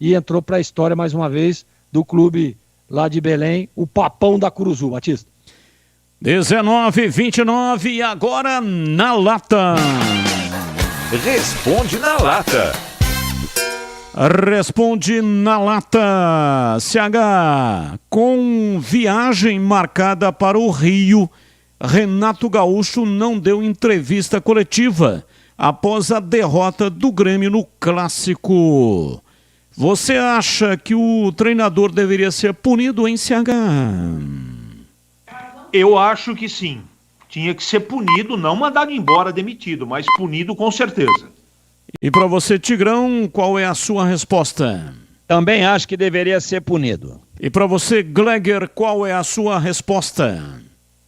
e entrou para a história mais uma vez do clube lá de Belém, o Papão da Curuzu, Batista. 19:29 e agora na lata. Responde na lata. Responde na lata. CH, com viagem marcada para o Rio, Renato Gaúcho não deu entrevista coletiva após a derrota do Grêmio no Clássico. Você acha que o treinador deveria ser punido em CH? Eu acho que sim. Tinha que ser punido, não mandado embora, demitido, mas punido com certeza. E para você, Tigrão, qual é a sua resposta? Também acho que deveria ser punido. E para você, Gleger, qual é a sua resposta?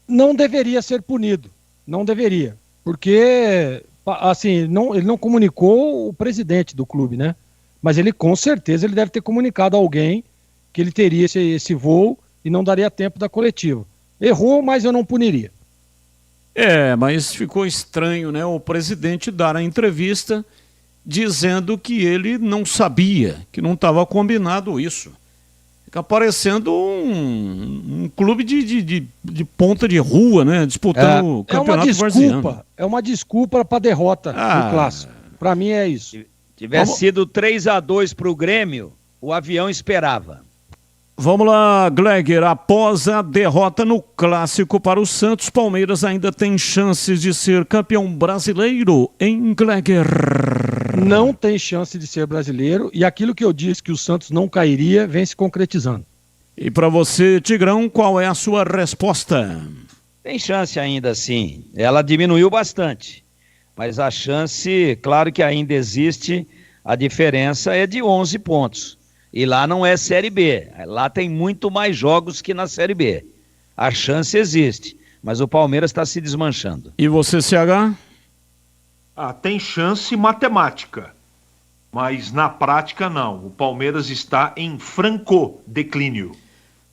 Não deveria ser punido. Não deveria. Porque, assim, ele não comunicou o presidente do clube, né? Mas ele, com certeza, ele deve ter comunicado a alguém que ele teria esse voo e não daria tempo da coletiva. Errou, mas eu não puniria. Mas ficou estranho, né? O presidente dar a entrevista dizendo que ele não sabia, que não estava combinado isso. Fica parecendo um clube de ponta de rua, né? Disputando o campeonato varziano. É uma desculpa para a derrota no Clássico. Para mim é isso. Se tivesse sido 3-2 para o Grêmio, o avião esperava. Vamos lá, Gleger. Após a derrota no Clássico para o Santos, Palmeiras ainda tem chances de ser campeão brasileiro em Gleger? Não tem chance de ser brasileiro e aquilo que eu disse que o Santos não cairia vem se concretizando. E para você, Tigrão, qual é a sua resposta? Tem chance ainda sim. Ela diminuiu bastante, mas a chance, claro que ainda existe, a diferença é de 11 pontos. E lá não é Série B, lá tem muito mais jogos que na Série B. A chance existe, mas o Palmeiras está se desmanchando. E você, CH? Tem chance matemática, mas na prática não. O Palmeiras está em franco declínio.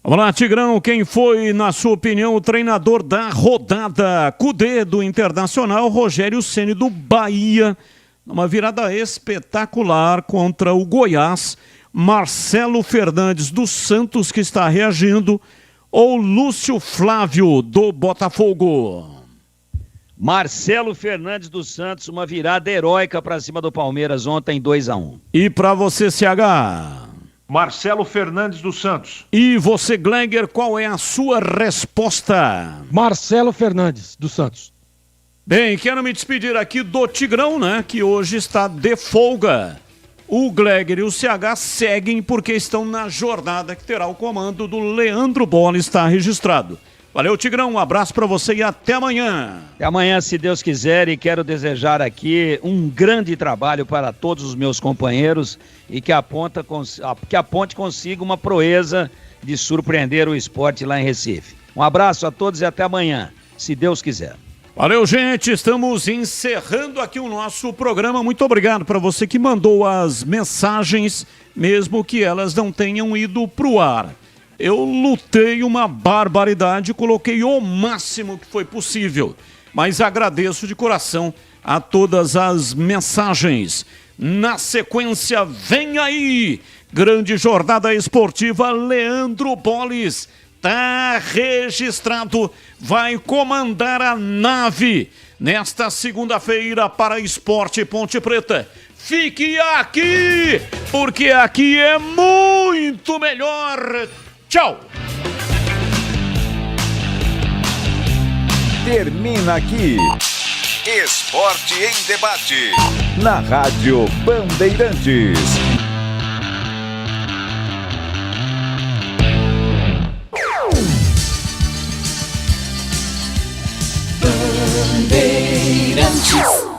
Vamos lá, Tigrão, quem foi, na sua opinião, o treinador da rodada? Cudê do Internacional, Rogério Ceni do Bahia, numa virada espetacular contra o Goiás. Marcelo Fernandes do Santos, que está reagindo, ou Lúcio Flávio do Botafogo? Marcelo Fernandes do Santos, uma virada heróica para cima do Palmeiras ontem, 2-1. E para você, CH? Marcelo Fernandes do Santos. E você, Gleger, qual é a sua resposta? Marcelo Fernandes do Santos. Bem, quero me despedir aqui do Tigrão, né, que hoje está de folga. O Gleger e o CH seguem porque estão na jornada que terá o comando do Leandro Bola, está registrado. Valeu, Tigrão, um abraço para você e até amanhã. Até amanhã, se Deus quiser, e quero desejar aqui um grande trabalho para todos os meus companheiros e que a Ponte consiga uma proeza de surpreender o esporte lá em Recife. Um abraço a todos e até amanhã, se Deus quiser. Valeu, gente, estamos encerrando aqui o nosso programa. Muito obrigado para você que mandou as mensagens, mesmo que elas não tenham ido pro ar. Eu lutei uma barbaridade, coloquei o máximo que foi possível, mas agradeço de coração a todas as mensagens. Na sequência, vem aí, grande jornada esportiva, Leandro Boles, tá registrado, vai comandar a nave nesta segunda-feira para Esporte Ponte Preta. Fique aqui, porque aqui é muito melhor. Tchau! Termina aqui Esporte em Debate na Rádio Bandeirantes. Bandeirantes.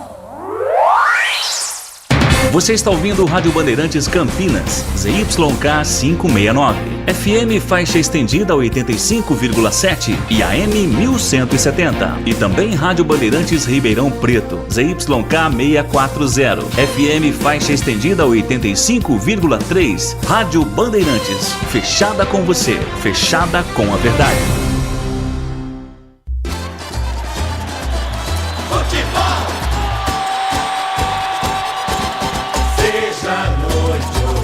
Você está ouvindo Rádio Bandeirantes Campinas, ZYK 569, FM faixa estendida 85,7 e AM 1170. E também Rádio Bandeirantes Ribeirão Preto, ZYK 640, FM faixa estendida 85,3. Rádio Bandeirantes, fechada com você, fechada com a verdade. Seja noite ou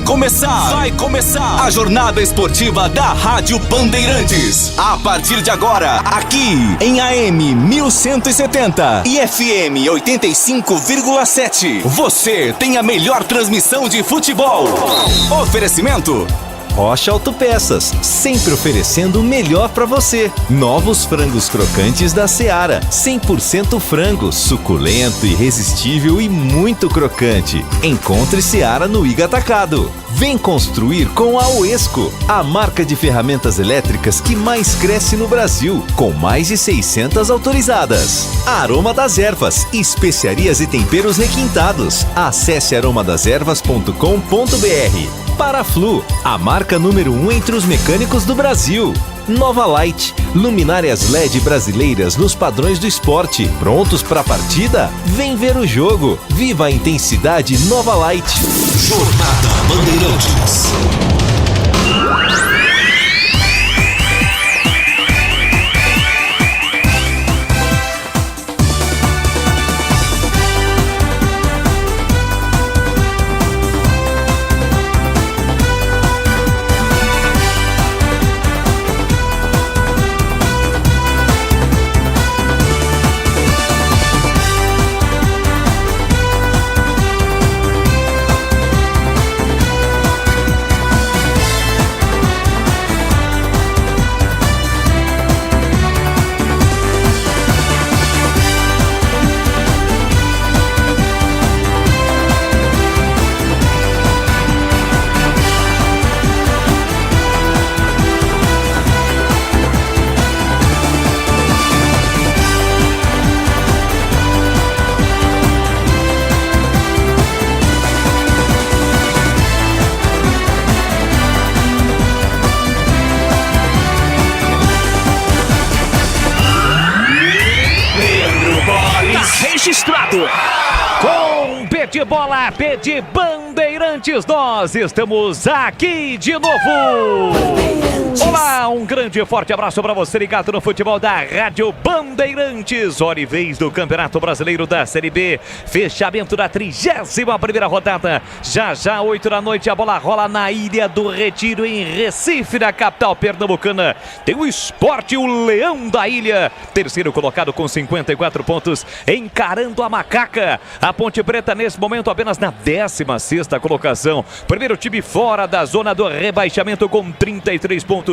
Vai começar a jornada esportiva da Rádio Bandeirantes. A partir de agora, aqui em AM 1170 e FM 85,7. Você tem a melhor transmissão de futebol. Oferecimento Rocha Autopeças, sempre oferecendo o melhor para você. Novos frangos crocantes da Seara, 100% frango, suculento, irresistível e muito crocante. Encontre Seara no Iga Atacado. Vem construir com a Oesco, a marca de ferramentas elétricas que mais cresce no Brasil, com mais de 600 autorizadas. Aroma das Ervas, especiarias e temperos requintados. Acesse aromadeservas.com.br. Paraflu, a marca número 1 entre os mecânicos do Brasil. Nova Light, luminárias LED brasileiras nos padrões do esporte. Prontos para a partida? Vem ver o jogo. Viva a intensidade Nova Light. Jornada Bandeirantes. Com P de Bola, P de Bandeirantes, nós estamos aqui de novo. Olá, um grande e forte abraço para você ligado no futebol da Rádio Bandeirantes. Hora e vez do Campeonato Brasileiro da Série B. Fechamento da 31ª rodada. Já 8 da noite, a bola rola na Ilha do Retiro, em Recife, na capital pernambucana. Tem o Sport, o Leão da Ilha, terceiro colocado com 54 pontos, encarando a Macaca. A Ponte Preta nesse momento apenas na 16ª colocação. Primeiro time fora da zona do rebaixamento com 33 pontos.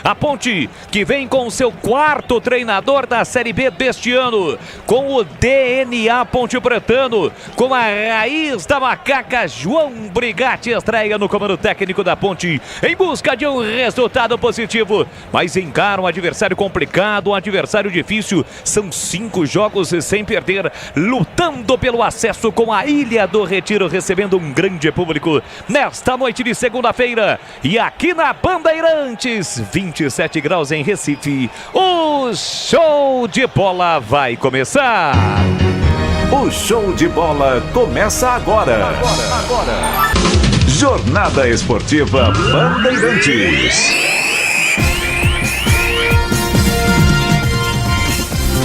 A Ponte, que vem com o seu quarto treinador da Série B deste ano, com o DNA Ponte Pretano, com a raiz da Macaca, João Brigatti estreia no comando técnico da Ponte, em busca de um resultado positivo, mas encara um adversário complicado, um adversário difícil. São 5 jogos sem perder, lutando pelo acesso, com a Ilha do Retiro recebendo um grande público nesta noite de segunda-feira. E aqui na Bandeirantes, 27 graus em Recife. O show de bola vai começar. O show de bola começa agora. Jornada Esportiva Bandeirantes.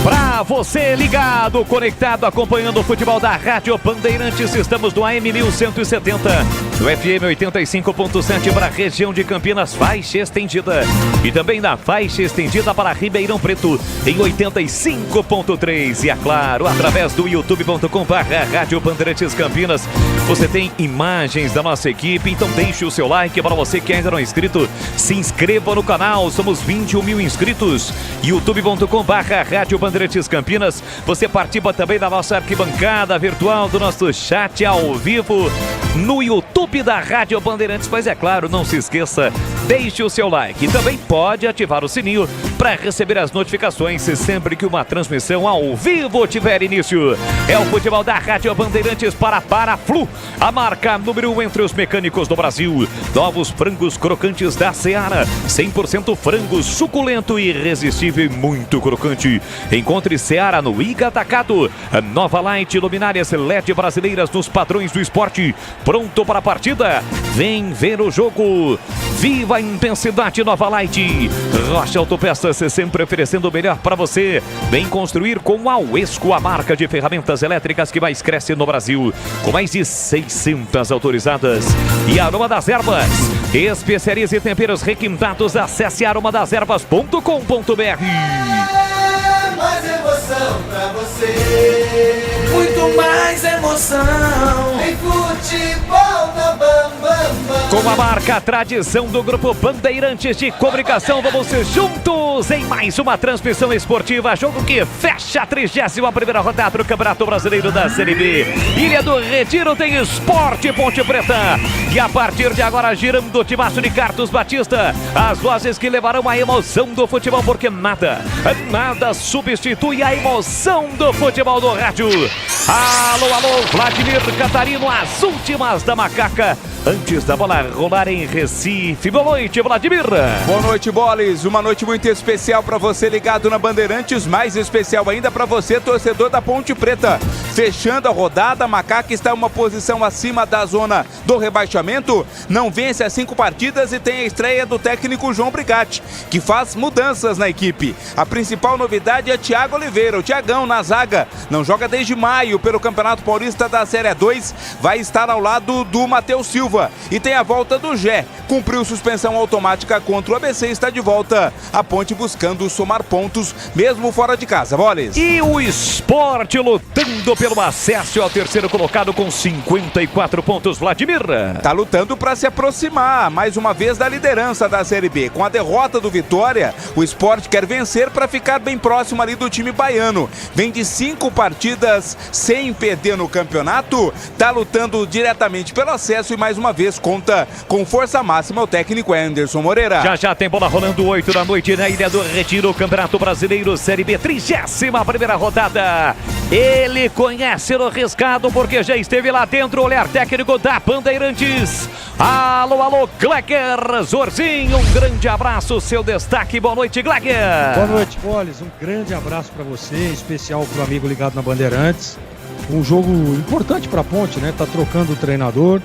Pra você ligado, conectado, acompanhando o futebol da Rádio Bandeirantes, estamos no AM 1170, no FM 85.7 para a região de Campinas, faixa estendida, e também na faixa estendida para Ribeirão Preto, em 85.3, e é claro, através do youtube.com/Rádio Bandeirantes Campinas. Você tem imagens da nossa equipe, então deixe o seu like. Para você que ainda não é inscrito, se inscreva no canal, somos 21 mil inscritos, youtube.com/Rádio Bandeirantes Campinas. Você participa também da nossa arquibancada virtual, do nosso chat ao vivo no YouTube da Rádio Bandeirantes. Mas é claro, não se esqueça, deixe o seu like e também pode ativar o sininho para receber as notificações sempre que uma transmissão ao vivo tiver início. É o futebol da Rádio Bandeirantes para Paraflu, a marca número 1 entre os mecânicos do Brasil. Novos frangos crocantes da Seara, 100% frango, suculento, irresistível e muito crocante. Encontre Seara no Iga Atacado. Nova Light, luminárias LED brasileiras nos padrões do esporte. Pronto para a partida? Vem ver o jogo. Viva a intensidade Nova Light. Rocha Autopeças, sempre oferecendo o melhor para você. Vem construir com a Uesco, a marca de ferramentas elétricas que mais cresce no Brasil. Com mais de 600 autorizadas. E Aroma das Ervas. Especiarias e temperos requintados. Acesse aromadeservas.com.br. Mais emoção pra você. Muito mais emoção. Em futebol na Bam Bam Bam. Com a marca tradição do Grupo Bandeirantes de Comunicação, vamos juntos em mais uma transmissão esportiva. Jogo que fecha a 31ª rodada do Campeonato Brasileiro da Série B. Ilha do Retiro tem Sport Ponte Preta. E a partir de agora, girando o timaço de Carlos Batista. As vozes que levarão a emoção do futebol, porque nada substitui a emoção do futebol do rádio. Alô, alô, Vladimir Catarino, as últimas da Macaca. Antes da bola rolar em Recife. Boa noite, Vladimir. Boa noite, Boles. Uma noite muito especial para você ligado na Bandeirantes. Mais especial ainda para você, torcedor da Ponte Preta. Fechando a rodada, a Macaca está em uma posição acima da zona do rebaixamento. Não vence as 5 partidas e tem a estreia do técnico João Brigatti, que faz mudanças na equipe. A principal novidade é Thiago Oliveira. O Thiagão na zaga. Não joga desde maio pelo Campeonato Paulista da Série 2. Vai estar ao lado do Matheus Silva. E tem a volta do Gé. Cumpriu suspensão automática contra o ABC. Está de volta. A Ponte buscando somar pontos, mesmo fora de casa. Boles. E o Sport lutando pelo acesso ao terceiro colocado com 54 pontos, Vladimir. Tá lutando para se aproximar mais uma vez da liderança da Série B. Com a derrota do Vitória, o Sport quer vencer para ficar bem próximo ali do time baiano. Vem de 5 partidas sem perder no campeonato. Tá lutando diretamente pelo acesso e mais uma vez conta com força máxima o técnico Anderson Moreira. Já tem bola rolando, 8 da noite na Ilha do Retiro, Campeonato Brasileiro Série B, 31ª rodada. Ele conhece o riscado porque já esteve lá dentro, o olhar técnico da Bandeirantes. Alô, alô, Gleger Zorzinho, um grande abraço, seu destaque, boa noite, Gleger. Boa noite, Boles, um grande abraço para você, em especial para o amigo ligado na Bandeirantes. Um jogo importante para a Ponte, né? Tá trocando o treinador.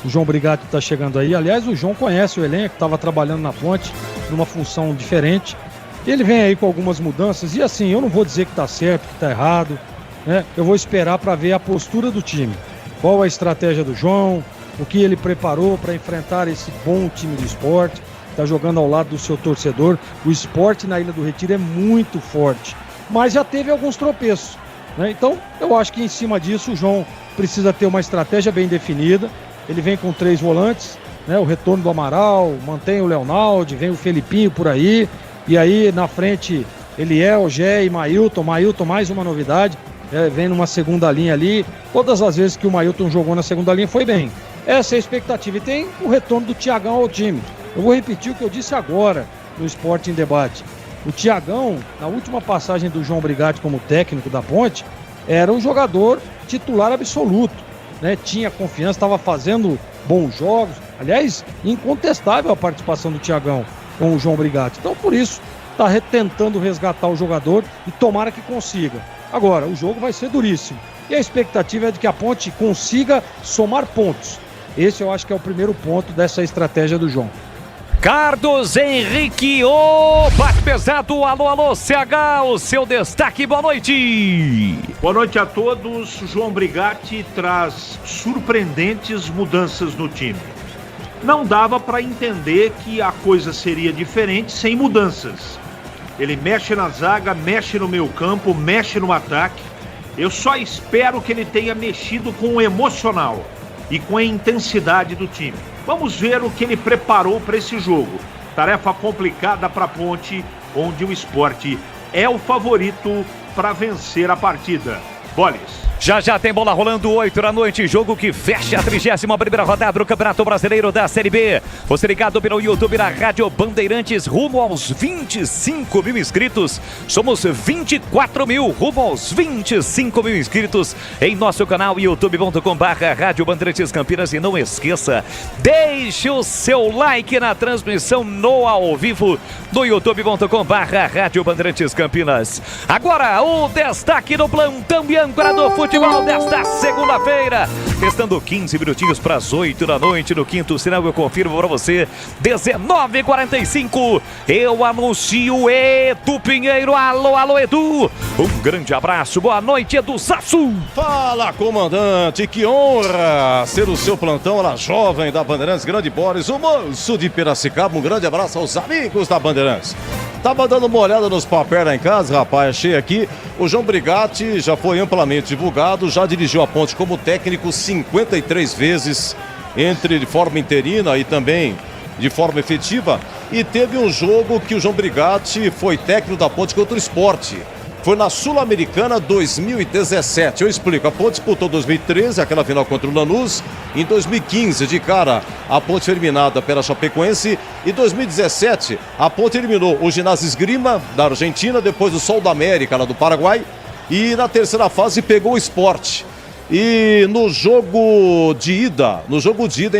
O João Brigatti está chegando aí. Aliás, o João conhece o elenco, estava trabalhando na Ponte, numa função diferente. Ele vem aí com algumas mudanças. E assim, eu não vou dizer que está certo, que está errado, né? Eu vou esperar para ver a postura do time. Qual a estratégia do João, o que ele preparou para enfrentar esse bom time do Sport. Está jogando ao lado do seu torcedor. O Sport na Ilha do Retiro é muito forte, mas já teve alguns tropeços, né? Então, eu acho que em cima disso o João precisa ter uma estratégia bem definida. Ele vem com 3 volantes, né? O retorno do Amaral, mantém o Leonaldi, vem o Felipinho por aí. E aí na frente Eliel, Gé e Mailton. Mailton mais uma novidade, vem numa segunda linha ali. Todas as vezes que o Mailton jogou na segunda linha foi bem. Essa é a expectativa. E tem o retorno do Thiagão ao time. Eu vou repetir o que eu disse agora no Sport em Debate. O Thiagão, na última passagem do João Brigatti como técnico da Ponte, era um jogador titular absoluto. Né, tinha confiança, estava fazendo bons jogos. Aliás, incontestável a participação do Thiagão com o João Brigatti. Então, por isso, está tentando resgatar o jogador e tomara que consiga. Agora, o jogo vai ser duríssimo. E a expectativa é de que a Ponte consiga somar pontos. Esse eu acho que é o primeiro ponto dessa estratégia do João. Carlos Henrique, bate pesado, alô, alô, CH, o seu destaque, boa noite. Boa noite a todos. João Brigatti traz surpreendentes mudanças no time. Não dava para entender que a coisa seria diferente sem mudanças. Ele mexe na zaga, mexe no meio campo, mexe no ataque. Eu só espero que ele tenha mexido com o emocional e com a intensidade do time. Vamos ver o que ele preparou para esse jogo. Tarefa complicada para a Ponte, onde o Sport é o favorito para vencer a partida. Boles. Já tem bola rolando, 8 da noite, jogo que fecha a 31ª rodada do Campeonato Brasileiro da Série B. Você ligado pelo YouTube da Rádio Bandeirantes, rumo aos 25 mil inscritos. Somos 24 mil, rumo aos 25 mil inscritos em nosso canal youtube.com/Rádio Bandeirantes Campinas. E não esqueça, deixe o seu like na transmissão no ao vivo do youtube.com/Rádio Bandeirantes Campinas. Agora, o destaque do plantão e âncora do futebol desta segunda-feira. Restando 15 minutinhos para as 8 da noite no quinto sinal, eu confirmo para você, 19h45. Eu anuncio Edu Pinheiro. Alô, Edu. Um grande abraço, boa noite, Edu Sasso. Fala, comandante, que honra ser o seu plantão na Jovem da Bandeirantes, grande Boris, o manso de Piracicaba. Um grande abraço aos amigos da Bandeirantes. Tava dando uma olhada nos papéis lá em casa, rapaz, achei aqui. O João Brigatti já foi amplamente divulgado, já dirigiu a Ponte como técnico 53 vezes, entre de forma interina e também de forma efetiva. E teve um jogo que o João Brigatti foi técnico da Ponte contra o Sport. Foi na Sul-Americana 2017. Eu explico, a Ponte disputou 2013, aquela final contra o Lanús. Em 2015, de cara, a Ponte foi eliminada pela Chapecoense. Em 2017, a Ponte eliminou o Ginásio Esgrima da Argentina, depois o Sol da América, lá do Paraguai. E na terceira fase pegou o Sport. E no jogo de ida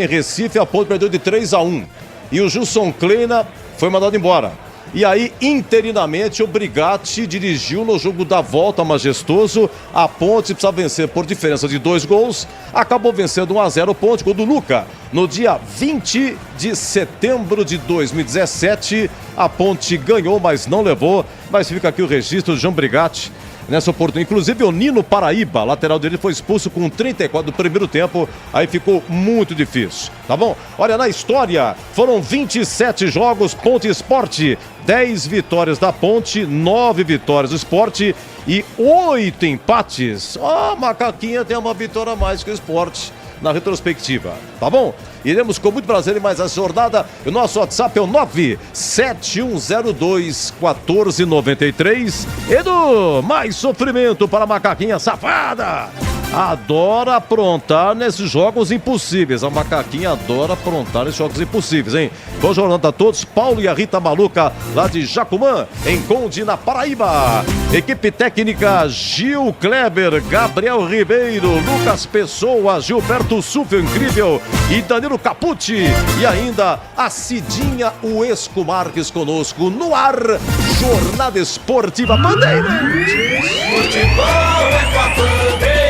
em Recife, a Ponte perdeu de 3-1. E o Gilson Kleina foi mandado embora. E aí, interinamente, o Brigatti dirigiu no jogo da volta majestoso. A Ponte precisava vencer por diferença de 2 gols. Acabou vencendo 1-0 Ponte, gol do Luca. No dia 20 de setembro de 2017, a Ponte ganhou, mas não levou. Mas fica aqui o registro do João Brigatti nessa oportunidade. Inclusive o Nino Paraíba, lateral dele, foi expulso com 34 do primeiro tempo. Aí ficou muito difícil, tá bom? Olha, na história, foram 27 jogos, Ponte Sport, 10 vitórias da Ponte, 9 vitórias do Sport e 8 empates. A Macaquinha tem uma vitória a mais que o Sport na retrospectiva, tá bom? Iremos com muito prazer em mais essa jornada. O nosso WhatsApp é o 971021493. Edu, mais sofrimento para a Macaquinha safada. Adora aprontar nesses jogos impossíveis. A Macaquinha adora aprontar nesses jogos impossíveis, hein? Boa jornada a todos. Paulo e a Rita Maluca, lá de Jacumã, em Conde, na Paraíba. Equipe técnica Gil Kleber, Gabriel Ribeiro, Lucas Pessoa, Gilberto Súfio Incrível e Danilo Capucci. E ainda a Cidinha Uesco Marques conosco no ar. Jornada Esportiva Bandeirantes. Futebol é com a Bandeirantes.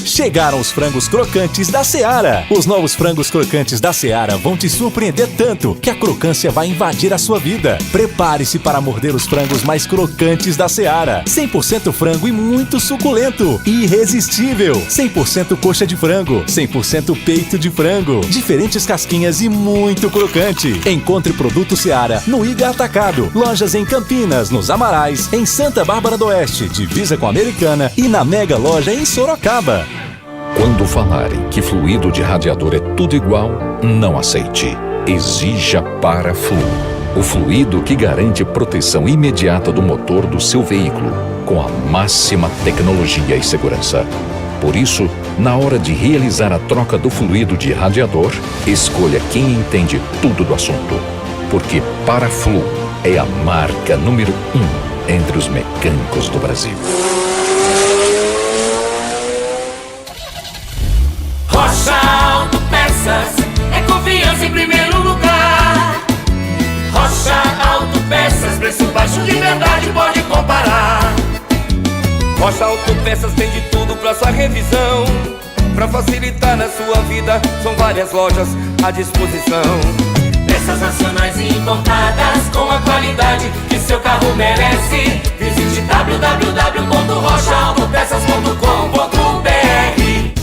Chegaram os frangos crocantes da Seara. Os novos frangos crocantes da Seara vão te surpreender tanto que a crocância vai invadir a sua vida. Prepare-se para morder os frangos mais crocantes da Seara. 100% frango e muito suculento. Irresistível. 100% coxa de frango. 100% peito de frango. Diferentes casquinhas e muito crocante. Encontre produto Seara no Iga Atacado. Lojas em Campinas, nos Amarais, em Santa Bárbara do Oeste, divisa com a Americana e na Mega Loja em Sorocaba. Quando falarem que fluido de radiador é tudo igual, não aceite. Exija Paraflu, o fluido que garante proteção imediata do motor do seu veículo, com a máxima tecnologia e segurança. Por isso, na hora de realizar a troca do fluido de radiador, escolha quem entende tudo do assunto, porque Paraflu é a marca número 1 entre os mecânicos do Brasil. Rocha Autopeças é confiança em primeiro lugar. Rocha Autopeças, preço baixo de verdade, pode comparar. Rocha Autopeças tem de tudo pra sua revisão. Pra facilitar na sua vida, são várias lojas à disposição. Peças nacionais e importadas com a qualidade que seu carro merece. Visite www.rochaautopeças.com.br.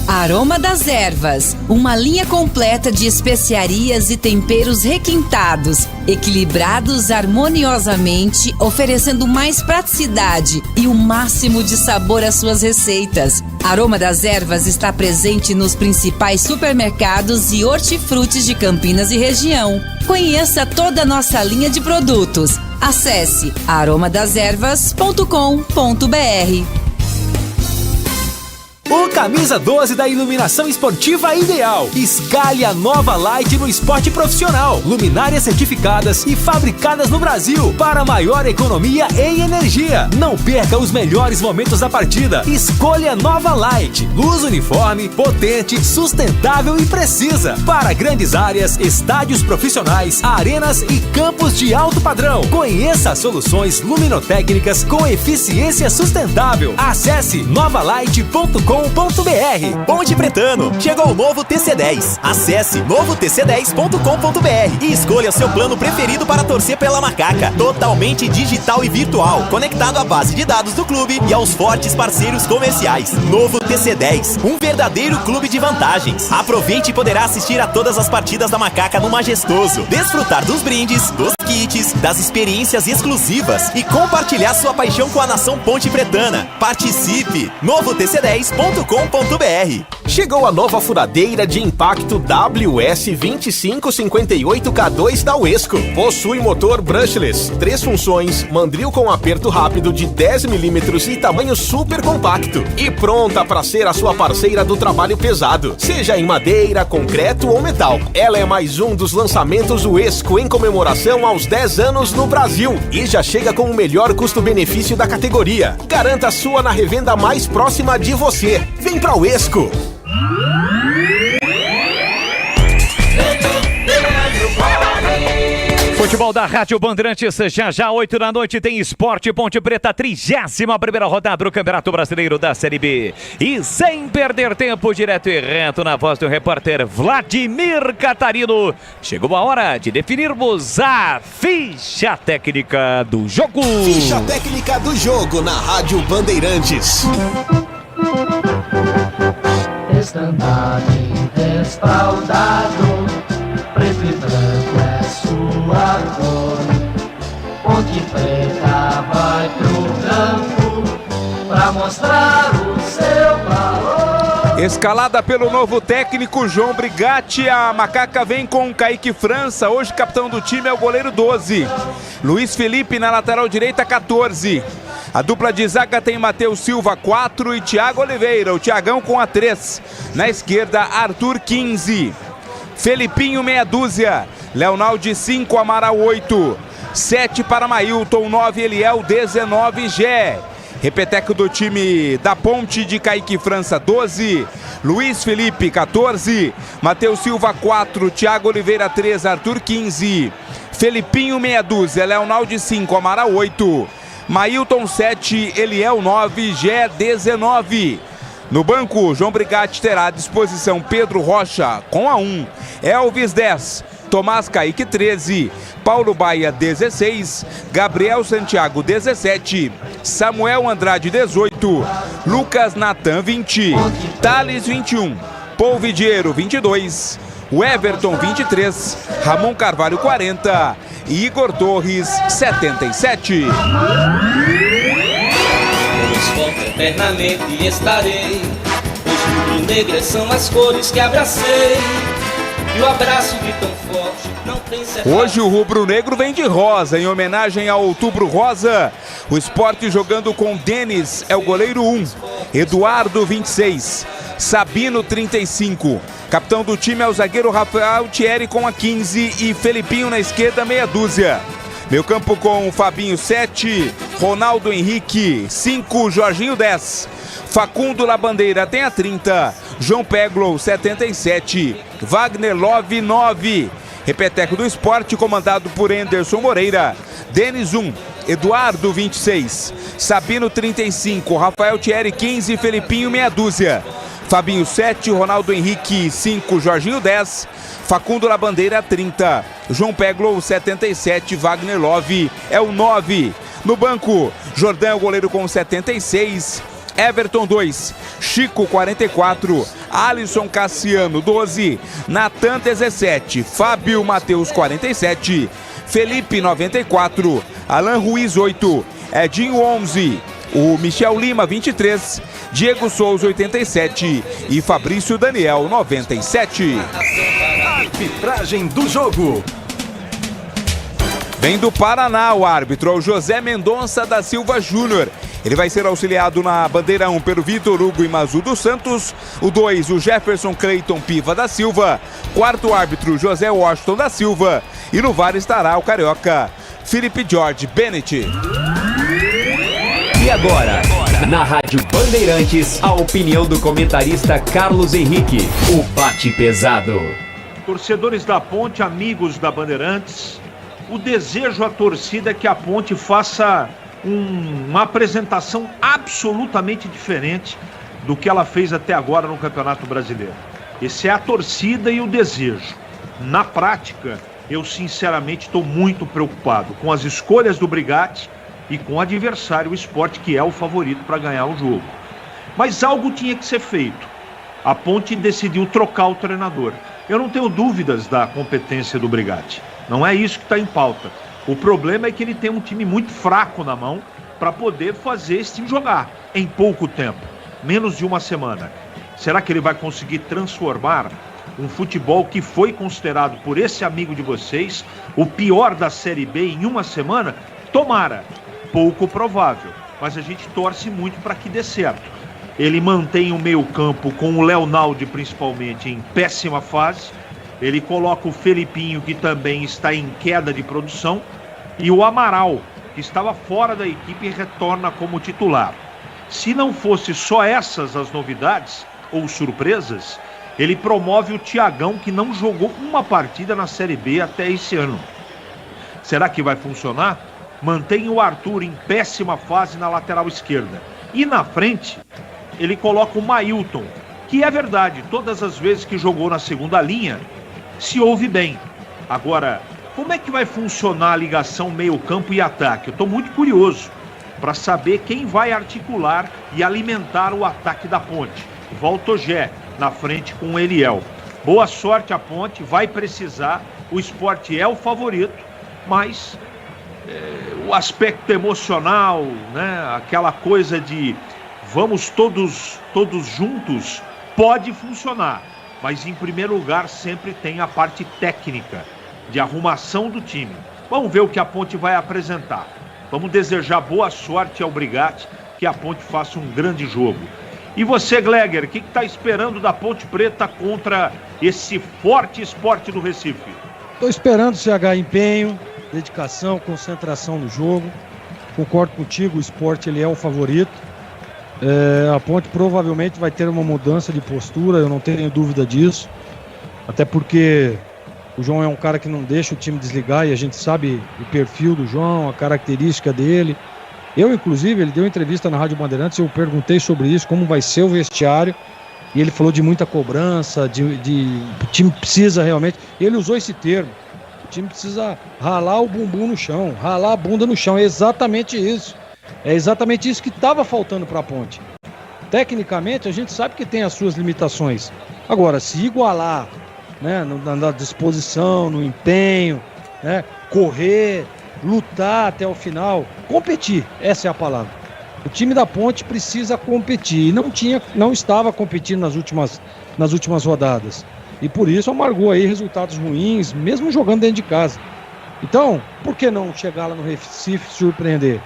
Aroma das Ervas, uma linha completa de especiarias e temperos requintados, equilibrados harmoniosamente, oferecendo mais praticidade e o máximo de sabor às suas receitas. Aroma das Ervas está presente nos principais supermercados e hortifrutis de Campinas e região. Conheça toda a nossa linha de produtos. Acesse aromadeservas.com.br. O camisa 12 da iluminação esportiva ideal. Escale a nova Light no esporte profissional. Luminárias certificadas e fabricadas no Brasil para maior economia em energia. Não perca os melhores momentos da partida. Escolha nova Light. Luz uniforme, potente, sustentável e precisa. Para grandes áreas, estádios profissionais, arenas e campos de alto padrão. Conheça as soluções luminotécnicas com eficiência sustentável. Acesse novalight.com.br. Ponte Pretano, chegou o novo TC10. Acesse novotc10.com.br e escolha seu plano preferido para torcer pela Macaca. Totalmente digital e virtual, conectado à base de dados do clube e aos fortes parceiros comerciais. Novo TC10, um verdadeiro clube de vantagens. Aproveite e poderá assistir a todas as partidas da Macaca no Majestoso, desfrutar dos brindes, dos kits, das experiências exclusivas e compartilhar sua paixão com a nação ponte pretana. Participe! Novo TC10.com.br. Chegou a nova furadeira de impacto WS2558K2 da Uesco. Possui motor brushless, 3 funções, mandril com aperto rápido de 10 mm e tamanho super compacto. E pronta para ser a sua parceira do trabalho pesado, seja em madeira, concreto ou metal. Ela é mais um dos lançamentos Uesco em comemoração aos 10 anos no Brasil e já chega com o melhor custo-benefício da categoria. Garanta a sua na revenda mais próxima de você. Vem pra Uesco! Futebol da Rádio Bandeirantes, já 8 da noite tem Esporte Ponte Preta, 31ª rodada do Campeonato Brasileiro da Série B. E sem perder tempo, direto e reto na voz do repórter Vladimir Catarino, chegou a hora de definirmos a ficha técnica do jogo. Ficha técnica do jogo na Rádio Bandeirantes. Estandarte respaldado, preto e branco é sua cor. Ponte Preta vai pro campo pra mostrar o seu valor. Escalada pelo novo técnico João Brigatti, a Macaca vem com Kaique França, hoje capitão do time é o goleiro 12. Luiz Felipe na lateral direita 14. A dupla de zaga tem Matheus Silva 4 e Thiago Oliveira, o Thiagão com a 3. Na esquerda, Arthur 15. Felipinho meia dúzia. Leonaldi 5, Amaral 8. 7 para Mailton, 9 Eliel, 19 Gé. Repeteco do time da Ponte de Kaique França 12. Luiz Felipe 14. Matheus Silva 4, Thiago Oliveira 3, Arthur 15. Felipinho meia dúzia, Leonaldi 5, Amaral 8. Mailton 7, Eliel 9, Gé 19. No banco, João Brigatti terá à disposição Pedro Rocha com a 1, Elvis 10, Tomás Kaique 13, Paulo Baia 16, Gabriel Santiago 17, Samuel Andrade 18, Lucas Natan 20, Thales 21, Paul Vidiero 22, o Everton 23, Ramon Carvalho 40 e Igor Torres 77. Eternamente estarei, pois rubro-negras são as cores que abracei, e o abraço de tão forte não tem separação. Hoje o rubro-negro vem de rosa, em homenagem ao Outubro Rosa. O Sport jogando com Denis, é o goleiro 1, Eduardo 26, Sabino 35. Capitão do time é o zagueiro Rafael Thierry com a 15 e Felipinho na esquerda meia dúzia. Meio campo com Fabinho 7, Ronaldo Henrique 5, Jorginho 10, Facundo Labandeira tem a 30, João Peglow 77, Wagner Love 9. Repeteco do Sport comandado por Anderson Moreira, Denis 1, Eduardo 26, Sabino 35, Rafael Thierry 15, Felipinho meia dúzia. Fabinho 7, Ronaldo Henrique 5, Jorginho 10, Facundo Labandeira 30, João Peglow 77, Wagner Love é o 9. No banco, Jordão é o goleiro com 76, Everton 2, Chico 44, Alisson Cassiano 12, Natan 17, Fábio Matheus 47, Felipe 94, Alan Ruiz 8, Edinho 11, o Michel Lima 23, Diego Souza 87 e Fabrício Daniel 97. Arbitragem do jogo. Vem do Paraná o árbitro, o José Mendonça da Silva Júnior. Ele vai ser auxiliado na bandeira 1 pelo Vitor Hugo Imazu dos Santos. O 2, o Jefferson Cleiton Piva da Silva. Quarto árbitro, José Washington da Silva. E no VAR estará o carioca Felipe George Bennett. E agora, na Rádio Bandeirantes, a opinião do comentarista Carlos Henrique, o bate pesado. Torcedores da Ponte, amigos da Bandeirantes, o desejo à torcida é que a Ponte faça uma apresentação absolutamente diferente do que ela fez até agora no Campeonato Brasileiro. Esse é a torcida e o desejo. Na prática, eu sinceramente estou muito preocupado com as escolhas do Brigatti e com o adversário, o Sport, que é o favorito para ganhar o jogo. Mas algo tinha que ser feito. A Ponte decidiu trocar o treinador. Eu não tenho dúvidas da competência do Brigatti. Não é isso que está em pauta. O problema é que ele tem um time muito fraco na mão para poder fazer esse time jogar em pouco tempo, menos de uma semana. Será que ele vai conseguir transformar um futebol que foi considerado por esse amigo de vocês o pior da Série B em uma semana? Tomara, pouco provável, mas a gente torce muito para que dê certo. Ele mantém o meio-campo com o Leonaldo principalmente em péssima fase. Ele coloca o Felipinho, que também está em queda de produção, e o Amaral, que estava fora da equipe e retorna como titular. Se não fosse só essas as novidades ou surpresas, ele promove o Thiagão, que não jogou uma partida na Série B até esse ano. Será que vai funcionar? Mantém o Arthur em péssima fase na lateral esquerda. E na frente, ele coloca o Mailton, que é verdade, todas as vezes que jogou na segunda linha, se ouve bem. Agora, como é que vai funcionar a ligação meio-campo e ataque? Eu estou muito curioso para saber quem vai articular e alimentar o ataque da Ponte. Voltogé na frente com o Eliel. Boa sorte a Ponte, vai precisar. O Sport é o favorito, mas o aspecto emocional, né? Aquela coisa de vamos todos juntos, pode funcionar. Mas em primeiro lugar sempre tem a parte técnica de arrumação do time. Vamos ver o que a Ponte vai apresentar. Vamos desejar boa sorte ao Brigatti, que a Ponte faça um grande jogo. E você, Gleger, o que está esperando da Ponte Preta contra esse forte Sport do Recife? Estou esperando CH empenho, dedicação, concentração no jogo. Concordo contigo, o Sport ele é o favorito. A Ponte provavelmente vai ter uma mudança de postura, eu não tenho dúvida disso. Até porque o João é um cara que não deixa o time desligar e a gente sabe o perfil do João, a característica dele. Eu, inclusive, ele deu entrevista na Rádio Bandeirantes, eu perguntei sobre isso, como vai ser o vestiário, e ele falou de muita cobrança, o time precisa realmente, ele usou esse termo, o time precisa ralar o bumbum no chão, ralar a bunda no chão, é exatamente isso. É exatamente isso que estava faltando para a Ponte. Tecnicamente, a gente sabe que tem as suas limitações. Agora, se igualar, né, na disposição, no empenho, né, correr, lutar até o final, competir, essa é a palavra. O time da Ponte precisa competir e não estava competindo nas últimas rodadas. E por isso amargou aí resultados ruins, mesmo jogando dentro de casa. Então, por que não chegar lá no Recife e surpreender?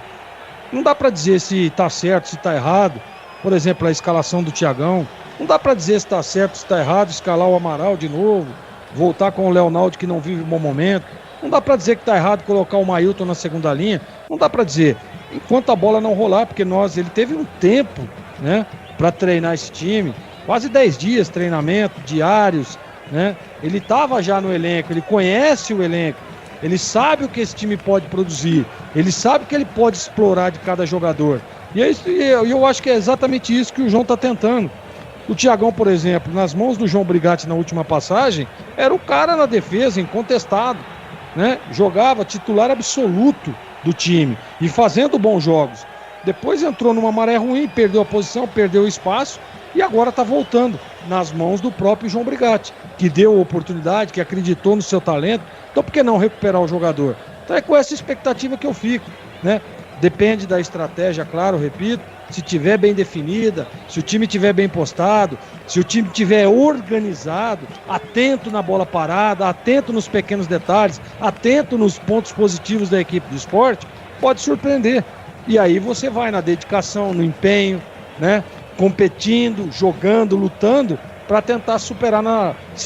Não dá para dizer se está certo, se está errado. Por exemplo, a escalação do Thiagão. Não dá para dizer se está certo, se está errado, escalar o Amaral de novo, voltar com o Leonaldo que não vive um bom momento. Não dá para dizer que está errado colocar o Mailton na segunda linha. Não dá para dizer. Enquanto a bola não rolar, porque ele teve um tempo, né, para treinar esse time. Quase 10 dias de treinamento, diários, né? Ele estava já no elenco, ele conhece o elenco. Ele sabe o que esse time pode produzir. Ele sabe o que ele pode explorar de cada jogador. E eu acho que é exatamente isso que o João está tentando. O Thiagão, por exemplo, nas mãos do João Brigatti na última passagem, era o cara na defesa, incontestado, né? Jogava titular absoluto do time e fazendo bons jogos. Depois entrou numa maré ruim, perdeu a posição, perdeu o espaço e agora está voltando nas mãos do próprio João Brigatti, que deu a oportunidade, que acreditou no seu talento. Então por que não recuperar o jogador? Então é com essa expectativa que eu fico, né? Depende da estratégia, claro, repito. Se tiver bem definida, se o time tiver bem postado, se o time tiver organizado, atento na bola parada, atento nos pequenos detalhes, atento nos pontos positivos da equipe do esporte, pode surpreender. E aí você vai na dedicação, no empenho, né? Competindo, jogando, lutando, para tentar se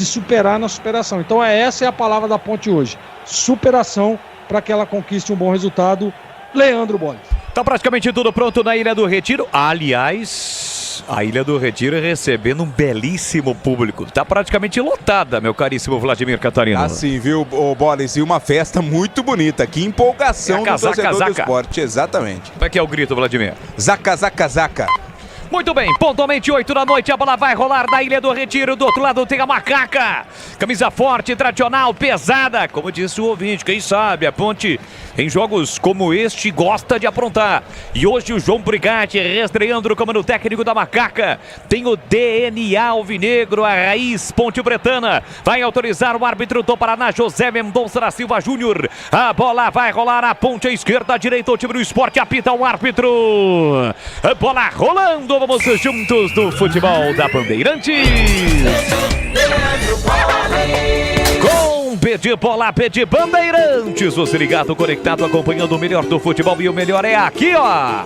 superar na superação. Então essa é a palavra da Ponte hoje. Superação para que ela conquiste um bom resultado. Leandro Boles. Tá praticamente tudo pronto na Ilha do Retiro. Aliás, a Ilha do Retiro recebendo um belíssimo público. Tá praticamente lotada, meu caríssimo Vladimir Catarino. Assim, viu, Boles? E uma festa muito bonita. Que empolgação do torcedor do esporte. Exatamente. Como é que é o grito, Vladimir? Zaca, zaca, zaca. Muito bem, pontualmente 8 da noite, a bola vai rolar na Ilha do Retiro. Do outro lado tem a Macaca, camisa forte, tradicional, pesada. Como disse o ouvinte, quem sabe a Ponte em jogos como este gosta de aprontar. E hoje o João Brigatti reestreando no comando técnico da Macaca. Tem o DNA alvinegro, a raiz ponte bretana. Vai autorizar o árbitro do Paraná, José Mendonça da Silva Júnior. A bola vai rolar na ponte à esquerda, à direita, o time do esporte apita o árbitro. A bola rolando. Vamos juntos do futebol da Bandeirantes. Com P de bola, P de Bandeirantes. Você ligado, conectado, acompanhando o melhor do futebol. E o melhor é aqui, ó.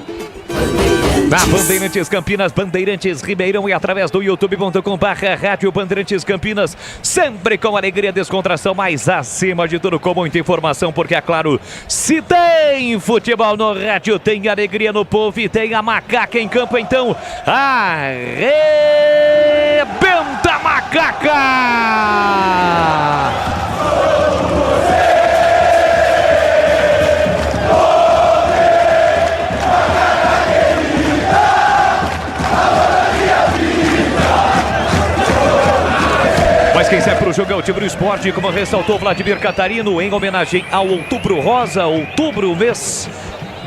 Na Bandeirantes Campinas, Bandeirantes Ribeirão e através do youtube.com/Rádio Bandeirantes Campinas, sempre com alegria, descontração, mas acima de tudo com muita informação, porque é claro, se tem futebol no rádio, tem alegria no povo e tem a Macaca em campo, então arrebenta a Macaca! Mas quem sai para o jogo é o time do esporte, como ressaltou Vladimir Catarino, em homenagem ao Outubro Rosa, outubro, mês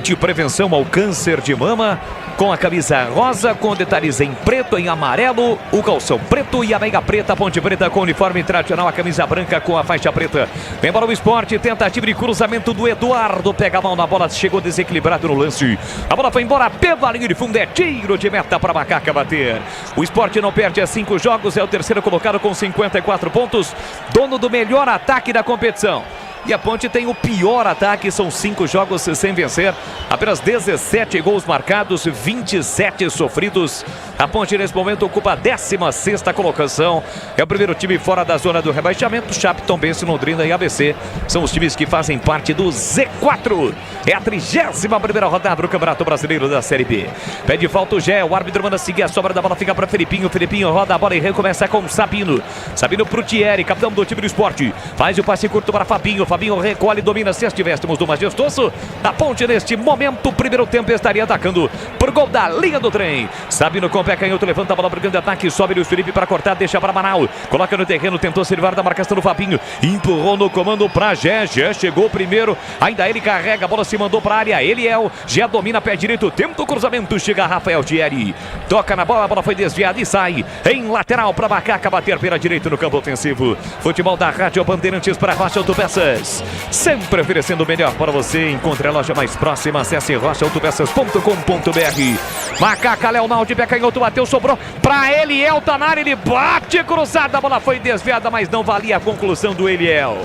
de prevenção ao câncer de mama, com a camisa rosa, com detalhes em preto, em amarelo, o calção preto e a meia preta, a ponte preta com o uniforme tradicional, a camisa branca com a faixa preta. Vem para o esporte, tentativa de cruzamento do Eduardo, pega a mão na bola, chegou desequilibrado no lance. A bola foi embora pela linha de fundo, é tiro de meta para a Macaca bater. O esporte não perde 5 jogos, é o terceiro colocado com 54 pontos, dono do melhor ataque da competição. E a Ponte tem o pior ataque, são 5 jogos sem vencer, apenas 17 gols marcados, 27 sofridos. A Ponte nesse momento ocupa a 16ª colocação, é o primeiro time fora da zona do rebaixamento. Chape, Tombense, Londrina e ABC são os times que fazem parte do Z4. É a 31ª rodada do Campeonato Brasileiro da Série B. Pede falta o Gé, o árbitro manda seguir a sobra da bola, fica para Felipinho. Felipinho roda a bola e recomeça com Sabino. Sabino pro Thierry, capitão do time do esporte. Faz o passe curto para Fabinho. Fabinho recolhe, domina. Se estivéssemos do Majestoso, a Ponte neste momento, primeiro tempo, estaria atacando por gol da linha do trem. Sabino com o pé canhoto, levanta a bola para o grande ataque, sobe Luiz Felipe para cortar, deixa para Manaus, coloca no terreno, tentou se livrar da marcação do Fabinho, empurrou no comando para Gé, Gé chegou primeiro, ainda ele carrega, a bola se mandou para a área, Eliel, Gé domina pé direito, tenta o cruzamento, chega Rafael Thierry, toca na bola, a bola foi desviada e sai em lateral para Macaca bater pela direita no campo ofensivo. Futebol da Rádio Bandeirantes para Rocha Autopeças, sempre oferecendo o melhor para você. Encontre a loja mais próxima, acesse rochaautopeças.com.br. Macaca, Leonardo de pé canhoto, bateu, sobrou para Eliel, tá na área, ele bate cruzada, a bola foi desviada, mas não valia a conclusão do Eliel.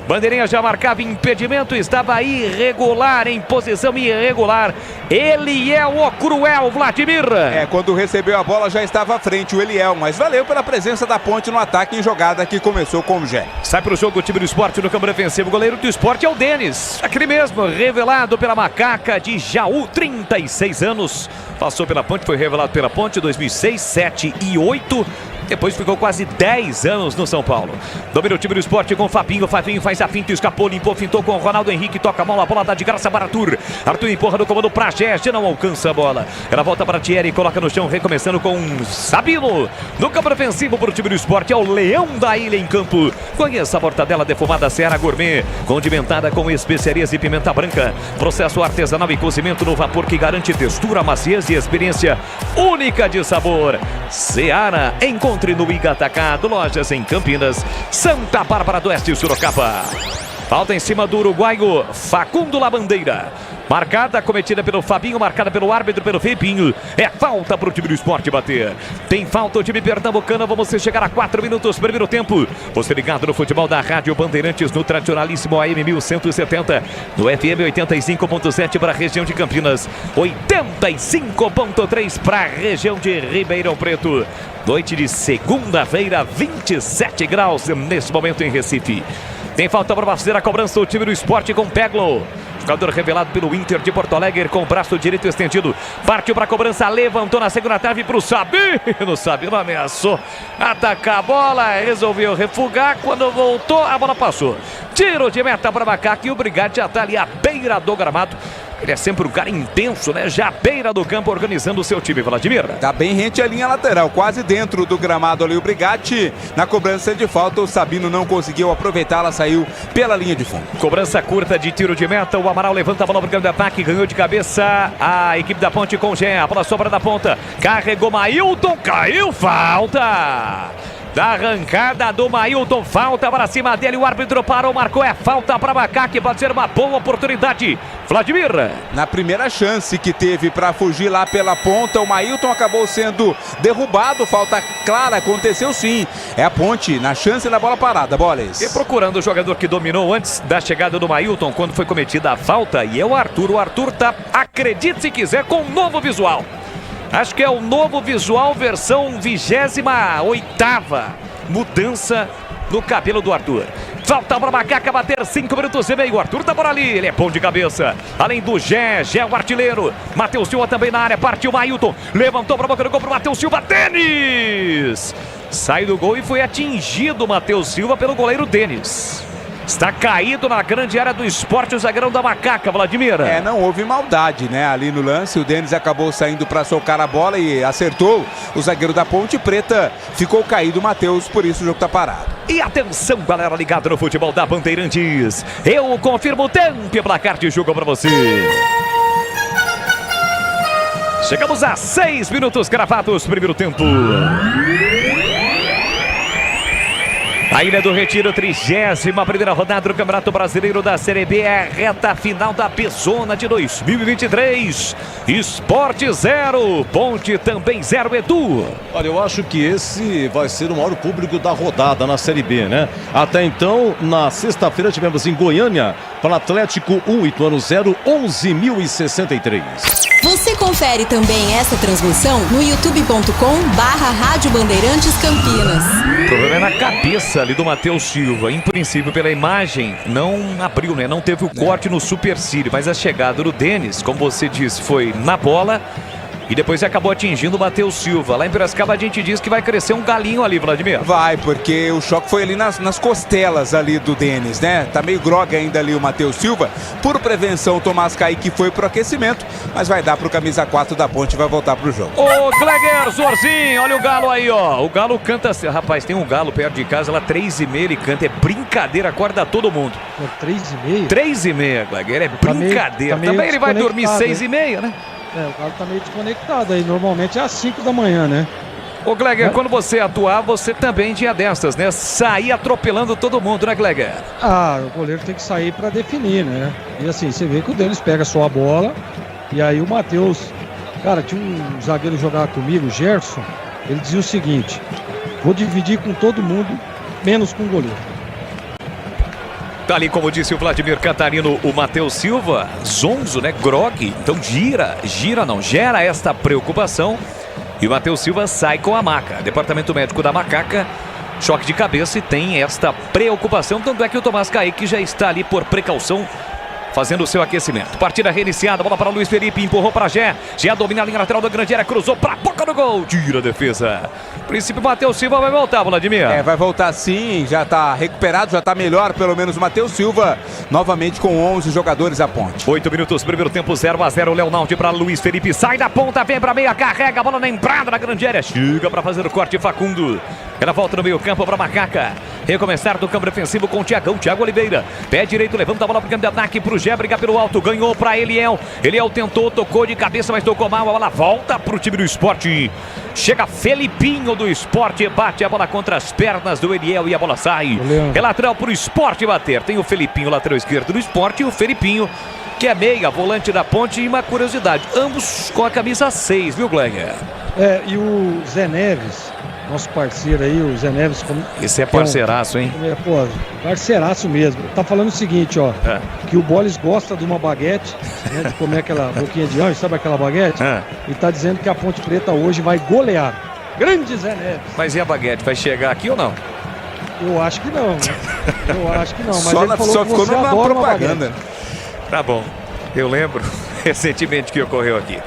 Bandeirinha já marcava impedimento, estava irregular, em posição irregular. Eliel, o cruel, Vladimir. Quando recebeu a bola já estava à frente o Eliel, mas valeu pela presença da Ponte no ataque em jogada que começou com o Gé. Sai para o jogo o time do esporte no campo defensivo, o goleiro do esporte é o Denis, aquele mesmo, revelado pela Macaca de Jaú, 36 anos. Passou pela Ponte, foi revelado pela Ponte 2006, 7 e 8. Depois ficou quase 10 anos no São Paulo. Domina o time do esporte com o Fabinho. Fabinho faz a finta, escapou, limpou, fintou com o Ronaldo Henrique. Toca a bola dá de graça para Arthur. Arthur empurra no comando para Gé, não alcança a bola. Ela volta para Thierry, coloca no chão, recomeçando com Sabino. No campo ofensivo para o time do esporte é o Leão da Ilha em campo. Conheça a mortadela defumada Seara Gourmet, condimentada com especiarias e pimenta branca. Processo artesanal e cozimento no vapor que garante textura, maciez e experiência única de sabor. Seara, encontre no Iga Atacado, lojas em Campinas, Santa Bárbara do Oeste e Sorocaba. Falta em cima do uruguaio Facundo Labandeira. Marcada, cometida pelo Fabinho, marcada pelo árbitro, pelo Felipinho. É falta para o time do Sport bater. Tem falta o time pernambucano. Vamos chegar a 4 minutos, primeiro tempo. Você ligado no futebol da Rádio Bandeirantes, no tradicionalíssimo AM 1170, no FM 85.7 para a região de Campinas, 85.3 para a região de Ribeirão Preto. Noite de segunda-feira, 27 graus nesse momento em Recife. Tem falta para fazer a cobrança do time do Sport com Peglo. Jogador revelado pelo Inter de Porto Alegre com o braço direito estendido. Partiu para a cobrança, levantou na segunda trave para o Sabino. Sabino ameaçou atacar a bola, resolveu refugar. Quando voltou, a bola passou. Tiro de meta para Macaco e o Brigatti já está ali à beira do gramado. Ele é sempre um cara intenso, né? Já à beira do campo organizando o seu time, Vladimir. Tá bem rente a linha lateral, quase dentro do gramado ali o Brigatti. Na cobrança de falta, o Sabino não conseguiu aproveitar, ela saiu pela linha de fundo. Cobrança curta de tiro de meta, o Amaral levanta a bola para o campo de ataque, ganhou de cabeça a equipe da Ponte com o Gé. A bola sobra da ponta, carregou Mailton, caiu, falta! Da arrancada do Mailton, falta para cima dele, o árbitro parou, marcou, é falta para Macaco, pode ser uma boa oportunidade. Vladimir. Na primeira chance que teve para fugir lá pela ponta, o Mailton acabou sendo derrubado, falta clara, aconteceu sim. É a Ponte na chance da bola parada, Boles. E procurando o jogador que dominou antes da chegada do Mailton, quando foi cometida a falta, e é o Arthur. O Arthur tá, acredite se quiser, com um novo visual. Acho que é o novo visual versão 28ª mudança no cabelo do Arthur. Falta para Macaca bater 5 minutos e meio. O Arthur tá por ali, ele é bom de cabeça. Além do Gé o artilheiro. Matheus Silva também na área, partiu Mailton. Levantou para a boca do gol para o Matheus Silva. Denis! Sai do gol e foi atingido o Matheus Silva pelo goleiro Denis. Está caído na grande área do Sport o zagueirão da Macaca, Vladimir. Não houve maldade, né? Ali no lance, o Denis acabou saindo para socar a bola e acertou. O zagueiro da Ponte Preta ficou caído, o Matheus, por isso o jogo está parado. E atenção, galera ligada no futebol da Bandeirantes. Eu confirmo o tempo e placar de jogo para você. Chegamos a 6 minutos cravados, primeiro tempo. A Ilha do Retiro, 31ª rodada do Campeonato Brasileiro da Série B, é a reta final da Pezona de 2023. Sport 0, Ponte também 0, Edu. Olha, eu acho que esse vai ser o maior público da rodada na Série B, né? Até então, na sexta-feira tivemos em Goiânia, para o Atlético 1, Ituano 0, 11.063. Você confere também essa transmissão no youtube.com/Rádio Bandeirantes Campinas. O problema é na cabeça ali do Matheus Silva. Em princípio, pela imagem, não abriu, né? Não teve o corte no supercílio, mas a chegada do Denis, como você disse, foi na bola e depois acabou atingindo o Matheus Silva. Lá em Piracicaba a gente diz que vai crescer um galinho ali, Vladimir. Vai, porque o choque foi ali nas costelas ali do Denis, né? Tá meio grogue ainda ali o Matheus Silva. Por prevenção, o Tomás Kaique foi pro aquecimento, mas vai dar pro camisa 4 da Ponte e vai voltar pro jogo. Ô, Gleger, Zorzinho, olha o Galo aí, ó. O Galo canta, rapaz, tem um Galo perto de casa, lá 3h30 ele canta, é brincadeira, acorda todo mundo. 3h30? 3h30, Gleger, é brincadeira. Também ele vai dormir 6h30, né? O Galo tá meio desconectado aí, normalmente é às 5 da manhã, né? Ô, Gleger, quando você atuar, você também tinha dessas, né? Sair atropelando todo mundo, né, Gleger? O goleiro tem que sair pra definir, né? E assim, você vê que o Denis pega só a bola, e aí o Matheus... Cara, tinha um zagueiro jogar comigo, o Gerson, ele dizia o seguinte: vou dividir com todo mundo, menos com o goleiro. Tá ali, como disse o Vladimir Catarino, o Matheus Silva, zonzo, né, grogue, então gera esta preocupação e o Matheus Silva sai com a maca. Departamento médico da Macaca, choque de cabeça e tem esta preocupação, tanto é que o Tomás Kaique já está ali por precaução, fazendo o seu aquecimento. Partida reiniciada, bola para Luiz Felipe, empurrou para Gé domina a linha lateral da grande área, cruzou para a boca do gol, tira a defesa. A princípio, o Matheus Silva vai voltar, Vladimir. Vai voltar sim, já está recuperado, já está melhor, pelo menos o Matheus Silva, novamente com 11 jogadores à Ponte. 8 minutos, primeiro tempo, 0-0, Leonaldi para Luiz Felipe, sai da ponta, vem para meia, carrega a bola na entrada da grande área, chega para fazer o corte, Facundo. Ela volta no meio campo para Macaca. Recomeçar do campo defensivo com o Thiago Oliveira. Pé direito, levanta a bola para o campo de ataque para o Gé, briga pelo alto, ganhou para Eliel. Eliel tentou, tocou de cabeça, mas tocou mal. A bola volta para o time do Sport. Chega Felipinho do Sport, bate a bola contra as pernas do Eliel e a bola sai. É lateral para o Sport bater. Tem o Felipinho, lateral esquerdo do Sport, e o Felipinho que é meia, volante da Ponte, e uma curiosidade, ambos com a camisa 6, viu, Glenn? E o Zé Neves, nosso parceiro aí, o Zé Neves... Esse é parceiraço, hein? Parceiraço mesmo. Tá falando o seguinte, ó, que o Bolis gosta de uma baguete, né, de comer aquela boquinha de anjo, sabe aquela baguete? E tá dizendo que a Ponte Preta hoje vai golear. Grande Zé Neves. Mas e a baguete, vai chegar aqui ou não? Eu acho que não, né? Eu acho que não, mas só ele falou só que ficou você numa adora propaganda. Tá bom, eu lembro recentemente que ocorreu aqui.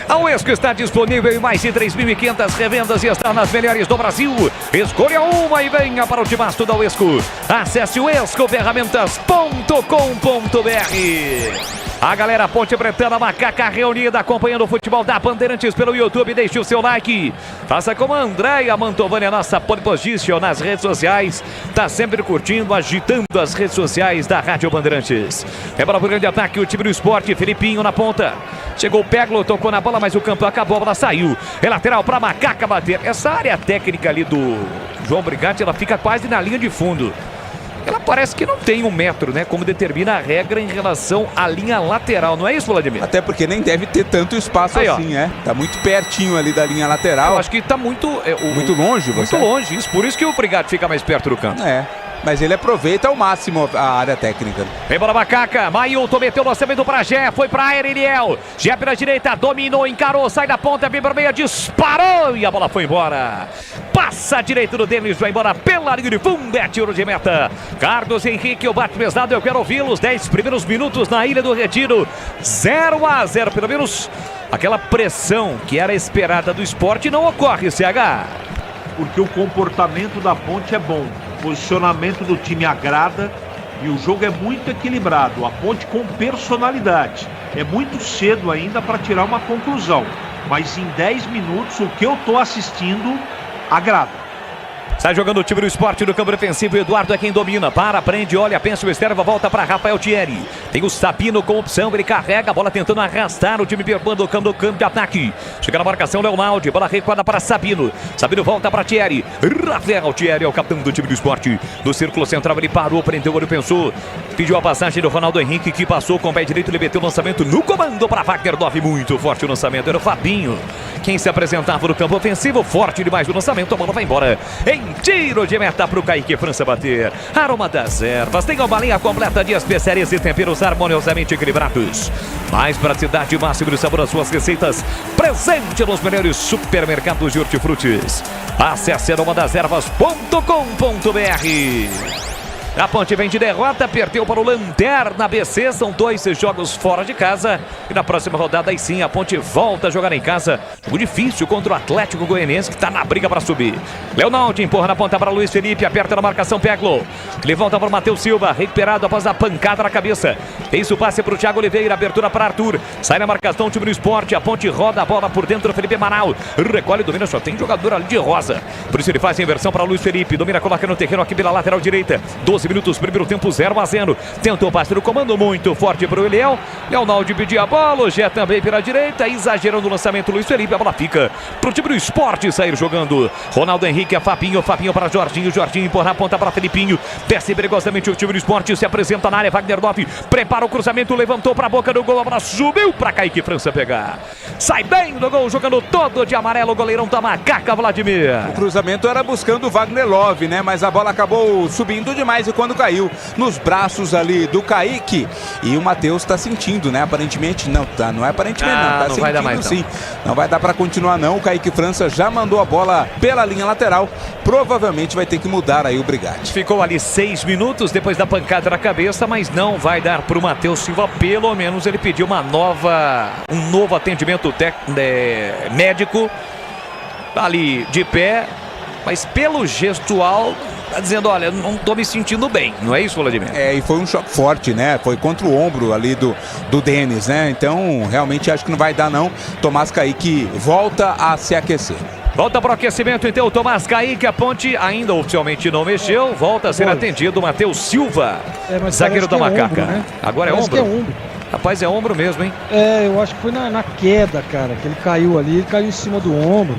A Uesco está disponível em mais de 3.500 revendas e está nas melhores do Brasil. Escolha uma e venha para o timaço da Uesco. Acesse uescoferramentas.com.br. A galera Ponte Pretana Macaca reunida, acompanhando o futebol da Bandeirantes pelo YouTube. Deixe o seu like. Faça como a Andréia Mantovani, a nossa pole position nas redes sociais. Tá sempre curtindo, agitando as redes sociais da Rádio Bandeirantes. É para o grande ataque, o time do esporte. Felipinho na ponta. Chegou o Peglo, tocou na bola, mas o campo acabou, a bola saiu. É lateral para Macaca bater. Essa área técnica ali do João Brigatti, ela fica quase na linha de fundo. Ela parece que não tem 1 metro, né? Como determina a regra em relação à linha lateral. Não é isso, Vladimir? Até porque nem deve ter tanto espaço aí, assim, Tá muito pertinho ali da linha lateral. Eu acho que tá muito... muito longe, Muito longe, isso. Por isso que o Brigatti fica mais perto do campo. Mas ele aproveita ao máximo a área técnica. Vem bola Macaca, Mailton meteu o lançamento para Gé, foi para Ereliel. Gé pela direita, dominou, encarou, sai da ponta, vem para meia, disparou e a bola foi embora. Passa direito do Denis, vai embora pela linha de fundo, é tiro de meta. Carlos Henrique, o bate pesado, eu quero ouvi-los. 10 primeiros minutos na Ilha do Retiro, 0-0, pelo menos aquela pressão que era esperada do esporte não ocorre, CH. Porque o comportamento da Ponte é bom. O posicionamento do time agrada e o jogo é muito equilibrado. A Ponte com personalidade. É muito cedo ainda para tirar uma conclusão, mas em 10 minutos o que eu estou assistindo agrada. Sai jogando o time do esporte no campo defensivo. Eduardo é quem domina. Para, prende, olha, pensa o externo, volta para Rafael Thierry. Tem o Sabino com opção, ele carrega a bola tentando arrastar o time perdoando o campo de ataque. Chega na marcação, Leonardo, bola recuada para Sabino. Sabino volta para Thierry. Rafael Thierry é o capitão do time do esporte. No círculo central ele parou, prendeu, ele pensou. Pediu a passagem do Ronaldo Henrique, que passou com o pé direito, ele meteu o lançamento no comando para Wagner Dove. Muito forte o lançamento, era o Fabinho quem se apresentava no campo ofensivo. Forte demais o lançamento, a bola vai embora. Em tiro de meta para o Kaique França bater. Aroma das ervas, tem uma linha completa de especiarias e temperos harmoniosamente equilibrados. Mais praticidade, máximo de sabor às suas receitas. Presente nos melhores supermercados de hortifrutis. Acesse aromadeservas.com.br. A Ponte vem de derrota, perdeu para o Lanterna BC, são 2 jogos fora de casa. E na próxima rodada, aí sim, a Ponte volta a jogar em casa. Jogo difícil contra o Atlético Goianiense, que está na briga para subir. Leonardo empurra na ponta para Luiz Felipe, aperta na marcação, Peglo. Ele volta para o Matheus Silva, recuperado após a pancada na cabeça. Isso, passe para o Thiago Oliveira, abertura para Arthur. Sai na marcação, o time do esporte, a Ponte roda a bola por dentro, Felipe Manal. Recolhe, domina, só tem jogador ali de rosa. Por isso ele faz a inversão para Luiz Felipe, domina, coloca no terreno aqui pela lateral direita. 12 minutos, primeiro tempo 0-0. Tentou o passe no comando, muito forte para o Eliel. Leonardo pediu a bola, o Gé também pela direita, exagerando o lançamento, Luiz Felipe, a bola fica para o time do esporte sair jogando. Ronaldo Henrique, a Fabinho para Jorginho, Jorginho empurra a ponta para Felipinho, desce perigosamente o time do esporte, se apresenta na área, Wagner Dove, prepara o cruzamento, levantou para a boca do gol, a bola subiu para Kaique França pegar. Sai bem do gol, jogando todo de amarelo, o goleirão da Macaca, Vladimir. O cruzamento era buscando o Wagner Love, né? Mas a bola acabou subindo demais e quando caiu nos braços ali do Kaique, e o Matheus tá sentindo, né? Aparentemente, não é aparentemente não, tá não sentindo vai dar mais, sim. Não vai dar para continuar não, o Kaique França já mandou a bola pela linha lateral, provavelmente vai ter que mudar aí o Brigatti. Ficou ali 6 minutos depois da pancada na cabeça, mas não vai dar pro Matheus Silva, pelo menos ele pediu um novo atendimento médico, ali de pé, mas pelo gestual tá dizendo, olha, não tô me sentindo bem, não é isso, Vladimir? E foi um choque forte, né? Foi contra o ombro ali do Denis, né? Então, realmente acho que não vai dar não. Tomás Kaique volta a se aquecer. Volta para o aquecimento, então, o Tomás Kaique, a Ponte ainda oficialmente não mexeu, volta a ser atendido o Matheus Silva, zagueiro da Macaca. Ombro, né? Agora parece é ombro? Que é ombro. Rapaz, é ombro mesmo, hein? Eu acho que foi na queda, cara, que ele caiu ali, ele caiu em cima do ombro.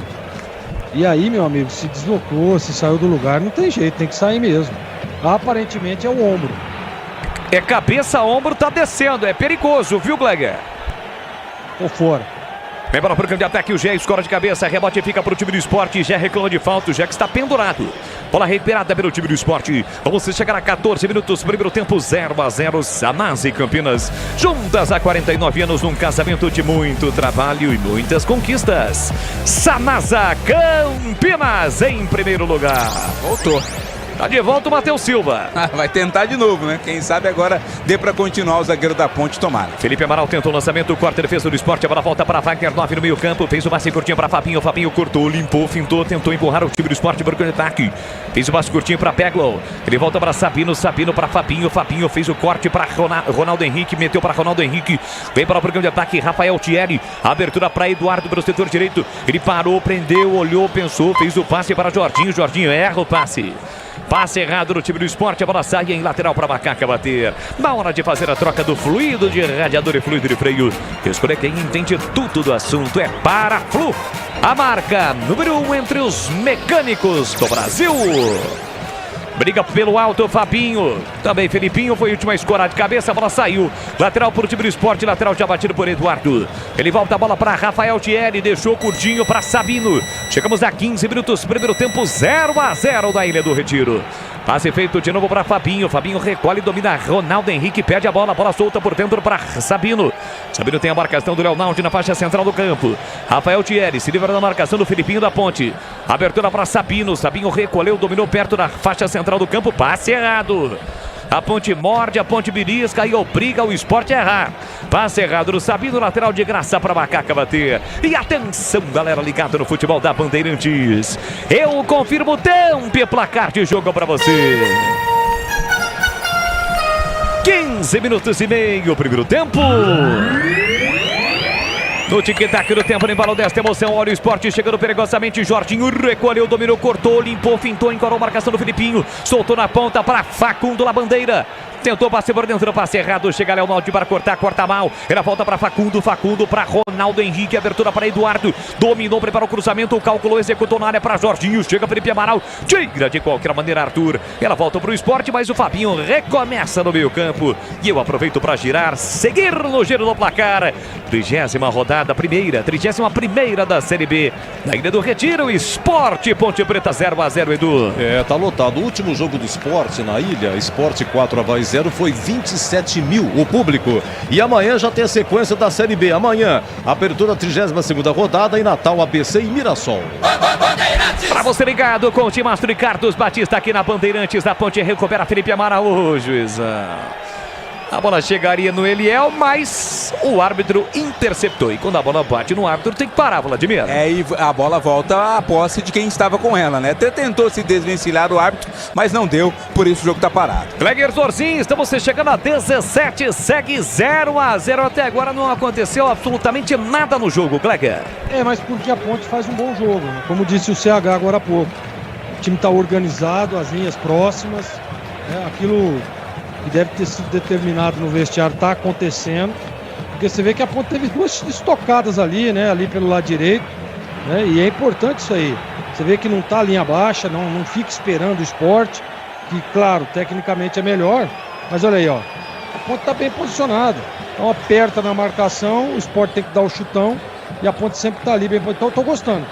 E aí, meu amigo, se deslocou, se saiu do lugar, não tem jeito, tem que sair mesmo. Aparentemente é o ombro. É cabeça, ombro, tá descendo. É perigoso, viu, Gleger? Ou fora. Vem para o campo de ataque, o Gé escora de cabeça, rebote fica para o time do Esporte, Gé reclama de falta, o Gé que está pendurado. Bola recuperada pelo time do Esporte. Vamos chegar a 14 minutos, primeiro tempo 0-0, Sanasa e Campinas. Juntas há 49 anos num casamento de muito trabalho e muitas conquistas. Sanasa, Campinas em primeiro lugar. Voltou. Tá de volta o Matheus Silva. Vai tentar de novo, né? Quem sabe agora dê pra continuar o zagueiro da Ponte tomar. Felipe Amaral tentou o lançamento, corta a defesa do Esporte, a bola volta para Wagner 9 no meio campo, fez o passe curtinho para Fabinho, Fabinho cortou, limpou, fintou, tentou empurrar o time do Esporte para o ataque. Fez o passe curtinho para Peglo, ele volta para Sabino, Sabino para Fabinho, Fabinho fez o corte para Ronaldo Henrique, meteu para Ronaldo Henrique, vem para o programa de ataque, Rafael Thierry, abertura para Eduardo pelo setor direito, ele parou, prendeu, olhou, pensou, fez o passe para Jorginho, Jorginho erra o passe. Passe errado no time do Esporte, a bola sai em lateral para Macaca bater. Na hora de fazer a troca do fluido de radiador e fluido de freio, escolha quem entende tudo do assunto, é Paraflu. A marca número 1 entre os mecânicos do Brasil. Briga pelo alto, Fabinho. Também Felipinho foi a última escorada de cabeça. A bola saiu. Lateral para o time do Esporte. Lateral já batido por Eduardo. Ele volta a bola para Rafael Thierry. Deixou curtinho para Sabino. Chegamos a 15 minutos. Primeiro tempo 0-0 da Ilha do Retiro. Passe feito de novo para Fabinho. Fabinho recolhe, domina Ronaldo Henrique. Perde a bola. Bola solta por dentro para Sabino. Sabino tem a marcação do Leonardo na faixa central do campo. Rafael Thierry se livra da marcação do Felipinho da Ponte. Abertura para Sabino. Sabinho recolheu, dominou perto da faixa central do campo. Passe errado. A Ponte morde, a Ponte belisca e obriga o Esporte a errar. Passe errado no Sabino, lateral de graça para Macaca bater. E atenção, galera ligada no futebol da Bandeirantes. Eu confirmo o tempo e placar de jogo para você. 15 minutos e meio, primeiro tempo. No tic-tac do tempo, embalou desta emoção, olha o Esporte chegando perigosamente, Jorginho recolheu, dominou, cortou, limpou, fintou, encorou a marcação do Felipinho, soltou na ponta para Facundo La Bandeira. Tentou passe por dentro, passe errado, chega Léo Maldi para cortar, corta mal. Ela volta para Facundo, Facundo para Ronaldo Henrique, abertura para Eduardo. Dominou, preparou o cruzamento, calculou, executou na área para Jorginho. Chega Felipe Amaral, tira de qualquer maneira Arthur. Ela volta para o Esporte, mas o Fabinho recomeça no meio campo. E eu aproveito para girar, seguir no giro do placar. 30ª rodada, 31ª da Série B. Na Ilha do Retiro, Esporte Ponte Preta 0-0, Edu. Tá lotado. O último jogo do Esporte na ilha, Esporte 4-0, foi 27 mil o público. E amanhã já tem a sequência da Série B. Amanhã, abertura 32ª rodada em Natal, ABC e Mirassol. Para você ligado com o Timastro e Carlos Batista aqui na Bandeirantes da Ponte, recupera Felipe Amaral, juizão. A bola chegaria no Eliel, mas o árbitro interceptou. E quando a bola bate no árbitro, tem que parar, Vladimir. E a bola volta à posse de quem estava com ela, né? Até tentou se desvencilhar do árbitro, mas não deu, por isso o jogo tá parado. Gleger Zorzin, estamos chegando a 17, segue 0-0. Até agora não aconteceu absolutamente nada no jogo, Gleger. Mas porque a Ponte faz um bom jogo, né? Como disse o CH agora há pouco. O time está organizado, as linhas próximas, aquilo que deve ter sido determinado no vestiário está acontecendo, porque você vê que a Ponte teve duas estocadas ali, né, ali pelo lado direito, né, e é importante isso aí. Você vê que não está linha baixa, não fica esperando o Esporte, que claro, tecnicamente é melhor, mas olha aí, ó, a Ponte está bem posicionada, então aperta na marcação, o Esporte tem que dar o chutão, e a Ponte sempre está ali bem. Então estou gostando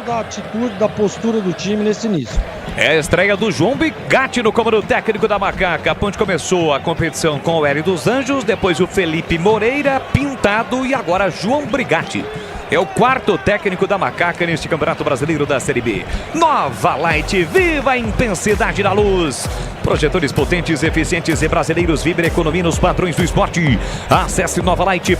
da atitude, da postura do time nesse início. É a estreia do João Brigatti no comando técnico da Macaca. A Ponte começou a competição com o Hélio dos Anjos, depois o Felipe Moreira, Pintado e agora João Brigatti. É o quarto técnico da Macaca neste Campeonato Brasileiro da Série B. Nova Light, viva a intensidade da luz. Projetores potentes, eficientes e brasileiros. Vibra a economia nos padrões do esporte. Acesse novalight.com.br.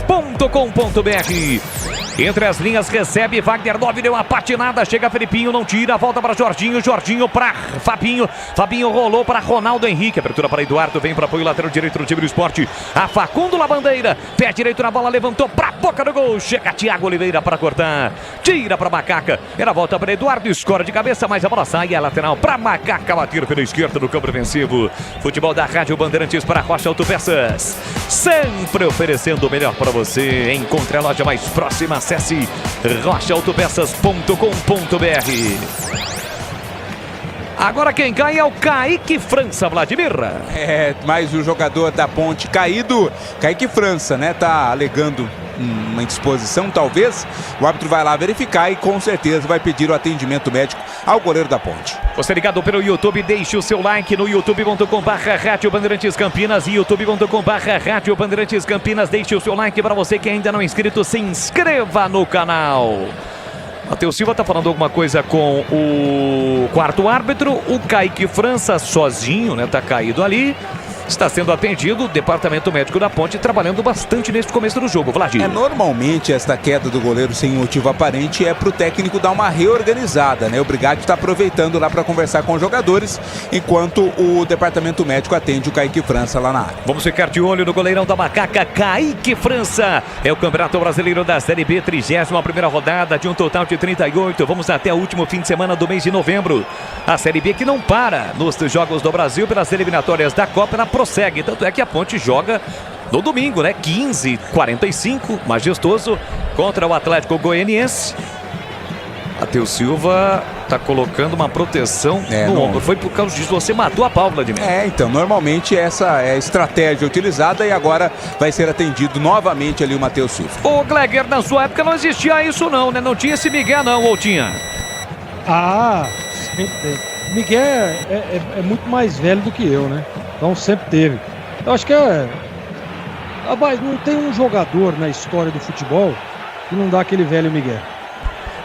Entre as linhas recebe Wagner 9, deu uma patinada, chega Felipinho, não tira, volta para Jorginho, Jorginho para Fabinho, Fabinho rolou para Ronaldo Henrique, abertura para Eduardo, vem para apoio lateral direito do time do Esporte, a Facundo La Bandeira, pé direito na bola, levantou para a boca do gol, chega Thiago Oliveira para cortar, tira para Macaca, ela volta para Eduardo, escora de cabeça, mas a bola sai, é lateral para Macaca bater pela esquerda no campo defensivo. Futebol da Rádio Bandeirantes para Rocha Autopeças, sempre oferecendo o melhor para você. Encontre a loja mais próxima, acesse rochaautopeças.com.br. Agora quem cai é o Kaique França, Vladimir. Mais um jogador da Ponte caído. Kaique França, né? Tá alegando uma indisposição, talvez. O árbitro vai lá verificar e com certeza vai pedir o atendimento médico ao goleiro da Ponte. Você ligado pelo YouTube, deixe o seu like no youtube.com/Rádio Bandeirantes Campinas e youtube.com/Rádio Bandeirantes Campinas. Deixe o seu like. Para você que ainda não é inscrito, se inscreva no canal. Matheus Silva está falando alguma coisa com o quarto árbitro. O Kaique França sozinho, né? Tá caído ali. Está sendo atendido, o departamento médico da Ponte trabalhando bastante neste começo do jogo, Vladimir. Normalmente esta queda do goleiro sem motivo aparente é para o técnico dar uma reorganizada, né? O Brigatti está aproveitando lá para conversar com os jogadores, enquanto o departamento médico atende o Kaique França lá na área. Vamos ficar de olho no goleirão da Macaca, Kaique França. É o Campeonato Brasileiro da Série B, 31ª rodada de um total de 38. Vamos até o último fim de semana do mês de novembro. A Série B que não para nos Jogos do Brasil pelas eliminatórias da Copa, ela prossegue. Tanto é que a Ponte joga no domingo, né? 15h45, majestoso, contra o Atlético Goianiense. Matheus Silva tá colocando uma proteção no ombro. Foi por causa disso, você matou a pau, Vladimir. Então, normalmente essa é a estratégia utilizada e agora vai ser atendido novamente ali o Matheus Silva. Ô, Gleger, na sua época não existia isso não, né? Não tinha esse Miguel não, ou tinha? Miguel é muito mais velho do que eu, né? Então sempre teve. Eu acho que mas não tem um jogador na história do futebol que não dá aquele velho Miguel.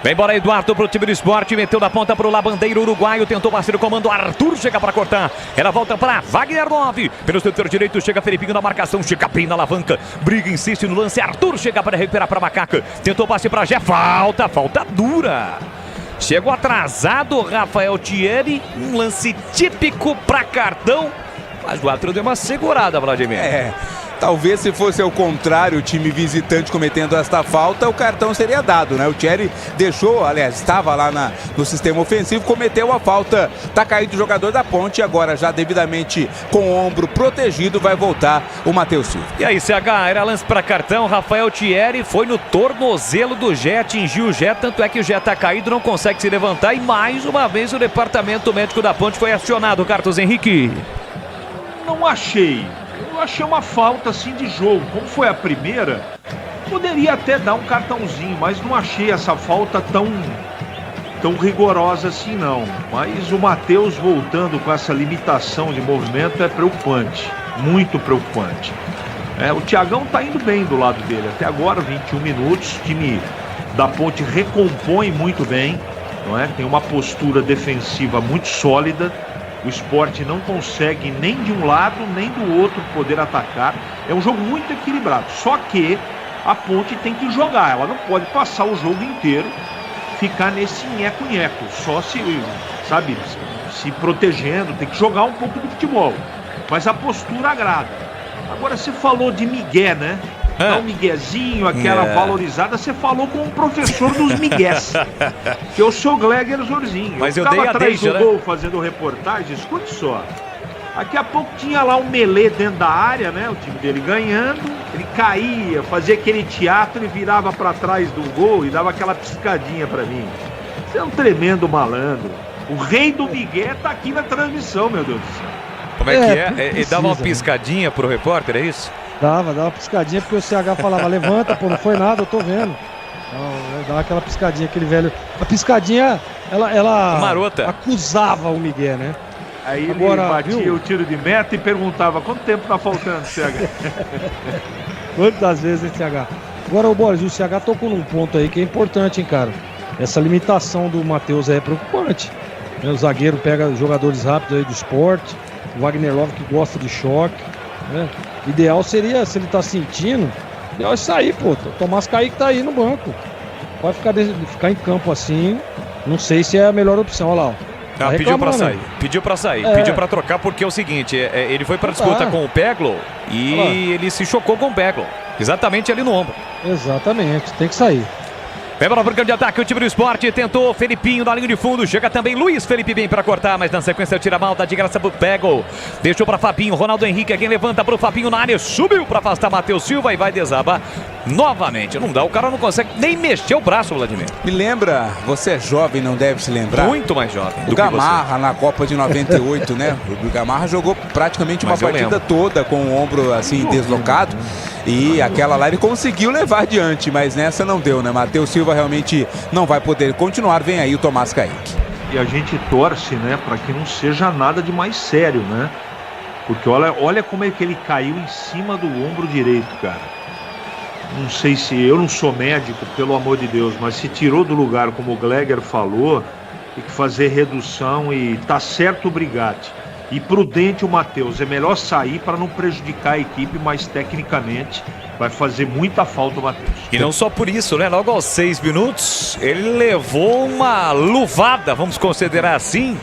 Vem embora Eduardo pro time do Esporte, meteu na ponta pro Labandeiro uruguaio, tentou parceiro comando, Arthur chega para cortar, ela volta para Wagner 9, pelo setor direito chega Felipinho na marcação, chega bem na alavanca, briga, insiste no lance, Arthur chega para recuperar para Macaca, tentou passe para Jé, falta dura. Chegou atrasado Rafael Thierry, um lance típico para cartão, mas o árbitro deu uma segurada, Vladimir. Talvez se fosse ao contrário, o time visitante cometendo esta falta, o cartão seria dado, né? O Thierry deixou, aliás, estava lá no sistema ofensivo, cometeu a falta, tá caído o jogador da Ponte, agora já devidamente com o ombro protegido, vai voltar o Matheus Silva. E aí, CH, era lance para cartão, Rafael Thierry foi no tornozelo do Jé, atingiu o Jé, tanto é que o Jé tá caído, não consegue se levantar e mais uma vez o departamento médico da Ponte foi acionado, Carlos Henrique. Não achei. Eu achei uma falta assim de jogo. Como foi a primeira, poderia até dar um cartãozinho, mas não achei essa falta tão rigorosa assim não. Mas o Matheus voltando com essa limitação de movimento é preocupante, muito preocupante. O Thiagão tá indo bem do lado dele. Até agora, 21 minutos, o time da Ponte recompõe muito bem, não é? Tem uma postura defensiva muito sólida. O Sport não consegue nem de um lado nem do outro poder atacar. É um jogo muito equilibrado. Só que a Ponte tem que jogar. Ela não pode passar o jogo inteiro, ficar nesse nheco-nheco. Só se protegendo. Tem que jogar um pouco do futebol. Mas a postura agrada. Agora você falou de Miguel, né? Dá um miguezinho, aquela valorizada, você falou com o professor dos migués. Que eu sou Gleger Zorzinho. Mas eu dei a atrás deixa, do gol fazendo reportagem, escute só. Daqui a pouco tinha lá um Melê dentro da área, né? O time dele ganhando, ele caía, fazia aquele teatro e virava para trás do gol e dava aquela piscadinha para mim. Você é um tremendo malandro. O rei do Miguel tá aqui na transmissão, meu Deus do céu. Como é que é? Ele dava uma piscadinha pro repórter, é isso? Dava uma piscadinha porque o CH falava, levanta, pô, não foi nada, eu tô vendo. Dava aquela piscadinha, aquele velho. A piscadinha, ela marota. Acusava o Miguel, né? Aí ele batia o tiro de meta e perguntava, quanto tempo tá faltando, CH? Quantas vezes, hein, CH? Agora, o Boris, o CH tocou num ponto aí que é importante, hein, cara? Essa limitação do Matheus é preocupante. O zagueiro pega jogadores rápidos aí do Sport, o Wagner Love que gosta de choque, né? Ideal seria, se ele tá sentindo, ideal é sair, pô. Tomás Kaique tá aí no banco. Pode ficar em campo assim, não sei se é a melhor opção, olha lá, ó. Pediu pra sair, pediu pra trocar, porque é o seguinte, ele foi pra disputa com o Peglo e ele se chocou com o Peglo, exatamente ali no ombro. Exatamente, tem que sair. Vem para o campo de ataque, o time do Sport tentou Felipinho na linha de fundo, chega também Luiz Felipe bem para cortar, mas na sequência tira mal, dá de graça pro Pego, deixou para Fabinho, Ronaldo Henrique, quem levanta pro Fabinho na área, subiu para afastar Matheus Silva e vai desabar novamente, não dá, o cara não consegue nem mexer o braço, Vladimir. Me lembra, você é jovem, não deve se lembrar. Muito mais jovem do Gamarra na Copa de 98, né? O Gamarra jogou praticamente uma partida toda com o ombro assim deslocado. E aquela lá ele conseguiu levar adiante, mas nessa não deu, né? Matheus Silva realmente não vai poder continuar. Vem aí o Tomás Kaique. E a gente torce, né, para que não seja nada de mais sério, né? Porque olha como é que ele caiu em cima do ombro direito, cara. Não sei se eu não sou médico, pelo amor de Deus, mas se tirou do lugar, como o Gleger falou, tem que fazer redução e tá certo o Brigatti. E prudente o Matheus, é melhor sair para não prejudicar a equipe, mas tecnicamente vai fazer muita falta o Matheus. E não só por isso, né? Logo aos 6 minutos, ele levou uma luvada, vamos considerar assim,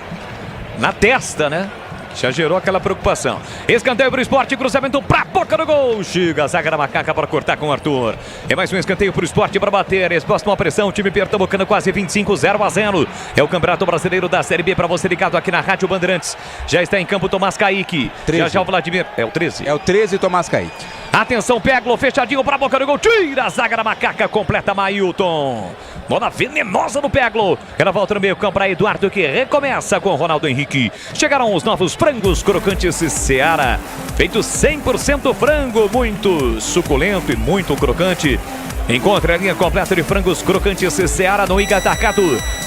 na testa, né? Já gerou aquela preocupação. Escanteio para o Sport, cruzamento para a boca do gol. Chega a zaga da Macaca para cortar com o Arthur. É mais um escanteio para o Sport para bater. Exposto uma pressão, o time pernambucano quase 25, 0-0. É o Campeonato Brasileiro da Série B para você ligado aqui na Rádio Bandeirantes. Já está em campo Tomás Kaique. 13. Já o Vladimir. É o 13. É o 13, Tomás Kaique. Atenção, Peglo, fechadinho para a boca do gol. Tira a zaga da Macaca, completa Mailton. Bola venenosa no Peglo. Ela volta no meio campo para Eduardo, que recomeça com Ronaldo Henrique. Chegaram os novos frangos crocantes Seara. Feito 100% frango, muito suculento e muito crocante. Encontre a linha completa de frangos crocantes Seara no Iga Atacado.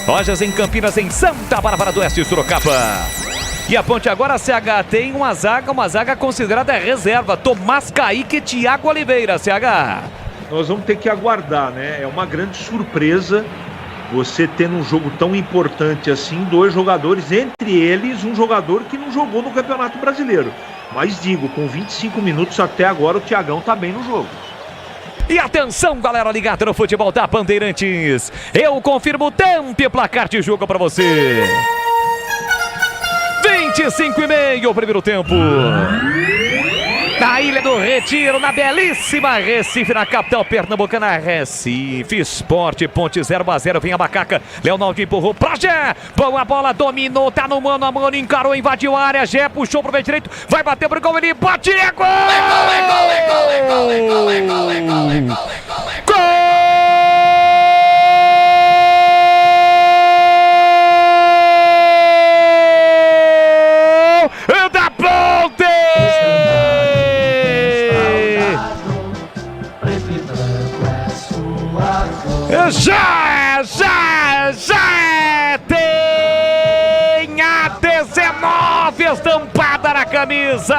Lojas em Campinas, em Santa Bárbara do Oeste, Sorocaba. E a Ponte agora, CH, tem uma zaga considerada reserva. Tomás Kaique e Thiago Oliveira, CH. Nós vamos ter que aguardar, né? É uma grande surpresa você ter num jogo tão importante assim, 2 jogadores, entre eles um jogador que não jogou no Campeonato Brasileiro. Mas digo, com 25 minutos até agora o Thiagão tá bem no jogo. E atenção, galera ligada no futebol da Bandeirantes. Eu confirmo o tempo e placar de jogo para você. 25,5 o primeiro tempo. Na Ilha do Retiro, na belíssima Recife, na capital pernambucana, Recife. Sport, Ponte 0-0, vem a Macaca. Leonardo empurrou pra Gé. Boa bola, dominou, tá no mano a mano, encarou, invadiu a área. Gé puxou pro meio direito, vai bater pro gol, ele bate, é gol! Gol! Da Ponte! Já tem a 19 estampada na camisa,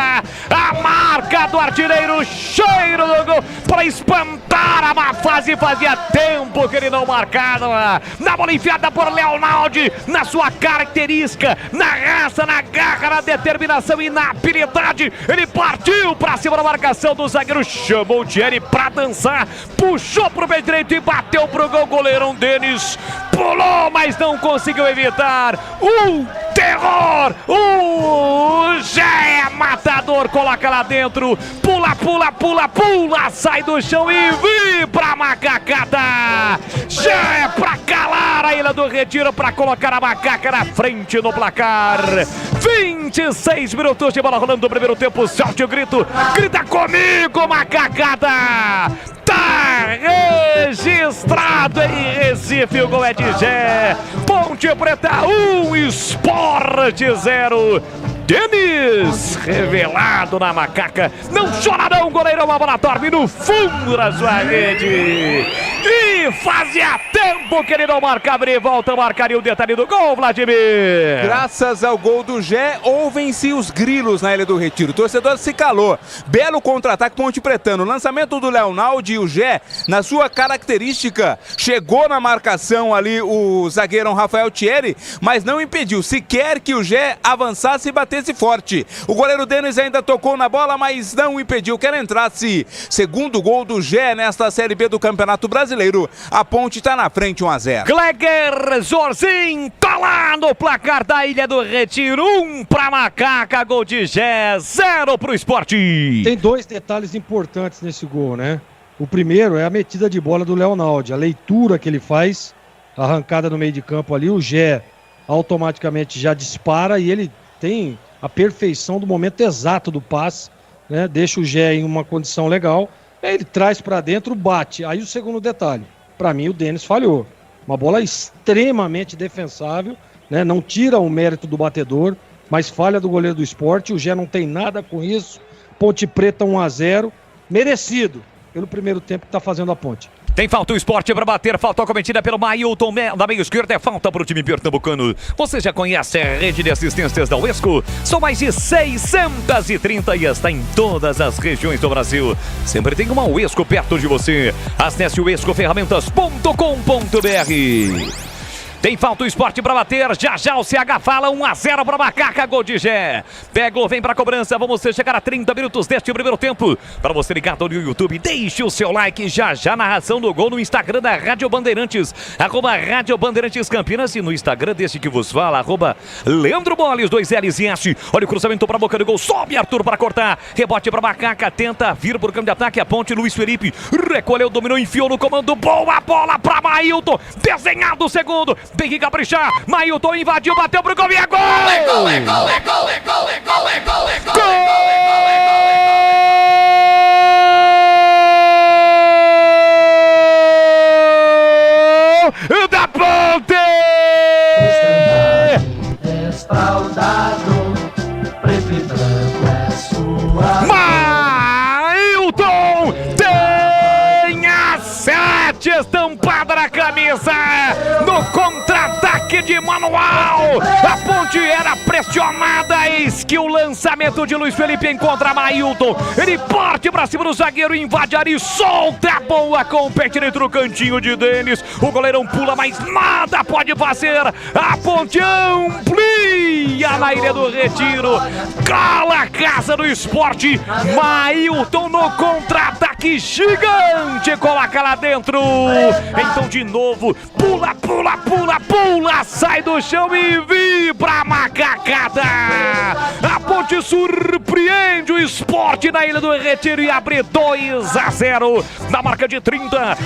a marca do artilheiro, cheiro do gol para espantar a má fase. Fazia tempo que ele não marcava. Na bola enfiada por Leonardo, na sua característica, na raça, na garra, na determinação e na habilidade, ele partiu para cima da marcação do zagueiro, chamou o Thierry para dançar, puxou pro meio direito e bateu pro gol. Goleirão Denis pulou, mas não conseguiu evitar. Terror! Gé matador, coloca lá dentro, pula, sai do chão e vibra a Macacada. Gé pra calar a Ilha do Retiro, pra colocar a Macaca na frente no placar. 26 minutos de bola rolando no primeiro tempo, solte o grito, grita comigo, Macacada! Tá registrado em Recife, o gol é de Gé. Ponte Preta 1, Sport 0. Denis, revelado na Macaca, não chora não, goleirão, a bola dorme no fundo da sua rede. E fazia tempo que ele não marcava, ele volta a marcar e o detalhe do gol, Vladimir. Graças ao gol do Gé, ouvem-se os grilos na Ilha do Retiro. O torcedor se calou. Belo contra-ataque Ponte Pretano. Lançamento do Leonardo e o Gé, na sua característica, chegou na marcação ali o zagueirão Rafael Thierry, mas não impediu sequer que o Gé avançasse e batesse forte. O goleiro Denis ainda tocou na bola, mas não impediu que ela entrasse. Segundo gol do Gé nesta Série B do Campeonato Brasileiro. A Ponte está na frente, 1-0. Gleger Zorzin tá lá no placar da Ilha do Retiro. 1 pra Macaca, gol de Gé, 0 pro Sport. Tem 2 detalhes importantes nesse gol, né? O primeiro é a metida de bola do Leonaldi, a leitura que ele faz, a arrancada no meio de campo ali, o Gé automaticamente já dispara e ele tem a perfeição do momento exato do passe, né? Deixa o Gé em uma condição legal, aí ele traz para dentro, bate. Aí o segundo detalhe, para mim o Denis falhou. Uma bola extremamente defensável, né? Não tira o mérito do batedor, mas falha do goleiro do Sport. O Gé não tem nada com isso. Ponte Preta 1-0, merecido pelo primeiro tempo que está fazendo a Ponte. Tem falta o Sport para bater, falta cometida pelo Mailton da meia esquerda, é falta para o time pernambucano. Você já conhece a rede de assistências da Uesco? São mais de 630 e está em todas as regiões do Brasil. Sempre tem uma Uesco perto de você. Acesse uescoferramentas.com.br. Tem falta o Sport para bater, já o CH fala, 1-0 para Macaca, gol de Gé. Pegou, vem para a cobrança, vamos chegar a 30 minutos deste primeiro tempo. Para você ligado no YouTube, deixe o seu like, já narração do gol no Instagram da Rádio Bandeirantes, @Rádio Bandeirantes Campinas, e no Instagram desse que vos fala, @Leandro Boles, 2 L's e S. Olha o cruzamento para a boca do gol, sobe Arthur para cortar, rebote para Macaca, tenta vir por campo de ataque, a Ponte, Luiz Felipe, recolheu, dominou, enfiou no comando, boa bola para Mailton, desenhado o segundo. Tem que caprichar, Mailton invadiu, bateu pro gol e é gol! Gol! Da Ponte! Desfraldado, preto e branco é sua. Mailton tem a 7 estampada na camisa no contra-ataque de manual. A Ponte era pressionada, eis que o lançamento de Luiz Felipe encontra Mailton. Ele parte pra cima do zagueiro, invade a área e solta a bola com o pé direito no cantinho de Denis. O goleirão pula, mas nada pode fazer. A Ponte amplia na Ilha do Retiro. Cala a casa do Sport. Mailton no contra-ataque gigante, coloca lá dentro. Então de novo, pula, sai do chão e vibra a macacada. A Ponte surpreende o Sport na Ilha do Retiro e abre 2-0 na marca de 30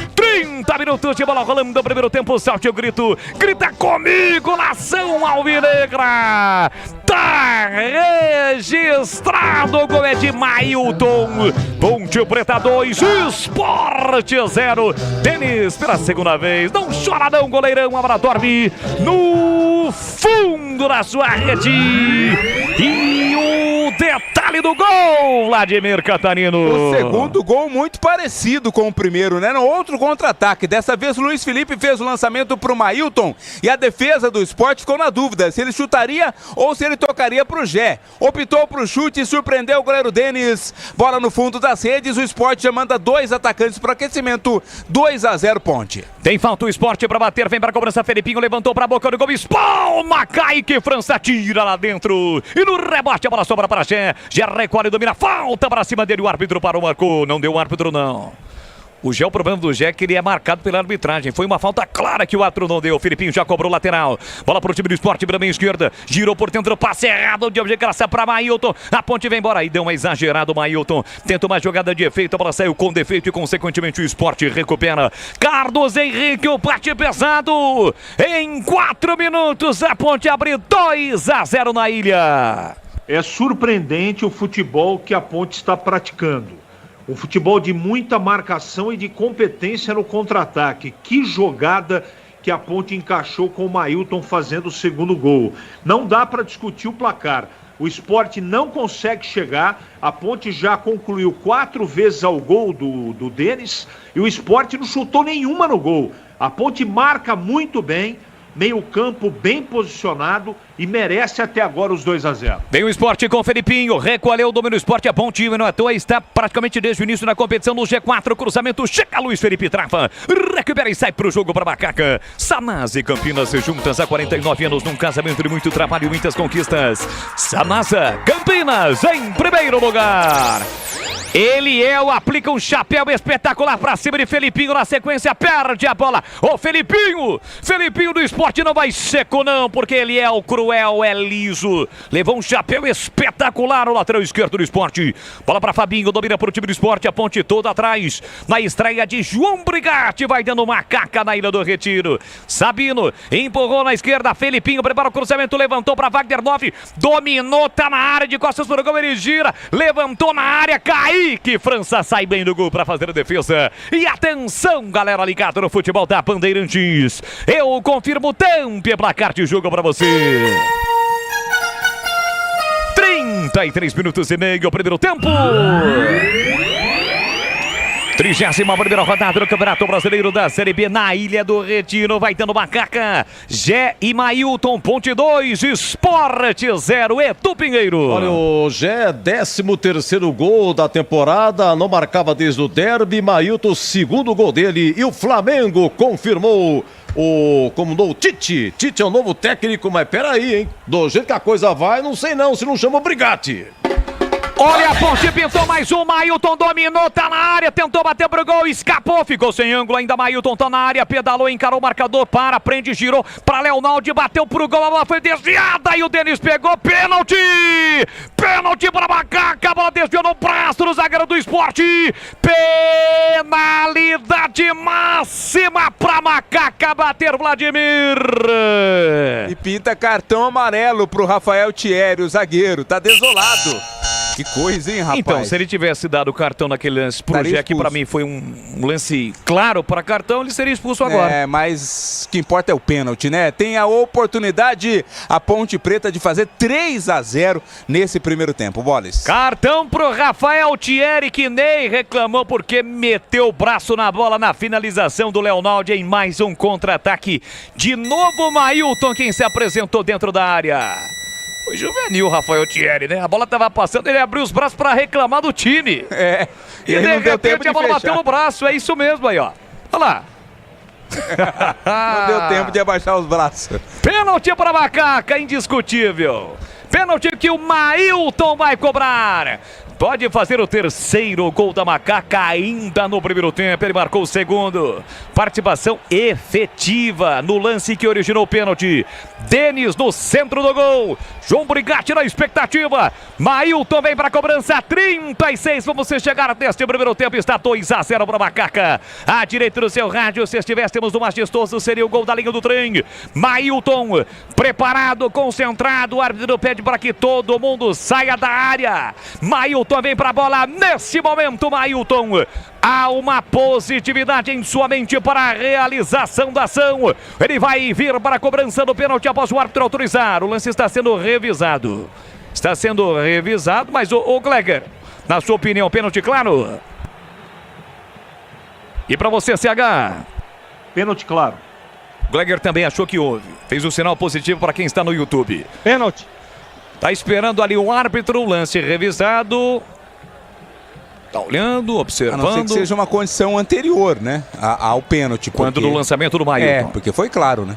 minutos de bola rolando no primeiro tempo. Salte o grito, grita comigo, nação alvinegra. Tá registrado o gol é de Mailton. Ponte Preta 2, Sport 0. Denis pela segunda vez, não chora não, goleirão, agora dorme no fundo da sua rede. E o detalhe do gol, Vladimir Catarino. O segundo gol muito parecido com o primeiro, né? No outro contra-ataque, dessa vez o Luiz Felipe fez o lançamento pro Mailton e a defesa do Sport ficou na dúvida se ele chutaria ou se ele tocaria pro Gé. Optou pro chute e surpreendeu o goleiro Denis. Bola no fundo das redes, o Sport já manda 2 atacantes pro aquecimento. 2-0 Ponte. Tem falta o Sport para bater, vem para a cobrança, Felipinho levantou para a boca do gol, espalma, Kaique França tira lá dentro e no rebote a bola sobra para Gé, Gé recolhe, domina, falta para cima dele, o árbitro parou, marcou, não deu o árbitro não. O Gé, o problema do Gé é que ele é marcado pela arbitragem. Foi uma falta clara que o árbitro não deu. O Felipinho já cobrou lateral. Bola pro time do Sport, pela meia esquerda. Girou por dentro, passe errado de graça para Mailton. A Ponte vem embora. Aí deu uma exagerada o Mailton. Tenta uma jogada de efeito. A bola saiu com defeito e, consequentemente, o Sport recupera. Carlos Henrique, o bate pesado. Em 4 minutos, a Ponte abre 2-0 na Ilha. É surpreendente o futebol que a Ponte está praticando. Um futebol de muita marcação e de competência no contra-ataque. Que jogada que a Ponte encaixou com o Mailton fazendo o segundo gol. Não dá para discutir o placar. O Sport não consegue chegar. A Ponte já concluiu 4 vezes ao gol do Denis e o Sport não chutou nenhuma no gol. A Ponte marca muito bem. Meio campo bem posicionado e merece até agora os 2-0. Vem o Sport com o Felipinho, recolheu o domínio do Sport, é bom time, não é à toa, está praticamente desde o início da competição no G4, cruzamento, chega Luiz Felipe, trava, recupera e sai pro jogo para Macaca. Sanasa e Campinas se juntas há 49 anos num casamento de muito trabalho e muitas conquistas. Sanasa, Campinas em primeiro lugar. Eliel aplica um chapéu espetacular pra cima de Felipinho, na sequência perde a bola. Ô Felipinho do Sport não vai seco não, porque Eliel cruel, é liso. Levou um chapéu espetacular no lateral esquerdo do Sport. Bola pra Fabinho, domina pro time do Sport, a ponte toda atrás. Na estreia de João Brigatti, vai dando macaca na Ilha do Retiro. Sabino empurrou na esquerda, Felipinho prepara o cruzamento, levantou pra Wagner 9, dominou, tá na área, de costas pro gol, ele gira, levantou na área, caiu. Que França sai bem do gol para fazer a defesa. E atenção, galera ligada no futebol da Bandeirantes. Eu confirmo tampa placar de jogo para você. 33 minutos e meio, primeiro tempo. 31ª rodada do Campeonato Brasileiro da Série B na Ilha do Retiro. Vai dando macaca. Gé e Mailton, ponte 2, Sport 0, Edu Pinheiro. Olha, o Gé, 13º gol da temporada, não marcava desde o derby. Mailton, segundo gol dele. E o Flamengo confirmou comandou o Tite. Tite é o novo técnico, mas peraí, hein? Do jeito que a coisa vai, não sei não, se não chama o Brigatti. Olha a ponte, pintou mais um, Mailton dominou, tá na área, tentou bater pro gol, escapou, ficou sem ângulo ainda, Mailton tá na área, pedalou, encarou o marcador, prende, girou pra Leonaldi, bateu pro gol, a bola foi desviada e o Denis pegou, pênalti pra Macaca, a bola desviou no braço do zagueiro do Sport, penalidade máxima pra Macaca bater Vladimir. E pinta cartão amarelo pro Rafael Thierry, o zagueiro, tá desolado. Que coisa, hein, rapaz? Então, se ele tivesse dado o cartão naquele lance pro Gé, que pra mim foi um lance claro para cartão, ele seria expulso agora. É, mas o que importa é o pênalti, né? Tem a oportunidade, a Ponte Preta, de fazer 3-0 nesse primeiro tempo, Boles. Cartão pro Rafael Thierry, que nem reclamou porque meteu o braço na bola na finalização do Leonaldi em mais um contra-ataque. De novo, Mailton, quem se apresentou dentro da área. Foi juvenil, Rafael Thierry, né? A bola tava passando, ele abriu os braços pra reclamar do time. É. E de repente a bola bateu no braço, é isso mesmo aí, ó. Olha lá. Não deu tempo de abaixar os braços. Pênalti para Macaca, indiscutível. Pênalti que o Mailton vai cobrar. Pode fazer o terceiro gol da Macaca ainda no primeiro tempo. Ele marcou o segundo. Participação efetiva no lance que originou o pênalti. Denis no centro do gol. João Brigatti na expectativa. Mailton vem para a cobrança. 36. Vamos chegar neste primeiro tempo. Está 2-0 para a Macaca. À direita do seu rádio, se estivéssemos no majestoso, seria o gol da linha do trem. Mailton preparado, concentrado. O árbitro pede para que todo mundo saia da área. Mailton vem para a bola nesse momento, Mailton. Há uma positividade em sua mente para a realização da ação. Ele vai vir para a cobrança do pênalti após o árbitro autorizar. O lance está sendo revisado. Está sendo revisado, mas o Gleger, na sua opinião, pênalti claro? E para você, CH? Pênalti claro. Gleger também achou que houve. Fez um sinal positivo para quem está no YouTube. Pênalti. Tá esperando ali o árbitro, o lance revisado. Tá olhando, observando. A não ser que seja uma condição anterior, né? Ao pênalti. Quando no lançamento do Mailton. É, porque foi claro, né?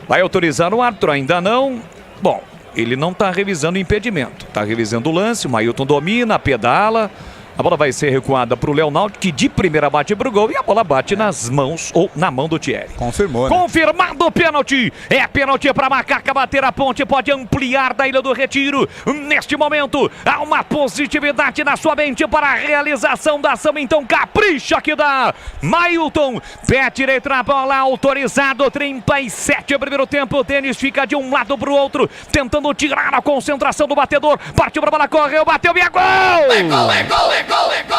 Vai autorizar o árbitro, ainda não. Bom, ele não tá revisando o impedimento. Tá revisando o lance, o Mailton domina, pedala. A bola vai ser recuada para o Leonaldo, que de primeira bate pro gol e a bola bate nas mãos ou na mão do Thierry. Confirmou, né? Confirmado o pênalti. É pênalti para Macaca bater a ponte. Pode ampliar da Ilha do Retiro. Neste momento, há uma positividade na sua mente para a realização da ação. Então, capricha que dá. Mailton, pé direito na bola, autorizado. 37, primeiro tempo. O Denis fica de um lado para o outro, tentando tirar a concentração do batedor. Partiu para a bola, correu, bateu e é gol! É gol, é gol, é gol!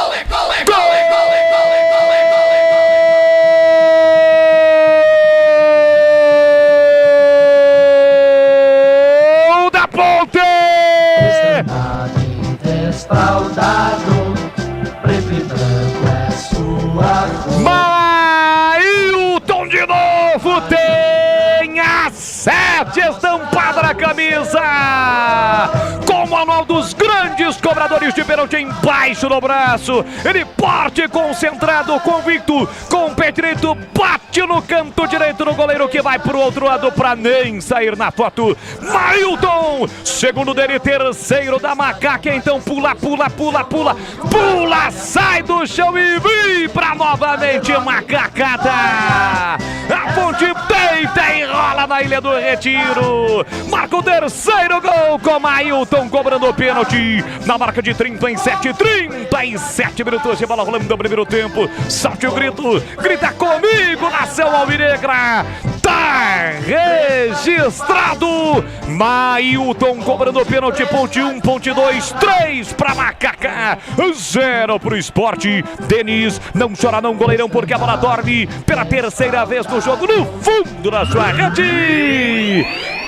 Gol da Ponte! Mailton de novo tem a 7 estampada na camisa. Como manual dos grandes cobradores de pênalti embaixo do braço. Ele parte concentrado, convicto, com o pé direito, bate no canto direito do goleiro que vai pro outro lado pra nem sair na foto. Mailton, segundo dele, terceiro da Macaca, então pula, sai do chão e vibra novamente Macacada. A Ponte deita e rola na Ilha do Retiro. Marca o terceiro gol com Mailton cobrando o pênalti na marca de 37 minutos de bola rolando no primeiro tempo. Solte o grito, grita comigo, nação alvinegra. Tá registrado. Mailton cobrando o pênalti. Ponte 1, Ponte 2, 3 pra Macaca, 0 pro Sport. Denis, não chora não, goleirão, porque a bola dorme pela terceira vez no jogo no fundo da sua rede.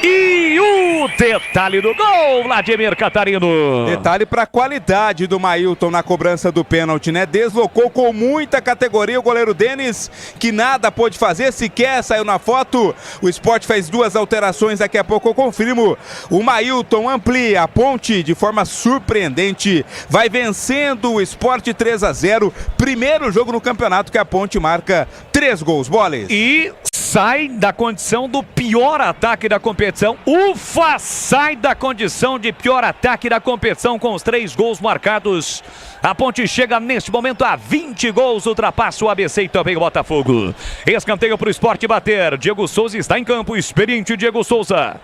E o detalhe do gol, Vladimir Catarino. Detalhe para a qualidade do Mailton na cobrança do pênalti, né? Deslocou com muita categoria o goleiro Denis, que nada pôde fazer, sequer saiu na foto. O Sport fez 2 alterações, daqui a pouco eu confirmo. O Mailton amplia a Ponte de forma surpreendente. Vai vencendo o Sport 3-0. Primeiro jogo no campeonato que a Ponte marca 3 gols, Boles. E sai da condição do pior ataque da competição. Ufa, sai da condição de pior ataque da competição com os 3 gols marcados. A Ponte chega neste momento a 20 gols, ultrapassa o ABC e também o Botafogo. Escanteio para o Sport bater. Diego Souza está em campo, experiente Diego Souza.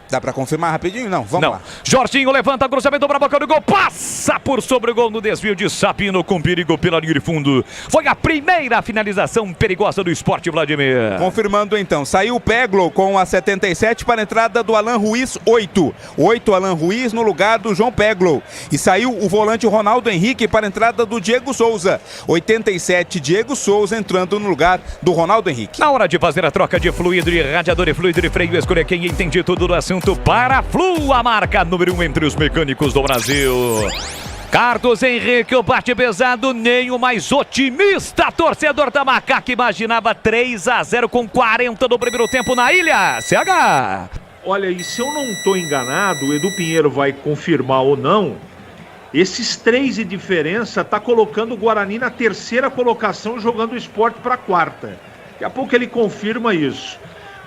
Dá pra confirmar rapidinho? Não, vamos lá. Jorginho levanta, cruzamento pra boca do gol, passa por sobre o gol no desvio de Sapino com perigo pela linha de fundo. Foi a primeira finalização perigosa do Sport, Vladimir. Confirmando então, saiu o Peglo com a 77 para a entrada do Alan Ruiz, 8 Alan Ruiz no lugar do João Peglo. E saiu o volante Ronaldo Henrique para a entrada do Diego Souza, 87 Diego Souza entrando no lugar do Ronaldo Henrique. Na hora de fazer a troca de fluido de radiador e fluido de freio, escolha quem entende tudo do assunto. Para Flu, a marca número 1 entre os mecânicos do Brasil. Carlos Henrique, o bate pesado, nem o mais otimista torcedor da Macaca imaginava 3-0 com 40 do primeiro tempo na ilha. CH. Olha, e se eu não estou enganado, o Edu Pinheiro vai confirmar ou não, esses 3 de diferença tá colocando o Guarani na terceira colocação, jogando o Sport para a quarta. Daqui a pouco ele confirma isso.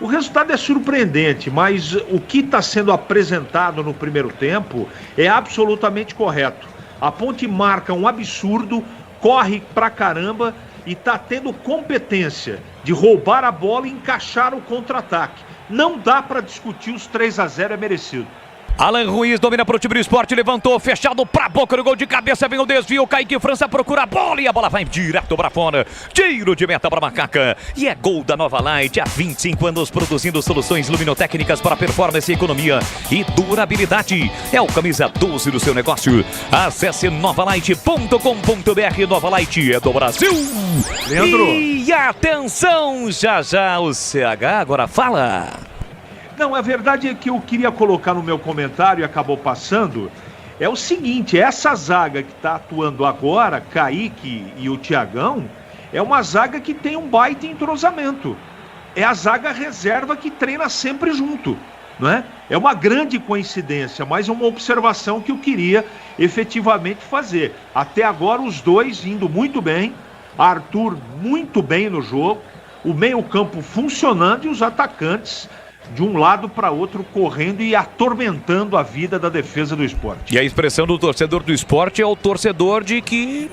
O resultado é surpreendente, mas o que está sendo apresentado no primeiro tempo é absolutamente correto. A Ponte marca um absurdo, corre pra caramba e está tendo competência de roubar a bola e encaixar o contra-ataque. Não dá para discutir, os 3-0 é merecido. Alan Ruiz domina para o time do Sport, levantou, fechado para a boca do gol de cabeça, vem o desvio, Kaique França procura a bola e a bola vai direto para fora. Tiro de meta para Macaca e é gol da Nova Light, há 25 anos produzindo soluções luminotécnicas para performance, economia e durabilidade. É o camisa 12 do seu negócio. Acesse novalight.com.br. Nova Light é do Brasil. Leandro. E atenção, já o CH agora fala. Não, a verdade é que eu queria colocar no meu comentário e acabou passando, é o seguinte, essa zaga que está atuando agora, Kaique e o Thiagão, é uma zaga que tem um baita entrosamento. É a zaga reserva que treina sempre junto, não é? É uma grande coincidência, mas uma observação que eu queria efetivamente fazer. Até agora os dois indo muito bem, Arthur muito bem no jogo, o meio-campo funcionando e os atacantes de um lado para outro, correndo e atormentando a vida da defesa do Sport. E a expressão do torcedor do Sport é o torcedor de quem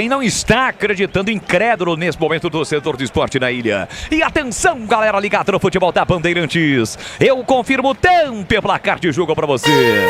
não está acreditando, incrédulo nesse momento, o torcedor do Sport na ilha. E atenção, galera ligada no futebol da Bandeirantes. Eu confirmo o tempo e placar de jogo para você.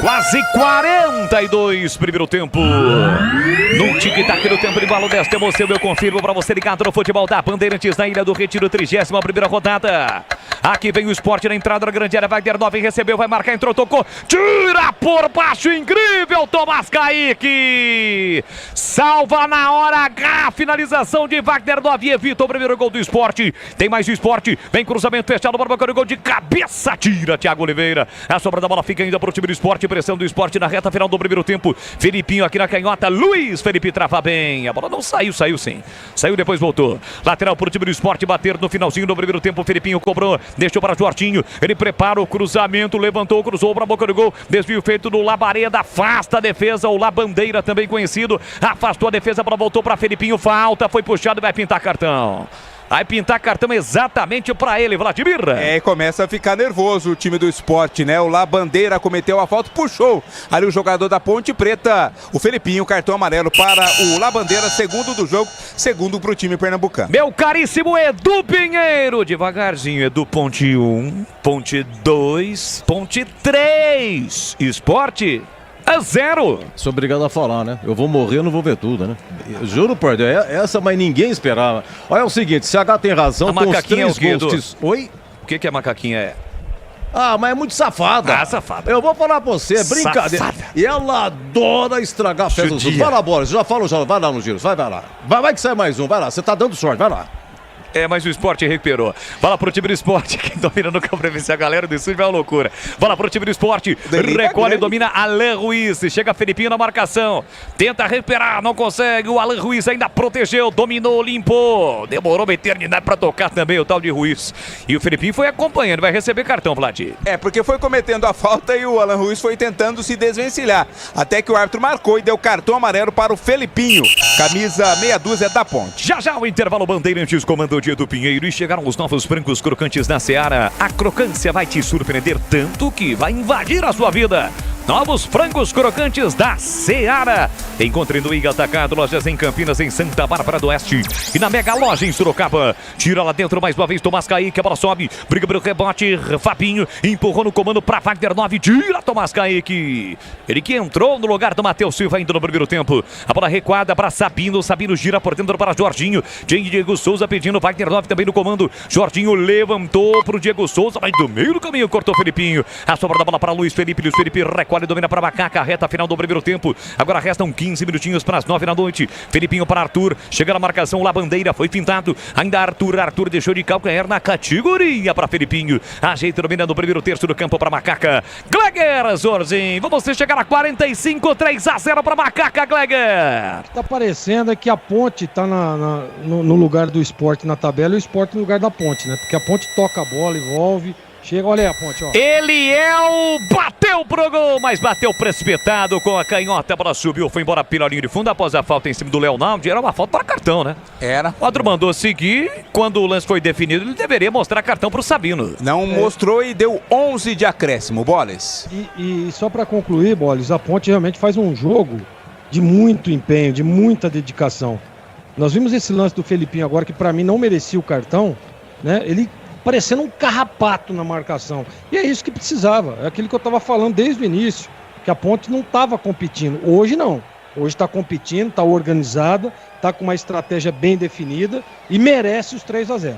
Quase 42 primeiro tempo. No tic-tac do tempo de bola, desta emoção, eu confirmo para você ligado no futebol da Bandeirantes na Ilha do Retiro, 31ª rodada. Aqui vem o Sport na entrada da grande área, Wagner 9 recebeu, vai marcar, entrou, tocou, tira por baixo, incrível, Tomás Kaique. salva na hora H, finalização de Wagner 9, evita o primeiro gol do Sport. Tem mais o Sport, vem cruzamento fechado para o boca do gol de cabeça, tira Thiago Oliveira. A sobra da bola fica ainda para o time do Sport, pressão do Sport na reta final do primeiro tempo. Felipinho aqui na canhota, Luiz Felipe trava bem. A bola não saiu sim. Saiu, depois voltou. Lateral para o time do Sport bater no finalzinho do primeiro tempo. Felipinho cobrou, deixou para Jorginho. Ele prepara o cruzamento, levantou, cruzou para a boca do gol. Desvio feito do Labareda, afasta a defesa, o Labandeira também conhecido. Afastou a defesa, a bola voltou para Felipinho, falta, foi puxado e vai pintar cartão. Vai pintar cartão exatamente para ele, Vladimir. Começa a ficar nervoso o time do Sport, né? O Labandeira cometeu a falta, puxou ali o jogador da Ponte Preta. O Felipinho, cartão amarelo para o Labandeira, segundo do jogo, segundo para o time pernambucano. Meu caríssimo Edu Pinheiro, devagarzinho, Edu, ponte 1, ponte 2, ponte 3, Sport a 0. Sou obrigado a falar, né? Eu vou morrer, eu não vou ver tudo, né? Eu juro por Deus, essa mas ninguém esperava. Olha, é o seguinte, se H tem razão, com os 3 gols... Oi? O que a macaquinha é? Ah, mas é muito safada. Safada. Eu vou falar pra você, é brincadeira. Safada. E ela adora estragar a festa dos outros. Vai lá, Boris, já falo, vai lá no Giro, vai lá. Vai que sai mais um, vai lá, você tá dando sorte, vai lá. Mas o Sport recuperou. Bola pro time do Sport. Quem domina no campo pra a galera do estúdio vai uma loucura. Bola pro time do Sport. Recolhe e domina Alain Ruiz. Chega Felipinho na marcação. Tenta recuperar, não consegue. O Alain Ruiz ainda protegeu, dominou, limpou. Demorou uma eternidade pra tocar também o tal de Ruiz. E o Felipinho foi acompanhando, vai receber cartão, Vlad. Porque foi cometendo a falta e o Alain Ruiz foi tentando se desvencilhar. Até que o árbitro marcou e deu cartão amarelo para o Felipinho. Camisa meia dúzia da Ponte. Já o intervalo Bandeirantes comandou do Pinheiro e chegaram os novos frangos crocantes da Seara. A crocância vai te surpreender tanto que vai invadir a sua vida. Novos frangos crocantes da Seara. Encontre no Iga Atacado, lojas em Campinas, em Santa Bárbara do Oeste e na Mega Loja em Sorocaba. Tira lá dentro mais uma vez Tomás Kaique, a bola sobe, briga pelo rebote, Fabinho empurrou no comando para Wagner 9, tira Tomás Kaique. Ele que entrou no lugar do Matheus Silva ainda no primeiro tempo. A bola recuada para Sabino gira por dentro para Jorginho. Diego Souza pedindo, Wagner 9 também no comando. Jorginho levantou para o Diego Souza, mas do meio do caminho cortou Felipinho. A sobra da bola para Luiz Felipe recolhe, domina para Macaca, reta final do primeiro tempo. Agora restam 15 minutinhos para as 9 da noite. Felipinho para Arthur, chega na marcação, Labandeira foi pintado. Ainda Arthur deixou de calcanhar na categoria para Felipinho. Ajeita, domina no primeiro terço do campo para Macaca. Gleger Zorzin, vamos chegar a 45, 3-0 para Macaca, Gleger. Tá parecendo que a Ponte tá no lugar do Sport na tabela e o Sport no lugar da Ponte, né? Porque a Ponte toca a bola, envolve. Chega, olha aí a Ponte, ó. Bateu pro gol, mas bateu precipitado com a canhota, a bola subiu, foi embora pela linha de fundo após a falta em cima do Leonardo. Era uma falta para cartão, né? Era. O Adro mandou seguir, quando o lance foi definido, ele deveria mostrar cartão pro Sabino. Não mostrou e deu 11 de acréscimo, Boles. E só para concluir, Boles, a Ponte realmente faz um jogo de muito empenho, de muita dedicação. Nós vimos esse lance do Felipinho agora, que para mim não merecia o cartão, né? Ele parecendo um carrapato na marcação. E é isso que precisava. É aquilo que eu estava falando desde o início, que a Ponte não estava competindo. Hoje não. Hoje está competindo, está organizada, está com uma estratégia bem definida e merece os 3-0.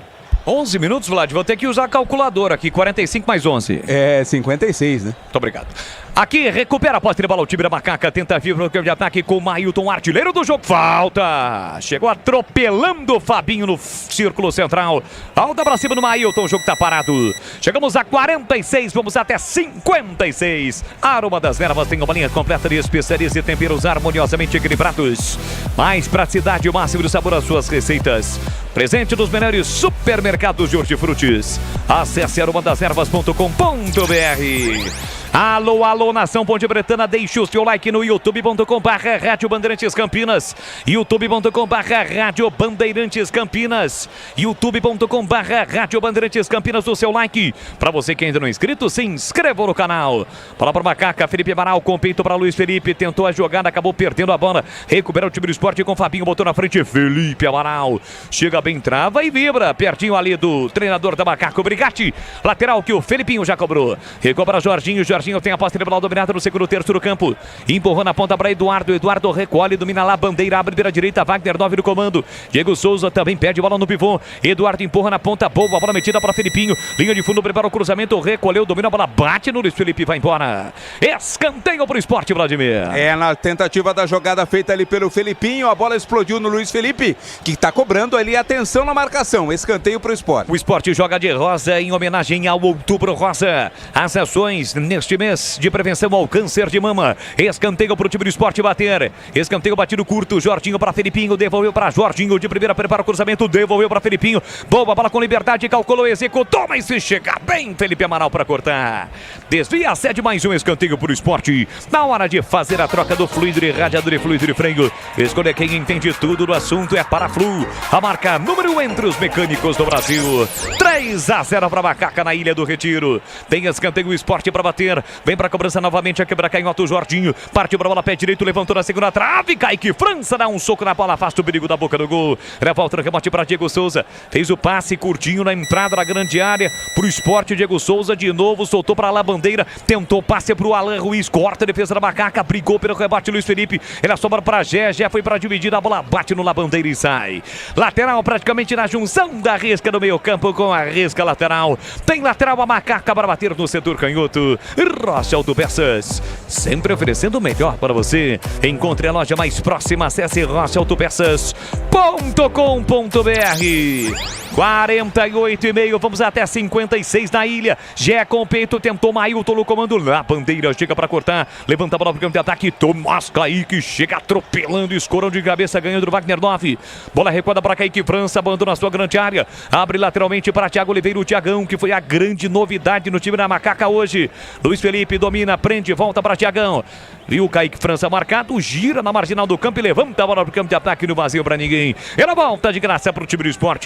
11 minutos, Vlad. Vou ter que usar a calculadora aqui. 45 mais 11. 56, né? Muito obrigado. Aqui, recupera a posse de bola. O time da Macaca tenta vir no campo de ataque com o Mailton, artilheiro do jogo. Falta! Chegou atropelando o Fabinho no círculo central. Falta pra cima do Mailton. O jogo tá parado. Chegamos a 46, vamos até 56. Aroma das Ervas tem uma linha completa de especiarias e temperos harmoniosamente equilibrados. Mais praticidade e o máximo de sabor às suas receitas. Presente nos melhores supermercados de hortifrutis. Acesse aromadeservas.com.br. Alô, nação Ponte Bretana, deixe o seu like no youtube.com/Rádio Bandeirantes Campinas, youtube.com/Rádio Bandeirantes Campinas, youtube.com/Rádio Bandeirantes Campinas, o seu like. Para você que ainda não é inscrito, se inscreva no canal. Bola para Macaca, Felipe Amaral com peito para Luiz Felipe, tentou a jogada, acabou perdendo a bola, recupera o time do Sport com Fabinho, botou na frente, Felipe Amaral, chega bem, trava e vibra, pertinho ali do treinador da Macaca, o Brigatti, lateral que o Felipinho já cobrou, recobra Jorginho Jorginho tem a posse de bola dominada no segundo terço do campo. Empurrou na ponta para Eduardo. Eduardo recolhe, domina lá a bandeira, abre pela direita. Wagner 9 no comando. Diego Souza também perde bola no pivô. Eduardo empurra na ponta, boa, a bola metida para Felipinho. Linha de fundo, prepara o cruzamento, recolheu, domina a bola, bate no Luiz Felipe, vai embora. Escanteio para o Sport, Vladimir. Na tentativa da jogada feita ali pelo Felipinho, a bola explodiu no Luiz Felipe, que está cobrando ali atenção na marcação. Escanteio para o Sport. O Sport joga de rosa em homenagem ao Outubro Rosa. As ações neste mês de prevenção ao câncer de mama. Escanteio para o time do Sport bater. Escanteio batido curto, Jorginho para Felipinho, devolveu para Jorginho, de primeira prepara o cruzamento, devolveu para Felipinho. Boa bola com liberdade, calculou, executou, mas se chega bem Felipe Amaral para cortar. Desvia, cede mais um escanteio para o Sport. Na hora de fazer a troca do fluido de radiador e fluido de freio, escolha quem entende tudo do assunto, é Paraflu, a marca número 1 entre os mecânicos do Brasil. 3-0 para Macaca na Ilha do Retiro. Tem escanteio o Sport para bater. Vem para a cobrança novamente, a quebra canhota o Jorginho. Partiu para a bola, pé direito, levantou na segunda trave. Kaique França dá um soco na bola, afasta o perigo da boca do gol. Leva outro rebote para Diego Souza. Fez o passe curtinho na entrada da grande área pro Sport. Diego Souza de novo soltou para lá a bandeira. Tentou passe pro Alan Ruiz. Corta a defesa da Macaca. Brigou pelo rebote Luiz Felipe. Ele sobra para Gé. Gé foi para dividir. A bola bate no Labandeira e sai. Lateral praticamente na junção da risca no meio campo com a risca lateral. Tem lateral a Macaca para bater no setor canhoto. Rocha Autopeças. Sempre oferecendo o melhor para você. Encontre a loja mais próxima. Acesse rochaautopeças.com.br. 48,5, vamos até 56 na ilha. Gé com o peito, tentou Mailton no comando. Na bandeira, chega para cortar. Levanta a bola pro campo de ataque. Tomás Kaique chega atropelando, escorão de cabeça, ganhando do Wagner 9. Bola recuada para Kaique França, abandona a sua grande área. Abre lateralmente para Thiago Oliveira, o Thiagão, que foi a grande novidade no time da Macaca hoje. Luiz Felipe domina, prende, volta para Thiagão. Viu o Kaique França marcado, gira na marginal do campo e levanta a bola pro campo de ataque no vazio para ninguém. Ela volta de graça pro time do Sport.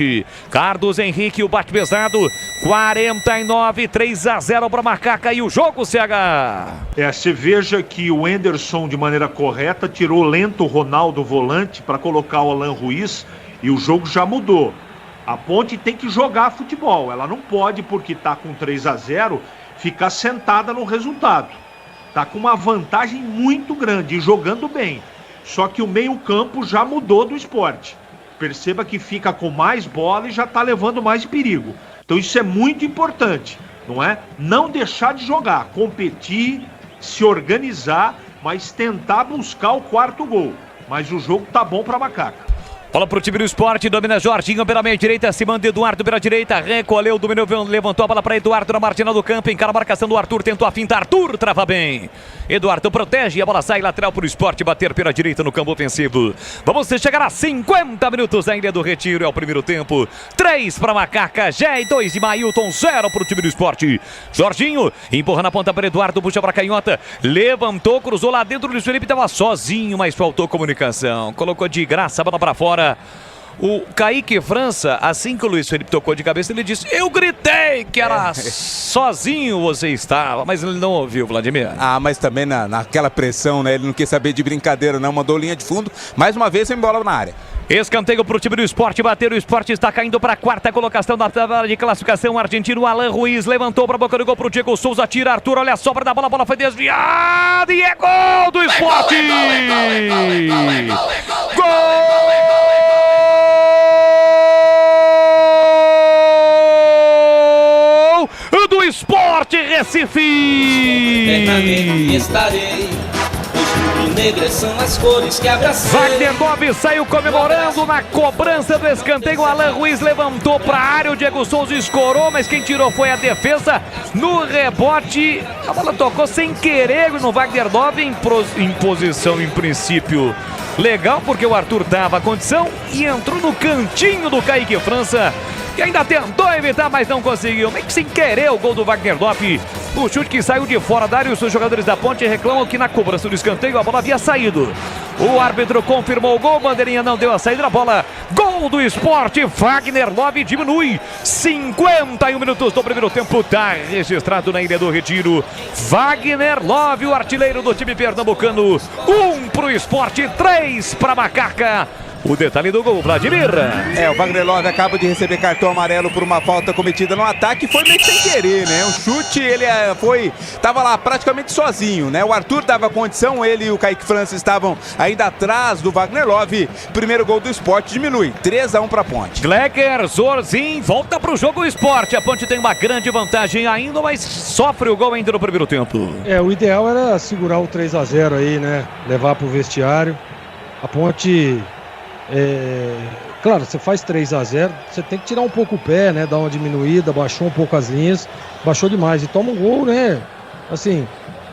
Carlos Henrique, o bate pesado. 49, 3-0 para Macaca e o jogo, CH. Você veja que o Enderson, de maneira correta, tirou lento o Ronaldo volante para colocar o Alan Ruiz e o jogo já mudou. A Ponte tem que jogar futebol. Ela não pode, porque está com 3-0, ficar sentada no resultado. Está com uma vantagem muito grande e jogando bem. Só que o meio-campo já mudou do Sport. Perceba que fica com mais bola e já está levando mais perigo. Então isso é muito importante, não é? Não deixar de jogar, competir, se organizar, mas tentar buscar o quarto gol. Mas o jogo tá bom para Macaca. Bola pro time do Sport, domina Jorginho pela meia direita, se manda Eduardo pela direita, recolheu, dominou, levantou a bola para Eduardo na marginal do campo, encara a marcação do Arthur, tentou a finta, Arthur trava bem. Eduardo protege, a bola sai lateral pro Sport, bater pela direita no campo ofensivo. Vamos chegar a 50 minutos da Ilha do Retiro, é o primeiro tempo. 3 para Macaca, Gé e 2 de Mailton, 0 pro time do Sport. Jorginho empurra na ponta para Eduardo, puxa para canhota, levantou, cruzou lá dentro, o Luiz Felipe estava sozinho, mas faltou comunicação, colocou de graça a bola para fora. O Kaique França, assim que o Luiz Felipe tocou de cabeça, ele disse: eu gritei que era sozinho você estava, mas ele não ouviu, Vladimir. Mas também naquela pressão, né? Ele não quis saber de brincadeira, não, mandou linha de fundo, mais uma vez sem bola na área. Escanteio para o time do Sport bater, o Sport está caindo para a quarta colocação da tabela de classificação. Argentino Alan Ruiz levantou para a boca do gol para o Diego Souza, tira Arthur, olha a sobra da bola, a bola foi desviada e é gol do Sport! Gol do Sport Recife! Eternamente estarei. Negras são as cores que abracei. Wagner 9 saiu comemorando na cobrança do escanteio. Alan Ruiz levantou para a área, o Diego Souza escorou, mas quem tirou foi a defesa. No rebote, a bola tocou sem querer no Wagner 9 em posição, em princípio, legal, porque o Arthur dava a condição e entrou no cantinho do Kaique França, que ainda tentou evitar, mas não conseguiu. Meio que sem querer o gol do Wagner 9. O chute que saiu de fora da área, os seus jogadores da Ponte reclamam que na cobrança do escanteio a bola havia saído. O árbitro confirmou o gol, bandeirinha não deu a saída da bola. Gol do Sport, Wagner 9 diminui. 51 minutos do primeiro tempo, tá registrado na Ilha do Retiro. Wagner 9, o artilheiro do time pernambucano. 1 pro Sport, 3 para Macaca. o detalhe do gol, Vladimir. O Wagner Love acaba de receber cartão amarelo por uma falta cometida no ataque. Foi meio sem querer, né? O chute, ele tava lá praticamente sozinho, né? O Arthur dava condição, ele e o Kaique França estavam ainda atrás do Wagner Love. Primeiro gol do Sport diminui, 3-1 pra Ponte. Glecker, Zorzin, volta pro jogo o Sport. A Ponte tem uma grande vantagem ainda, mas sofre o gol ainda no primeiro tempo. O ideal era segurar o 3-0 aí, né? Levar pro vestiário. A Ponte, claro, você faz 3-0, você tem que tirar um pouco o pé, né? Dar uma diminuída, baixou um pouco as linhas, baixou demais e toma um gol, né? Assim,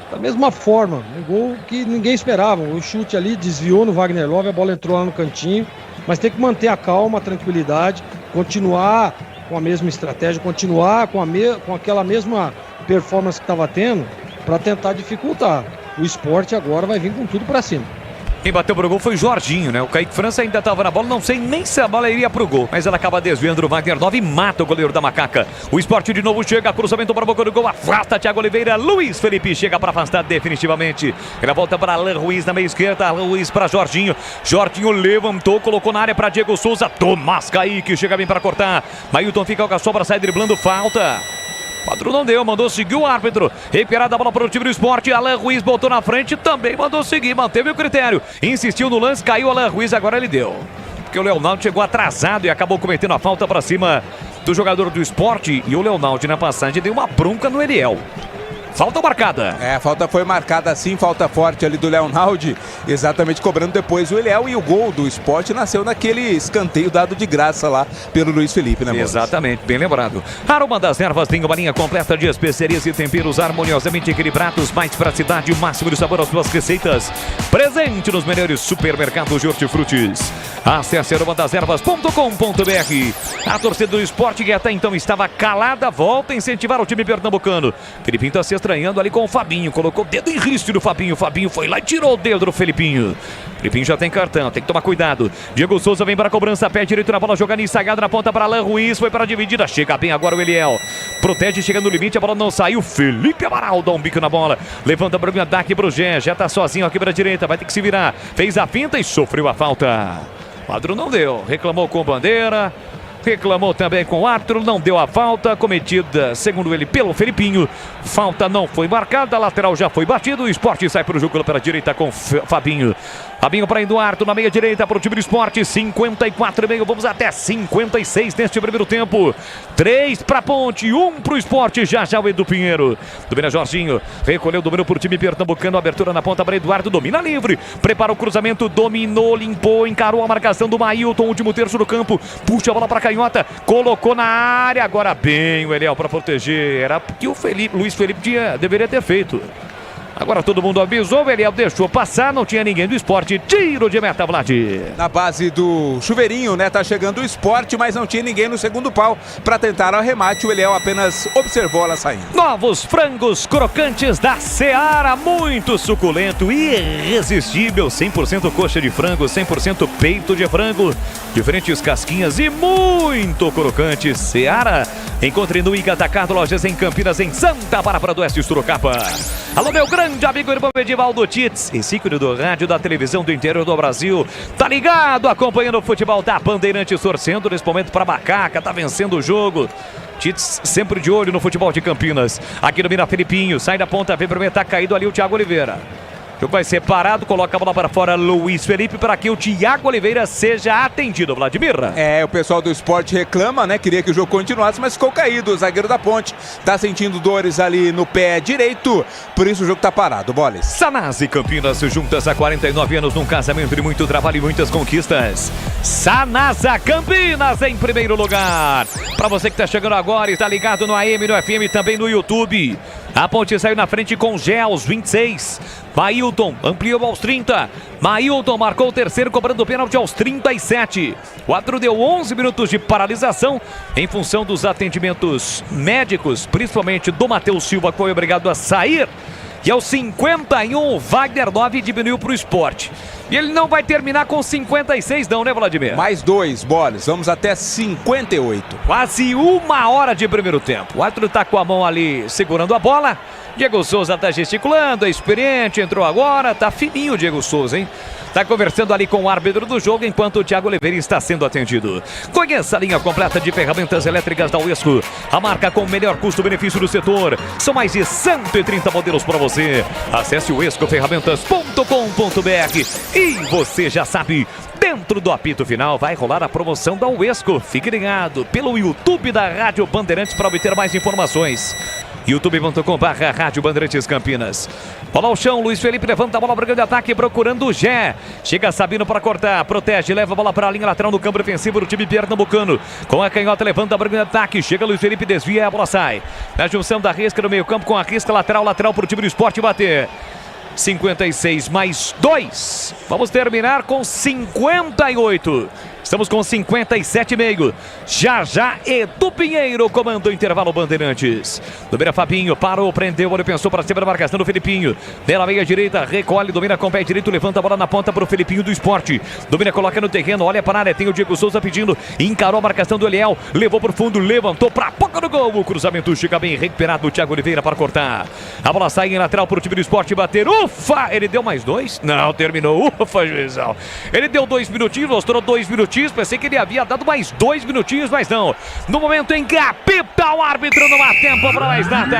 da mesma forma, um gol que ninguém esperava. O chute ali desviou no Wagner Love, a bola entrou lá no cantinho, mas tem que manter a calma, a tranquilidade, continuar com a mesma estratégia, continuar com aquela mesma performance que estava tendo para tentar dificultar. O Sport agora vai vir com tudo para cima. Quem bateu pro gol foi o Jorginho, né? O Kaique França ainda estava na bola, não sei nem se a bola iria pro gol, mas ela acaba desviando o Wagner Love e mata o goleiro da Macaca. O Sport de novo chega, cruzamento para a boca do gol, afasta Thiago Oliveira, Luiz Felipe chega para afastar definitivamente. Ela volta para Alain Ruiz na meia esquerda, Alain Ruiz para Jorginho. Jorginho levantou, colocou na área para Diego Souza, Tomás Kaique chega bem para cortar. Mailton fica com a sobra, sai driblando, falta. Quadro não deu, mandou seguir o árbitro. Recuperada a bola para o time do Sport. Alain Ruiz botou na frente, também mandou seguir, manteve o critério. Insistiu no lance, caiu Alain Ruiz, agora ele deu. Porque o Leonardo chegou atrasado e acabou cometendo a falta para cima do jogador do Sport. E o Leonardo na passagem deu uma bronca no Eliel. Falta marcada. A falta foi marcada sim, falta forte ali do Leonardo, exatamente cobrando depois o Eliel, e o gol do Sport nasceu naquele escanteio dado de graça lá pelo Luiz Felipe, né, Boris? Exatamente, bem lembrado. Aroma das Ervas tem uma linha completa de especiarias e temperos harmoniosamente equilibrados, mais praticidade e o máximo de sabor às suas receitas. Presente nos melhores supermercados de hortifrutis. Acesse aromadeservas.com.br. A torcida do Sport, que até então estava calada, volta a incentivar o time pernambucano. Felipinho está se estranhando ali com o Fabinho, colocou o dedo em risco do Fabinho. O Fabinho foi lá e tirou o dedo do Felipinho. Felipinho já tem cartão, tem que tomar cuidado. Diego Souza vem para a cobrança, pé direito na bola, jogando ensagado na ponta para Alain Ruiz, foi para a dividida, chega bem agora o Eliel. Protege, chega no limite, a bola não saiu. Felipe Amaral dá um bico na bola, levanta para o ataque pro Gé, já está sozinho aqui para a direita, vai ter que se virar. Fez a finta e sofreu a falta. Quadro não deu, reclamou com bandeira, reclamou também com o árbitro, não deu a falta cometida, segundo ele, pelo Felipinho. Falta não foi marcada, a lateral já foi batido, o Sport sai para o jogo pela direita com Fabinho. Fabinho para Eduardo na meia direita para o time do Sport, 54,5, vamos até 56 neste primeiro tempo. 3 para a Ponte, 1 para o Sport, já o Edu Pinheiro. Domina Jorginho, recolheu, dominou para o time pernambucano, abertura na ponta para Eduardo, domina livre, prepara o cruzamento, dominou, limpou, encarou a marcação do Mailton, último terço do campo, puxa a bola para canhota, colocou na área, agora bem o Eliel para proteger, era que o Luiz Felipe deveria ter feito. Agora todo mundo avisou, o Eliel deixou passar, não tinha ninguém do Sport, tiro de meta, Vlad. Na base do chuveirinho, né, tá chegando o Sport, mas não tinha ninguém no segundo pau para tentar o arremate, o Eliel apenas observou ela saindo. Novos frangos crocantes da Seara, muito suculento, irresistível, 100% coxa de frango, 100% peito de frango, diferentes casquinhas e muito crocante. Seara, encontre no Ica Atacado, lojas em Campinas, em Santa Bárbara do Oeste, Sorocaba. Alô, meu grande amigo irmão Edivaldo Tits, esse ícone do rádio, da televisão do interior do Brasil, tá ligado, acompanhando o futebol da Bandeirantes, torcendo nesse momento pra Macaca, tá vencendo o jogo. Tits sempre de olho no futebol de Campinas. Aqui no Mira Felipinho, sai da ponta, vem pro tá caído ali o Thiago Oliveira. O jogo vai ser parado, coloca a bola para fora Luiz Felipe para que o Thiago Oliveira seja atendido, Vladimir. O pessoal do Sport reclama, né? Queria que o jogo continuasse, mas ficou caído. O zagueiro da Ponte tá sentindo dores ali no pé direito, por isso o jogo tá parado, Boles. Sanasa Campinas, juntas há 49 anos num casamento de muito trabalho e muitas conquistas. Sanasa Campinas em primeiro lugar. Para você que tá chegando agora e está ligado no AM, no FM, também no YouTube. A Ponte saiu na frente com Gé aos 26. Mailton ampliou aos 30. Mailton marcou o terceiro, cobrando o pênalti aos 37. O árbitro deu 11 minutos de paralisação em função dos atendimentos médicos, principalmente do Matheus Silva, que foi obrigado a sair. E aos 51, o Wagner Love diminuiu para o Sport. E ele não vai terminar com 56 não, né, Vladimir? Mais 2, Boles. Vamos até 58. Quase 1 hora de primeiro tempo. O árbitro está com a mão ali segurando a bola. Diego Souza tá gesticulando, é experiente, entrou agora, tá fininho o Diego Souza, hein? Tá conversando ali com o árbitro do jogo enquanto o Thiago Oliveira está sendo atendido. Conheça a linha completa de ferramentas elétricas da Uesco, a marca com o melhor custo-benefício do setor. São mais de 130 modelos para você. Acesse uescoferramentas.com.br e você já sabe, dentro do apito final vai rolar a promoção da Uesco. Fique ligado pelo YouTube da Rádio Bandeirantes para obter mais informações. youtube.com/Rádio Bandeirantes Campinas. Bola ao chão, Luiz Felipe levanta a bola para o grande ataque, procurando o Gé. Chega Sabino para cortar, protege, leva a bola para a linha lateral no campo defensivo do time pernambucano. Com a canhota, levanta para o grande ataque, chega Luiz Felipe, desvia e a bola sai. Na junção da Risca no meio campo com a Risca, lateral para o time do Sport bater. 56 mais 2. Vamos terminar com 58. Estamos com 57,5. Já Edu Pinheiro comanda o intervalo Bandeirantes. Domina Fabinho, parou, prendeu, olho, pensou para cima da marcação do Felipinho. Pela meia direita, recolhe, domina com o pé direito, levanta a bola na ponta para o Felipinho do Sport. Domina, coloca no terreno, olha para a área, tem o Diego Souza pedindo, encarou a marcação do Eliel, levou para o fundo, levantou para a boca do gol. O cruzamento chega bem recuperado do Thiago Oliveira para cortar. A bola sai em lateral para o time do Sport bater. Ufa! Ele deu mais 2? Não, terminou. Ufa, juizão. Ele deu 2 minutinhos, mostrou 2 minutinhos. Pensei que ele havia dado mais 2 minutinhos, mas não. No momento em que apita o árbitro, não há tempo para mais nada.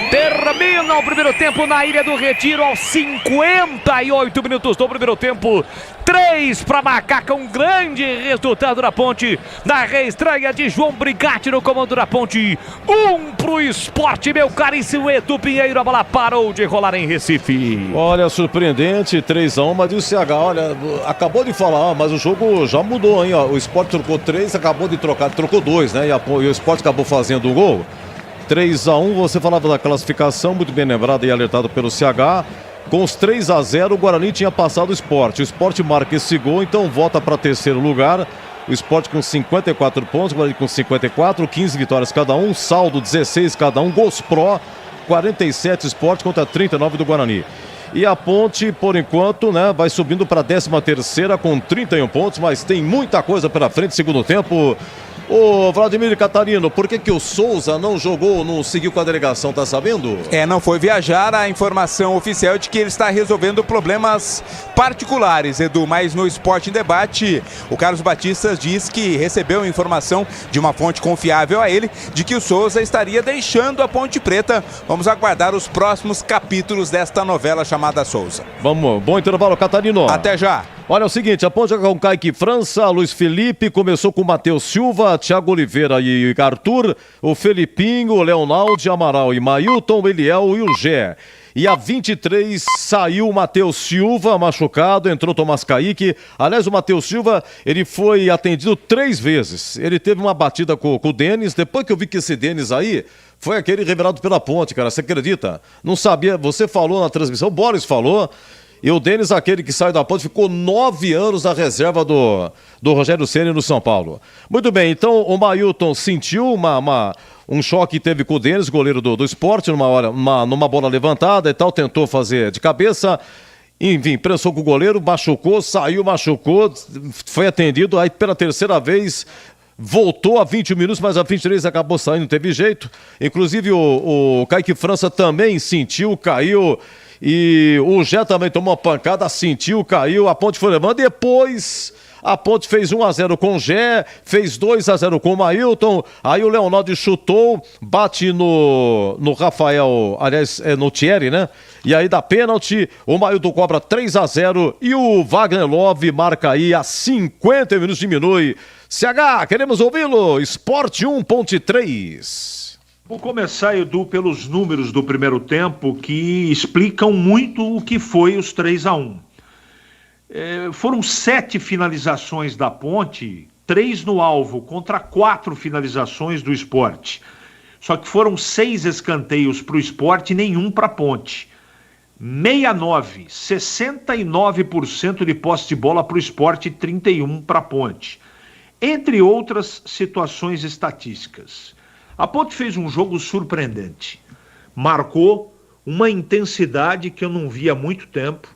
Termina o primeiro tempo na Ilha do Retiro aos 58 minutos do primeiro tempo. 3 para Macaca, um grande resultado da Ponte. Na reestreia de João Brigatti no comando da Ponte. 1 pro Sport, meu caríssimo Edu Pinheiro. A bola parou de rolar em Recife. Olha, surpreendente, 3-1, mas o CH, olha, acabou de falar, mas o jogo já mudou, hein? Ó, o Sport trocou 3, acabou de trocar, trocou 2, né? E o Sport acabou fazendo um gol. 3-1, você falava da classificação, muito bem lembrado e alertado pelo CH. Com os 3-0, o Guarani tinha passado o Sport. O Sport marca esse gol, então volta para terceiro lugar. O Sport com 54 pontos, o Guarani com 54, 15 vitórias cada um, saldo 16 cada um, gols pró, 47 Sport contra 39 do Guarani. E a Ponte, por enquanto, né, vai subindo para a 13ª com 31 pontos, mas tem muita coisa pela frente, segundo tempo. Ô Vladimir Catarino, por que o Souza não jogou, não seguiu com a delegação, tá sabendo? Não foi viajar, a informação oficial é de que ele está resolvendo problemas particulares, Edu, mas no Esporte em Debate, o Carlos Batista diz que recebeu informação de uma fonte confiável a ele, de que o Souza estaria deixando a Ponte Preta. Vamos aguardar os próximos capítulos desta novela chamada Souza. Vamos, bom intervalo, Catarino. Até já. Olha, é o seguinte, a Ponte com Kaique França, Luiz Felipe, começou com Matheus Silva, Thiago Oliveira e Arthur, o Felipinho, o Leonaldo, Amaral e Mailton, o Eliel e o Gé. E a 23 saiu o Matheus Silva, machucado, entrou o Tomás Kaique. Aliás, o Matheus Silva, ele foi atendido 3 vezes. Ele teve uma batida com o Denis, depois que eu vi que esse Denis aí foi aquele revelado pela Ponte, cara, você acredita? Não sabia, você falou na transmissão, o Boris falou. E o Denis, aquele que saiu da Ponte, ficou 9 anos na reserva do Rogério Ceni no São Paulo. Muito bem, então o Mailton sentiu um choque que teve com o Denis, goleiro do Sport, numa bola levantada e tal, tentou fazer de cabeça. Enfim, prensou com o goleiro, machucou, machucou, foi atendido, aí pela terceira vez voltou a 20 minutos, mas a 23 acabou saindo, não teve jeito. Inclusive o Kaique França também sentiu, caiu. E o Gé também tomou uma pancada, sentiu, caiu, a Ponte foi levando. Depois a Ponte fez 1-0 com o Gé, fez 2-0 com o Mailton. Aí o Leonardo chutou, bate no Rafael, aliás, no Thierry, né? E aí dá pênalti, o Mailton cobra 3-0 e o Wagner Love marca aí a 50 minutos, diminui. CH, queremos ouvi-lo, Sport 1, Ponte 3. Vou começar, Edu, pelos números do primeiro tempo que explicam muito o que foi os 3-1. Foram 7 finalizações da Ponte, 3 no alvo contra 4 finalizações do Sport. Só que foram 6 escanteios para o Sport e nenhum para a Ponte. 69% de posse de bola para o Sport e 31% para a Ponte. Entre outras situações estatísticas. A Ponte fez um jogo surpreendente, marcou uma intensidade que eu não via há muito tempo,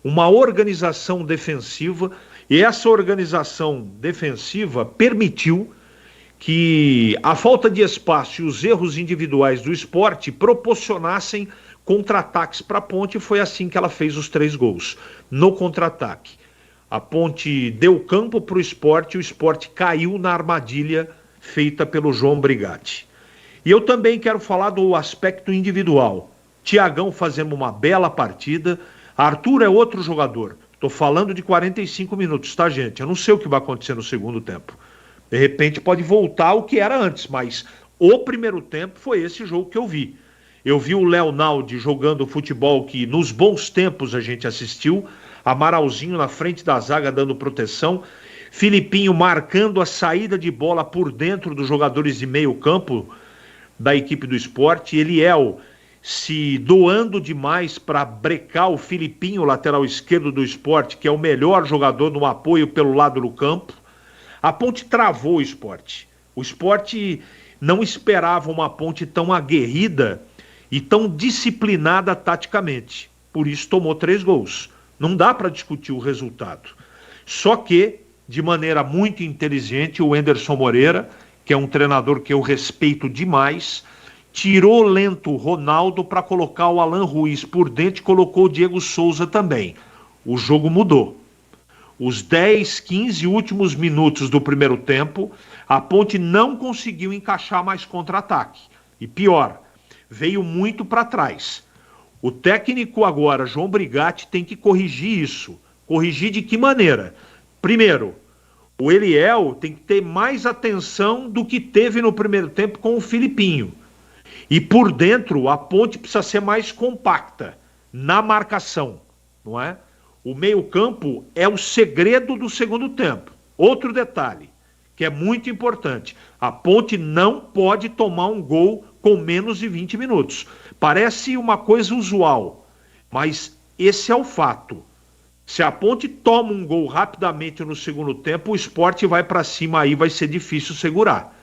uma organização defensiva, e essa organização defensiva permitiu que a falta de espaço e os erros individuais do Sport proporcionassem contra-ataques para a Ponte. Foi assim que ela fez os 3 gols, no contra-ataque. A Ponte deu campo para o Sport e o Sport caiu na armadilha feita pelo João Brigatti. E eu também quero falar do aspecto individual. Thiagão fazendo uma bela partida. Arthur é outro jogador. Estou falando de 45 minutos, tá, gente? Eu não sei o que vai acontecer no segundo tempo. De repente pode voltar ao que era antes, mas o primeiro tempo foi esse jogo que eu vi. Eu vi o Léo Naldi jogando futebol que nos bons tempos a gente assistiu, Amaralzinho na frente da zaga dando proteção, Filipinho marcando a saída de bola por dentro dos jogadores de meio campo da equipe do Sport, Eliel se doando demais para brecar o Filipinho, lateral esquerdo do Sport, que é o melhor jogador no apoio pelo lado do campo. A Ponte travou o Sport. O Sport não esperava uma Ponte tão aguerrida e tão disciplinada taticamente. Por isso tomou 3 gols. Não dá para discutir o resultado. Só que, de maneira muito inteligente, o Anderson Moreira, que é um treinador que eu respeito demais, tirou lento o Ronaldo para colocar o Alan Ruiz por dentro e colocou o Diego Souza também. O jogo mudou. Os 10, 15 últimos minutos do primeiro tempo, a Ponte não conseguiu encaixar mais contra-ataque. E pior, veio muito para trás. O técnico agora, João Brigatti, tem que corrigir isso. Corrigir de que maneira? Primeiro, o Eliel tem que ter mais atenção do que teve no primeiro tempo com o Filipinho. E por dentro, a Ponte precisa ser mais compacta na marcação, não é? O meio-campo é o segredo do segundo tempo. Outro detalhe, que é muito importante. A Ponte não pode tomar um gol com menos de 20 minutos. Parece uma coisa usual, mas esse é o fato. Se a Ponte toma um gol rapidamente no segundo tempo, o Sport vai para cima, aí vai ser difícil segurar.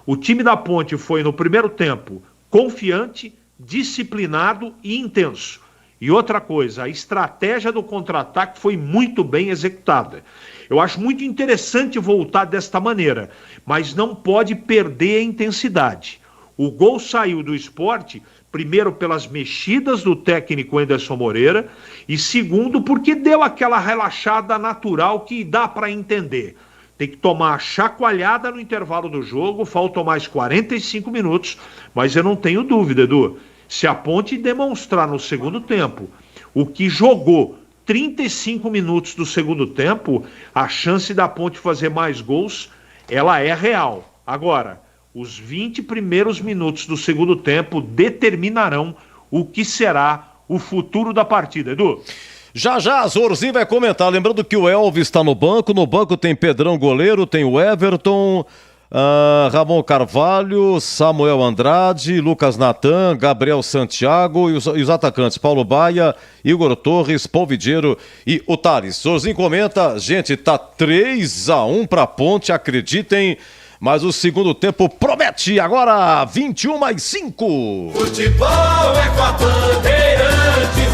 O time da Ponte foi no primeiro tempo confiante, disciplinado e intenso. E outra coisa, a estratégia do contra-ataque foi muito bem executada. Eu acho muito interessante voltar desta maneira, mas não pode perder a intensidade. O gol saiu do Sport, primeiro pelas mexidas do técnico Anderson Moreira, e segundo porque deu aquela relaxada natural que dá para entender. Tem que tomar a chacoalhada no intervalo do jogo, faltam mais 45 minutos, mas eu não tenho dúvida, Edu, se a Ponte demonstrar no segundo tempo o que jogou 35 minutos do segundo tempo, a chance da Ponte fazer mais gols, ela é real. Agora, os 20 primeiros minutos do segundo tempo determinarão o que será o futuro da partida, Edu. Já já, Zorzinho vai comentar, lembrando que o Elvis está no banco tem Pedrão goleiro, tem o Everton, Ramon Carvalho, Samuel Andrade, Lucas Natan, Gabriel Santiago e os atacantes Paulo Baia, Igor Torres, Polvidiero e o Thales. Zorzinho comenta, gente, tá 3-1 pra Ponte, acreditem, mas o segundo tempo promete, agora 21:05. Futebol é com a Bandeirantes.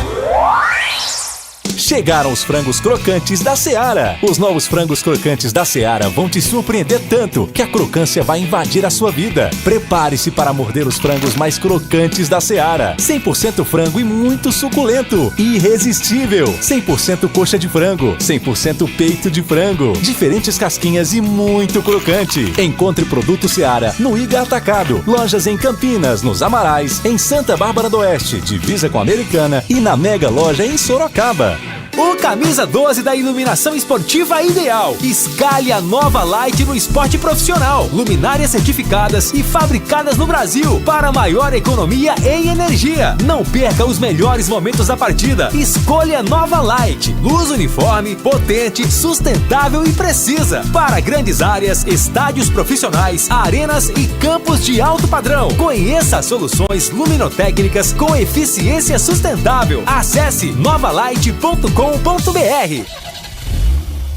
Chegaram os frangos crocantes da Seara. Os novos frangos crocantes da Seara vão te surpreender tanto que a crocância vai invadir a sua vida. Prepare-se para morder os frangos mais crocantes da Seara. 100% frango e muito suculento. Irresistível. 100% coxa de frango. 100% peito de frango. Diferentes casquinhas e muito crocante. Encontre produto Seara no Iga Atacado. Lojas em Campinas, nos Amarais, em Santa Bárbara do Oeste, divisa com a Americana e na Mega Loja em Sorocaba. O Camisa 12 da Iluminação Esportiva Ideal. Escalhe a nova Light no esporte profissional. Luminárias certificadas e fabricadas no Brasil para maior economia em energia. Não perca os melhores momentos da partida. Escolha a nova Light. Luz uniforme, potente, sustentável e precisa. Para grandes áreas, estádios profissionais, arenas e campos de alto padrão. Conheça as soluções luminotécnicas com eficiência sustentável. Acesse novalight.com.br.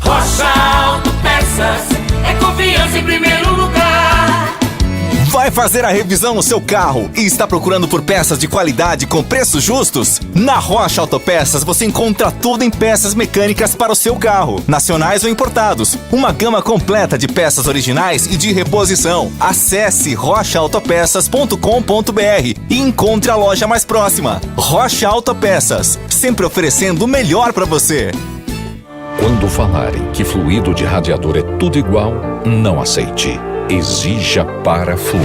Rocha Autopeças é confiança em primeiro lugar. Vai fazer a revisão no seu carro e está procurando por peças de qualidade com preços justos? Na Rocha Autopeças você encontra tudo em peças mecânicas para o seu carro, nacionais ou importados. Uma gama completa de peças originais e de reposição. Acesse rochaautopeças.com.br e encontre a loja mais próxima. Rocha Autopeças, sempre oferecendo o melhor para você. Quando falarem que fluido de radiador é tudo igual, não aceite. Exija Paraflu,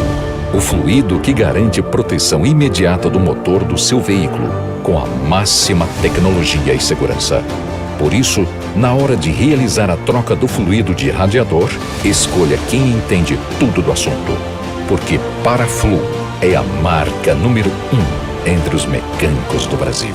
o fluido que garante proteção imediata do motor do seu veículo, com a máxima tecnologia e segurança. Por isso, na hora de realizar a troca do fluido de radiador, escolha quem entende tudo do assunto. Porque Paraflu é a marca número 1 entre os mecânicos do Brasil.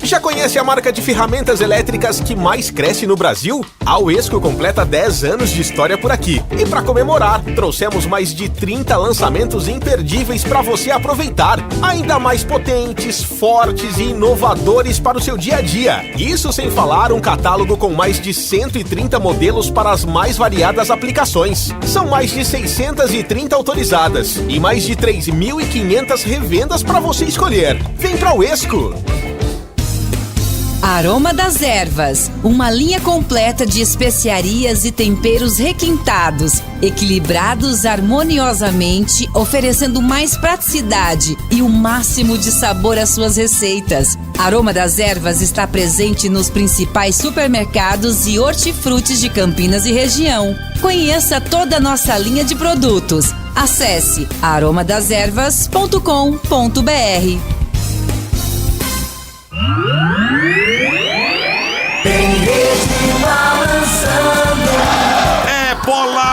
Já conhece a marca de ferramentas elétricas que mais cresce no Brasil? A Uesco completa 10 anos de história por aqui. E para comemorar, trouxemos mais de 30 lançamentos imperdíveis para você aproveitar. Ainda mais potentes, fortes e inovadores para o seu dia a dia. Isso sem falar um catálogo com mais de 130 modelos para as mais variadas aplicações. São mais de 630 autorizadas e mais de 3.500 revendas para você escolher. Vem para o Uesco! Aroma das Ervas, uma linha completa de especiarias e temperos requintados, equilibrados harmoniosamente, oferecendo mais praticidade e o máximo de sabor às suas receitas. Aroma das Ervas está presente nos principais supermercados e hortifrutis de Campinas e região. Conheça toda a nossa linha de produtos. Acesse aromadeservas.com.br. Tem rede balançando. É bola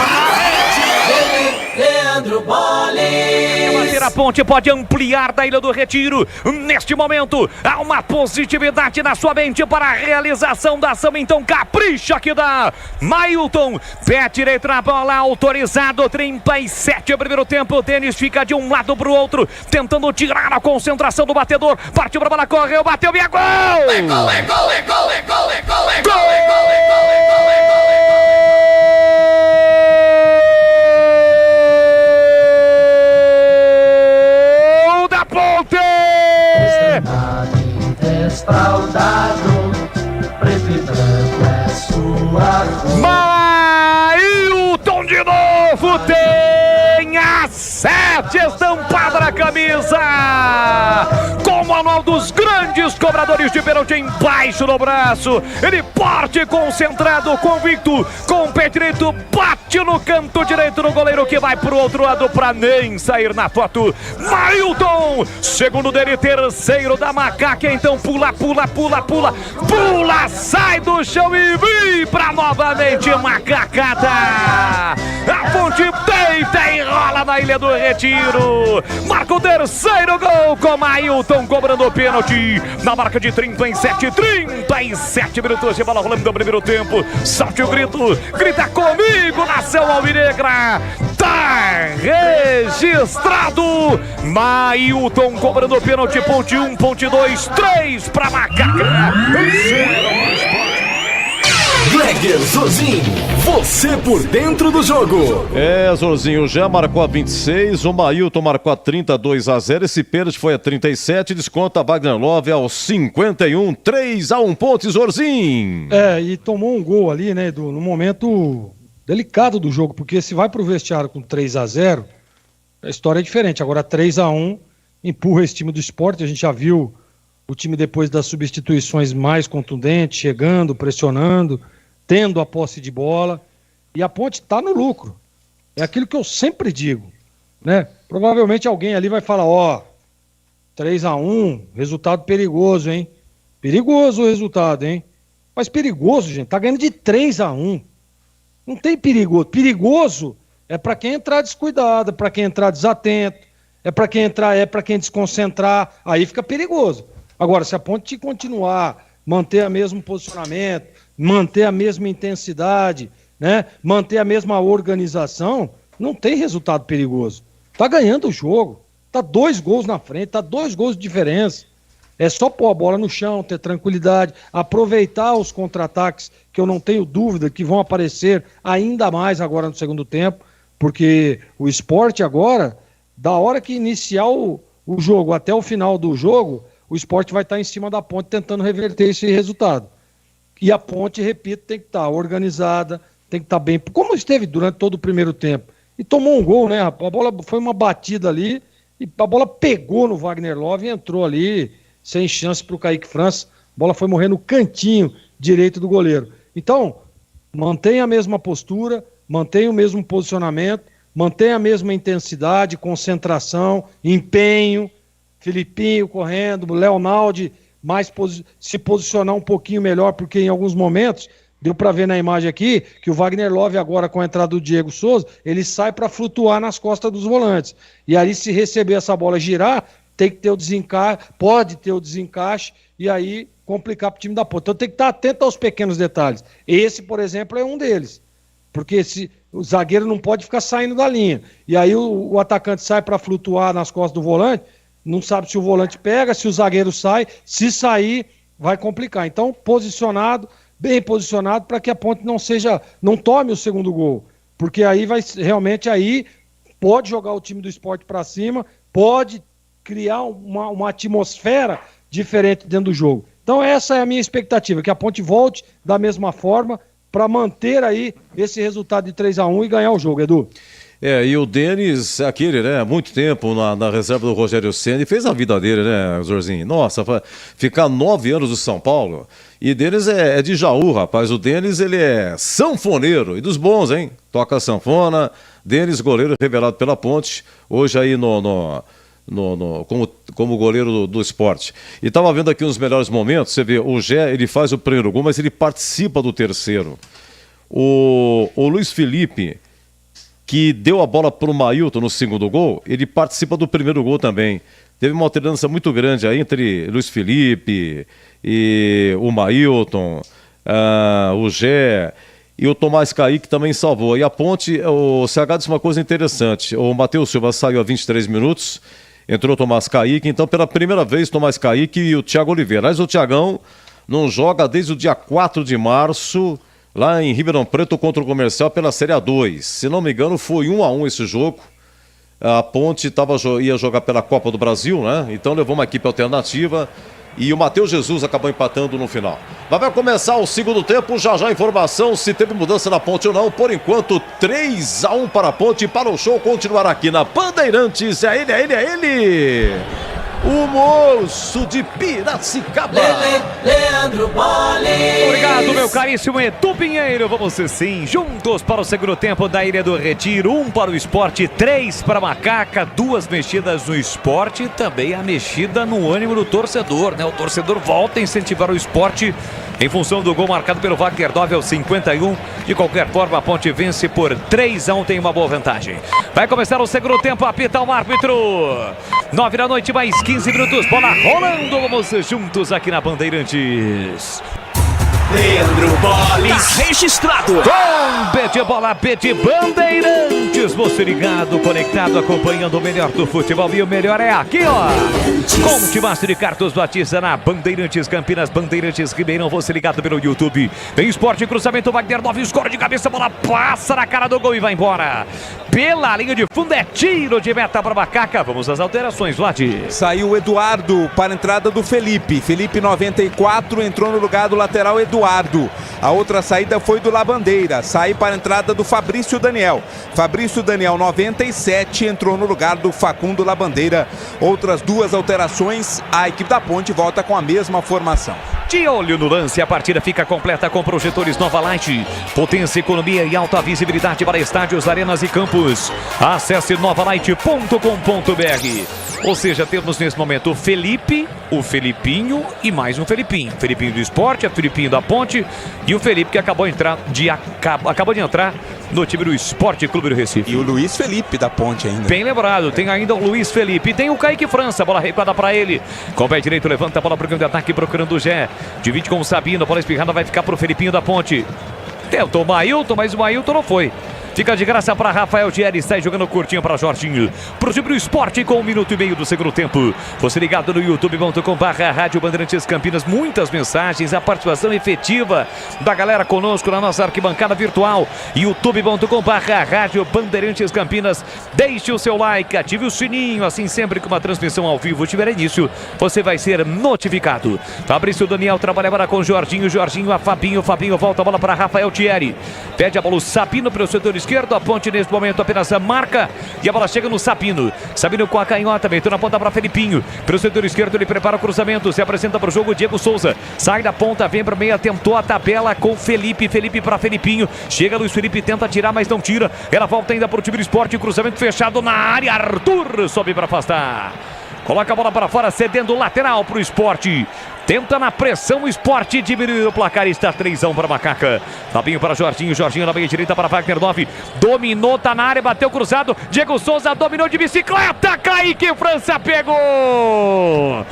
na rede. Leandro Bolis. Bater a ponte pode ampliar da Ilha do Retiro. Neste momento, há uma positividade na sua mente para a realização da ação. Então capricha que dá. Mailton, pé direito na bola, autorizado. 37 primeiro tempo. O Denis fica de um lado para o outro, tentando tirar a concentração do batedor. Partiu para a bola, correu, bateu, e é gol! É gol, é gol, é gol, é gol, é gol, é gol, é gol, é gol, é gol, é gol, é gol, da Ponte! Desfraudado, preto e branco é sua cor. Mailton de novo tem a 7 estampada na camisa, com o manual dos grandes cobradores de pênalti embaixo do braço. Ele parte concentrado, convicto, com o pé direito, bate no canto direito do goleiro que vai pro outro lado pra nem sair na foto. Mailton, segundo dele, terceiro da Macaca, então pula, sai do chão e vibra novamente Macacada. A Ponte deita e rola na Ilha do Retiro. Marca o terceiro gol com Mailton cobrando o pênalti na marca de 37 minutos de bola rolando no primeiro tempo. Solte o grito, grita comigo, nação alvinegra. Tá registrado. Mailton cobrando o pênalti. Ponte 1, Ponte 2, 3 para Macaca. Gleger Zorzinho, você por dentro do jogo. Zorzinho já marcou a 26, o Mailton marcou a 32-0, esse pênalti foi a 37, desconta Wagner Love aos 51, 3-1, Ponte, Zorzinho. E tomou um gol ali, né, no momento delicado do jogo, porque se vai pro vestiário com 3-0, a história é diferente. Agora 3-1, empurra esse time do Sport, a gente já viu o time depois das substituições mais contundentes, chegando, pressionando, tendo a posse de bola, e a Ponte está no lucro. É aquilo que eu sempre digo, né? Provavelmente alguém ali vai falar, 3-1, resultado perigoso, hein? Perigoso o resultado, hein? Mas perigoso, gente, tá ganhando de 3-1. Não tem perigoso. Perigoso é para quem entrar descuidado, é para quem entrar desatento, é para quem desconcentrar, aí fica perigoso. Agora, se a Ponte continuar, manter o mesmo posicionamento, manter a mesma intensidade, né? Manter a mesma organização, não tem resultado perigoso. Tá ganhando o jogo, tá 2 gols na frente, tá 2 gols de diferença. É só pôr a bola no chão, ter tranquilidade, aproveitar os contra-ataques, que eu não tenho dúvida que vão aparecer ainda mais agora no segundo tempo, porque o Sport agora, da hora que iniciar o jogo até o final do jogo, o Sport vai estar em cima da Ponte tentando reverter esse resultado. E a Ponte, repito, tem que estar organizada, tem que estar bem, como esteve durante todo o primeiro tempo. E tomou um gol, né? A bola foi uma batida ali, e a bola pegou no Wagner Love e entrou ali, sem chance para o Kaique França. A bola foi morrer no cantinho direito do goleiro. Então, mantenha a mesma postura, mantenha o mesmo posicionamento, mantenha a mesma intensidade, concentração, empenho. Filipinho correndo, Leonaldi se posicionar um pouquinho melhor, porque em alguns momentos, deu para ver na imagem aqui, que o Wagner Love agora com a entrada do Diego Souza, ele sai para flutuar nas costas dos volantes. E aí, se receber essa bola girar, tem que ter o desencaixe, pode ter o desencaixe, e aí complicar para o time da Ponte. Então tem que estar atento aos pequenos detalhes. Esse, por exemplo, é um deles. Porque o zagueiro não pode ficar saindo da linha. E aí o atacante sai para flutuar nas costas do volante, não sabe se o volante pega, se o zagueiro sai, se sair, vai complicar. Então, posicionado, bem posicionado, para que a Ponte não tome o segundo gol. Porque aí aí pode jogar o time do Sport para cima, pode criar uma atmosfera diferente dentro do jogo. Então essa é a minha expectativa, que a Ponte volte da mesma forma para manter aí esse resultado de 3-1 e ganhar o jogo, Edu. E o Denis, aquele, né, muito tempo na reserva do Rogério Ceni, fez a vida dele, né, Zorzinho? Nossa, ficar 9 anos no São Paulo. E Denis é de Jaú, rapaz. O Denis, ele é sanfoneiro, e dos bons, hein? Toca sanfona. Denis, goleiro revelado pela Ponte, hoje aí como goleiro do Sport. E estava vendo aqui uns melhores momentos. Você vê, o Gé, ele faz o primeiro gol, mas ele participa do terceiro. O Luiz Felipe, que deu a bola para o Mailton no segundo gol, ele participa do primeiro gol também. Teve uma alternância muito grande aí entre Luiz Felipe e o Mailton, o Gé e o Tomás Kaique também salvou. E a Ponte, o CH disse uma coisa interessante. O Matheus Silva saiu a 23 minutos, entrou o Tomás Kaique, então pela primeira vez Tomás Kaique e o Thiago Oliveira. Mas o Thiagão não joga desde o dia 4 de março, lá em Ribeirão Preto contra o Comercial pela Série A2. Se não me engano, foi 1-1 esse jogo. A Ponte ia jogar pela Copa do Brasil, né? Então levou uma equipe alternativa e o Matheus Jesus acabou empatando no final. Vai começar o segundo tempo, já a informação se teve mudança na Ponte ou não. Por enquanto, 3-1 para a Ponte. Para o show continuar aqui na Bandeirantes. É ele! O moço de Piracicaba. Leandro Bolle. Obrigado, meu caríssimo Edu Pinheiro. Vamos sim, juntos para o segundo tempo da Ilha do Retiro. 1 para o Sport, 3 para a Macaca. 2 mexidas no Sport e também a mexida no ânimo do torcedor, né? O torcedor volta a incentivar o Sport em função do gol marcado pelo Wagner Love aos 51. De qualquer forma, a Ponte vence por 3-1, tem uma boa vantagem. Vai começar o segundo tempo, apita o árbitro. 9 da noite, mais 15 minutos, bola rolando. Vamos juntos aqui na Bandeirantes. Leandro Bolle. Tá registrado. Com Pede Bola, Pede Bandeirantes. Você ligado, conectado, acompanhando o melhor do futebol. E o melhor é aqui, ó. Com o Timaço de Carlos Batista na Bandeirantes Campinas, Bandeirantes Ribeirão. Você ligado pelo YouTube. Vem Esporte, cruzamento, Wagner 9, escora de cabeça, bola passa na cara do gol e vai embora. Pela linha de fundo é tiro de meta para Macaca. Vamos às alterações, Vlad. Saiu o Eduardo para a entrada do Felipe. Felipe 94 entrou no lugar do lateral Eduardo. A outra saída foi do Labandeira. Sai para a entrada do Fabrício Daniel. Fabrício Daniel 97 entrou no lugar do Facundo Labandeira. Outras 2 alterações. A equipe da Ponte volta com a mesma formação. De olho no lance, a partida fica completa com projetores Nova Light. Potência, economia e alta visibilidade para estádios, arenas e campos. Acesse novalight.com.br. Ou seja, temos nesse momento o Felipe, o Felipinho e mais um Felipinho. Felipinho do Sport, a Felipinho da Ponte e o Felipe que acabou de entrar no time do Sport Clube do Recife. E o Luiz Felipe da Ponte ainda. Bem lembrado, tem ainda o Luiz Felipe. E tem o Kaique França, bola recuada para ele. Com o pé direito, levanta a bola para o campo de ataque, procurando o Gé. Divide com o Sabino, a bola espirrada vai ficar para o Felipinho da Ponte. Tentou o Mailton, mas o Mailton não foi. Fica de graça para Rafael Thierry, sai jogando curtinho para Jorginho. Pro time do esporte com 1 minuto e meio do segundo tempo. Você ligado no youtube.com/Rádio Bandeirantes Campinas. Muitas mensagens, a participação efetiva da galera conosco na nossa arquibancada virtual. youtube.com/Rádio Bandeirantes Campinas. Deixe o seu like, ative o sininho, assim sempre que uma transmissão ao vivo tiver início, você vai ser notificado. Fabrício Daniel trabalha agora com Jorginho, Jorginho a Fabinho, Fabinho volta a bola para Rafael Thierry. Pede a bola o Sabino para o setor esquerdo, a ponte nesse momento apenas marca e a bola chega no Sabino. Sabino com a canhota, meteu na ponta para Felipinho. Para o setor esquerdo ele prepara o cruzamento, se apresenta para o jogo Diego Souza. Sai da ponta, vem para meia, tentou a tabela com Felipe, Felipe para Felipinho. Chega Luiz Felipe, tenta tirar, mas não tira. Ela volta ainda para o time do esporte, cruzamento fechado na área. Arthur sobe para afastar. Coloca a bola para fora, cedendo o lateral para o esporte. Tenta na pressão o esporte, diminuiu o placar, está 3-1 para Macaca. Fabinho para Jorginho, Jorginho na meia direita para Wagner 9. Dominou, tá na área, bateu cruzado. Diego Souza dominou de bicicleta. Kaique França pegou.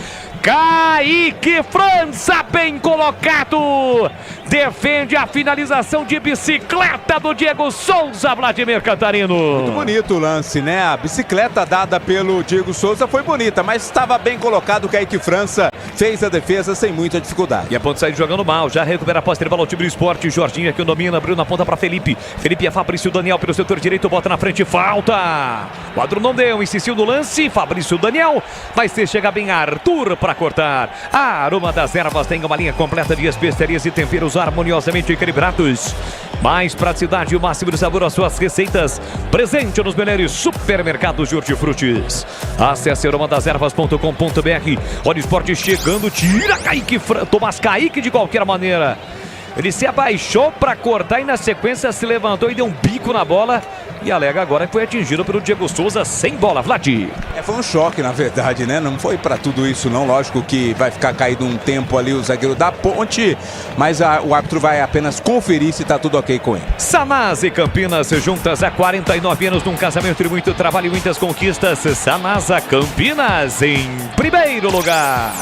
Kaique França, bem colocado. Defende a finalização de bicicleta do Diego Souza, Vladimir Cantarino. Muito bonito o lance, né? A bicicleta dada pelo Diego Souza foi bonita, mas estava bem colocado. O Kaique França fez a defesa sem muita dificuldade. E a ponta sai jogando mal, já recupera a posse de bola o time do esporte. Jorginho aqui domina, abriu na ponta para Felipe. Felipe é Fabrício Daniel pelo setor direito, bota na frente, falta. O quadro não deu, insistiu no lance. Fabrício Daniel vai ser chegar bem Arthur para cortar. A Aroma das Ervas tem uma linha completa de especiarias e temperos harmoniosamente equilibrados. Mais praticidade e o máximo de sabor às suas receitas. Presente nos melhores supermercados de hortifrutis. Acesse aromadeservas.com.br. Olha o esporte chegando, tira Kaique, Tomás Kaique de qualquer maneira. Ele se abaixou para cortar e na sequência se levantou e deu um bico na bola. E alega agora que foi atingido pelo Diego Souza sem bola, Vlad. Foi um choque, na verdade, né? Não foi para tudo isso, não. Lógico que vai ficar caído um tempo ali o zagueiro da ponte, mas o árbitro vai apenas conferir se tá tudo ok com ele. Sanasa e Campinas juntas há 49 anos num casamento de muito trabalho e muitas conquistas. Sanasa Campinas em primeiro lugar.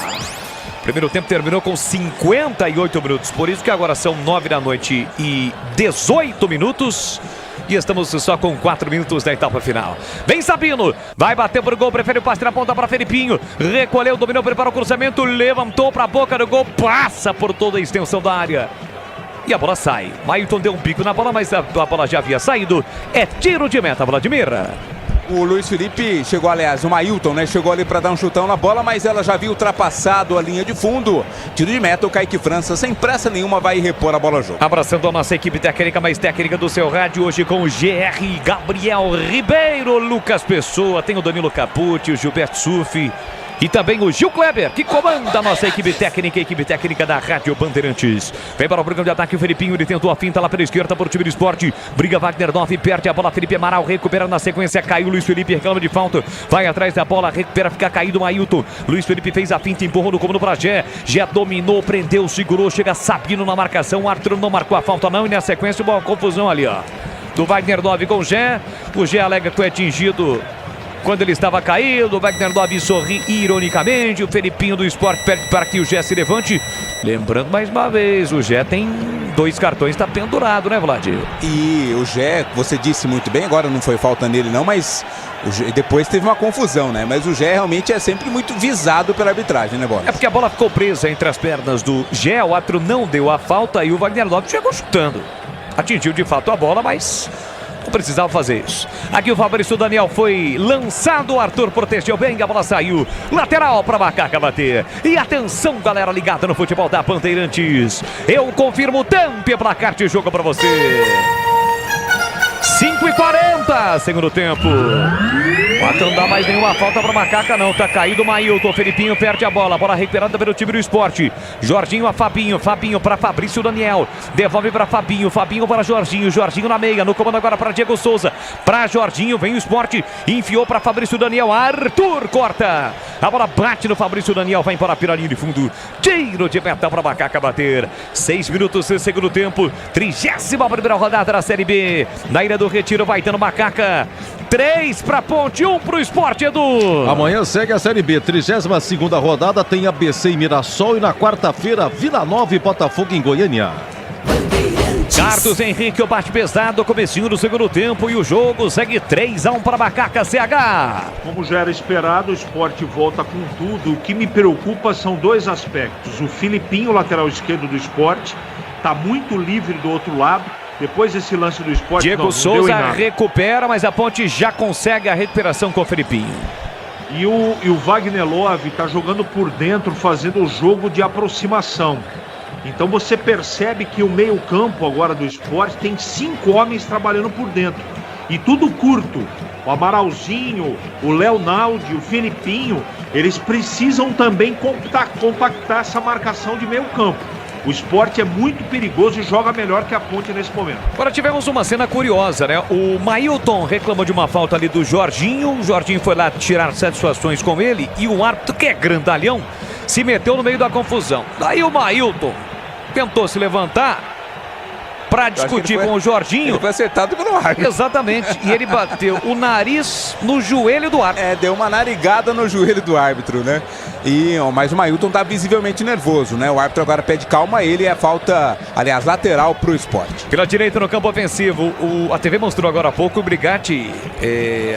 Primeiro tempo terminou com 58 minutos, por isso que agora são 9 da noite e 18 minutos. E estamos só com 4 minutos da etapa final. Vem Sabino, vai bater pro gol, prefere o passe na ponta para Felipinho. Recolheu, dominou, preparou o cruzamento, levantou para a boca do gol, passa por toda a extensão da área. E a bola sai. Mailton deu um bico na bola, mas a bola já havia saído. É tiro de meta, Vladimir. O Luiz Felipe chegou, aliás, o Mailton, né? Chegou ali para dar um chutão na bola, mas ela já havia ultrapassado a linha de fundo. Tiro de meta, o Kaique França, sem pressa nenhuma, vai repor a bola ao jogo. Abraçando a nossa equipe técnica, mais técnica do seu rádio, hoje com o GR, Gabriel Ribeiro, Lucas Pessoa, tem o Danilo Capucci, o Gilberto Sufi. E também o Gil Kleber, que comanda a nossa equipe técnica da Rádio Bandeirantes. Vem para o programa de ataque o Felipinho, ele tentou a finta lá pela esquerda para o time do esporte. Briga Wagner 9, perde a bola, Felipe Amaral recupera na sequência, caiu Luiz Felipe, reclama de falta. Vai atrás da bola, recupera, fica caído o Mailton. Luiz Felipe fez a finta, empurrou no comando para Gé. Gé dominou, prendeu, segurou, chega Sabino na marcação. O Arthur não marcou a falta não e na sequência uma confusão ali, ó. Do Wagner 9 com o Gé. O Gé alega que foi atingido quando ele estava caído. O Wagner 9 sorri ironicamente. O Felipinho do esporte pede para que o Gé se levante. Lembrando mais uma vez, o Gé tem 2 cartões, está pendurado, né, Vlad? E o Gé, você disse muito bem, agora não foi falta nele não, mas depois teve uma confusão, né? Mas o Gé realmente é sempre muito visado pela arbitragem, né, Bola? É porque a bola ficou presa entre as pernas do Gé, o árbitro não deu a falta e o Wagner 9 chegou chutando. Atingiu de fato a bola, mas não precisava fazer isso. Aqui o Fabrício Daniel foi lançado, o Arthur protegeu bem, a bola saiu. Lateral para Macaca bater. E atenção, galera ligada no futebol da Bandeirantes. Eu confirmo o tempo e placar de jogo para você. 5h40, segundo tempo. Não dá mais nenhuma falta para Macaca não, tá caído o Mailton. Felipinho perde a bola recuperada pelo time do esporte. Jorginho a Fabinho, Fabinho para Fabrício Daniel, devolve para Fabinho, Fabinho para Jorginho, Jorginho na meia, no comando agora para Diego Souza, para Jorginho, vem o esporte, enfiou para Fabrício Daniel, Arthur corta, a bola bate no Fabrício Daniel, vai embora a linha de fundo, tiro de meta para Macaca bater. 6 minutos do segundo tempo, 31ª rodada da Série B, na Ilha do Retiro, vai dando Macaca. 3 para Ponte, 1 para o esporte, Edu. Amanhã segue a Série B, 32ª rodada, tem ABC e Mirassol e na quarta-feira Vila Nova e Botafogo em Goiânia. Carlos Henrique, o bate pesado, comecinho do segundo tempo e o jogo segue 3-1 para Macaca CH. Como já era esperado, o Sport volta com tudo. O que me preocupa são dois aspectos. O Filipinho, lateral esquerdo do Sport, está muito livre do outro lado. Depois desse lance do Sport, Diego Souza recupera, mas a Ponte já consegue a recuperação com o Filipinho. E o Wagner Love está jogando por dentro, fazendo o jogo de aproximação. Então você percebe que o meio-campo agora do Sport tem 5 homens trabalhando por dentro. E tudo curto. O Amaralzinho, o Leonaldi, o Filipinho, eles precisam também compactar essa marcação de meio-campo. O Sport é muito perigoso e joga melhor que a Ponte nesse momento. Agora tivemos uma cena curiosa, né? O Mailton reclamou de uma falta ali do Jorginho. O Jorginho foi lá tirar satisfações com ele. E o árbitro, que é grandalhão, se meteu no meio da confusão. Daí o Mailton tentou se levantar para discutir com o Jorginho. Ele foi acertado pelo árbitro. Exatamente. E ele bateu o nariz no joelho do árbitro. Deu uma narigada no joelho do árbitro, né? Mas o Mailton tá visivelmente nervoso, né? O árbitro agora pede calma a ele e é falta, aliás, lateral pro Sport. Pela direita no campo ofensivo, a TV mostrou agora há pouco o Brigatti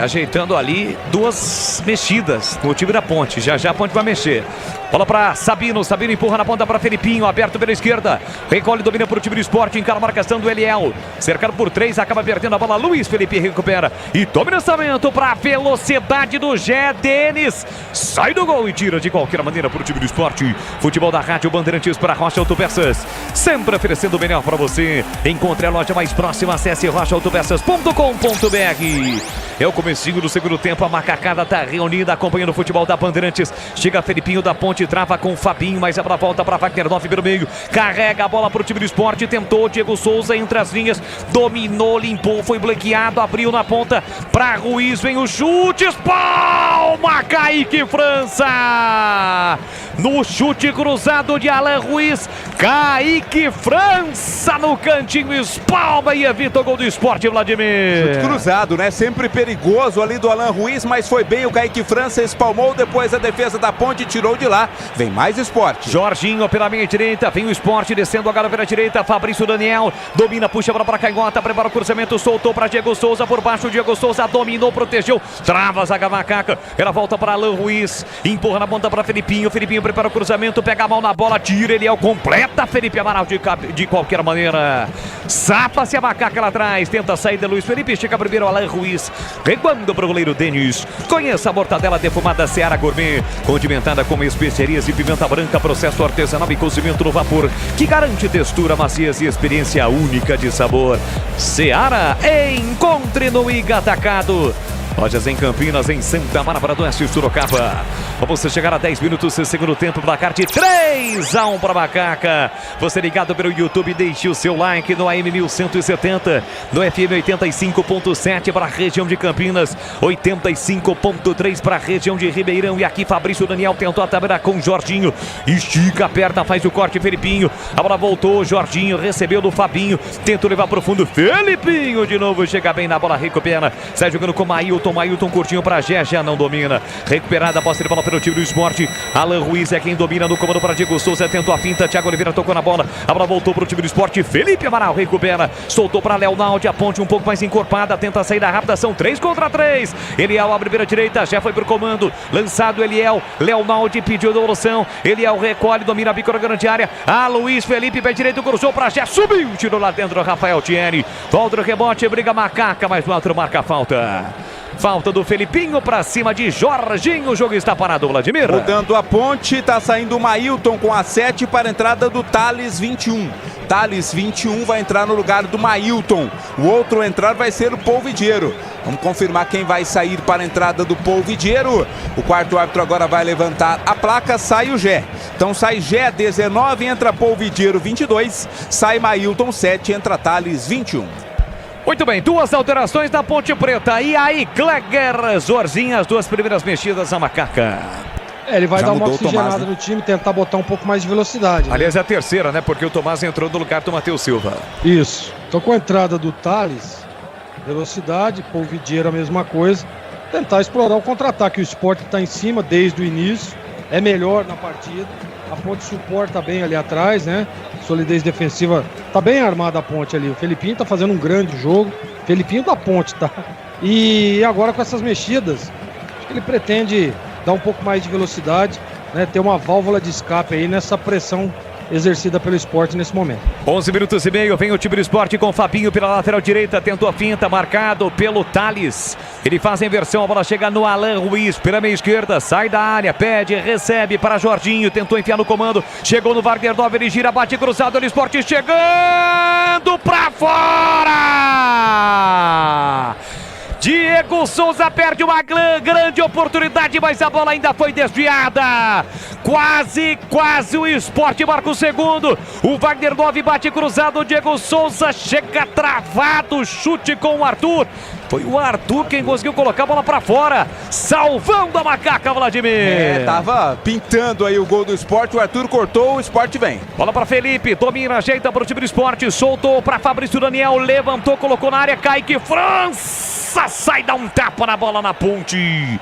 ajeitando ali 2 mexidas no time da Ponte. Já a Ponte vai mexer. Bola para Sabino. Sabino empurra na ponta para Felipinho. Aberto pela esquerda. Recolhe, domina para o time do Sport. Encara a marcação do Eliel. Cercado por 3. Acaba perdendo a bola. Luiz Felipe recupera. E toma o lançamento para a velocidade do Gé Denis. Sai do gol e tira de qualquer maneira para o time do Sport. Futebol da Rádio Bandeirantes para Rocha Autopeças. Sempre oferecendo o melhor para você. Encontre a loja mais próxima. Acesse rochaautopeças.com.br. É o comecinho do segundo tempo. A macacada está reunida acompanhando o futebol da Bandeirantes. Chega Felipinho da Ponte. Trava com o Fabinho, mas a bola volta para Wagner 9 pelo meio. Carrega a bola para o time do Sport. Tentou Diego Souza entre as linhas. Dominou, limpou, foi bloqueado. Abriu na ponta para Ruiz. Vem o chute. Palma, Kaique França. No chute cruzado de Alain Ruiz. Kaique França no cantinho. Espalma e evita o gol do Sport, Vladimir. Chute cruzado, né? Sempre perigoso ali do Alain Ruiz, mas foi bem o Kaique França. Espalmou depois a defesa da Ponte. Tirou de lá. Vem mais Sport. Jorginho pela meia direita. Vem o Sport descendo agora pela direita. Fabrício Daniel domina, puxa a bola para Caigota. Prepara o cruzamento. Soltou para Diego Souza por baixo. Diego Souza dominou, protegeu. Trava a zaga macaca. Ela volta para Alain Ruiz. Empurra na ponta para Felipinho. Felipinho prepara o cruzamento. Pega a mão na bola. Tira. Ele é o completa. Felipe Amaral de qualquer maneira. Sapa-se a macaca lá atrás. Tenta sair de Luiz Felipe. Chega primeiro Alain Ruiz. Reguando para o goleiro Denis. Conheça a mortadela defumada Seara Gourmet. Condimentada com especiarias e pimenta branca, processo artesanal e cozimento no vapor, que garante textura, maciez e experiência única de sabor. Seara, encontre no Iga Atacado. Lojas em Campinas, em Santa Bárbara do Oeste, Sorocaba. Vamos chegar a 10 minutos do segundo tempo, placar de 3-1 para Macaca. Você ligado pelo YouTube, deixe o seu like no AM 1170, no FM 85.7 para a região de Campinas, 85.3 para a região de Ribeirão. E aqui Fabrício Daniel tentou a tabela com Jorginho. Estica a perna, faz o corte, Felipinho. A bola voltou, Jorginho recebeu do Fabinho, tentou levar para o fundo, Felipinho de novo, chega bem na bola, recupera, sai jogando com Mailton curtinho para Gé, não domina. Recuperada a posse de bola pelo time do Sport. Alain Ruiz é quem domina no comando para Diego Souza. Tentou a finta, Thiago Oliveira tocou na bola. A bola voltou para o time do Sport. Felipe Amaral recupera. Soltou para Leonaldi. A Ponte um pouco mais encorpada. Tenta a saída rápida. São 3 contra 3. Eliel abre pela direita. Já foi para o comando. Lançado Eliel. Leonaldi pediu devolução. Eliel recolhe. Domina a bico na grande área. A Luiz Felipe, pé direito, cruzou para Gé. Subiu. Tirou lá dentro. Rafael Thierry. Volta o rebote. Briga Macaca. Mas o outro marca a falta. Falta do Felipinho para cima de Jorginho. O jogo está parado, Vladimir. Mudando a Ponte, está saindo o Mailton com a 7 para a entrada do Thales 21. Thales 21 vai entrar no lugar do Mailton. O outro a entrar vai ser o Polvidiero. Vamos confirmar quem vai sair para a entrada do Polvidiero. O quarto árbitro agora vai levantar a placa, sai o Gé. Então sai Gé 19, entra Polvidiero 22, sai Mailton 7, entra Thales 21. Muito bem, 2 alterações da Ponte Preta. E aí, Klegger, Zorzinha, as 2 primeiras mexidas na Macaca. Ele vai dar uma oxigenada no time, tentar botar um pouco mais de velocidade. Aliás, é a terceira, né? Porque o Tomás entrou no lugar do Matheus Silva. Isso. Então, com a entrada do Thales, velocidade, Polvidiero a mesma coisa. Tentar explorar o contra-ataque. O Sport está em cima desde o início. é melhor na partida. A Ponte suporta bem ali atrás, né? Solidez defensiva, tá bem armada a Ponte ali. O Felipinho tá fazendo um grande jogo. Felipinho da Ponte, tá? E agora com essas mexidas, acho que ele pretende dar um pouco mais de velocidade, né? Ter uma válvula de escape aí nessa pressão exercida pelo Sport nesse momento. 11 minutos e meio, vem o time do Sport com o Fabinho pela lateral direita, tentou a finta, marcado pelo Thales. Ele faz a inversão, a bola chega no Alan Ruiz, pela meia esquerda, sai da área, pede, recebe para Jorginho, tentou enfiar no comando, chegou no Wagner Love, ele gira, bate cruzado, o Sport chegando pra fora! Diego Souza perde uma grande oportunidade, mas a bola ainda foi desviada. Quase o Sport marca o segundo. O Wagner Love bate cruzado, o Diego Souza chega travado, chute com o Arthur. Foi o Arthur quem conseguiu colocar a bola pra fora, salvando a macaca, Vladimir. Tava pintando aí o gol do Sport, o Arthur cortou, o Sport vem. Bola pra Felipe, domina, ajeita para o time do Sport, soltou pra Fabrício Daniel, levantou, colocou na área, Kaique França sai, dá um tapa na bola na Ponte.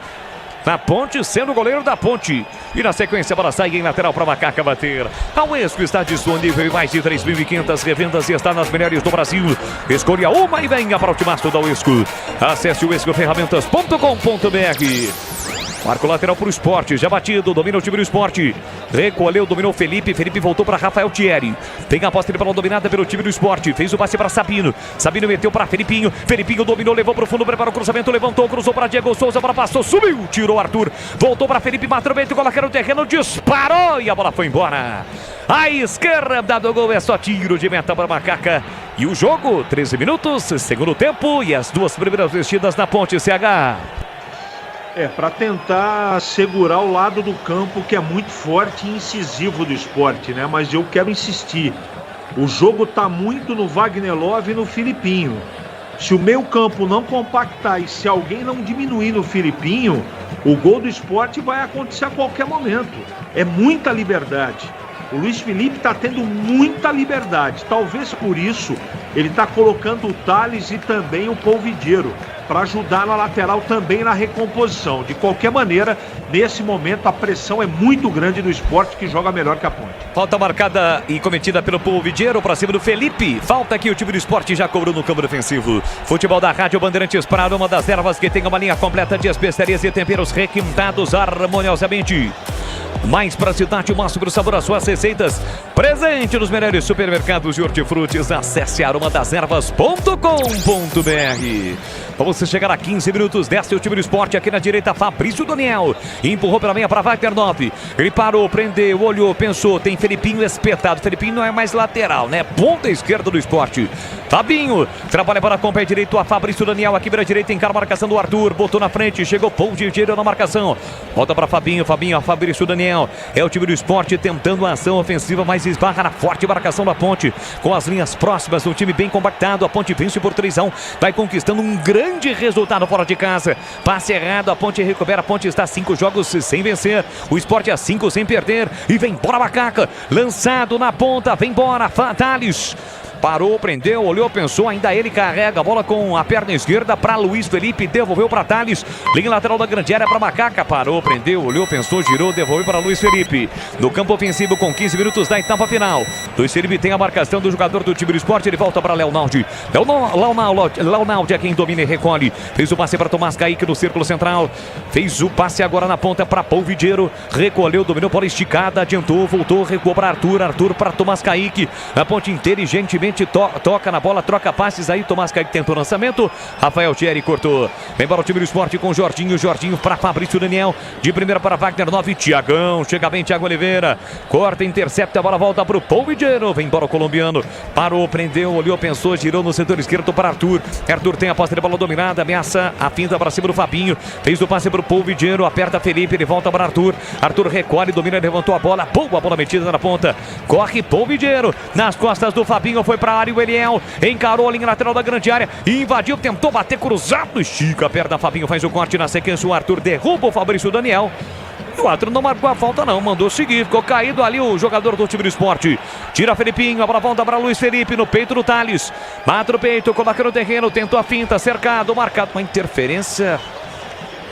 Na Ponte, sendo o goleiro da Ponte. E na sequência, a bola sai em lateral para Macaca bater. A Uesco está disponível em mais de 3.500 revendas e está nas melhores do Brasil. Escolha uma e venha para o timaço da Uesco. Acesse uescoferramentas.com.br. Marco lateral para o Sport, já batido, domina o time do Sport. Recolheu, dominou Felipe, Felipe voltou para Rafael Thierry. Tem a posse de bola dominada pelo time do Sport. Fez o passe para Sabino. Sabino meteu para Felipinho. Felipinho dominou, levou para o fundo, preparou o cruzamento, levantou, cruzou para Diego Souza, a bola passou, subiu, tirou Arthur. Voltou para Felipe, bateu bem, colocaram no terreno, disparou e a bola foi embora. A esquerda do gol é só tiro de meta para Macaca. E o jogo, 13 minutos, segundo tempo e as duas primeiras vestidas na Ponte CH. Para tentar segurar o lado do campo que é muito forte e incisivo do Sport, né? Mas eu quero insistir. O jogo tá muito no Wagner Love e no Filipinho. Se o meio campo não compactar e se alguém não diminuir no Filipinho, o gol do Sport vai acontecer a qualquer momento. É muita liberdade. O Luiz Felipe está tendo muita liberdade. Talvez por isso ele está colocando o Thales e também o Polvidiero para ajudar na lateral também na recomposição. De qualquer maneira, nesse momento a pressão é muito grande do Sport, que joga melhor que a Ponte. Falta marcada e cometida pelo Polvidiero para cima do Felipe. Falta que o time do Sport já cobrou no campo defensivo. Futebol da Rádio Bandeirantes para uma das ervas que tem uma linha completa de especiarias e temperos requintados harmoniosamente. Mais praticidade, o máximo do sabor às suas receitas. Presente nos melhores supermercados de hortifrutis. Acesse aromadazervas.com.br. Para você chegar a 15 minutos, desce o time do Sport aqui na direita, Fabrício Daniel. Empurrou pela meia para Wagner Love. Ele parou, prendeu, olhou, pensou. Tem Felipinho espetado. Felipinho não é mais lateral, né? Ponta esquerda do Sport. Fabinho trabalha para com o pé direito a Fabrício Daniel. Aqui para a direita, encara a marcação do Arthur. Botou na frente, chegou Polvidiero na marcação. Volta para Fabinho, a Fabrício Daniel. É o time do Sport tentando a ação ofensiva, mas esbarra na forte marcação da Ponte. Com as linhas próximas, um time bem compactado. A Ponte vence por 3-1. Vai conquistando um grande resultado fora de casa. Passe errado, a Ponte recupera. A Ponte está 5 jogos sem vencer. O Sport a 5 sem perder. E vem embora Macaca. Lançado na ponta, vem embora Thales. Parou, prendeu, olhou, pensou, ainda ele carrega a bola com a perna esquerda para Luiz Felipe, devolveu para Thales, linha lateral da grande área para Macaca, parou, prendeu, olhou, pensou, girou, devolveu para Luiz Felipe. No campo ofensivo com 15 minutos da etapa final. Luiz Felipe tem a marcação do jogador do time do Sport, ele volta para Leonaldi. Leonaldi é quem domina e recolhe. Fez o passe para Tomás Kaique no círculo central. Fez o passe agora na ponta para Polvidiero, recolheu, dominou, bola esticada, adiantou, voltou, recuou para Arthur para Tomás Kaique. A Ponte inteligentemente toca na bola, troca passes aí, Tomás Kaique tentou o lançamento, Rafael Thierry cortou. Vem para o time do Sport com Jorginho para Fabrício Daniel, de primeira para Wagner Love, Tiagão, chega bem Thiago Oliveira, corta, intercepta, a bola volta para o Polvidiero, vem embora o colombiano, parou, prendeu, olhou, pensou, girou no setor esquerdo para Arthur tem a posse de bola dominada, ameaça a finta para cima do Fabinho, fez o passe para o Polvidiero, aperta Felipe, ele volta para Arthur recolhe, domina, levantou a bola, boa bola metida na ponta, corre Polvidiero, nas costas do Fabinho, foi para a área o Eliel, encarou a linha lateral da grande área, invadiu, tentou bater cruzado, estica a perna, Fabinho faz o corte, na sequência o Arthur derruba o Fabrício Daniel. O Arthur não marcou a falta não, mandou seguir, ficou caído ali o jogador do time do Sport. Tira Felipinho, a bola volta para Luiz Felipe no peito do Thales. Mata no peito, coloca no terreno, tentou a finta, cercado, marcado, uma interferência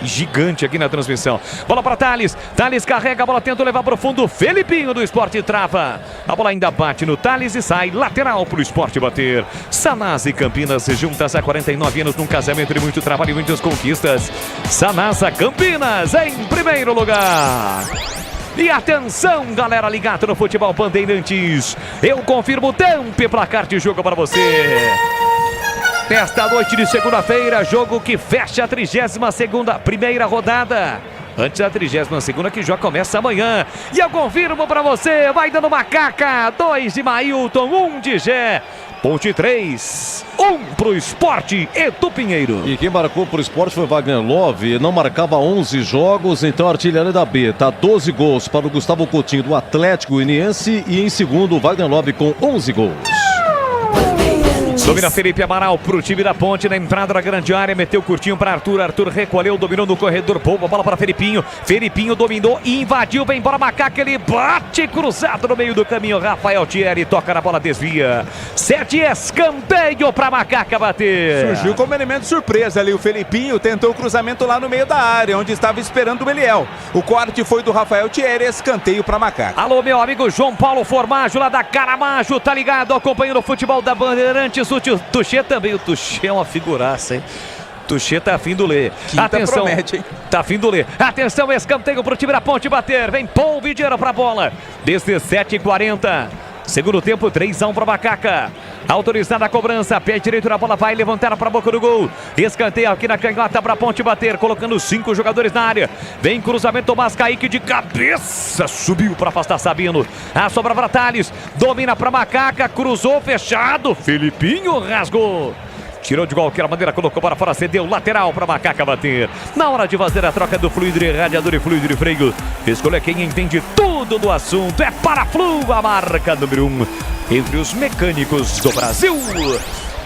gigante aqui na transmissão. Bola para Thales. Thales carrega a bola, tenta levar para o fundo. Felipinho do Sport trava. A bola ainda bate no Thales e sai lateral para o Sport bater. Sanasa e Campinas juntas há 49 anos num casamento de muito trabalho e muitas conquistas. Sanasa Campinas em primeiro lugar. E atenção, galera ligada no Futebol Bandeirantes. Eu confirmo o tempo e placar de jogo para você. Nesta noite de segunda-feira, jogo que fecha a 32ª rodada. Antes da 32ª que já começa amanhã. E eu confirmo para você, vai dando Macaca, 2 de Mailton, 1 de Gé. Ponte 3, 1 pro Sport, Edu Pinheiro. E quem marcou pro Sport foi Wagner Love, não marcava 11 jogos, então a artilharia da B tá 12 gols para o Gustavo Coutinho do Atlético Goianiense e em segundo o Wagner Love com 11 gols. Domina Felipe Amaral pro time da Ponte na entrada da grande área, meteu curtinho para Arthur, Arthur recolheu, dominou no corredor, boa bola para Felipinho, Felipinho dominou, invadiu, vem embora Macaca, ele bate cruzado no meio do caminho, Rafael Thierry toca na bola, desvia, 7 escanteio para Macaca bater. Surgiu como elemento surpresa ali, o Felipinho tentou o cruzamento lá no meio da área, onde estava esperando o Meliel, o corte foi do Rafael Thierry, escanteio para Macaca. Alô meu amigo João Paulo Formaggio lá da Caramaggio, tá ligado, acompanhando o futebol da Bandeirantes. O Tuxê também, o Tuxê é uma figuraça, hein? Tuxê tá afim do Lê. Atenção, promete, hein? Tá afim do Lê. Atenção, escanteio pro time da Ponte bater. Vem Paul Vidiero pra bola. 17h40. Segundo tempo, 3-1 para Macaca. Autorizada a cobrança, pé direito na bola, vai levantar para a boca do gol. Escanteio aqui na canhota para a Ponte bater, colocando 5 jogadores na área. Vem cruzamento, Tomás Kaique de cabeça, subiu para afastar Sabino. A sobra para Thales, domina para Macaca, cruzou, fechado. Felipinho rasgou. Tirou de qualquer maneira, colocou para fora, cedeu lateral para Macaca bater. Na hora de fazer a troca do fluido de radiador e fluido de freio, escolha quem entende tudo do assunto. É Paraflu, a marca número 1 entre os mecânicos do Brasil.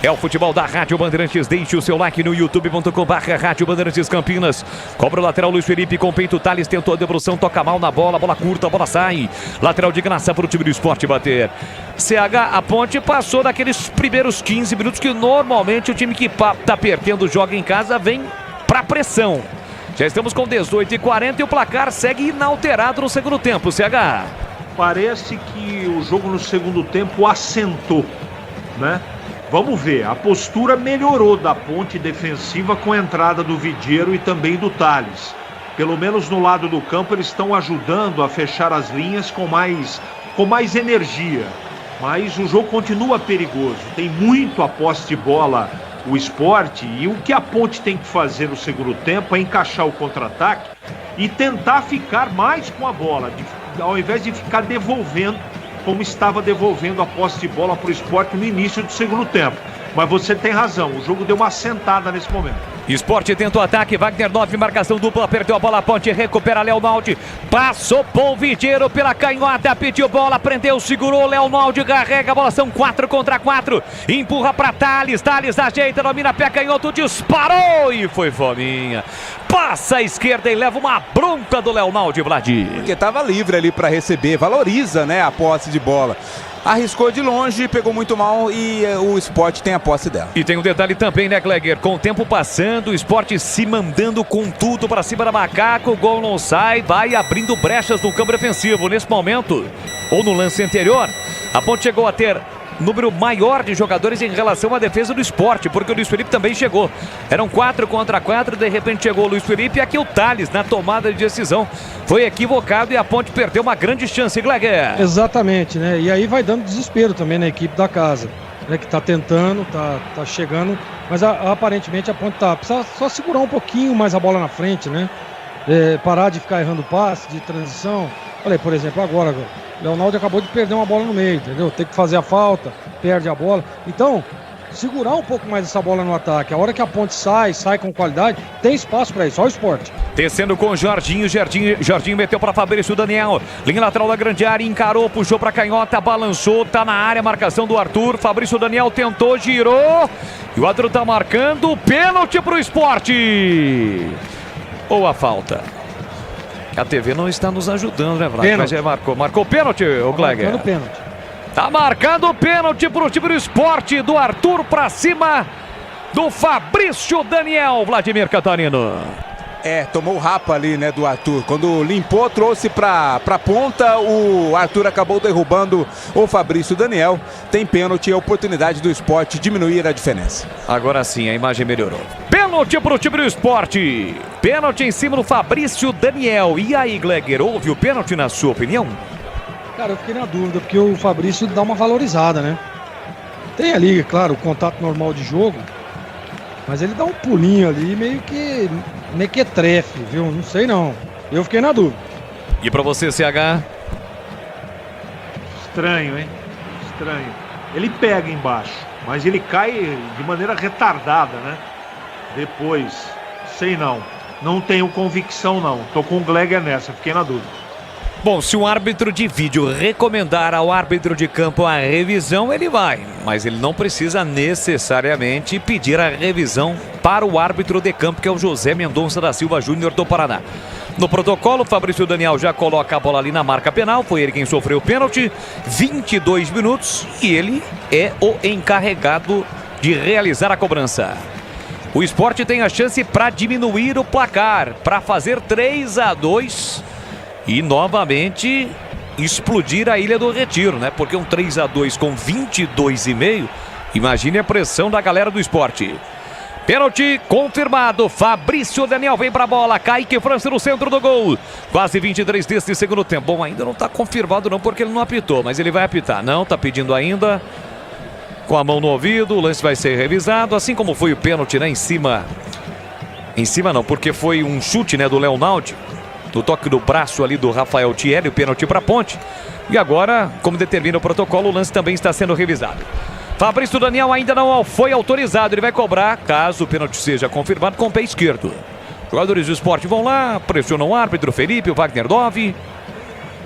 É o futebol da Rádio Bandeirantes. Deixe o seu like no youtube.com/Rádio Bandeirantes Campinas. Cobra o lateral Luiz Felipe com peito. Thales tentou a devolução, toca mal na bola. Bola curta, a bola sai. Lateral de graça para o time do Sport bater. CH, a Ponte passou daqueles primeiros 15 minutos que normalmente o time que tá perdendo joga em casa vem para pressão. Já estamos com 18h40 e o placar segue inalterado no segundo tempo. CH. Parece que o jogo no segundo tempo assentou, né? Vamos ver, a postura melhorou da Ponte defensiva com a entrada do Vidiero e também do Thales. Pelo menos no lado do campo eles estão ajudando a fechar as linhas com mais energia. Mas o jogo continua perigoso, tem muito a posse de bola o Sport, e o que a Ponte tem que fazer no segundo tempo é encaixar o contra-ataque e tentar ficar mais com a bola, ao invés de ficar devolvendo como estava devolvendo a posse de bola para o Sport no início do segundo tempo. Mas você tem razão, o jogo deu uma sentada nesse momento. Sport tenta o ataque, Wagner 9, marcação dupla, perdeu a bola, a Ponte recupera Léo Naldi, passou Paul Vidiero pela canhota, pediu bola, prendeu, segurou, Léo Naldi carrega a bola, são 4 contra 4, empurra para Thales, Thales ajeita, domina pé canhoto, disparou e foi fominha. Passa à esquerda e leva uma bronca do Léo Naldi, Vladir. Porque estava livre ali para receber, valoriza, né, a posse de bola. Arriscou de longe, pegou muito mal e o Sport tem a posse dela. E tem um detalhe também, né, Gleger? Com o tempo passando, o Sport se mandando com tudo para cima da Macaca, o gol não sai, vai abrindo brechas no campo defensivo. Nesse momento, ou no lance anterior, a Ponte chegou a ter número maior de jogadores em relação à defesa do Sport, porque o Luiz Felipe também chegou. Eram 4 contra 4, de repente chegou o Luiz Felipe e aqui o Thales na tomada de decisão foi equivocado e a Ponte perdeu uma grande chance, Gleger. Exatamente, né? E aí vai dando desespero também na equipe da casa, né? Que tá tentando, tá chegando, mas aparentemente a Ponte precisa só segurar um pouquinho mais a bola na frente, né? Parar de ficar errando passe, de transição. Olha aí, por exemplo, agora, o Leonardo acabou de perder uma bola no meio, entendeu? Tem que fazer a falta, perde a bola. Então, segurar um pouco mais essa bola no ataque. A hora que a Ponte sai com qualidade, tem espaço para isso, só o Sport. Descendo com o Jorginho meteu para Fabrício Daniel. Linha lateral da grande área, encarou, puxou para canhota, balançou, tá na área, marcação do Arthur. Fabrício Daniel tentou, girou. E o Arthur tá marcando, pênalti pro Sport. Ou a falta? A TV não está nos ajudando, né, Vlad? Mas marcou pênalti, o Gleger. Marcando pênalti. Tá marcando pênalti pro time do Sport, do Arthur pra cima do Fabrício Daniel, Vladimir Catarino. Tomou o rapa ali, né, do Arthur. Quando limpou, trouxe pra ponta, o Arthur acabou derrubando o Fabrício Daniel. Tem pênalti, a oportunidade do Sport diminuir a diferença. Agora sim, a imagem melhorou. Pênalti pro time do Sport. Pênalti em cima do Fabrício Daniel. E aí, Gleger, houve o pênalti na sua opinião? Cara, eu fiquei na dúvida, porque o Fabrício dá uma valorizada, né? Tem ali, claro, o contato normal de jogo, mas ele dá um pulinho ali, meio que mequetrefe, viu? Não sei não. Eu fiquei na dúvida. E pra você, CH? Estranho, hein? Estranho. Ele pega embaixo, mas ele cai de maneira retardada, né? Depois, sei não. Não tenho convicção não. Tô com o Gleger nessa, fiquei na dúvida. Bom, se o árbitro de vídeo recomendar ao árbitro de campo a revisão, ele vai. Mas ele não precisa necessariamente pedir a revisão para o árbitro de campo, que é o José Mendonça da Silva Júnior do Paraná. No protocolo, Fabrício Daniel já coloca a bola ali na marca penal. Foi ele quem sofreu o pênalti. 22 minutos e ele é o encarregado de realizar a cobrança. O Sport tem a chance para diminuir o placar, para fazer 3-2 e novamente explodir a Ilha do Retiro, né? Porque um 3-2 com 22,5, imagine a pressão da galera do Sport. Pênalti confirmado. Fabrício Daniel vem pra bola. Kaique França no centro do gol. Quase 23 deste segundo tempo. Bom, ainda não tá confirmado não, porque ele não apitou, mas ele vai apitar. Não, tá pedindo ainda. Com a mão no ouvido, o lance vai ser revisado, assim como foi o pênalti, né? Em cima não, porque foi um chute, né, do Leonaldi. No toque do braço ali do Rafael Thierry, o pênalti para a Ponte. E agora, como determina o protocolo, o lance também está sendo revisado. Fabrício Daniel ainda não foi autorizado. Ele vai cobrar, caso o pênalti seja confirmado, com o pé esquerdo. Jogadores do Sport vão lá, pressionam o árbitro, Felipe, o Wagner Dove.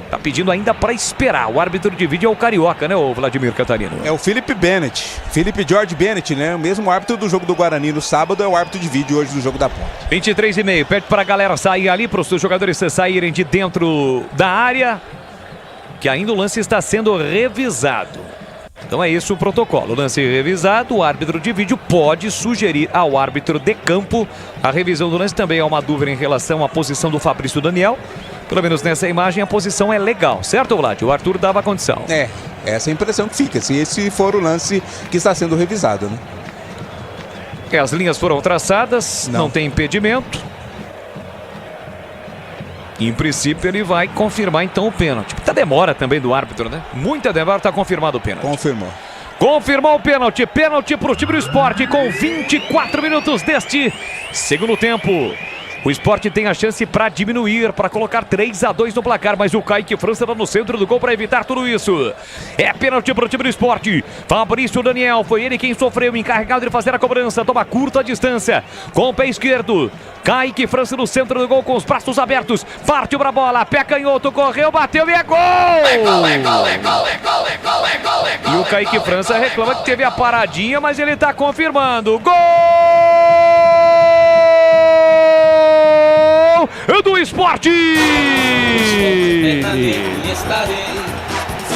Tá pedindo ainda para esperar. O árbitro de vídeo é o carioca, né, o Vladimir Catarino? É o Felipe Bennett. Felipe George Bennett, né? O mesmo árbitro do jogo do Guarani no sábado é o árbitro de vídeo hoje do jogo da Ponte. 23,5. Pede para a galera sair ali, para os seus jogadores saírem de dentro da área, que ainda o lance está sendo revisado. Então é isso o protocolo. Lance revisado, o árbitro de vídeo pode sugerir ao árbitro de campo a revisão do lance. Também há uma dúvida em relação à posição do Fabrício Daniel. Pelo menos nessa imagem a posição é legal, certo, Vlad? O Arthur dava a condição. Essa é a impressão que fica, se esse for o lance que está sendo revisado, né? As linhas foram traçadas, não tem impedimento. Em princípio ele vai confirmar então o pênalti. Muita demora também do árbitro, né? Muita demora, está confirmado o pênalti. Confirmou o pênalti. Pênalti para o time do Sport com 24 minutos deste segundo tempo. O Sport tem a chance para diminuir, para colocar 3-2 no placar, mas o Kaique França está no centro do gol para evitar tudo isso. É pênalti para o time do Sport. Fabrício Daniel, foi ele quem sofreu, encarregado de fazer a cobrança. Toma curta distância com o pé esquerdo. Kaique França no centro do gol com os braços abertos. Partiu para a bola, pé canhoto, correu, bateu e é gol! E o Kaique França reclama que teve a paradinha, mas ele está confirmando. Gol! Do Sport!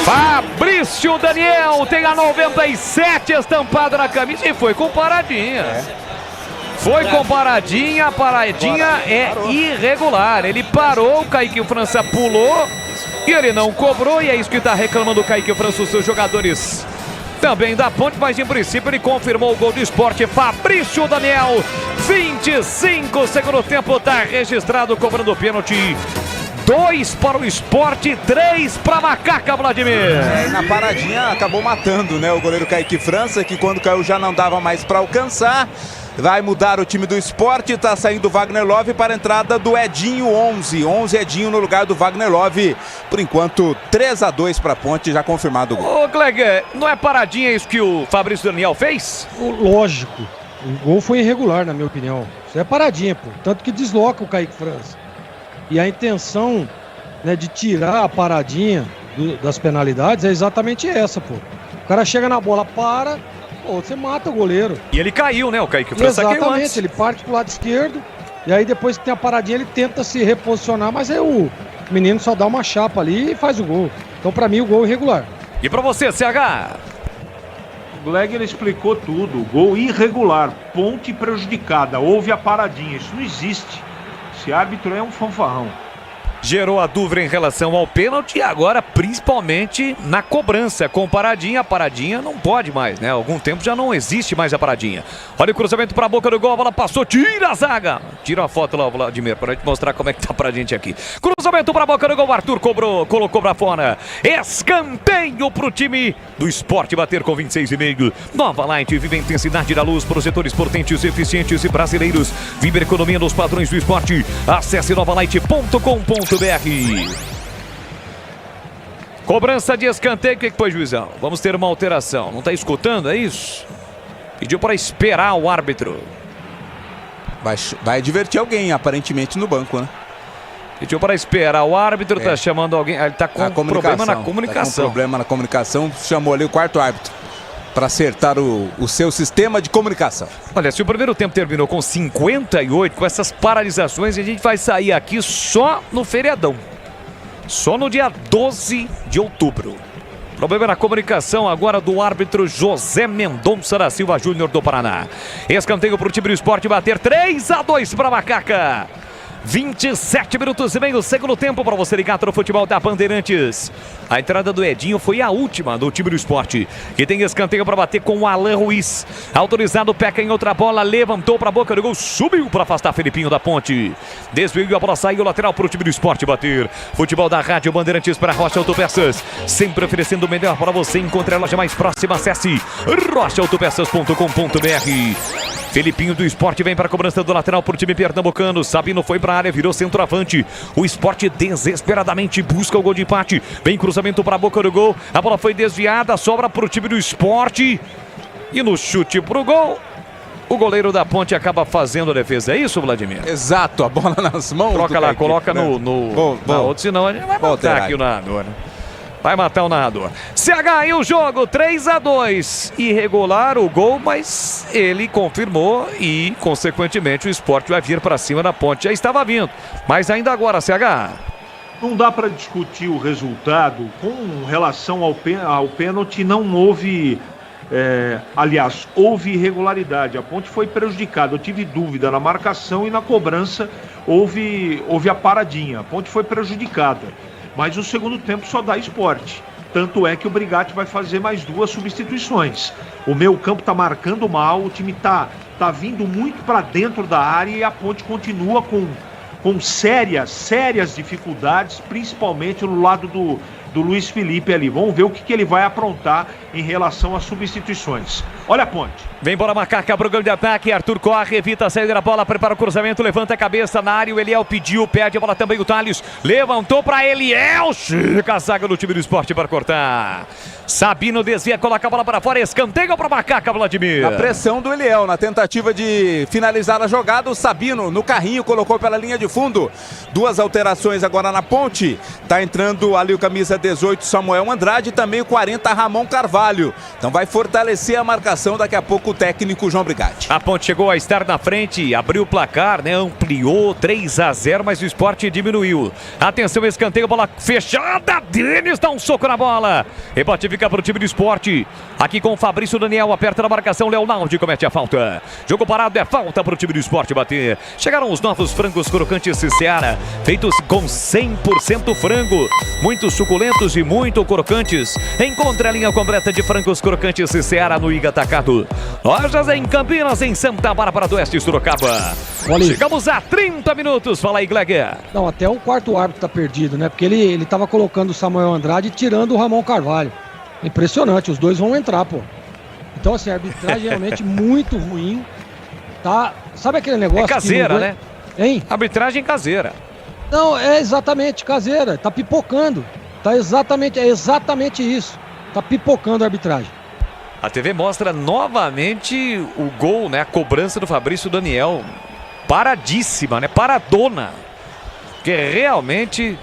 Fabrício Daniel tem a 97 estampada na camisa e foi com paradinha. Foi com paradinha, a paradinha é irregular. Ele parou, o Kaique França pulou e ele não cobrou, e é isso que está reclamando o Kaique França, os seus jogadores também da Ponte, mas em princípio ele confirmou o gol do Sport. Fabrício Daniel, 25 segundo tempo, está registrado, cobrando o pênalti. 2 para o Sport, 3 para a Macaca, Vladimir. Na paradinha acabou matando, né, o goleiro Kaique França, que quando caiu já não dava mais para alcançar. Vai mudar o time do Sport, tá saindo o Wagner Love para a entrada do Edinho 11 Edinho no lugar do Wagner Love. Por enquanto, 3-2 para a Ponte, já confirmado o gol. Ô, Gleger, não é paradinha isso que o Fabrício Daniel fez? Lógico, o gol foi irregular, na minha opinião. Isso é paradinha, pô. Tanto que desloca o Kaique França. E a intenção, né, de tirar a paradinha das penalidades é exatamente essa, pô. O cara chega na bola, para... Pô, você mata o goleiro. E ele caiu, né? O Kaique França caiu antes. Ele parte pro lado esquerdo. E aí depois que tem a paradinha ele tenta se reposicionar. Mas aí o menino só dá uma chapa ali e faz o gol. Então pra mim o gol é irregular. E pra você, CH? O Gleger explicou tudo. Gol irregular. Ponte prejudicada. Houve a paradinha. Isso não existe. Esse árbitro é um fanfarrão. Gerou a dúvida em relação ao pênalti e agora principalmente na cobrança. Com paradinha, a paradinha não pode mais, né? Há algum tempo já não existe mais a paradinha. Olha o cruzamento para a boca do gol, a bola passou, tira a zaga. Tira a foto lá, Vladimir, para a gente mostrar como é que tá pra gente aqui. Cruzamento para a boca do gol, Arthur cobrou, colocou pra fora. Escanteio pro time do Sport bater com 26,5. Nova Light, vive a intensidade da luz, projetores potentes, eficientes e brasileiros. Vive a economia nos padrões do esporte. Acesse novalight.com.br. Cobrança de escanteio. O que foi, juizão? Vamos ter uma alteração. Não está escutando, é isso? Pediu para esperar o árbitro. Vai divertir alguém, aparentemente, no banco, né? Pediu para esperar o árbitro, tá chamando alguém. Ele tá com problema na comunicação. Tá com problema na comunicação, chamou ali o quarto árbitro para acertar o seu sistema de comunicação. Olha, se o primeiro tempo terminou com 58, com essas paralisações, a gente vai sair aqui só no feriadão. Só no dia 12 de outubro. Problema na comunicação agora do árbitro José Mendonça da Silva Júnior do Paraná. Escanteio para o time do Sport bater 3-2 para a Macaca. 27 minutos e meio, segundo tempo para você ligado no futebol da Bandeirantes. A entrada do Edinho foi a última do time do Sport, que tem escanteio para bater com o Alan Ruiz. Autorizado, Peca em outra bola, levantou para a boca do gol, subiu para afastar Felipinho da Ponte. Desviou, a bola saiu lateral para o time do Sport bater. Futebol da Rádio Bandeirantes para Rocha Autopeças, sempre oferecendo o melhor para você. Encontre a loja mais próxima, acesse rochaautopeças.com.br. Felipinho do Sport vem para a cobrança do lateral para o time pernambucano. Sabino foi para a área, virou centroavante. O Sport desesperadamente busca o gol de empate. Vem cruzamento para a boca do gol. A bola foi desviada, sobra para o time do Sport. E no chute para o gol, o goleiro da Ponte acaba fazendo a defesa. É isso, Vladimir? Exato, a bola nas mãos. Troca lá, coloca no outro, senão a gente vai matar aqui o narrador. Vai matar o narrador. CH e o jogo 3-2. Irregular o gol, mas ele confirmou e, consequentemente, o Sport vai vir para cima da Ponte. Já estava vindo, mas ainda agora, CH. Não dá para discutir o resultado com relação ao pênalti. Não houve, aliás, houve irregularidade. A Ponte foi prejudicada. Eu tive dúvida na marcação e na cobrança houve a paradinha. A Ponte foi prejudicada. Mas o segundo tempo só dá Sport. Tanto é que o Brigatti vai fazer mais 2 substituições. O meio campo está marcando mal, o time tá vindo muito para dentro da área e a Ponte continua com sérias dificuldades, principalmente no lado do Luiz Felipe ali. Vamos ver o que ele vai aprontar em relação às substituições. Olha a Ponte. Vem bola Macaca para o grande ataque. Arthur corre, evita a saída da bola, prepara o cruzamento, levanta a cabeça na área. O Eliel pediu, perde a bola também o Thales. Levantou para Eliel. Chega a zaga do time do Sport para cortar. Sabino desvia, coloca a bola para fora. Escanteio para Macaca, Vladimir. A pressão do Eliel na tentativa de finalizar a jogada. O Sabino no carrinho colocou pela linha de fundo. 2 alterações agora na Ponte. Tá entrando ali o camisa 18 Samuel Andrade e também o 40 Ramon Carvalho. Então vai fortalecer a marcação daqui a pouco o técnico João Brigatti. A Ponte chegou a estar na frente, abriu o placar, né? Ampliou 3-0, mas o Sport diminuiu. Atenção, escanteio, bola fechada. Denis dá um soco na bola. Rebote fica para o time do Sport. Aqui com o Fabrício Daniel, aperta na marcação. Leonardo comete a falta. Jogo parado, é falta para o time do Sport bater. Chegaram os novos frangos crocantes Seara, feitos com 100% frango. Muito suculentos e muito crocantes. Encontre a linha completa de frangos crocantes Seara no Iga Atacado. Lojas em Campinas, em Santa Bárbara do Oeste, Sorocaba. Chegamos a 30 minutos. Fala aí, Gleger. Não, até o quarto árbitro tá perdido, né? Porque ele tava colocando o Samuel Andrade e tirando o Ramon Carvalho. Impressionante, os dois vão entrar, pô. Então, assim, a arbitragem é realmente muito ruim. Tá? Sabe aquele negócio? É caseira, né? Hein? Arbitragem caseira. Não, é exatamente caseira. Tá pipocando. É exatamente isso. Tá pipocando a arbitragem. A TV mostra novamente o gol, né? A cobrança do Fabrício Daniel. Paradíssima, né? Paradona. Que realmente...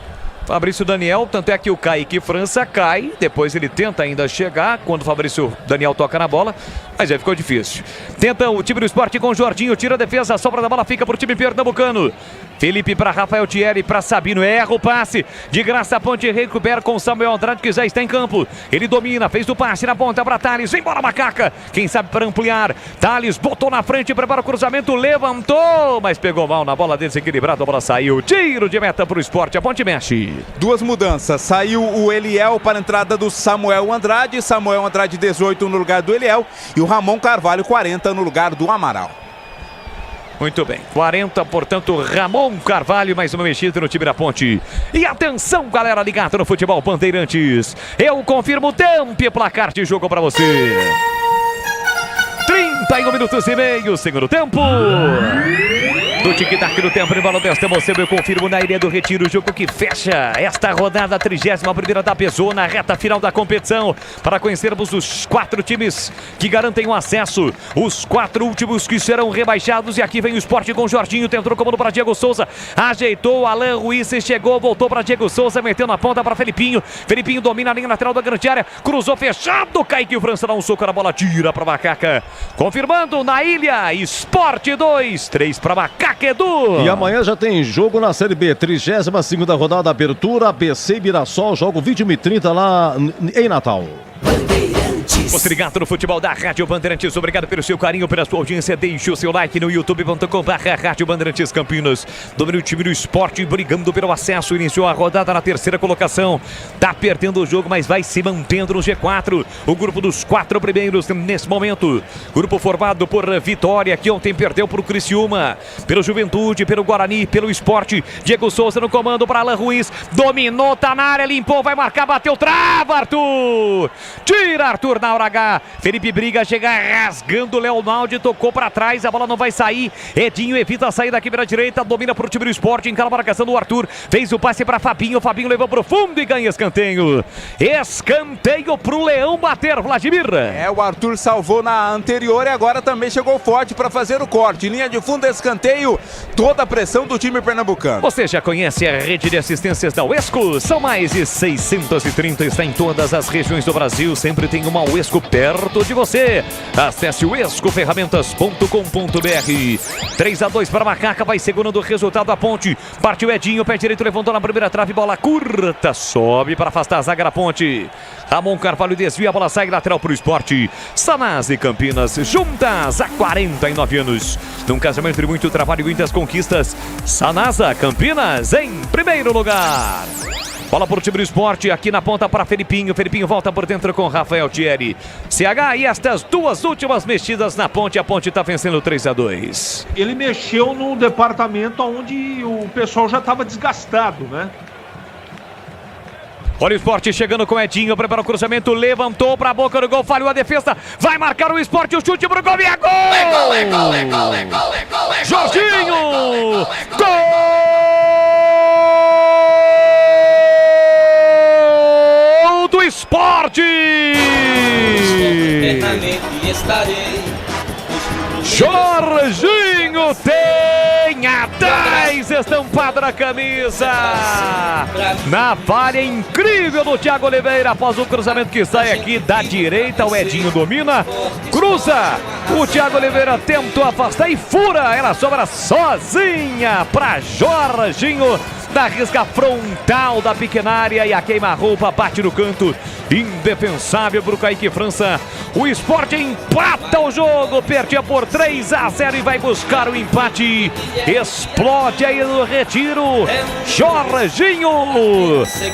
Fabrício Daniel, tanto é que o Kaique França cai, depois ele tenta ainda chegar, quando o Fabrício Daniel toca na bola, mas aí ficou difícil. Tenta o time do Sport com o Jorginho, tira a defesa, a sobra da bola fica pro time pernambucano. Felipe para Rafael Thierry, para Sabino, erra o passe. De graça a Ponte recupera com Samuel Andrade, que já está em campo. Ele domina, fez o passe na ponta para Thales. Vem embora, Macaca. Quem sabe para ampliar. Thales botou na frente, prepara o cruzamento, levantou, mas pegou mal na bola, desequilibrado, a bola saiu. Tiro de meta para o Sport, a Ponte mexe. Duas mudanças, saiu o Eliel para a entrada do Samuel Andrade. Samuel Andrade 18 no lugar do Eliel e o Ramon Carvalho 40 no lugar do Amaral. Muito bem, 40, portanto, Ramon Carvalho, mais uma mexida no time da Ponte. E atenção, galera ligada no Futebol Bandeirantes. Eu confirmo o tempo e placar de jogo para você. 31 minutos e meio, segundo tempo. Do tic-tac do tempo, de bola desta emoção, eu confirmo na Ilha do Retiro, o jogo que fecha esta rodada, 31ª da Pessoa, na reta final da competição, para conhecermos os 4 times que garantem o acesso, os 4 últimos que serão rebaixados. E aqui vem o Sport com o Jorginho, tentou o comando para Diego Souza, ajeitou, Alan Ruiz chegou, voltou para Diego Souza, meteu na ponta para Felipinho. Felipinho domina a linha lateral da grande área, cruzou fechado, Kaique França dá um soco na bola, tira para Macaca. Confirmando na Ilha, Sport 2, 3 para Macaca. Edu. E amanhã já tem jogo na Série B, 32ª rodada, abertura, ABC e Mirassol, jogo 21h30 lá em Natal. Você ligado no futebol da Rádio Bandeirantes, obrigado pelo seu carinho, pela sua audiência. Deixe o seu like no youtube.com/Rádio Bandeirantes Campinas. Domina o time do Sport, brigando pelo acesso. Iniciou a rodada na 3ª colocação. Tá perdendo o jogo, mas vai se mantendo no G4. O grupo dos 4 primeiros nesse momento. Grupo formado por Vitória, que ontem perdeu para o Criciúma, pelo Juventude, pelo Guarani, pelo Sport. Diego Souza no comando para Alan Ruiz. Dominou, tá na área, limpou, vai marcar, bateu, trava, Arthur. Tira, Arthur, na hora H. Felipe Briga, chega rasgando o Leonaldo, tocou para trás, a bola não vai sair. Edinho evita a saída aqui pela direita, domina para o time do Sport, encara a marcação do Arthur, fez o passe para Fabinho, Fabinho levou pro fundo e ganha escanteio. Escanteio pro Leão bater, Vladimir. O Arthur salvou na anterior e agora também chegou forte para fazer o corte. Linha de fundo, escanteio, toda a pressão do time pernambucano. Você já conhece a rede de assistências da Uesco? São mais de 630, está em todas as regiões do Brasil, sempre tem uma Uesco perto de você. Acesse o escoferramentas.com.br. 3-2 para Macaca, vai segurando o resultado a Ponte. Partiu Edinho, pé direito, levantou na primeira trave, bola curta, sobe para afastar a zaga da Ponte. Ramon Carvalho desvia, a bola sai lateral para o Sport. Sanasa e Campinas, juntas há 49 anos. Num casamento de muito trabalho e muitas conquistas. Sanasa, Campinas em primeiro lugar. Bola para o time do Sport, aqui na ponta para Felipinho. Felipinho volta por dentro com Rafael Thierry. CH e estas duas últimas mexidas na Ponte. A Ponte está vencendo 3-2. Ele mexeu no departamento onde o pessoal já estava desgastado, né? Olha o Sport chegando com Edinho, prepara o cruzamento, levantou para a boca do gol, falhou a defesa, vai marcar o Sport, o chute pro gol e é gol! É gol, é gol, é gol, é gol, é gol! Jorginho! Gol do Sport! Jorginho tem a 10 estampada na camisa. Na falha incrível do Thiago Oliveira, após o cruzamento que sai aqui da direita, o Edinho domina, cruza, o Thiago Oliveira tenta afastar e fura, ela sobra sozinha para Jorginho. Da risca frontal da pequena área e a queima-roupa bate no canto. Indefensável para o Kaique França. O Sport empata o jogo, perdia por 3-0 e vai buscar o empate. Explode aí no Retiro. Jorginho.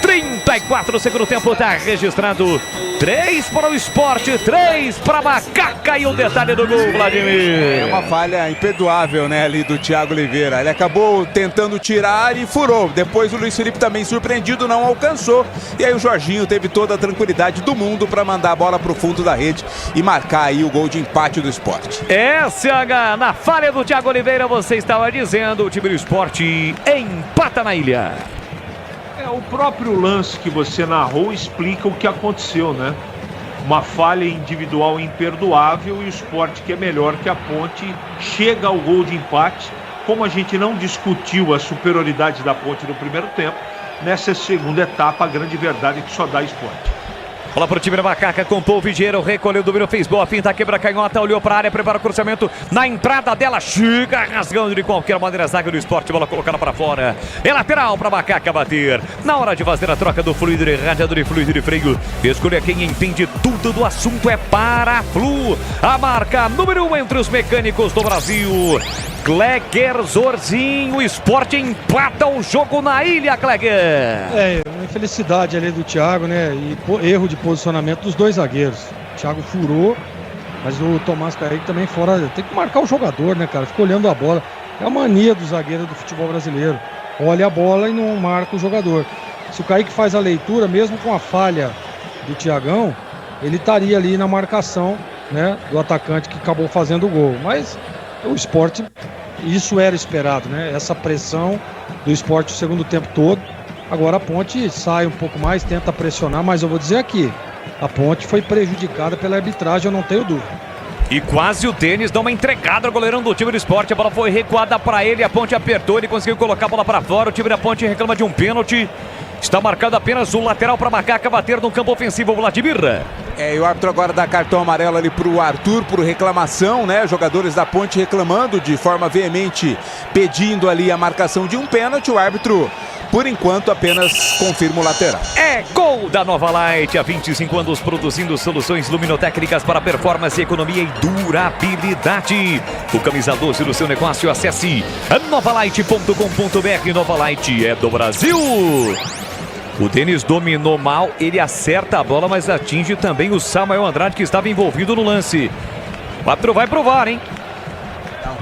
34 segundo tempo, está registrado. 3 para o Sport, 3 para Macaca e o detalhe do gol, Vladimir. É uma falha imperdoável, né, ali do Thiago Oliveira. Ele acabou tentando tirar e furou. Depois o Luiz Felipe também surpreendido, não alcançou. E aí o Jorginho teve toda a tranquilidade do mundo para mandar a bola para o fundo da rede e marcar aí o gol de empate do Sport. SH, na falha do Thiago Oliveira, você estava dizendo, o time do Sport empata na ilha. O próprio lance que você narrou explica o que aconteceu, né? Uma falha individual imperdoável e o Sport, que é melhor que a Ponte, chega ao gol de empate. Como a gente não discutiu a superioridade da Ponte no primeiro tempo, nessa segunda etapa a grande verdade é que só dá Sport. Bola pro time da Macaca com Paul Vigeiro, recolheu o domínio, fez boa finta, quebra a canhota, olhou pra área, prepara o cruzamento, na entrada dela, chega rasgando de qualquer maneira a zaga do Sport, bola colocada pra fora, é lateral pra Macaca bater, na hora de fazer a troca do fluido de radiador e fluido de freio, escolha quem entende tudo do assunto, é Paraflu, a marca número 1 entre os mecânicos do Brasil. Kleger Zorzinho, o Sport empata o jogo na ilha, Kleger. É, uma infelicidade ali do Thiago, né? E erro de posicionamento dos dois zagueiros. O Thiago furou, mas o Tomás Kaique também fora. Tem que marcar o jogador, né, cara? Fica olhando a bola. É a mania do zagueiro do futebol brasileiro. Olha a bola e não marca o jogador. Se o Kaique faz a leitura, mesmo com a falha do Thiagão, ele estaria ali na marcação, né, do atacante que acabou fazendo o gol. Mas o Sport, isso era esperado, né? Essa pressão do Sport o segundo tempo todo. Agora a Ponte sai um pouco mais, tenta pressionar, mas eu vou dizer aqui, a Ponte foi prejudicada pela arbitragem, eu não tenho dúvida. E quase o Denis dá uma entregada ao goleirão do time do Sport, a bola foi recuada para ele, a Ponte apertou, ele conseguiu colocar a bola para fora, o time da Ponte reclama de um pênalti. Está marcado apenas o lateral para Macaca bater no campo ofensivo, Vladimir. E o árbitro agora dá cartão amarelo ali pro Arthur por reclamação, né? Jogadores da Ponte reclamando de forma veemente, pedindo ali a marcação de um pênalti. O árbitro, por enquanto, apenas confirma o lateral. É gol da Nova Light, há 25 anos produzindo soluções luminotécnicas para performance, economia e durabilidade. O camisa 12 do seu negócio, acesse novalight.com.br. Nova Light é do Brasil. O Denis dominou mal, ele acerta a bola, mas atinge também o Samuel Andrade, que estava envolvido no lance. O árbitro vai provar, hein?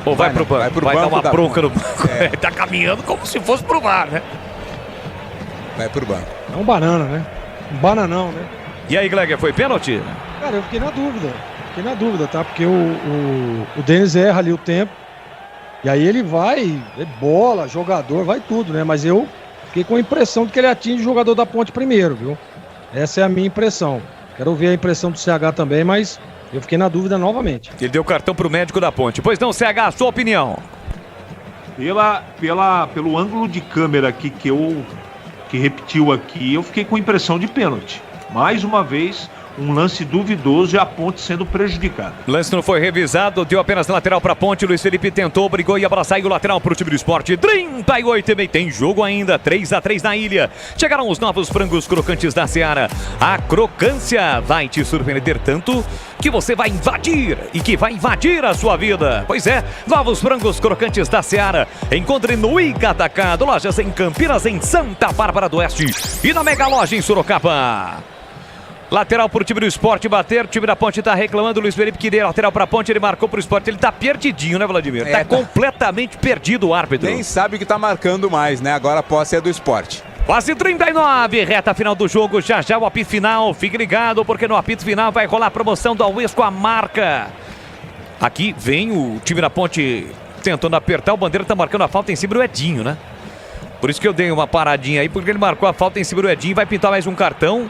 Ou vai pro banco? Vai dar uma bronca no banco. É. Tá caminhando como se fosse pro VAR, né? Vai pro banco. É um banana, né? Um bananão, né? E aí, Gleger, foi pênalti? Cara, eu fiquei na dúvida, tá? Porque o Denis erra ali o tempo. E aí ele vai, bola, jogador, vai tudo, né? Mas eu fiquei com a impressão de que ele atinge o jogador da Ponte primeiro, viu? Essa é a minha impressão. Quero ver a impressão do CH também, mas eu fiquei na dúvida novamente. Ele deu cartão pro médico da Ponte. Pois não, CH, a sua opinião? Pelo ângulo de câmera aqui que repetiu aqui, eu fiquei com impressão de pênalti. Mais uma vez, um lance duvidoso e a Ponte sendo prejudicada. O lance não foi revisado, deu apenas lateral para a Ponte. Luiz Felipe tentou, brigou e abraçar o lateral para o time do Sport. 38 tem jogo ainda, 3-3 na ilha. Chegaram os novos frangos crocantes da Seara. A crocância vai te surpreender tanto que você vai invadir e que vai invadir a sua vida. Pois é, novos frangos crocantes da Seara. Encontre no Ica Atacado, lojas em Campinas, em Santa Bárbara do Oeste e na Mega Loja em Sorocaba. Lateral para o time do Sport bater, o time da Ponte está reclamando, o Luiz Felipe queria lateral para a Ponte, ele marcou para o Sport, ele está perdidinho, né, Vladimir? Tá completamente perdido o árbitro. Nem sabe o que está marcando mais, né? Agora a posse é do Sport. Quase 39, reta final do jogo, já o apito final, fique ligado porque no apito final vai rolar a promoção do Uesco, a marca. Aqui vem o time da Ponte tentando apertar, o Bandeira está marcando a falta em cima do Edinho, né? Por isso que eu dei uma paradinha aí, porque ele marcou a falta em cima do Edinho, vai pintar mais um cartão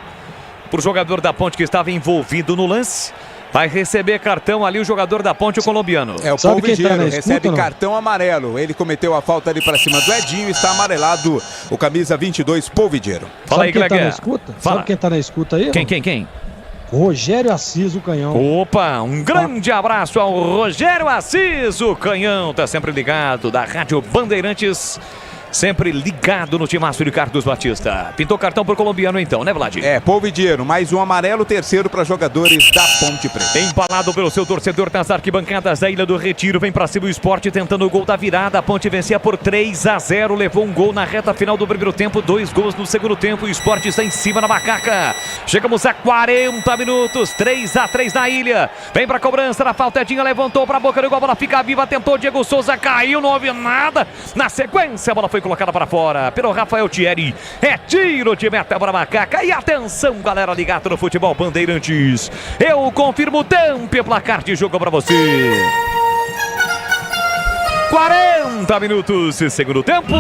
para o jogador da Ponte que estava envolvido no lance. Vai receber cartão ali o jogador da Ponte, o colombiano. É o Paul Vigeiro, recebe cartão amarelo. Ele cometeu a falta ali para cima do Edinho, está amarelado o camisa 22, Paul Vigeiro. Fala aí, quem tá na escuta? Sabe quem tá na escuta aí? Quem? Rogério Assis, o Canhão. Opa, um grande abraço ao Rogério Assis, o Canhão. Tá sempre ligado, da Rádio Bandeirantes. Sempre ligado no timaço de Carlos Batista. Pintou cartão pro colombiano então, né, Vlad? É, Paul Vigeiro, mais um amarelo, terceiro para jogadores da Ponte Preta. Empalado pelo seu torcedor nas arquibancadas da Ilha do Retiro, vem pra cima o Sport tentando o gol da virada. A Ponte vencia por 3-0, levou um gol na reta final do primeiro tempo, 2 gols no segundo tempo. O Sport está em cima na Macaca. Chegamos a 40 minutos, 3-3 na Ilha. Vem pra cobrança, na falta, Edinha levantou pra boca do gol, a bola fica viva, tentou Diego Souza, caiu, não houve nada. Na sequência, a bola foi colocada para fora pelo Rafael Thierry. É tiro de meta para a Macaca. E atenção, galera ligada no futebol Bandeirantes. Eu confirmo o tempo e placar de jogo para você. 40 minutos, segundo tempo.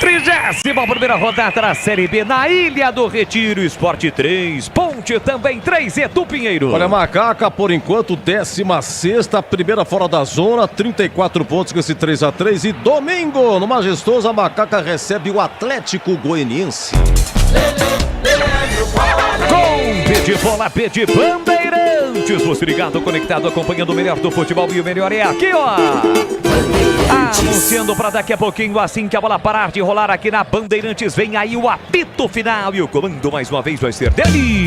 31ª rodada da Série B na Ilha do Retiro. Sport 3, Ponte também 3, Edu Pinheiro. Olha, Macaca, por enquanto, 16ª, primeira fora da zona, 34 pontos com esse 3-3. E domingo, no Majestoso, a Macaca recebe o Atlético Goianiense. Com P de Bola, P de Bandeirantes. Você ligado, conectado, acompanhando o melhor do futebol. E o melhor é aqui, ó. Anunciando para daqui a pouquinho, assim que a bola parar de rolar aqui na Bandeirantes, vem aí o apito final. E o comando mais uma vez vai ser dele.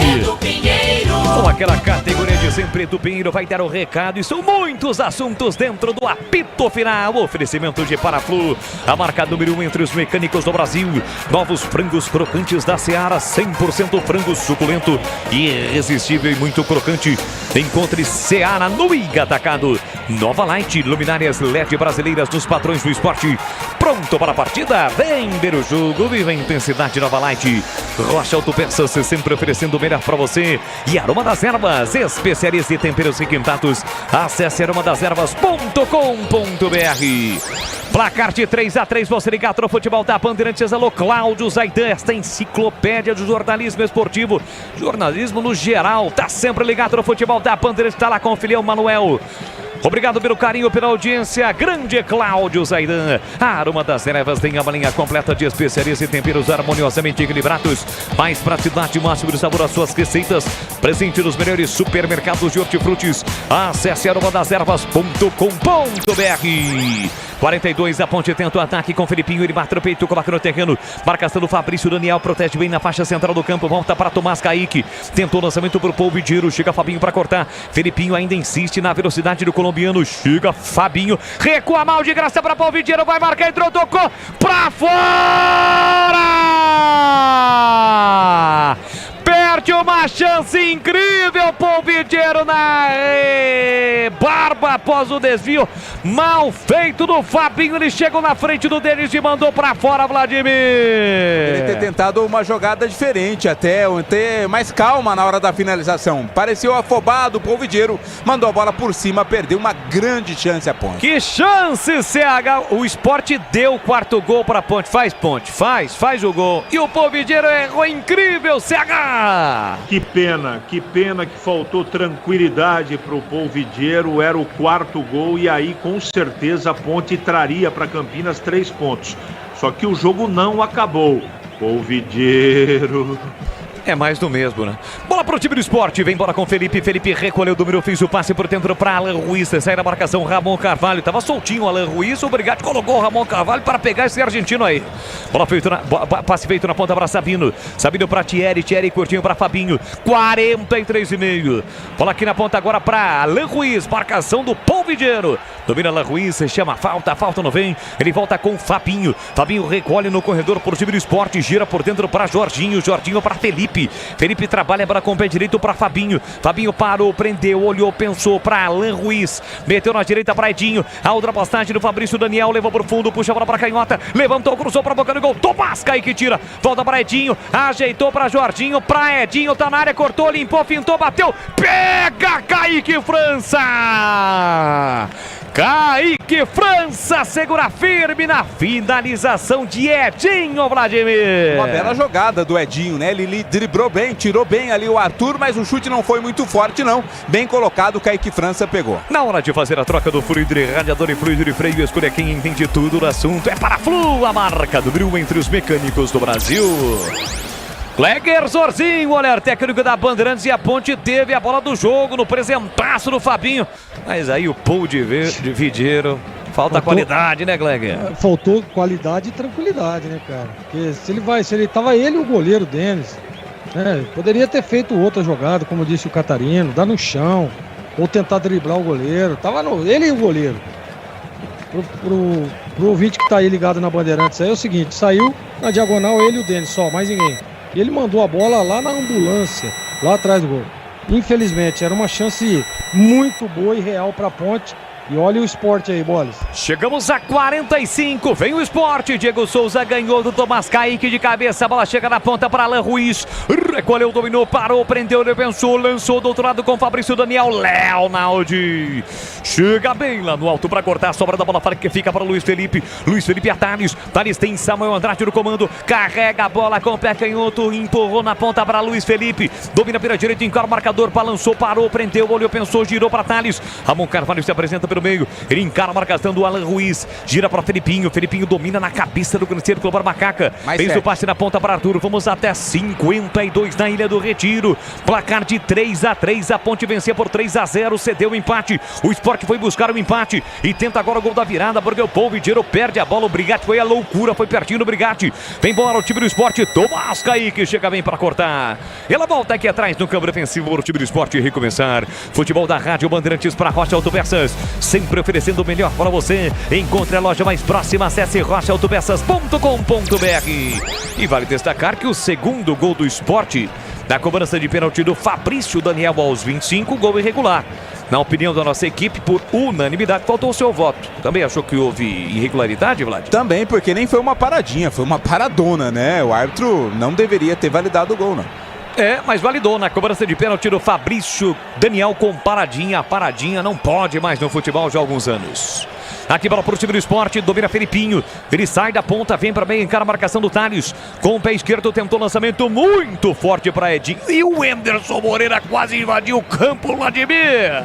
Com aquela categoria de sempre, Edu Pinheiro vai dar o recado. E são muitos assuntos dentro do apito final. Oferecimento de Paraflu, a marca número 1 entre os mecânicos do Brasil. Novos frangos crocantes da Seara, 100% frango suculento, irresistível e muito crocante. Encontre Seara no Iga Atacado. Nova Light, luminárias LED brasileiras nos padrões do esporte. Pronto para a partida? Vem ver o jogo, viva a intensidade. Nova Light. Rocha Autopeças, sempre oferecendo o melhor para você. E Aroma das Ervas, especialistas e temperos requintados. Acesse aromadeservas.com.br. Placar de 3-3, você ligado no futebol da Bandeirantes. Alô, Cláudio Zaidan, esta enciclopédia de jornalismo esportivo, jornalismo no geral, tá sempre ligado no futebol da Bandeirantes, tá lá com o filhão Manuel. Obrigado pelo carinho, pela audiência. Grande Cláudio Zaidan. A Aroma das Ervas tem uma linha completa de especiarias e temperos harmoniosamente equilibrados. Mais praticidade, máximo de sabor às suas receitas. Presente nos melhores supermercados de hortifrutis. Acesse aromadeservas.com.br. 42, a Ponte tenta o ataque com Felipinho, ele bate no peito, coloca no terreno, marcação do Fabrício, Daniel protege bem na faixa central do campo, volta para Tomás Kaique, tentou o lançamento para o Paul Vidiero, chega Fabinho para cortar, Felipinho ainda insiste na velocidade do colombiano, chega Fabinho, recua mal de graça para Paul Vidiero, vai marcar, entrou, tocou, para fora! Perde uma chance incrível, Paul Vidiero na barba após o desvio mal feito do Fabinho, ele chegou na frente do Denis e mandou pra fora, Vladimir. Ele ter tentado uma jogada diferente, até ter mais calma na hora da finalização. Pareceu afobado, o Paul Vidiero mandou a bola por cima, perdeu uma grande chance a Ponte. Que chance, CH! O Sport deu o quarto gol pra Ponte, Ponte, faz o gol. E o Paul Vidiero errou, incrível, CH! Que pena que faltou tranquilidade para o Paul Vidiero, era o quarto gol e aí com certeza a Ponte traria para Campinas 3 pontos. Só que o jogo não acabou. Paul Vidiero... É mais do mesmo, né? Bola pro time do Sport, vem bola com Felipe. Felipe recolheu o número, fez o passe por dentro para Alan Ruiz. Sai da marcação, Ramon Carvalho. Tava soltinho o Alan Ruiz. O Brigatti colocou o Ramon Carvalho para pegar esse argentino aí. Passe feito na ponta para Sabino. Sabino para Thierry. Thierry curtinho para Fabinho. 43,5. Bola aqui na ponta agora para Alan Ruiz. Marcação do Paul Vidiero. Domina Alan Ruiz, chama a falta não vem. Ele volta com Fabinho. Fabinho recolhe no corredor por time do Sport. Gira por dentro para Jorginho. Jorginho para Felipe. Felipe trabalha para com o pé direito para Fabinho. Fabinho parou, prendeu, olhou, pensou para Alan Ruiz. Meteu na direita para Edinho. A ultrapassagem do Fabrício Daniel. Levou para o fundo, puxa a bola para Canhota. Levantou, cruzou para a boca do gol. Tomás Kaique tira. Volta para Edinho. Ajeitou para Jorginho. Para Edinho. Tá na área, cortou, limpou, fintou, bateu. Pega Kaique França. Kaique França segura firme na finalização de Edinho, Vladimir. Uma bela jogada do Edinho, né? Ele driblou bem, tirou bem ali o Arthur, mas o chute não foi muito forte, não. Bem colocado, o Kaique França pegou. Na hora de fazer a troca do fluido de radiador e fluido de freio, escolha quem entende tudo do assunto. É Paraflu, a marca do bril entre os mecânicos do Brasil. Kleger Zorzinho, olhar técnico da Bandeirantes, e a Ponte teve a bola do jogo no presentaço do Fabinho. Mas aí o Paul de Vidiero, falta qualidade, né, Kleger? Faltou qualidade e tranquilidade, né, cara? Porque se ele tava ele e o goleiro Denis, né? Poderia ter feito outra jogada, como disse o Catarino, dar no chão, ou tentar driblar o goleiro. Tava ele e o goleiro. Pro ouvinte que tá aí ligado na Bandeirantes, aí é o seguinte, saiu na diagonal ele e o Denis, só, mais ninguém. E ele mandou a bola lá na ambulância, lá atrás do gol. Infelizmente, era uma chance muito boa e real para a Ponte. E olha o Sport aí, Boles. Chegamos a 45, vem o Sport. Diego Souza ganhou do Tomás Kaique de cabeça. A bola chega na ponta para Alan Ruiz. Recolheu, dominou, parou, prendeu, pensou, lançou do outro lado com Fabrício Daniel. Leonaldi Chega bem lá no alto para cortar. Sobra da bola que fica para Luiz Felipe. Luiz Felipe a Thales. Thales tem Samuel Andrade no comando. Carrega a bola com o pé canhoto. Empurrou na ponta para Luiz Felipe. Domina pela direita, encara o marcador. Balançou, parou, prendeu, olhou, pensou, girou para Thales. Ramon Carvalho se apresenta pelo meio. Ele encara a marcação do Alan Ruiz. Gira para Felipinho. Felipinho domina na cabeça do Cruzeiro Clube Macaca. Fez o passe na ponta para Arthur. Vamos até 52 na Ilha do Retiro. Placar de 3-3. A Ponte vencia por 3-0. Cedeu o empate. O Sport foi buscar o empate e tenta agora o gol da virada, porque o Polvidiero perde a bola. O Brigatti foi a loucura, foi pertinho do Brigatti. Vem bola o time do Sport. Tomás Kaique chega bem para cortar. Ela volta aqui atrás no campo defensivo para o time do Sport recomeçar. Futebol da Rádio Bandeirantes para Rocha Autopeças. Sempre oferecendo o melhor para você. Encontre a loja mais próxima. Acesse rochaautopeças.com.br. E vale destacar que o segundo gol do Sport, da cobrança de pênalti do Fabrício Daniel aos 25, gol irregular. Na opinião da nossa equipe, por unanimidade, faltou o seu voto. Também achou que houve irregularidade, Vlad? Também, porque nem foi uma paradinha, foi uma paradona, né? O árbitro não deveria ter validado o gol, não. Mas validou na cobrança de pênalti do Fabrício Daniel com paradinha. A paradinha não pode mais no futebol já há alguns anos. Aqui bola para o time do Sport, domina Felipinho. Ele sai da ponta, vem para meio, encara a marcação do Thales. Com o pé esquerdo tentou lançamento muito forte para Edinho. E o Anderson Moreira quase invadiu o campo, Vladimir.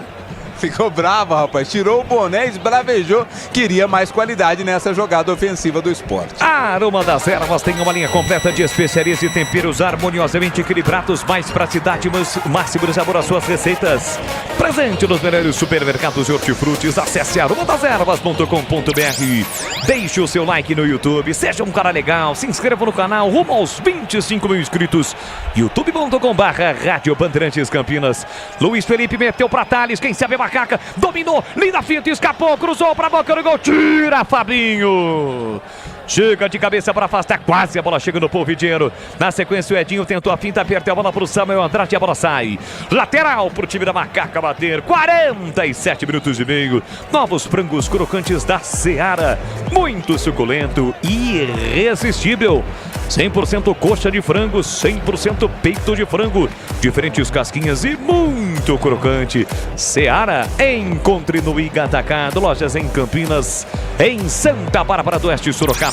Ficou bravo, rapaz. Tirou o boné, esbravejou. Queria mais qualidade nessa jogada ofensiva do Sport. A Aroma das Ervas tem uma linha completa de especiarias e temperos harmoniosamente equilibrados. Mais praticidade, máximo de sabor às suas receitas. Presente nos melhores supermercados e hortifrutis. Acesse aromadasерvas.com.br. Deixe o seu like no YouTube. Seja um cara legal. Se inscreva no canal. Rumo aos 25 mil inscritos. youtube.com/Rádio Bandeirantes Campinas. Luiz Felipe meteu para Thales. Quem sabe a Macaca dominou, linda finta, escapou, cruzou para a boca do gol, tira Fabinho. Chega de cabeça para afastar, quase a bola chega no Polvidiero. Na sequência o Edinho tentou a finta, aperta a bola para o Samuel Andrade e a bola sai. Lateral para o time da Macaca bater, 47 minutos e meio. Novos frangos crocantes da Seara, muito suculento e irresistível. 100% coxa de frango, 100% peito de frango, diferentes casquinhas e muito crocante. Seara, encontre no Iga Atacado, lojas em Campinas, em Santa Bárbara do Oeste, Sorocaba.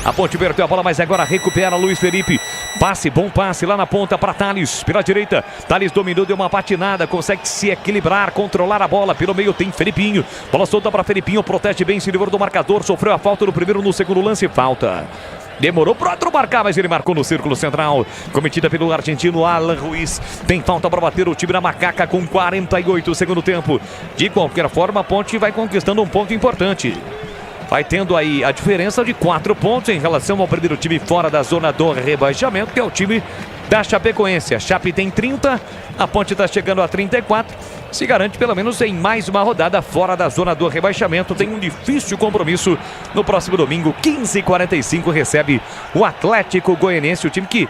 A Ponte perdeu a bola, mas agora recupera Luiz Felipe. Passe, bom passe lá na ponta para Thales, pela direita. Thales dominou, deu uma patinada, consegue se equilibrar, controlar a bola. Pelo meio tem Felipinho, bola solta para Felipinho, protege bem, se livrou do marcador, sofreu a falta no primeiro, no segundo lance, falta. Demorou para o outro marcar, mas ele marcou no círculo central. Cometida pelo argentino Alan Ruiz. Tem falta para bater o time da Macaca com 48 segundo tempo. De qualquer forma, a Ponte vai conquistando um ponto importante. Vai tendo aí a diferença de 4 pontos em relação ao primeiro time fora da zona do rebaixamento, que é o time da Chapecoense. A Chape tem 30, a Ponte está chegando a 34. Se garante pelo menos em mais uma rodada fora da zona do rebaixamento. Tem um difícil compromisso no próximo domingo, 15h45, recebe o Atlético Goianiense, o time que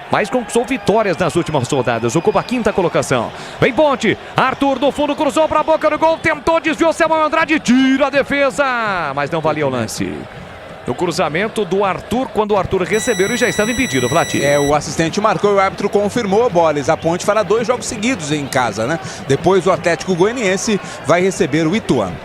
mais conquistou vitórias nas últimas rodadas. Ocupa a 5ª colocação. Vem Ponte, Arthur no fundo, cruzou para a boca do gol, tentou, desviou, Samuel Andrade, tira a defesa, mas não valia o lance. No cruzamento do Arthur, quando o Arthur recebeu, ele já estava impedido, Vlad. O assistente marcou e o árbitro confirmou, Boles. A Ponte fará 2 jogos seguidos em casa, né? Depois o Atlético Goianiense vai receber o Ituano.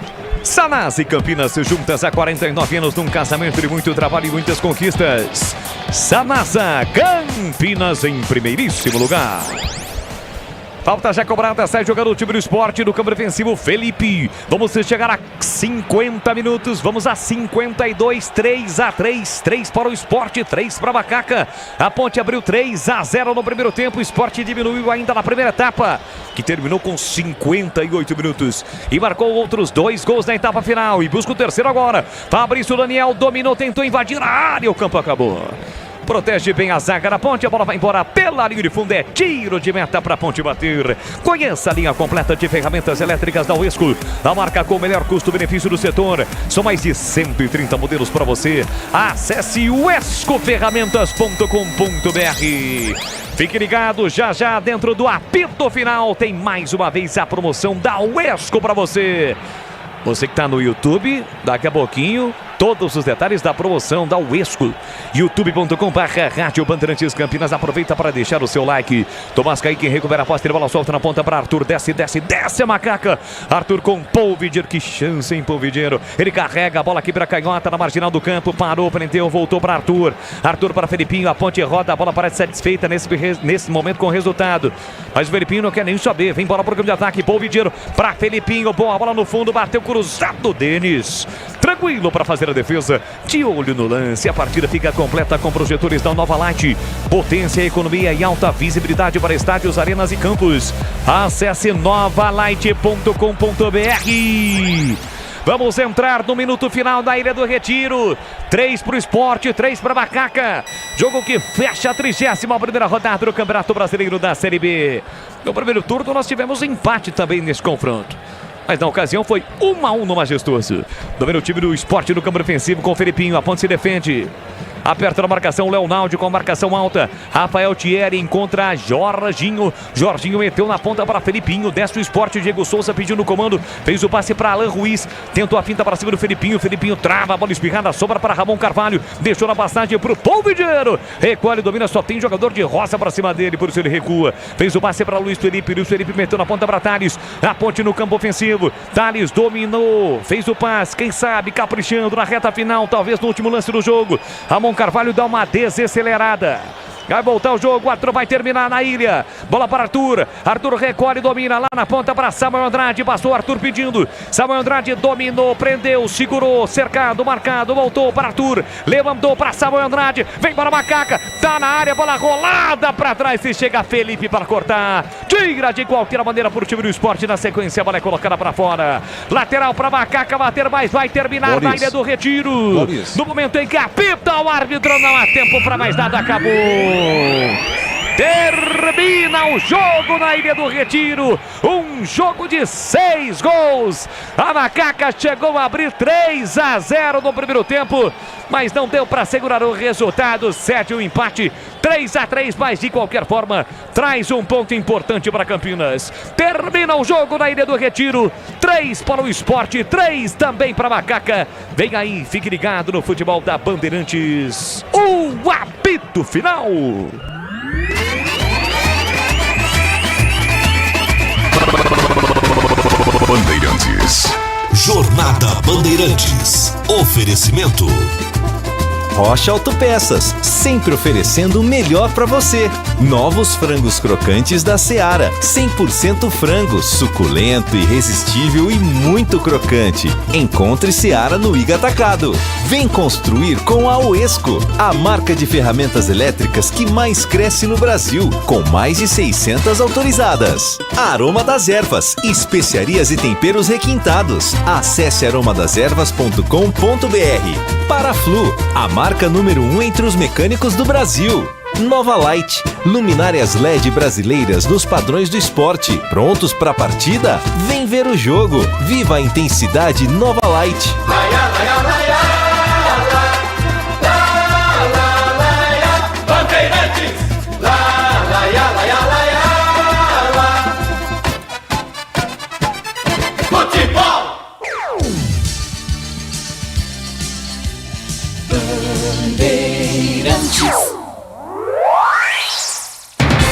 Sanasa e Campinas juntas há 49 anos num casamento de muito trabalho e muitas conquistas. Sanasa, Campinas em primeiríssimo lugar. Falta já cobrada, sai jogando o time do Sport no campo defensivo, Felipe. Vamos chegar a 50 minutos, vamos a 52, 3-3, 3 para o Sport, 3 para a Macaca. A Ponte abriu 3-0 no primeiro tempo, o Sport diminuiu ainda na primeira etapa, que terminou com 58 minutos. E marcou outros 2 gols na etapa final e busca o terceiro agora. Fabrício Daniel dominou, tentou invadir a área, o campo acabou. Protege bem a zaga da Ponte, a bola vai embora pela linha de fundo, é tiro de meta para a Ponte bater. Conheça a linha completa de ferramentas elétricas da Uesco, a marca com o melhor custo-benefício do setor. São mais de 130 modelos para você. Acesse uescoferramentas.com.br. Fique ligado, já já dentro do apito final tem mais uma vez a promoção da Uesco para você. Você que está no YouTube, daqui a pouquinho todos os detalhes da promoção da Uesco. youtube.com/Rádio Bandeirantes Campinas. Aproveita para deixar o seu like. Tomás Kaique recupera a posse, bola solta na ponta para Arthur. Desce a macaca. Arthur com Polvidier, que chance, hein, Polvidier. Ele carrega a bola aqui para canhota na marginal do campo. Parou, prendeu, voltou para Arthur. Arthur para Felipinho, a ponte roda, a bola parece satisfeita nesse momento com o resultado. Mas o Felipinho não quer nem saber. Vem bola pro campo de ataque. Polvidier para Felipinho. Boa bola no fundo, bateu cruzado. Denis, tranquilo para fazer a defesa. De olho no lance. A partida fica completa com projetores da Nova Light. Potência, economia e alta visibilidade para estádios, arenas e campos. Acesse novalight.com.br. Vamos entrar no minuto final da Ilha do Retiro. 3 para o Sport, 3 para a Macaca. Jogo que fecha a 31ª rodada do Campeonato Brasileiro da Série B. No primeiro turno nós tivemos empate também nesse confronto. Mas na ocasião foi 1-1 no Majestoso. Domina o time do Sport no campo defensivo com o Felipinho. A ponte se defende. Aperta na marcação, Leonaldi com a marcação alta. Rafael Thierry encontra Jorginho. Jorginho meteu na ponta para Felipinho. Desce o Sport, Diego Souza pedindo o comando. Fez o passe para Alan Ruiz. Tentou a finta para cima do Felipinho. Felipinho trava, a bola espirrada, sobra para Ramon Carvalho. Deixou na passagem para o Polvidier. Recolhe, domina, só tem jogador de roça para cima dele, por isso ele recua. Fez o passe para Luiz Felipe. Luiz Felipe meteu na ponta para Thales. A ponte no campo ofensivo. Thales dominou. Fez o passe, quem sabe, caprichando na reta final, talvez no último lance do jogo. Ramon Carvalho dá uma desacelerada. Vai voltar o jogo, Arthur vai terminar na ilha. Bola para Arthur. Arthur recolhe, domina lá na ponta para Samuel Andrade. Passou Arthur pedindo. Samuel Andrade dominou, prendeu, segurou, cercado, marcado. Voltou para Arthur. Levantou para Samuel Andrade. Vem para a Macaca. Tá na área, bola rolada para trás. E chega Felipe para cortar. Tira de qualquer maneira para o time do Sport. Na sequência, a bola é colocada para fora. Lateral para a Macaca bater mais. Vai terminar na Ilha do Retiro. No momento em que apita o árbitro, não há tempo para mais nada. Acabou. Termina o jogo na Ilha do Retiro. Um jogo de 6 gols. A Macaca chegou a abrir 3-0 no primeiro tempo, mas não deu para segurar o resultado. 7 o empate, 3-3, mas de qualquer forma traz um ponto importante para Campinas. Termina o jogo na Ilha do Retiro. 3 para o Sport, 3 também para a Macaca. Vem aí, fique ligado no futebol da Bandeirantes. O apito final. Bandeirantes. Jornada Bandeirantes. Oferecimento Rocha Autopeças, sempre oferecendo o melhor para você. Novos frangos crocantes da Seara, 100% frango, suculento, irresistível e muito crocante. Encontre Seara no Iga Atacado. Vem construir com a Uesco, a marca de ferramentas elétricas que mais cresce no Brasil, com mais de 600 autorizadas. Aroma das Ervas, especiarias e temperos requintados. Acesse aromadeservas.com.br. Paraflu, a marca número 1 entre os mecânicos do Brasil. Nova Light, luminárias LED brasileiras nos padrões do esporte. Prontos para a partida? Vem ver o jogo. Viva a intensidade Nova Light.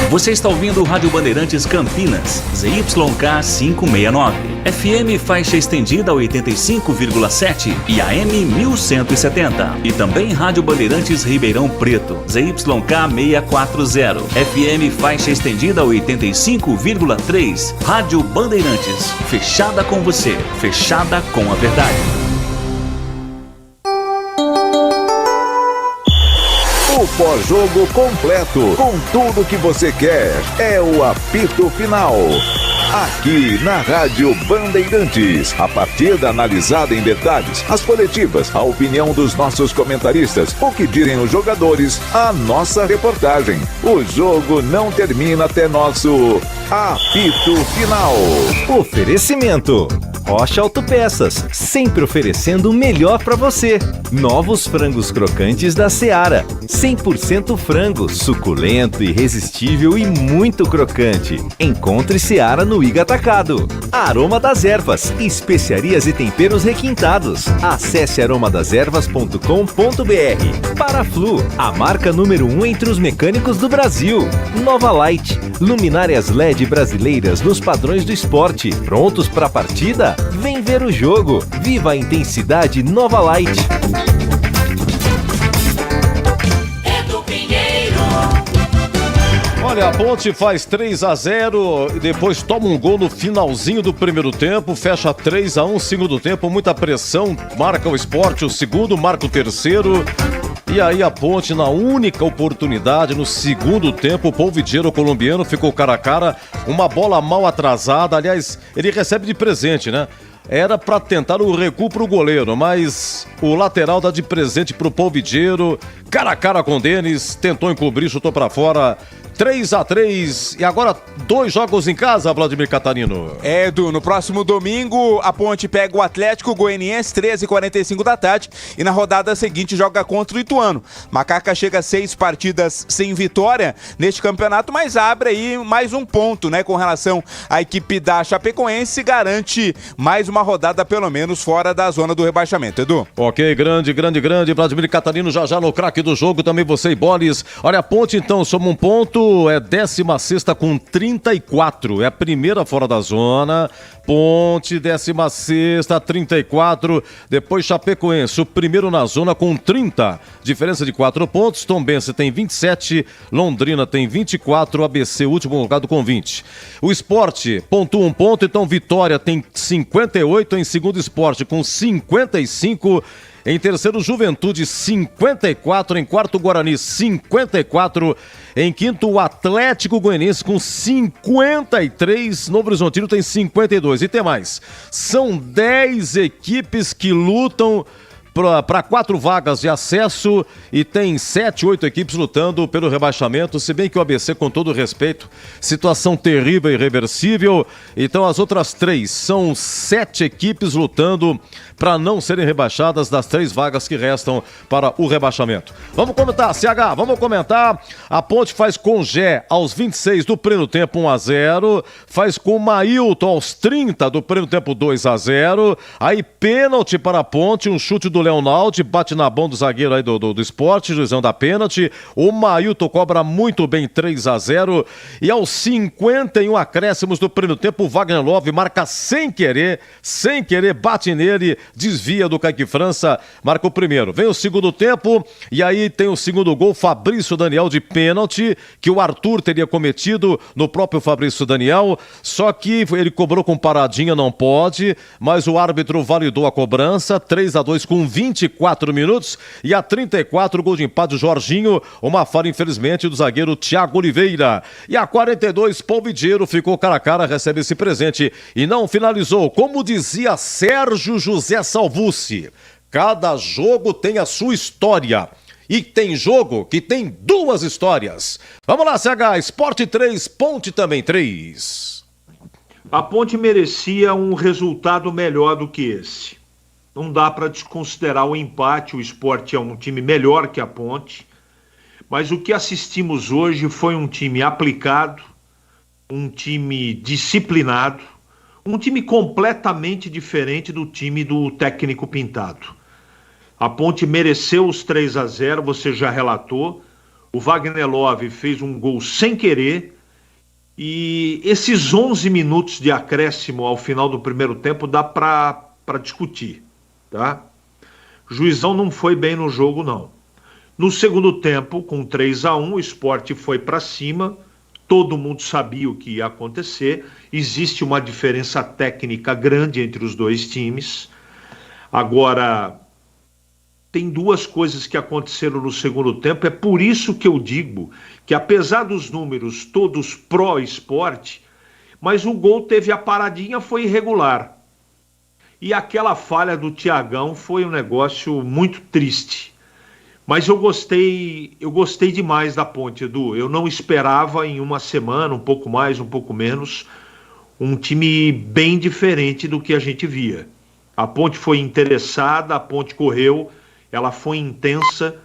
Você está ouvindo o Rádio Bandeirantes Campinas, ZYK 569, FM faixa estendida 85,7 e AM 1170. E também Rádio Bandeirantes Ribeirão Preto, ZYK 640, FM faixa estendida 85,3. Rádio Bandeirantes, fechada com você, fechada com a verdade. O pós-jogo completo, com tudo que você quer, é o apito final. Aqui na Rádio Bandeirantes, a partida analisada em detalhes, as coletivas, a opinião dos nossos comentaristas, o que dizem os jogadores, a nossa reportagem. O jogo não termina até nosso apito final. Oferecimento Rocha Autopeças, sempre oferecendo o melhor para você. Novos frangos crocantes da Seara. 100% frango, suculento, irresistível e muito crocante. Encontre Seara no Iga Atacado. Aroma das Ervas, especiarias e temperos requintados. Acesse aromadeservas.com.br. Paraflu, a marca número 1 entre os mecânicos do Brasil. Nova Light, luminárias LED brasileiras nos padrões do esporte. Prontos para a partida? Vem ver o jogo. Viva a intensidade Nova Light. Olha, a Ponte faz 3-0 e depois toma um gol no finalzinho do primeiro tempo, fecha 3-1, segundo tempo, muita pressão, marca o Sport, o segundo, marca o terceiro. E aí a Ponte, na única oportunidade, no segundo tempo, o Polvidiero colombiano ficou cara a cara, uma bola mal atrasada, aliás, ele recebe de presente, né? Era para tentar o recuo pro goleiro, mas o lateral dá de presente pro Polvidiero, cara a cara com o Denis, tentou encobrir, chutou para fora. 3-3 e agora 2 jogos em casa, Vladimir Catarino. Edu, no próximo domingo a Ponte pega o Atlético Goianiense, 13h45 da tarde, e na rodada seguinte joga contra o Ituano. Macaca chega a 6 partidas sem vitória neste campeonato, mas abre aí mais um ponto, né, com relação à equipe da Chapecoense, garante mais uma rodada pelo menos fora da zona do rebaixamento, Edu. Ok, grande, Vladimir Catarino já no craque do jogo, também você e Boles. Olha, a Ponte então soma um ponto, é 16ª com 34, é a primeira fora da zona. Ponte, 16ª, 34, depois Chapecoense, o primeiro na zona com 30, diferença de 4 pontos, Tombense tem 27, Londrina tem 24, ABC último colocado com 20. O Sport pontua 1 ponto, então Vitória tem 58, em segundo Sport com 55, em terceiro Juventude 54, em quarto Guarani 54, em quinto o Atlético Goianiense com 53, Novo Horizontino tem 52 e tem mais. São 10 equipes que lutam para 4 vagas de acesso e tem 7, 8 equipes lutando pelo rebaixamento, se bem que o ABC, com todo respeito, situação terrível e irreversível, então as outras 3 são 7 equipes lutando para não serem rebaixadas das 3 vagas que restam para o rebaixamento. Vamos comentar, CH, vamos comentar. A Ponte faz com Gé aos 26 do primeiro tempo 1-0, faz com Mailton aos 30 do primeiro tempo 2-0, aí pênalti para a Ponte, um chute do Leonaldi, bate na mão do zagueiro aí do Sport, juizão da pênalti, o Mailton cobra muito bem 3-0, e aos 51 acréscimos do primeiro tempo, o Wagner Love marca sem querer, bate nele, desvia do Kaique França, marca o primeiro. Vem o segundo tempo, e aí tem o segundo gol, Fabrício Daniel de pênalti, que o Arthur teria cometido no próprio Fabrício Daniel, só que ele cobrou com paradinha, não pode, mas o árbitro validou a cobrança, 3-2 com 24 minutos, e a 34, gol de empate do Jorginho, uma falha infelizmente do zagueiro Thiago Oliveira. E a 42, Polvidiero ficou cara a cara, recebe esse presente e não finalizou. Como dizia Sérgio José Salvucci, cada jogo tem a sua história. E tem jogo que tem 2 histórias. Vamos lá, CH, Sport 3, Ponte também 3. A Ponte merecia um resultado melhor do que esse. Não dá para desconsiderar o empate, o Sport é um time melhor que a Ponte, mas o que assistimos hoje foi um time aplicado, um time disciplinado, um time completamente diferente do time do técnico Pintado. A Ponte mereceu os 3-0, você já relatou, o Wagner Love fez um gol sem querer, e esses 11 minutos de acréscimo ao final do primeiro tempo dá para discutir. Tá? O juizão não foi bem no jogo, não. No segundo tempo, com 3-1, o Sport foi para cima, todo mundo sabia o que ia acontecer, existe uma diferença técnica grande entre os dois times. Agora, tem 2 coisas que aconteceram no segundo tempo, é por isso que eu digo que apesar dos números todos pró-Sport, mas o gol teve a paradinha, foi irregular. E aquela falha do Thiagão foi um negócio muito triste. Mas eu gostei demais da Ponte, Edu. Eu não esperava em uma semana, um pouco mais, um pouco menos, um time bem diferente do que a gente via. A Ponte foi interessada, a Ponte correu ela foi intensa.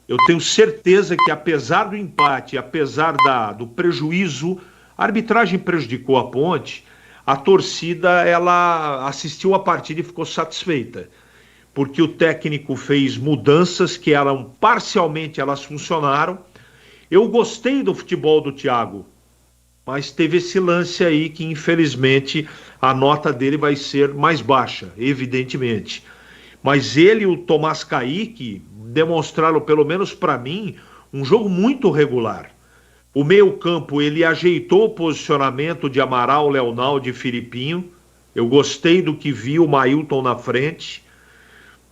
Eu tenho certeza que, apesar do empate, apesar do prejuízo, a arbitragem prejudicou a Ponte, a torcida ela assistiu a partida e ficou satisfeita, porque o técnico fez mudanças que eram parcialmente elas funcionaram. Eu gostei do futebol do Thiago, mas teve esse lance aí que, infelizmente, a nota dele vai ser mais baixa, evidentemente. Mas ele e o Tomás Kaique demonstraram, pelo menos para mim, um jogo muito regular. O meio-campo, ele ajeitou o posicionamento de Amaral, Leonardo e Filipinho. Eu gostei do que vi o Mailton na frente.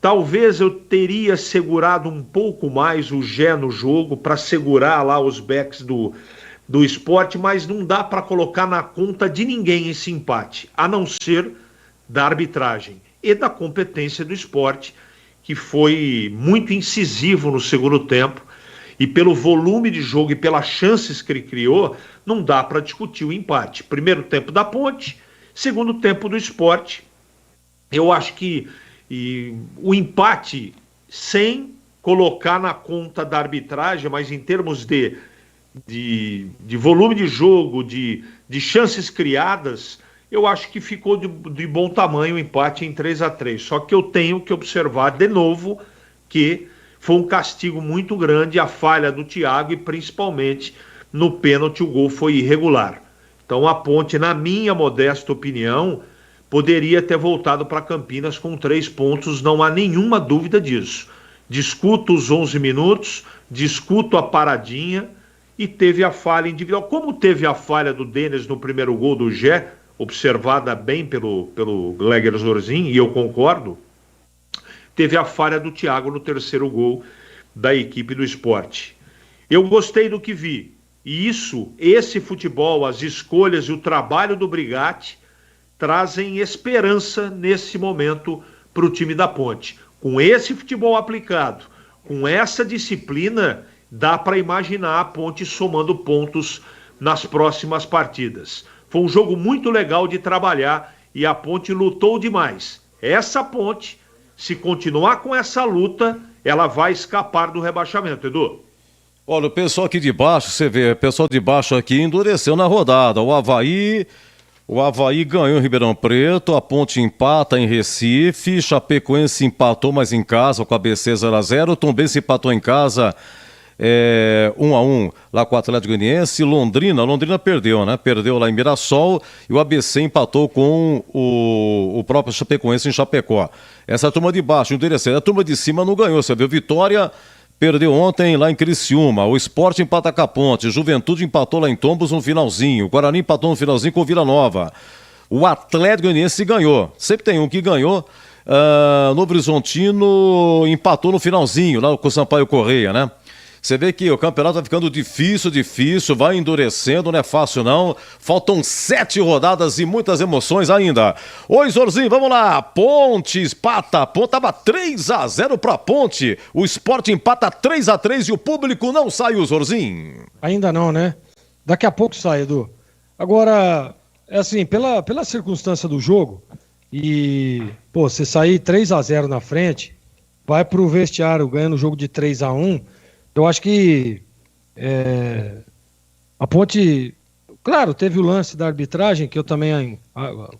Talvez eu teria segurado um pouco mais o Gé no jogo para segurar lá os backs do Sport, mas não dá para colocar na conta de ninguém esse empate, a não ser da arbitragem e da competência do Sport, que foi muito incisivo no segundo tempo, e pelo volume de jogo e pelas chances que ele criou, não dá para discutir o empate. Primeiro tempo da Ponte, segundo tempo do Sport. Eu acho que o empate, sem colocar na conta da arbitragem, mas em termos de volume de jogo, de chances criadas, eu acho que ficou de bom tamanho o empate em 3-3. Só que eu tenho que observar de novo que foi um castigo muito grande a falha do Thiago e principalmente no pênalti o gol foi irregular. Então a Ponte, na minha modesta opinião, poderia ter voltado para Campinas com 3 pontos, não há nenhuma dúvida disso. Discuto os 11 minutos, discuto a paradinha e teve a falha individual. Como teve a falha do Denis no primeiro gol do Gé, observada bem pelo Gleger Zorzin, e eu concordo, teve a falha do Thiago no terceiro gol da equipe do Sport. Eu gostei do que vi. E esse futebol, as escolhas e o trabalho do Brigatti trazem esperança nesse momento para o time da Ponte. Com esse futebol aplicado, com essa disciplina, dá para imaginar a Ponte somando pontos nas próximas partidas. Foi um jogo muito legal de trabalhar e a Ponte lutou demais. Essa Ponte, se continuar com essa luta, ela vai escapar do rebaixamento, Edu. Olha, o pessoal aqui de baixo, você vê, o pessoal de baixo aqui endureceu na rodada. O Avaí ganhou em Ribeirão Preto, a Ponte empata em Recife, Chapecoense empatou, mas em casa com a ABC 0-0, Tombense empatou em casa 1-1 lá com o Atlético Goianiense. Londrina perdeu, né? Perdeu lá em Mirassol e o ABC empatou com o próprio Chapecoense em Chapecó. Essa turma de baixo endureceu, a turma de cima não ganhou, você viu? Vitória perdeu ontem lá em Criciúma, o Sport empata com a Ponte, Juventude empatou lá em Tombos no finalzinho, o Guarani empatou no finalzinho com o Vila Nova, o Atlético Goianiense ganhou, sempre tem um que ganhou, Novo Horizontino empatou no finalzinho, lá com o Sampaio Correia, né? Você vê que o campeonato vai ficando difícil, vai endurecendo, não é fácil não. Faltam 7 rodadas e muitas emoções ainda. Oi, Zorzinho, vamos lá. Ponte empata. A Ponte estava 3-0 para a Ponte. O Sport empata 3-3 e o público não saiu, Zorzinho. Ainda não, né? Daqui a pouco sai, Edu. Agora, é assim, pela circunstância do jogo, e, você sair 3-0 na frente, vai pro vestiário ganhando o jogo de 3-1, eu acho que a Ponte, claro, teve o lance da arbitragem, que eu também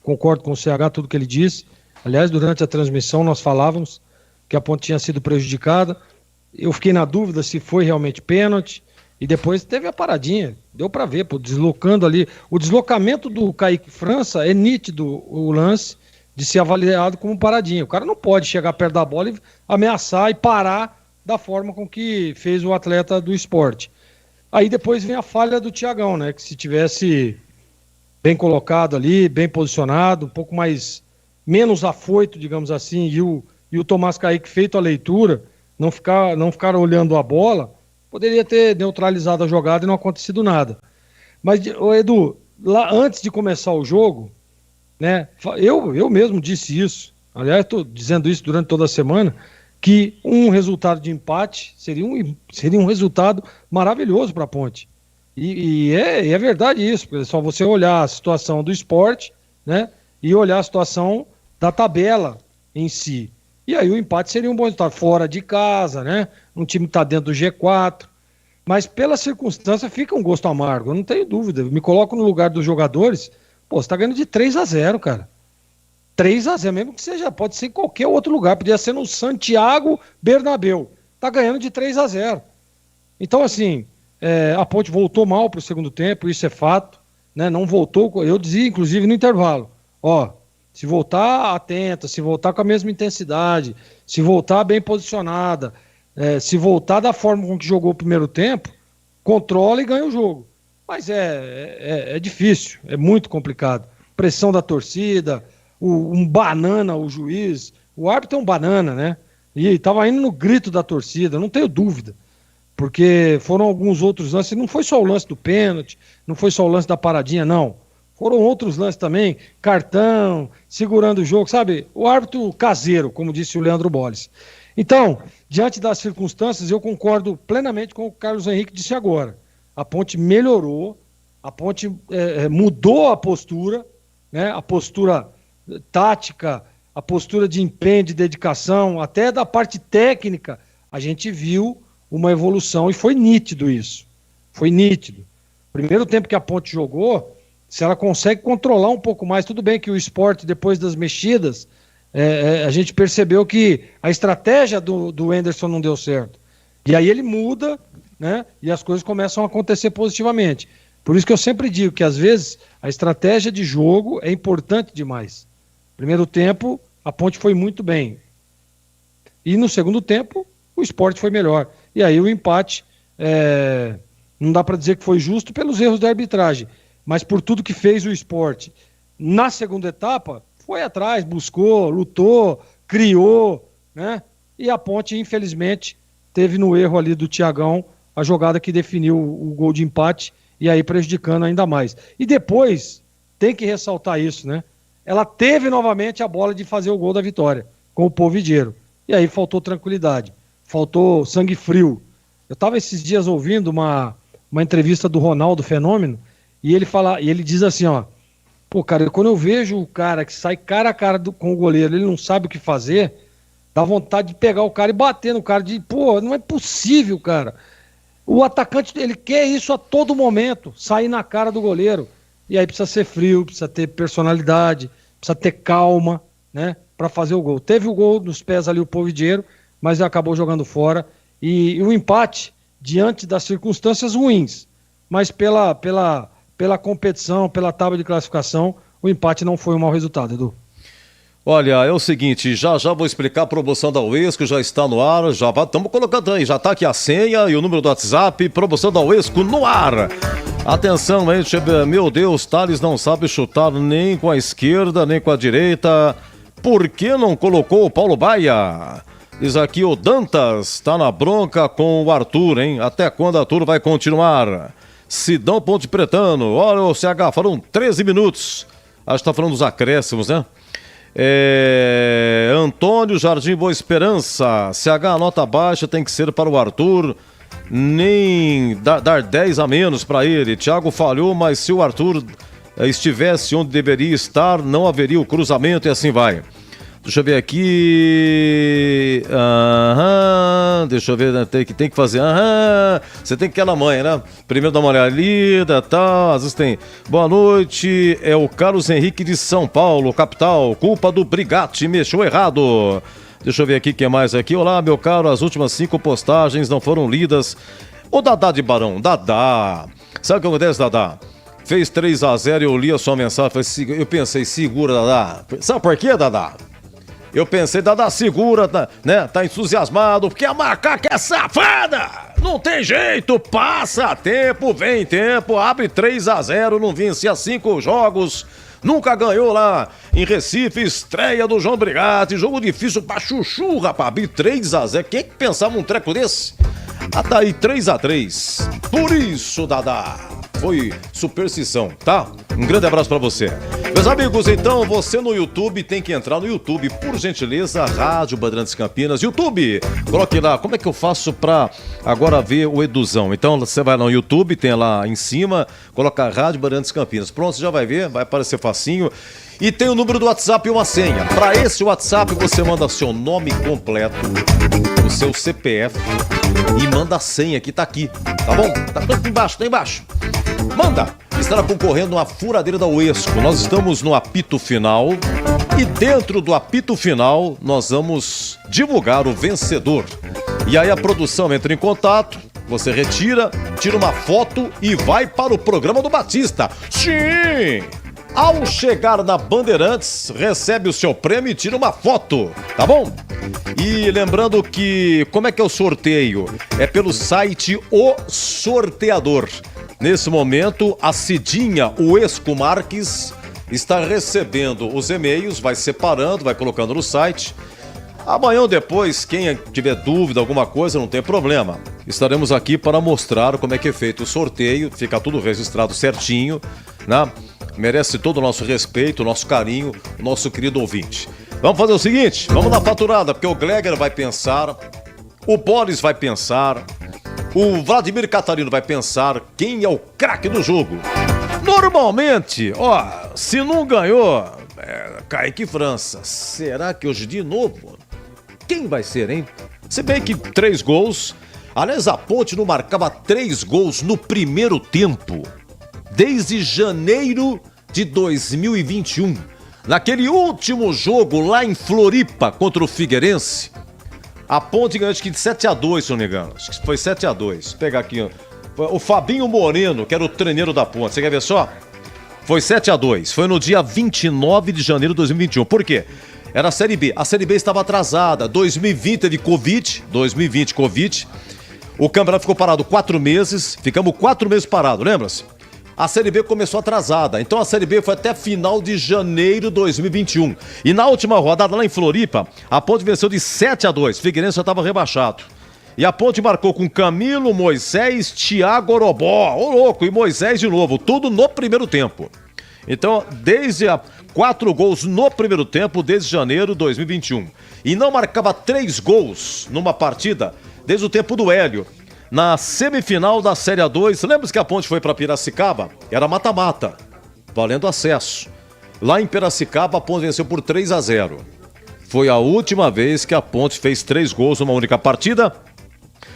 concordo com o CH, tudo que ele disse. Aliás, durante a transmissão nós falávamos que a Ponte tinha sido prejudicada. Eu fiquei na dúvida se foi realmente pênalti, e depois teve a paradinha. Deu para ver, deslocando ali. O deslocamento do Kaique França é nítido, o lance de ser avaliado como paradinha. O cara não pode chegar perto da bola e ameaçar e parar da forma com que fez o atleta do Sport. Aí depois vem a falha do Thiagão, né? Que se tivesse bem colocado ali, bem posicionado, um pouco menos afoito, digamos assim, e o Tomás Kaique feito a leitura, não ficar olhando a bola, poderia ter neutralizado a jogada e não acontecido nada. Mas, Edu, lá antes de começar o jogo, né? Eu mesmo disse isso, aliás, estou dizendo isso durante toda a semana, que um resultado de empate seria um resultado maravilhoso para a Ponte. E é verdade isso, porque é só você olhar a situação do Sport, né, e olhar a situação da tabela em si. E aí o empate seria um bom resultado, fora de casa, né? Um time que está dentro do G4. Mas pela circunstância fica um gosto amargo, eu não tenho dúvida. Eu me coloco no lugar dos jogadores, pô, você tá ganhando de 3-0, cara. 3-0, mesmo que seja, pode ser em qualquer outro lugar, podia ser no Santiago Bernabéu. Tá ganhando de 3-0. Então, assim, a Ponte voltou mal pro segundo tempo, isso é fato, né? Não voltou, eu dizia, inclusive, no intervalo, ó, se voltar atenta, se voltar com a mesma intensidade, se voltar bem posicionada, se voltar da forma com que jogou o primeiro tempo, controla e ganha o jogo. Mas é difícil, é muito complicado. Pressão da torcida, um banana o juiz, o árbitro é um banana, né? E estava indo no grito da torcida, não tenho dúvida. Porque foram alguns outros lances, não foi só o lance do pênalti, não foi só o lance da paradinha, não. Foram outros lances também, cartão, segurando o jogo, sabe? O árbitro caseiro, como disse o Leandro Bolles. Então, diante das circunstâncias, eu concordo plenamente com o que o Carlos Henrique disse agora. A Ponte melhorou, a Ponte mudou a postura, né? A postura tática, a postura de empenho, de dedicação, até da parte técnica, a gente viu uma evolução e foi nítido isso. Foi nítido. Primeiro tempo que a Ponte jogou, se ela consegue controlar um pouco mais, tudo bem que o Sport, depois das mexidas, a gente percebeu que a estratégia do Anderson não deu certo. E aí ele muda, né? E as coisas começam a acontecer positivamente. Por isso que eu sempre digo que às vezes a estratégia de jogo é importante demais. Primeiro tempo, a Ponte foi muito bem. E no segundo tempo, o Sport foi melhor. E aí o empate, não dá para dizer que foi justo pelos erros da arbitragem, mas por tudo que fez o Sport na segunda etapa, foi atrás, buscou, lutou, criou, né? E a Ponte, infelizmente, teve no erro ali do Thiagão a jogada que definiu o gol de empate e aí prejudicando ainda mais. E depois, tem que ressaltar isso, né? Ela teve novamente a bola de fazer o gol da vitória com o Polvidiero. E aí faltou tranquilidade, faltou sangue frio. Eu estava esses dias ouvindo uma entrevista do Ronaldo Fenômeno e ele diz assim, ó, pô, cara, quando eu vejo o cara que sai cara a cara com o goleiro, ele não sabe o que fazer, dá vontade de pegar o cara e bater no cara, pô, não é possível, cara. O atacante, ele quer isso a todo momento, sair na cara do goleiro. E aí precisa ser frio, precisa ter personalidade, precisa ter calma, né, para fazer o gol. Teve o gol nos pés ali o Polvidiero, mas ele acabou jogando fora. E o empate, diante das circunstâncias ruins, mas pela competição, pela tábua de classificação, o empate não foi um mau resultado, Edu. Olha, é o seguinte, já vou explicar a promoção da Uesco, já está no ar, estamos colocando aí, já está aqui a senha e o número do WhatsApp, promoção da Uesco no ar. Atenção, hein, meu Deus, Thales não sabe chutar nem com a esquerda, nem com a direita. Por que não colocou o Paulo Baia? Diz aqui o Dantas, tá na bronca com o Arthur, hein? Até quando Arthur vai continuar? Sidão Ponte Pretano, olha o CH, foram 13 minutos. Acho que tá falando dos acréscimos, né? Antônio Jardim Boa Esperança, CH, nota baixa tem que ser para o Arthur, nem dar 10 a menos para ele. Thiago falhou, mas se o Arthur estivesse onde deveria estar, não haveria o cruzamento e assim vai. Deixa eu ver aqui. Deixa eu ver, tem que fazer. Você tem que ir na manhã, né? Primeiro dá uma olhada ali, tá. Às vezes tem. Boa noite, é o Carlos Henrique de São Paulo, capital. Culpa do Brigatti, mexeu errado. Deixa eu ver aqui o que mais aqui. Olá, meu caro, as últimas 5 postagens não foram lidas. Ô Dadá de Barão, Dadá. Sabe o que acontece, Dadá? Fez 3-0 e eu li a sua mensagem. Eu pensei, segura, Dadá. Sabe por quê, Dadá? Eu pensei, Dadá, segura, né? Tá entusiasmado, porque a macaca é safada! Não tem jeito, passa tempo, vem tempo, abre 3-0, não vencia 5 jogos, nunca ganhou lá em Recife, estreia do João Brigatti, jogo difícil pra chuchu, rapaz, abrir 3-0, quem que pensava um treco desse? Tá aí 3-3, por isso, Dadá, foi superstição, tá? Um grande abraço pra você. Meus amigos, então você no YouTube tem que entrar no YouTube, por gentileza, Rádio Bandeirantes Campinas. YouTube, coloque lá, como é que eu faço pra agora ver o Eduzão? Então você vai lá no YouTube, tem lá em cima, coloca Rádio Bandeirantes Campinas. Pronto, você já vai ver, vai aparecer facinho. E tem o número do WhatsApp e uma senha. Para esse WhatsApp você manda seu nome completo, o seu CPF e manda a senha que tá aqui, tá bom? Tá embaixo, tá embaixo. Manda! Estará concorrendo uma furadeira da Uesco. Nós estamos no apito final e dentro do apito final nós vamos divulgar o vencedor. E aí a produção entra em contato, você retira, tira uma foto e vai para o programa do Batista. Sim! Ao chegar na Bandeirantes, recebe o seu prêmio e tira uma foto, tá bom? E lembrando que, como é que é o sorteio? É pelo site O Sorteador. Nesse momento, a Cidinha Uesco Marques está recebendo os e-mails, vai separando, vai colocando no site. Amanhã ou depois, quem tiver dúvida, alguma coisa, não tem problema. Estaremos aqui para mostrar como é que é feito o sorteio, fica tudo registrado certinho, né? Merece todo o nosso respeito, o nosso carinho, o nosso querido ouvinte. Vamos fazer o seguinte, vamos na faturada, porque o Gleger vai pensar, o Boris vai pensar, o Vladimir Catarino vai pensar quem é o craque do jogo. Normalmente, ó, se não ganhou, Kaique França, será que hoje de novo? Quem vai ser, hein? Se bem que 3 gols, aliás, a Ponte não marcava 3 gols no primeiro tempo. Desde janeiro de 2021, naquele último jogo lá em Floripa contra o Figueirense, a Ponte ganhou acho que de 7-2, se não me engano. Acho que foi 7-2. Vou pegar aqui, ó. O Fabinho Moreno, que era o treineiro da Ponte, você quer ver só? Foi 7-2, foi no dia 29 de janeiro de 2021. Por quê? Era a Série B. A Série B estava atrasada. 2020 teve Covid. O campeonato ficou parado 4 meses. Ficamos 4 meses parados, lembra-se? A Série B começou atrasada. Então a Série B foi até final de janeiro de 2021. E na última rodada lá em Floripa, a Ponte venceu de 7-2. Figueirense já estava rebaixado. E a Ponte marcou com Camilo, Moisés, Thiago Orobó. Ô louco, e Moisés de novo. Tudo no primeiro tempo. Então, desde 4 gols no primeiro tempo, desde janeiro de 2021. E não marcava 3 gols numa partida desde o tempo do Hélio. Na semifinal da Série A2, lembra que a Ponte foi para Piracicaba? Era mata-mata, valendo acesso. Lá em Piracicaba, a Ponte venceu por 3-0. Foi a última vez que a Ponte fez 3 gols numa única partida.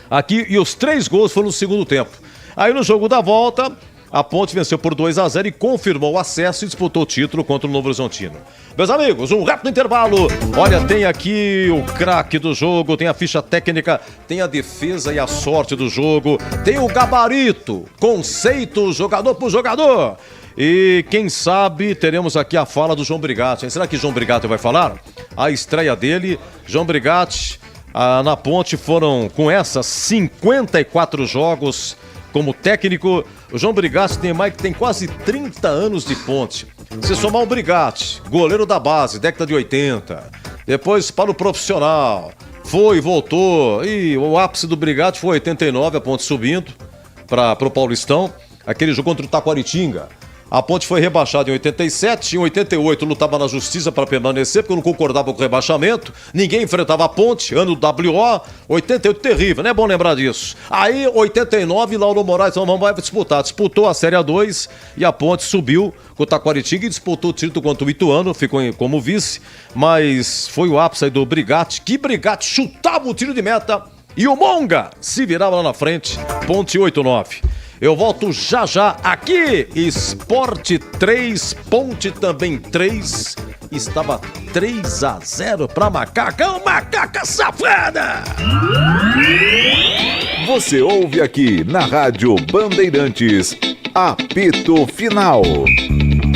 Aqui, e os 3 gols foram no segundo tempo. Aí no jogo da volta, a Ponte venceu por 2-0 e confirmou o acesso e disputou o título contra o Novo Horizontino. Meus amigos, um rápido intervalo. Olha, tem aqui o craque do jogo, tem a ficha técnica, tem a defesa e a sorte do jogo, tem o gabarito, conceito, jogador por jogador. E quem sabe teremos aqui a fala do João Brigatti. Será que João Brigatti vai falar? A estreia dele, João Brigatti, na Ponte foram com essas 54 jogos como técnico. O João Brigatti tem quase 30 anos de Ponte. Se somar o Brigatti, goleiro da base, década de 80, depois para o profissional, foi e voltou, e o ápice do Brigatti foi 89, a Ponte subindo para o Paulistão, aquele jogo contra o Taquaritinga. A Ponte foi rebaixada em 87, em 88 lutava na justiça para permanecer, porque não concordava com o rebaixamento, ninguém enfrentava a Ponte, ano do WO, 88 terrível, não é bom lembrar disso. Aí, 89, Lauro Moraes vai disputar, disputou a Série A2 e a Ponte subiu com o Taquaritinga e disputou o título contra o Ituano, ficou como vice, mas foi o ápice aí do Brigatti, que Brigatti chutava o tiro de meta e o Monga se virava lá na frente, Ponte 8-9. Eu volto já já aqui, Esporte 3, Ponte também 3, estava 3-0 pra Macaca, Macaca safada! Você ouve aqui na Rádio Bandeirantes, apito final.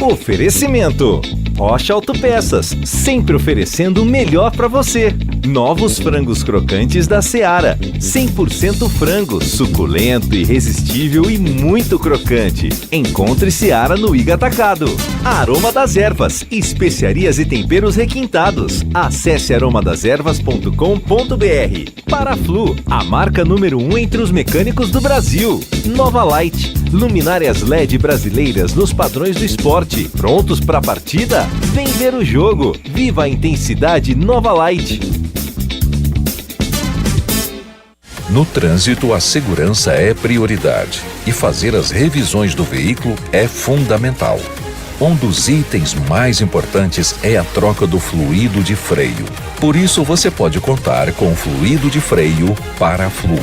Oferecimento, Rocha Autopeças, sempre oferecendo o melhor pra você. Novos frangos crocantes da Seara. 100% frango, suculento, irresistível e muito crocante. Encontre Seara no Iga Atacado. Aroma das Ervas, especiarias e temperos requintados. Acesse aromadeservas.com.br. Paraflu, a marca número 1 entre os mecânicos do Brasil. Nova Light, luminárias LED brasileiras nos padrões do esporte. Prontos para a partida? Vem ver o jogo. Viva a intensidade Nova Light. No trânsito, a segurança é prioridade e fazer as revisões do veículo é fundamental. Um dos itens mais importantes é a troca do fluido de freio. Por isso, você pode contar com o fluido de freio Paraflu.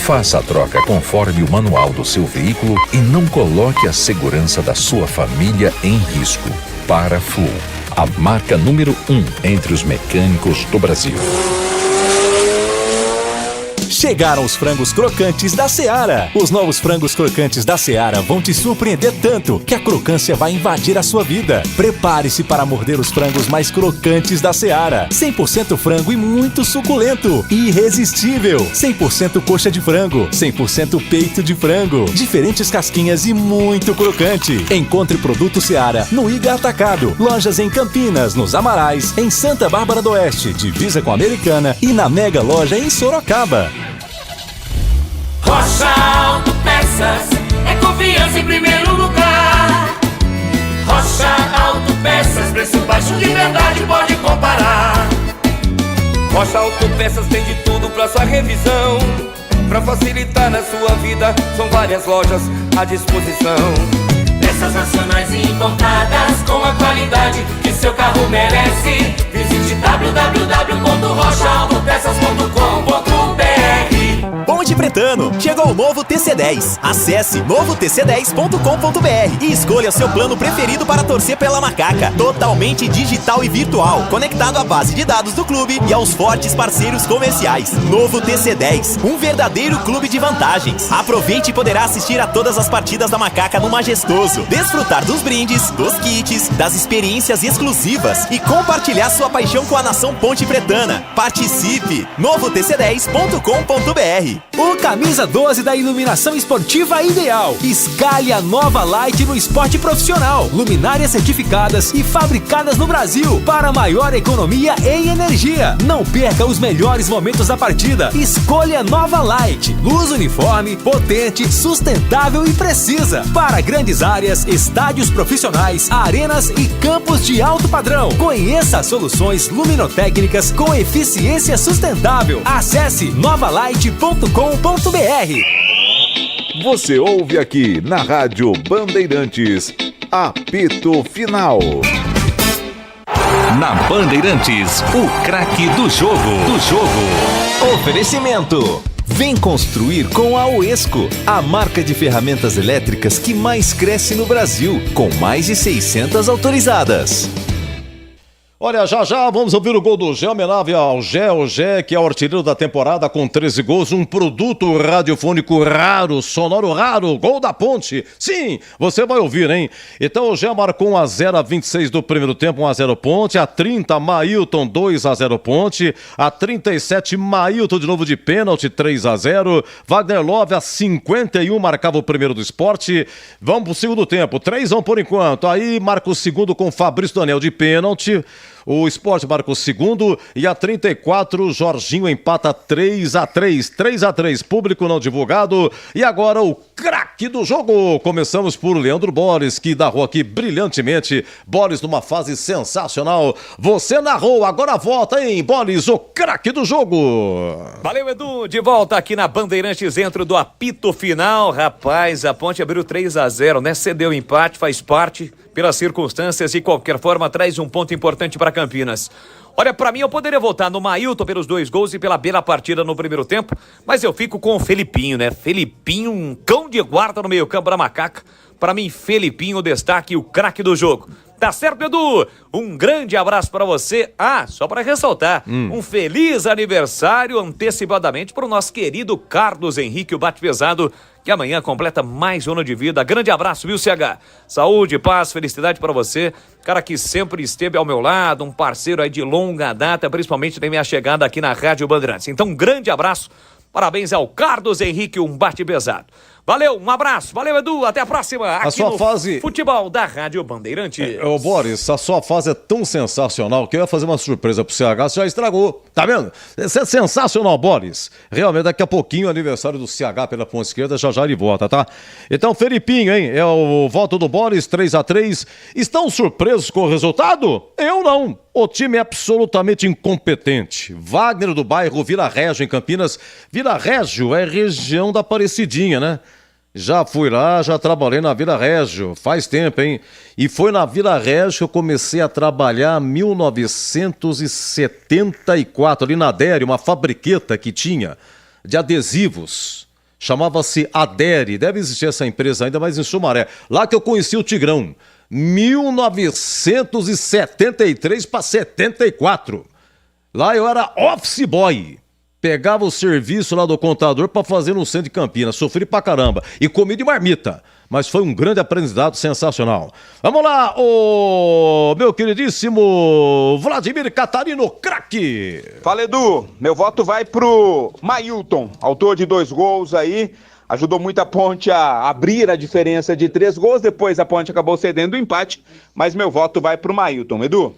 Faça a troca conforme o manual do seu veículo e não coloque a segurança da sua família em risco. Paraflu, a marca número 1 entre os mecânicos do Brasil. Chegaram os frangos crocantes da Seara. Os novos frangos crocantes da Seara vão te surpreender tanto que a crocância vai invadir a sua vida. Prepare-se para morder os frangos mais crocantes da Seara. 100% frango e muito suculento. Irresistível. 100% coxa de frango. 100% peito de frango. Diferentes casquinhas e muito crocante. Encontre produto Seara no Iga Atacado. Lojas em Campinas, nos Amarais, em Santa Bárbara do Oeste, divisa com a Americana e na Mega Loja em Sorocaba. Rocha Autopeças é confiança em primeiro lugar. Rocha Autopeças, preço baixo de verdade, pode comparar. Rocha Autopeças tem de tudo pra sua revisão. Pra facilitar na sua vida, são várias lojas à disposição. Peças nacionais e importadas com a qualidade que seu carro merece. Visite www.rochaautopeças.com.br. Ponte Pretano, chegou o novo TC10. Acesse novotc10.com.br e escolha seu plano preferido para torcer pela macaca. Totalmente digital e virtual, conectado à base de dados do clube e aos fortes parceiros comerciais. Novo TC10, um verdadeiro clube de vantagens. Aproveite e poderá assistir a todas as partidas da macaca no Majestoso, desfrutar dos brindes, dos kits, das experiências exclusivas e compartilhar sua paixão com a nação Ponte Pretana. Participe! novotc10.com.br. O camisa 12 da iluminação esportiva ideal. Escalhe a Nova Light no esporte profissional. Luminárias certificadas e fabricadas no Brasil para maior economia em energia. Não perca os melhores momentos da partida. Escolha Nova Light. Luz uniforme, potente, sustentável e precisa. Para grandes áreas, estádios profissionais, arenas e campos de alto padrão. Conheça as soluções luminotécnicas com eficiência sustentável. Acesse novalight.com.br. Você ouve aqui na Rádio Bandeirantes, apito final. Na Bandeirantes, o craque do jogo. Oferecimento. Vem construir com a Oesco, a marca de ferramentas elétricas que mais cresce no Brasil, com mais de 600 autorizadas. Olha, já vamos ouvir o gol do Gé, homenagem ao Gé, que é o artilheiro da temporada com 13 gols, um produto radiofônico raro, sonoro raro, gol da Ponte. Sim, você vai ouvir, hein? Então o Gé marcou 1-0 a 26 do primeiro tempo, 1-0 Ponte, a 30 Mailton 2-0 Ponte, a 37 Mailton de novo de pênalti 3-0, Wagner Love a 51 marcava o primeiro do Sport. Vamos pro segundo tempo, 3-1 por enquanto, aí marca o segundo com Fabrício Daniel de pênalti. O Sport marca o segundo e a 34 Jorginho empata 3-3, público não divulgado. E agora o craque do jogo. Começamos por Leandro Borges, que narrou aqui brilhantemente. Borges numa fase sensacional. Você narrou, agora volta, hein, Borges, o craque do jogo. Valeu, Edu, de volta aqui na Bandeirantes, dentro do apito final. Rapaz, a Ponte abriu 3-0, né? Cedeu o empate, faz parte pelas circunstâncias e qualquer forma traz um ponto importante para Campinas. Olha, pra mim eu poderia votar no Mailton pelos 2 gols e pela bela partida no primeiro tempo, mas eu fico com o Felipinho, né? Felipinho, um cão de guarda no meio campo da macaca. Pra mim, Felipinho, o destaque e o craque do jogo. Tá certo, Edu? Um grande abraço pra você. Ah, só pra ressaltar, um feliz aniversário antecipadamente pro nosso querido Carlos Henrique, o bate-pesado, que amanhã completa mais um ano de vida. Grande abraço, viu, CH? Saúde, paz, felicidade para você. Cara que sempre esteve ao meu lado, um parceiro aí de longa data, principalmente da minha chegada aqui na Rádio Bandeirantes. Então, um grande abraço. Parabéns ao Carlos Henrique, um bate pesado. Valeu, um abraço. Valeu, Edu. Até a próxima. Aqui a sua no fase... Futebol da Rádio Bandeirantes. Ô, Boris, a sua fase é tão sensacional que eu ia fazer uma surpresa pro CH, você já estragou. Tá vendo? Isso é sensacional, Boris. Realmente, daqui a pouquinho, aniversário do CH pela ponta esquerda, já ele vota, tá? Então, Felipinho, hein? É o voto do Boris, 3-3. Estão surpresos com o resultado? Eu não. O time é absolutamente incompetente. Wagner do bairro Vila Régio, em Campinas. Vila Régio é região da Aparecidinha, né? Já fui lá, já trabalhei na Vila Régio, faz tempo, hein? E foi na Vila Régio que eu comecei a trabalhar em 1974, ali na Adere, uma fabriqueta que tinha de adesivos. Chamava-se Adere, deve existir essa empresa ainda, mas em Sumaré. Lá que eu conheci o Tigrão. 1973 para 74. Lá eu era office boy. Pegava o serviço lá do contador para fazer no centro de Campinas. Sofri pra caramba. E comi de marmita. Mas foi um grande aprendizado sensacional. Vamos lá, o meu queridíssimo Vladimir Catarino, craque. Fala, Edu. Meu voto vai pro Mailton, autor de 2 gols aí. Ajudou muito a Ponte a abrir a diferença de 3 gols. Depois a Ponte acabou cedendo o empate. Mas meu voto vai pro Mailton, Edu.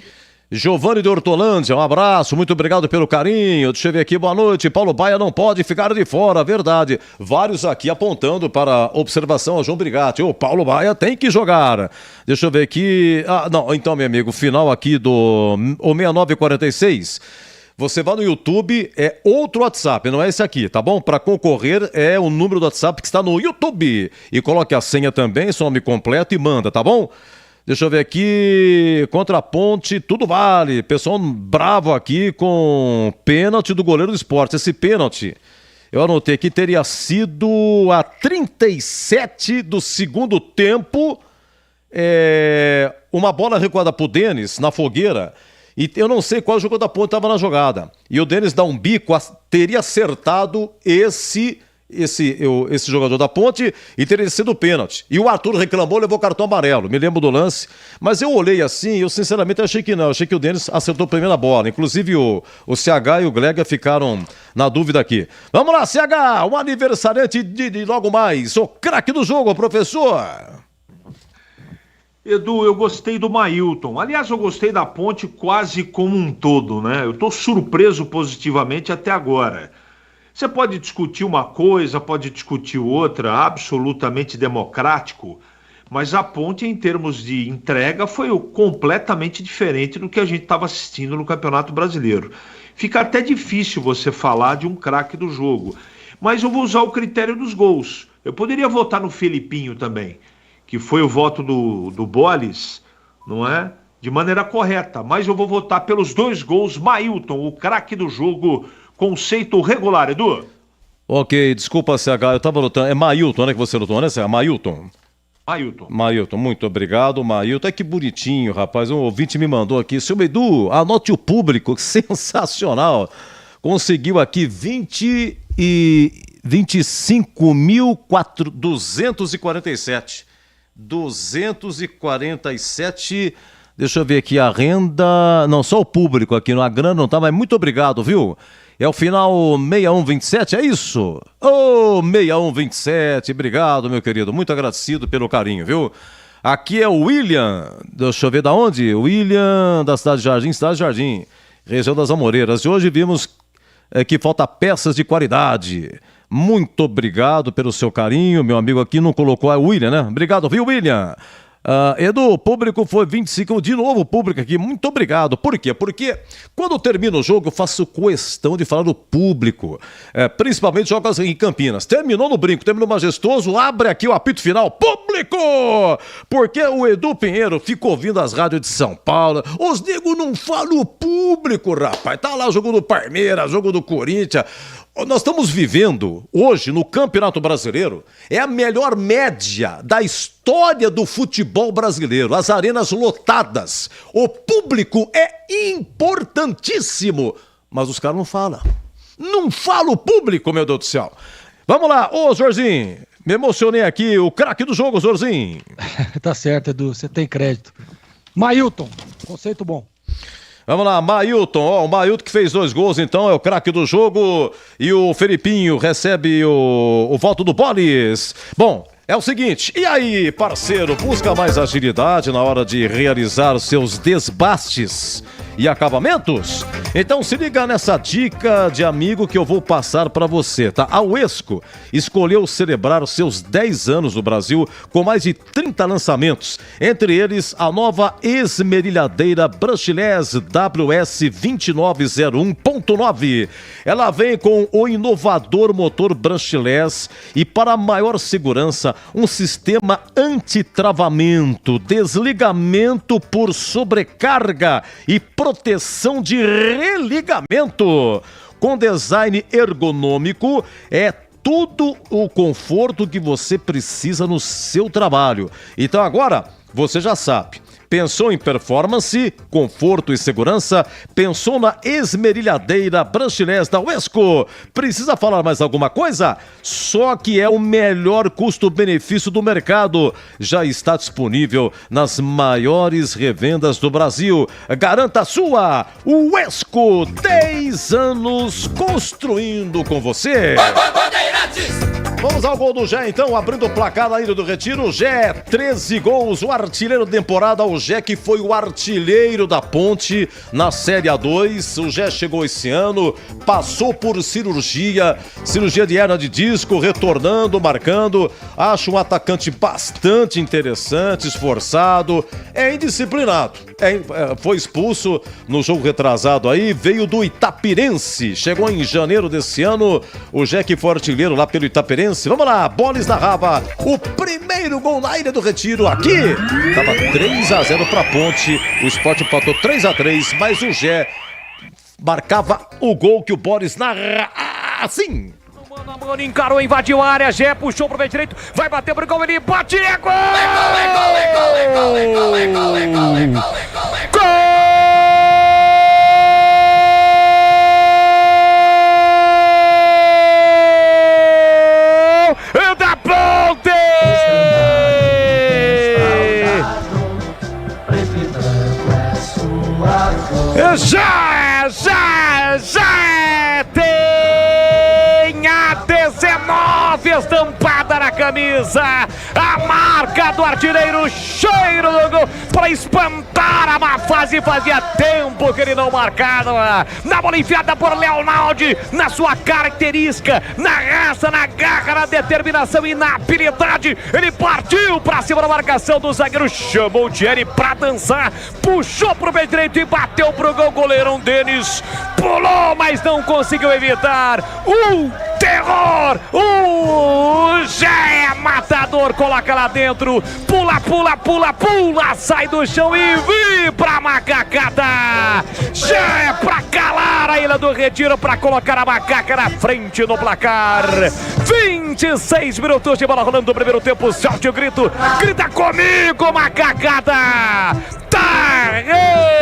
Giovanni de Hortolândia, um abraço, muito obrigado pelo carinho. Deixa eu ver aqui, boa noite. Paulo Baia não pode ficar de fora, verdade. Vários aqui apontando para observação a João Brigatti. O Paulo Baia tem que jogar. Deixa eu ver aqui. Não, então, meu amigo, final aqui do 6946. Você vai no YouTube, é outro WhatsApp, não é esse aqui, tá bom? Para concorrer é o número do WhatsApp que está no YouTube. E coloque a senha também, seu nome completo e manda, tá bom? Deixa eu ver aqui, contra a Ponte, tudo vale. Pessoal bravo aqui com pênalti do goleiro do Sport. Esse pênalti, eu anotei que teria sido a 37 do segundo tempo. Uma bola recuada pro Denis, na fogueira. E eu não sei qual jogador da Ponte estava na jogada. E o Denis dá um bico, teria acertado esse jogador da Ponte e teria sido pênalti. E o Arthur reclamou, levou cartão amarelo. Me lembro do lance. Mas eu olhei assim e eu sinceramente achei que não. Achei que o Denis acertou a primeira bola. Inclusive o CH e o Glega ficaram na dúvida aqui. Vamos lá, CH! Um aniversariante de logo mais. O craque do jogo, professor! Edu, eu gostei do Mailton. Aliás, eu gostei da Ponte quase como um todo, né? Eu estou surpreso positivamente até agora. Você pode discutir uma coisa, pode discutir outra, absolutamente democrático, mas a Ponte, em termos de entrega, foi completamente diferente do que a gente estava assistindo no Campeonato Brasileiro. Fica até difícil você falar de um craque do jogo, mas eu vou usar o critério dos gols. Eu poderia votar no Felipinho também, que foi o voto do Bolis, não é? De maneira correta, mas eu vou votar pelos 2 gols, Mailton, o craque do jogo. Conceito regular, Edu. Ok, desculpa, CH, eu tava lutando. É Mailton, né, que você lutou, né, CH? Mailton, muito obrigado, Mailton. Que bonitinho, rapaz. Um ouvinte me mandou aqui. Seu Edu, anote o público, que sensacional. Conseguiu aqui 25.247. 247. Deixa eu ver aqui a renda. Não, só o público aqui, a grana não tá, mas muito obrigado, viu? É o final 6127, é isso? 6127, obrigado, meu querido. Muito agradecido pelo carinho, viu? Aqui é o William, deixa eu ver da onde? William, da Cidade de Jardim, região das Amoreiras. E hoje vimos que falta peças de qualidade. Muito obrigado pelo seu carinho, meu amigo aqui não colocou, é o William, né? Obrigado, viu, William? Edu, o público foi 25, de novo o público aqui, muito obrigado. Por quê? Porque quando termina o jogo eu faço questão de falar do público, principalmente jogos em Campinas. Terminou no brinco, terminou majestoso, abre aqui o apito final, público! Porque o Edu Pinheiro fica ouvindo as rádios de São Paulo, os negros não falam o público, rapaz, tá lá o jogo do Palmeiras, jogo do Corinthians. Nós estamos vivendo hoje no Campeonato Brasileiro, é a melhor média da história do futebol brasileiro, as arenas lotadas, o público é importantíssimo, mas os caras não falam o público, meu Deus do céu. Vamos lá, ô Jorginho, Me emocionei aqui, o craque do jogo, Zorzinho. Tá certo, Edu, você tem crédito. Mailton, conceito bom. Vamos lá, Mailton, o Mailton que fez 2 gols, então, é o craque do jogo. E o Felipinho recebe o voto do Bolis. Bom, é o seguinte, e aí, parceiro, busca mais agilidade na hora de realizar seus desbastes e acabamentos? Então se liga nessa dica de amigo que eu vou passar para você, tá? A Uesco escolheu celebrar os seus 10 anos no Brasil com mais de 30 lançamentos, entre eles a nova esmerilhadeira Brushless WS 2901.9. Ela vem com o inovador motor Brushless e, para maior segurança, um sistema antitravamento, desligamento por sobrecarga e proteção de religamento. Com design ergonômico, é tudo o conforto que você precisa no seu trabalho. Então agora, você já sabe. Pensou em performance, conforto e segurança? Pensou na esmerilhadeira Brushless da Uesco? Precisa falar mais alguma coisa? Só que é o melhor custo-benefício do mercado. Já está disponível nas maiores revendas do Brasil. Garanta a sua! Uesco, 10 anos construindo com você. Vamos ao gol do Gé, então, abrindo o placar da Ilha do Retiro. Gé, 13 gols, o artilheiro da temporada. O Gé que foi o artilheiro da Ponte na Série A2. O Gé chegou esse ano, passou por cirurgia de hernia de disco, retornando, marcando. Acho um atacante bastante interessante, esforçado, é indisciplinado. Foi expulso no jogo retrasado aí, veio do Itapirense, chegou em janeiro desse ano. O Gé que foi artilheiro lá pelo Itapirense. Vamos lá, Bolis da Raba, o primeiro gol na Ilha do Retiro aqui. Tava 3-0 pra Ponte, o Sport empatou 3-3, mas o Gé marcava o gol que o Bolis narra assim. Mano, encarou, invadiu a área, Gé puxou pro meio direito, vai bater pro gol, ele bate, é gol! Gol! Da Ponte! Já tem a 19 estampada na camisa, a marca do artilheiro, cheiro do gol para espantar a má fase. Fazia tempo que ele não marcava. Na bola enfiada por Leonaldi, na sua característica, na raça, na garra, na determinação e na habilidade, ele partiu para cima da marcação do zagueiro, chamou o Thierry para dançar, puxou pro meio direito e bateu pro gol. Goleirão Denis pulou, mas não conseguiu evitar. Terror! O Gé matador, coloca lá dentro, pula, sai do chão e vibra a macacada. Gé pra calar a Ilha do Retiro, pra colocar a macaca na frente no placar. 26 minutos de bola rolando no primeiro tempo, solte o grito, grita comigo, macacada! Tá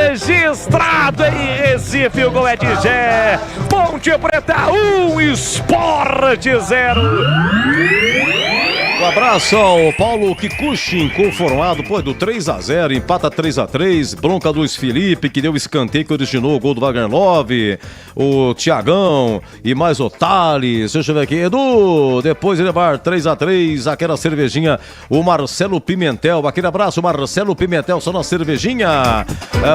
registrado em Recife, o gol é de Gé. Ponte Preta 1, Sport 0. Um abraço ao Paulo Kikuchi, inconformado, do 3-0, empata 3-3, bronca do Luiz Felipe, que deu o escanteio que originou o gol do Wagner Love, o Tiagão e mais o Thales. Deixa eu ver aqui, Edu, depois de levar 3-3, aquela cervejinha, o Marcelo Pimentel, aquele abraço, Marcelo Pimentel, só na cervejinha.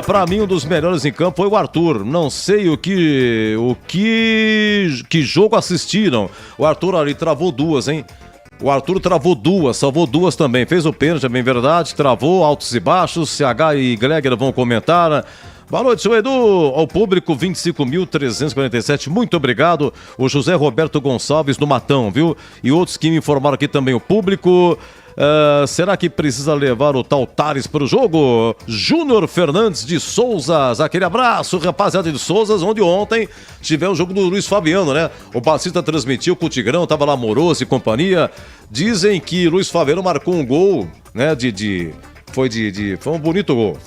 Pra mim, um dos melhores em campo foi o Arthur, não sei o que jogo assistiram, o Arthur ali travou duas, hein? O Arthur travou duas, salvou duas também. Fez o pênalti, é bem verdade. Travou, altos e baixos. CH e Gleger vão comentar. Boa noite, seu Edu. Ao público, 25.347. Muito obrigado. O José Roberto Gonçalves do Matão, viu? E outros que me informaram aqui também. O público. Será que precisa levar o tal Thales para o jogo? Júnior Fernandes de Souzas, aquele abraço, rapaziada de Souzas, onde ontem tivemos o jogo do Luiz Fabiano, né? O Bacista transmitiu com o Tigrão, tava lá Moroso e companhia. Dizem que Luiz Fabiano marcou um gol, né? Foi um bonito gol.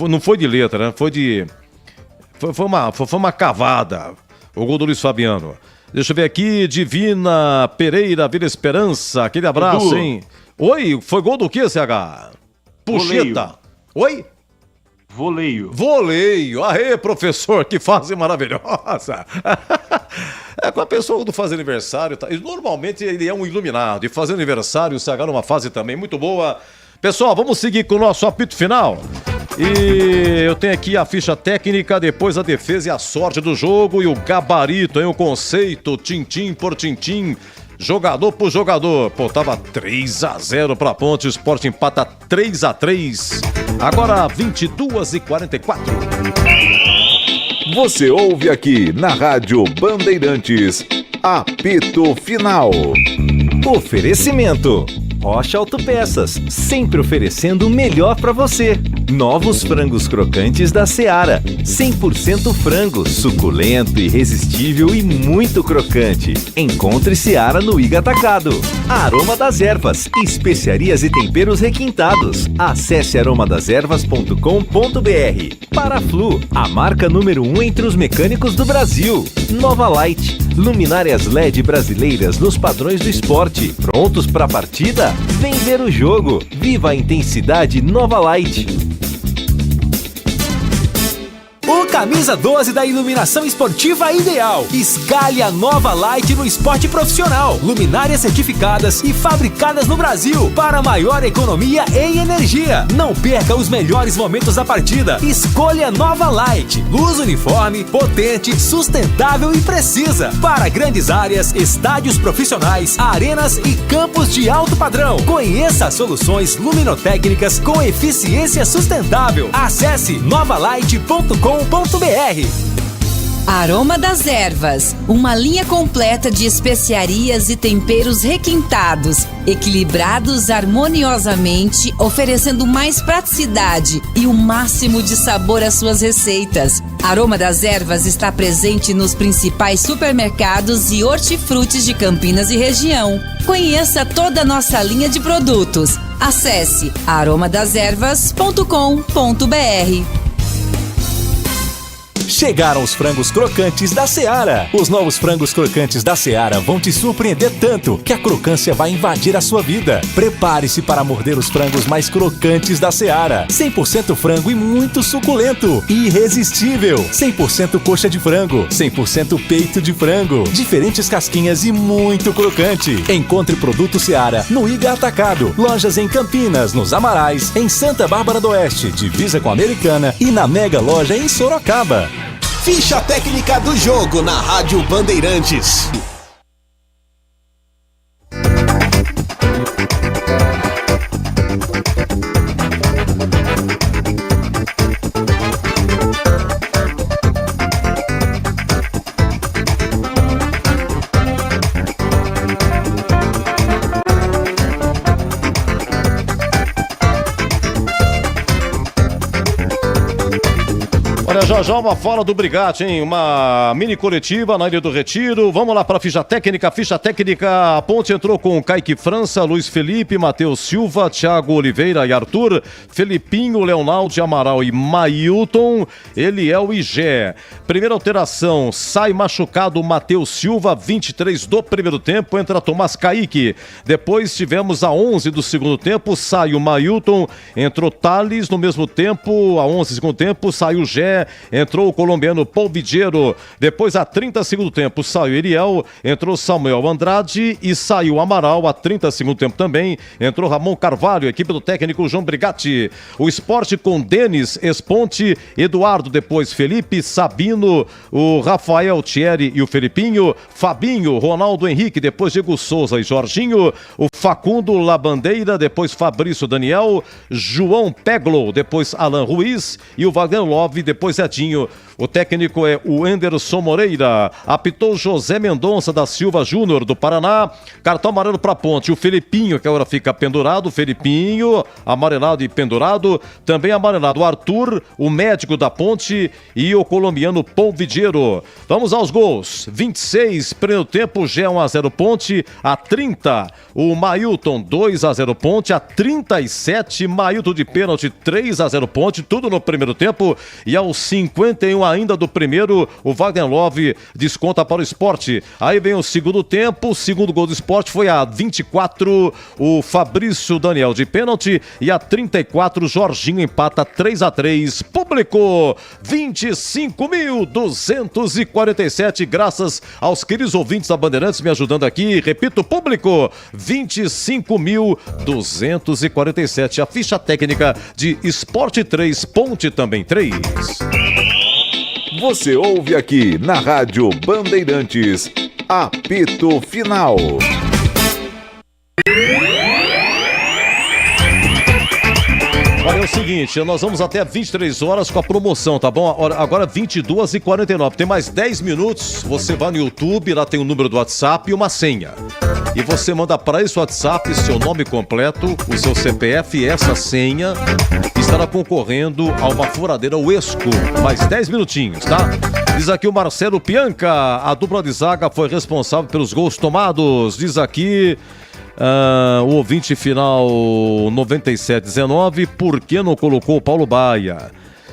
Não foi de letra, né? Foi uma cavada. O gol do Luiz Fabiano. Deixa eu ver aqui, Divina Pereira, Vila Esperança, aquele abraço, Edu. hein? Oi, foi gol do quê, CH? Puxeta. Oi? Voleio. Aê, professor, que fase maravilhosa. É com a pessoa do faz aniversário, tá? Normalmente ele é um iluminado. E fazer aniversário, o CH numa fase também muito boa. Pessoal, vamos seguir com o nosso apito final. E eu tenho aqui a ficha técnica, depois a defesa e a sorte do jogo e o gabarito, hein? O conceito, tintim por tintim, jogador por jogador. Pô, tava 3-0 pra Ponte, o Sport empata 3-3. Agora 22h44. Você ouve aqui na Rádio Bandeirantes, apito final. Oferecimento. Rocha Autopeças, sempre oferecendo o melhor para você. Novos frangos crocantes da Seara. 100% frango, suculento, irresistível e muito crocante. Encontre Seara no Iga Atacado. Aroma das Ervas, especiarias e temperos requintados. Acesse aromadeservas.com.br. Paraflu, a marca número 1 entre os mecânicos do Brasil. Nova Light, luminárias LED brasileiras nos padrões do esporte. Prontos para a partida? Vem ver o jogo. Viva a intensidade Nova Light. O camisa 12 da iluminação esportiva ideal. Escalhe a Nova Light no esporte profissional. Luminárias certificadas e fabricadas no Brasil para maior economia em energia. Não perca os melhores momentos da partida. Escolha Nova Light. Luz uniforme, potente, sustentável e precisa. Para grandes áreas, estádios profissionais, arenas e campos de alto padrão. Conheça soluções luminotécnicas com eficiência sustentável. Acesse novalight.com.br. Aroma das Ervas, uma linha completa de especiarias e temperos requintados, equilibrados harmoniosamente, oferecendo mais praticidade e o máximo de sabor às suas receitas. Aroma das Ervas está presente nos principais supermercados e hortifrutis de Campinas e região. Conheça toda a nossa linha de produtos. Acesse aromadeservas.com.br. Chegaram os frangos crocantes da Seara. Os novos frangos crocantes da Seara vão te surpreender tanto que a crocância vai invadir a sua vida. Prepare-se para morder os frangos mais crocantes da Seara. 100% frango e muito suculento. Irresistível. 100% coxa de frango. 100% peito de frango. Diferentes casquinhas e muito crocante. Encontre produto Seara no Iga Atacado. Lojas em Campinas, nos Amarais, em Santa Bárbara do Oeste, divisa com a Americana e na Mega Loja em Sorocaba. Ficha técnica do jogo na Rádio Bandeirantes. Já uma fala do Brigatti, hein? Uma mini coletiva na Ilha do Retiro. Vamos lá para a ficha técnica. Ficha técnica, a Ponte entrou com Kaique França, Luiz Felipe, Matheus Silva, Thiago Oliveira e Arthur, Felipinho, Leonaldo, Amaral e Mailton, Eliel e Gé. Primeira alteração, sai machucado Matheus Silva, 23 do primeiro tempo, entra Tomás Kaique. Depois tivemos a 11 do segundo tempo, sai o Mailton, entrou Thales no mesmo tempo, a 11 do segundo tempo, sai o Gé, entrou o colombiano Paul Vidiero. Depois, a 30 segundo tempo, saiu Eriel, entrou Samuel Andrade e saiu Amaral. A 30 segundo tempo também, entrou Ramon Carvalho, equipe do técnico João Brigatti. O Sport com Denis, Esponte, Eduardo, depois Felipe, Sabino, o Rafael Thierry e o Felipinho, Fabinho, Ronaldo Henrique, depois Diego Souza e Jorginho, o Facundo Labandeira, depois Fabrício Daniel, João Peglo, depois Alan Ruiz e o Wagner Love, depois Edinho. O técnico é o Anderson Moreira. Apitou José Mendonça da Silva Júnior do Paraná. Cartão amarelo para Ponte. O Felipinho, que agora fica pendurado. Felipinho, amarelado e pendurado. Também amarelado o Arthur, o médico da Ponte, e o colombiano Paul Vidiero. Vamos aos gols. 26, primeiro tempo, Gé 1-0 Ponte. A 30, o Mailton 2-0 Ponte. A 37, Mailton de pênalti 3-0 Ponte. Tudo no primeiro tempo. E aos 51 ainda do primeiro, o Wagner Love desconta para o Sport. Aí vem o segundo tempo, o segundo gol do Sport foi a 24, o Fabrício Daniel de pênalti, e a 34, Jorginho empata 3-3. Público 25.247, graças aos queridos ouvintes da Bandeirantes me ajudando aqui. Repito, público 25.247. A ficha técnica de Sport 3, Ponte também 3. Você ouve aqui na Rádio Bandeirantes, apito final. Olha, é o seguinte, nós vamos até 23 horas com a promoção, tá bom? Agora 22h49, tem mais 10 minutos, você vai no YouTube, lá tem o número do WhatsApp e uma senha. E você manda para esse WhatsApp seu nome completo, o seu CPF e essa senha, estará concorrendo a uma furadeira Uesco. Mais 10 minutinhos, tá? Diz aqui o Marcelo Pianca, a dupla de zaga foi responsável pelos gols tomados. Diz aqui... o ouvinte final 9719, por que não colocou o Paulo Baia?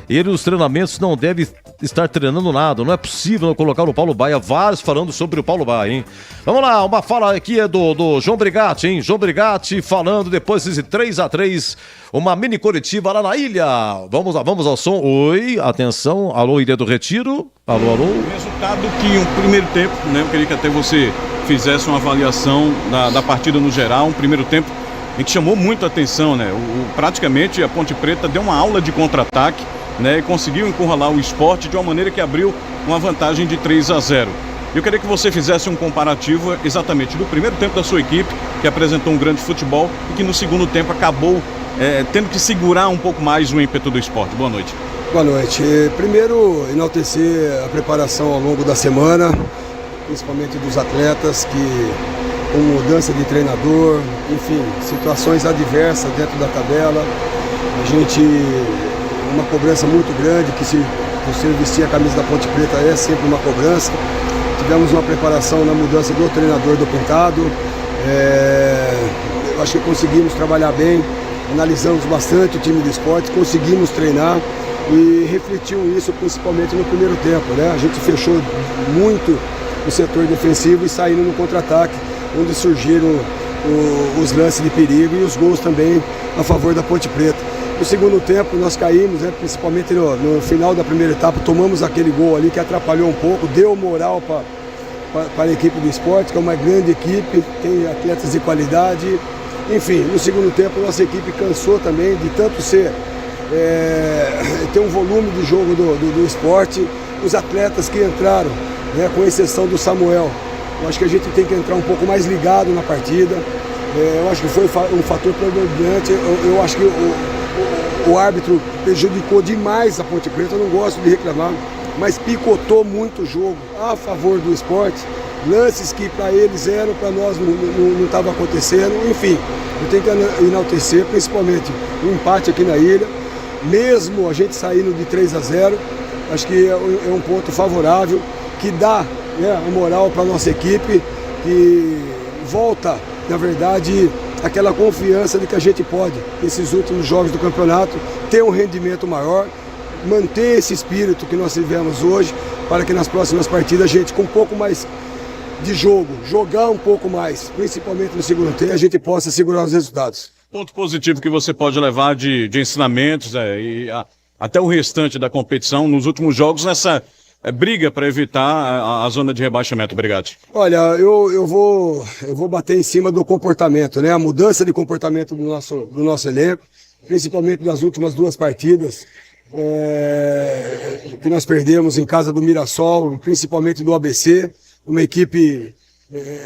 Ele nos treinamentos não deve estar treinando nada, não é possível não colocar o Paulo Baia. Vários falando sobre o Paulo Baia, hein? Vamos lá, uma fala aqui é do João Brigatti, hein? João Brigatti falando depois desse 3-3, uma mini coletiva lá na ilha. Vamos ao som. Oi, atenção, alô, Ilha do Retiro. Alô. O resultado que um primeiro tempo, né? Eu queria que até você fizesse uma avaliação da partida no geral. Um primeiro tempo em que chamou muito a atenção, né? Praticamente a Ponte Preta deu uma aula de contra-ataque, né? E conseguiu encurralar o Sport de uma maneira que abriu uma vantagem de 3-0. Eu queria que você fizesse um comparativo exatamente do primeiro tempo da sua equipe, que apresentou um grande futebol, e que no segundo tempo acabou tendo que segurar um pouco mais o ímpeto do Sport. Boa noite. Boa noite. Primeiro, enaltecer a preparação ao longo da semana, principalmente dos atletas que, com mudança de treinador, enfim, situações adversas dentro da tabela, a gente, uma cobrança muito grande, que se você vestir a camisa da Ponte Preta é sempre uma cobrança. Tivemos uma preparação na mudança do treinador do Pintado, eu acho que conseguimos trabalhar bem, analisamos bastante o time do Sport, conseguimos treinar e refletiu isso principalmente no primeiro tempo, né? A gente fechou muito o setor defensivo e saíram no contra-ataque, onde surgiram os lances de perigo e os gols também a favor da Ponte Preta. No segundo tempo nós caímos, né, principalmente no final da primeira etapa, tomamos aquele gol ali que atrapalhou um pouco, deu moral para a equipe do Sport, que é uma grande equipe, tem atletas de qualidade. Enfim, no segundo tempo nossa equipe cansou também de tanto ter um volume de jogo do Sport. Os atletas que entraram, né, com exceção do Samuel, eu acho que a gente tem que entrar um pouco mais ligado na partida. Eu acho que foi um fator predominante. Eu acho que o árbitro prejudicou demais a Ponte Preta, eu não gosto de reclamar, mas picotou muito o jogo a favor do Sport. Lances que para eles eram, para nós não estava acontecendo. Enfim, eu tenho que enaltecer principalmente o empate aqui na ilha, mesmo a gente saindo de 3-0, acho que é um ponto favorável, que dá, né, a moral para a nossa equipe, que volta, na verdade, aquela confiança de que a gente pode, nesses últimos jogos do campeonato, ter um rendimento maior, manter esse espírito que nós tivemos hoje, para que nas próximas partidas a gente, com um pouco mais de jogo, jogar um pouco mais, principalmente no segundo tempo, a gente possa segurar os resultados. Ponto positivo que você pode levar de ensinamentos e até o restante da competição nos últimos jogos, nessa briga para evitar a zona de rebaixamento. Obrigado. Olha, eu vou bater em cima do comportamento, né? A mudança de comportamento do nosso elenco, principalmente nas últimas duas partidas, que nós perdemos em casa do Mirassol, principalmente do ABC, uma equipe,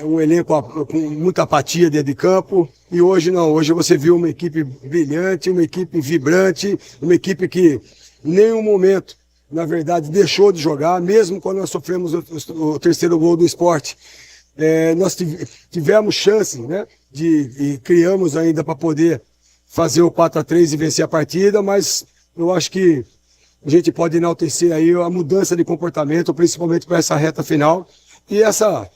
um elenco com muita apatia dentro de campo, e hoje não, hoje você viu uma equipe brilhante, uma equipe vibrante, uma equipe que em nenhum momento, na verdade, deixou de jogar, mesmo quando nós sofremos o terceiro gol do Sport. Nós tivemos chance, né, e criamos ainda para poder fazer o 4-3 e vencer a partida, mas eu acho que a gente pode enaltecer aí a mudança de comportamento, principalmente para essa reta final, e essa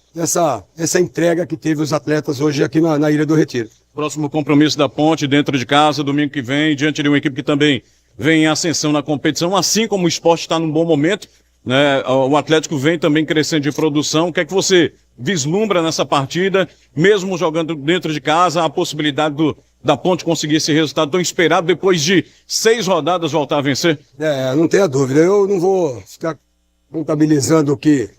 entrega que teve os atletas hoje aqui na Ilha do Retiro. Próximo compromisso da Ponte dentro de casa, domingo que vem, diante de uma equipe que também vem em ascensão na competição, assim como o esporte está num bom momento, né? O Atlético vem também crescendo de produção. O que é que você vislumbra nessa partida, mesmo jogando dentro de casa, a possibilidade da Ponte conseguir esse resultado tão esperado depois de 6 rodadas voltar a vencer? Não tenha dúvida. Eu não vou ficar contabilizando o que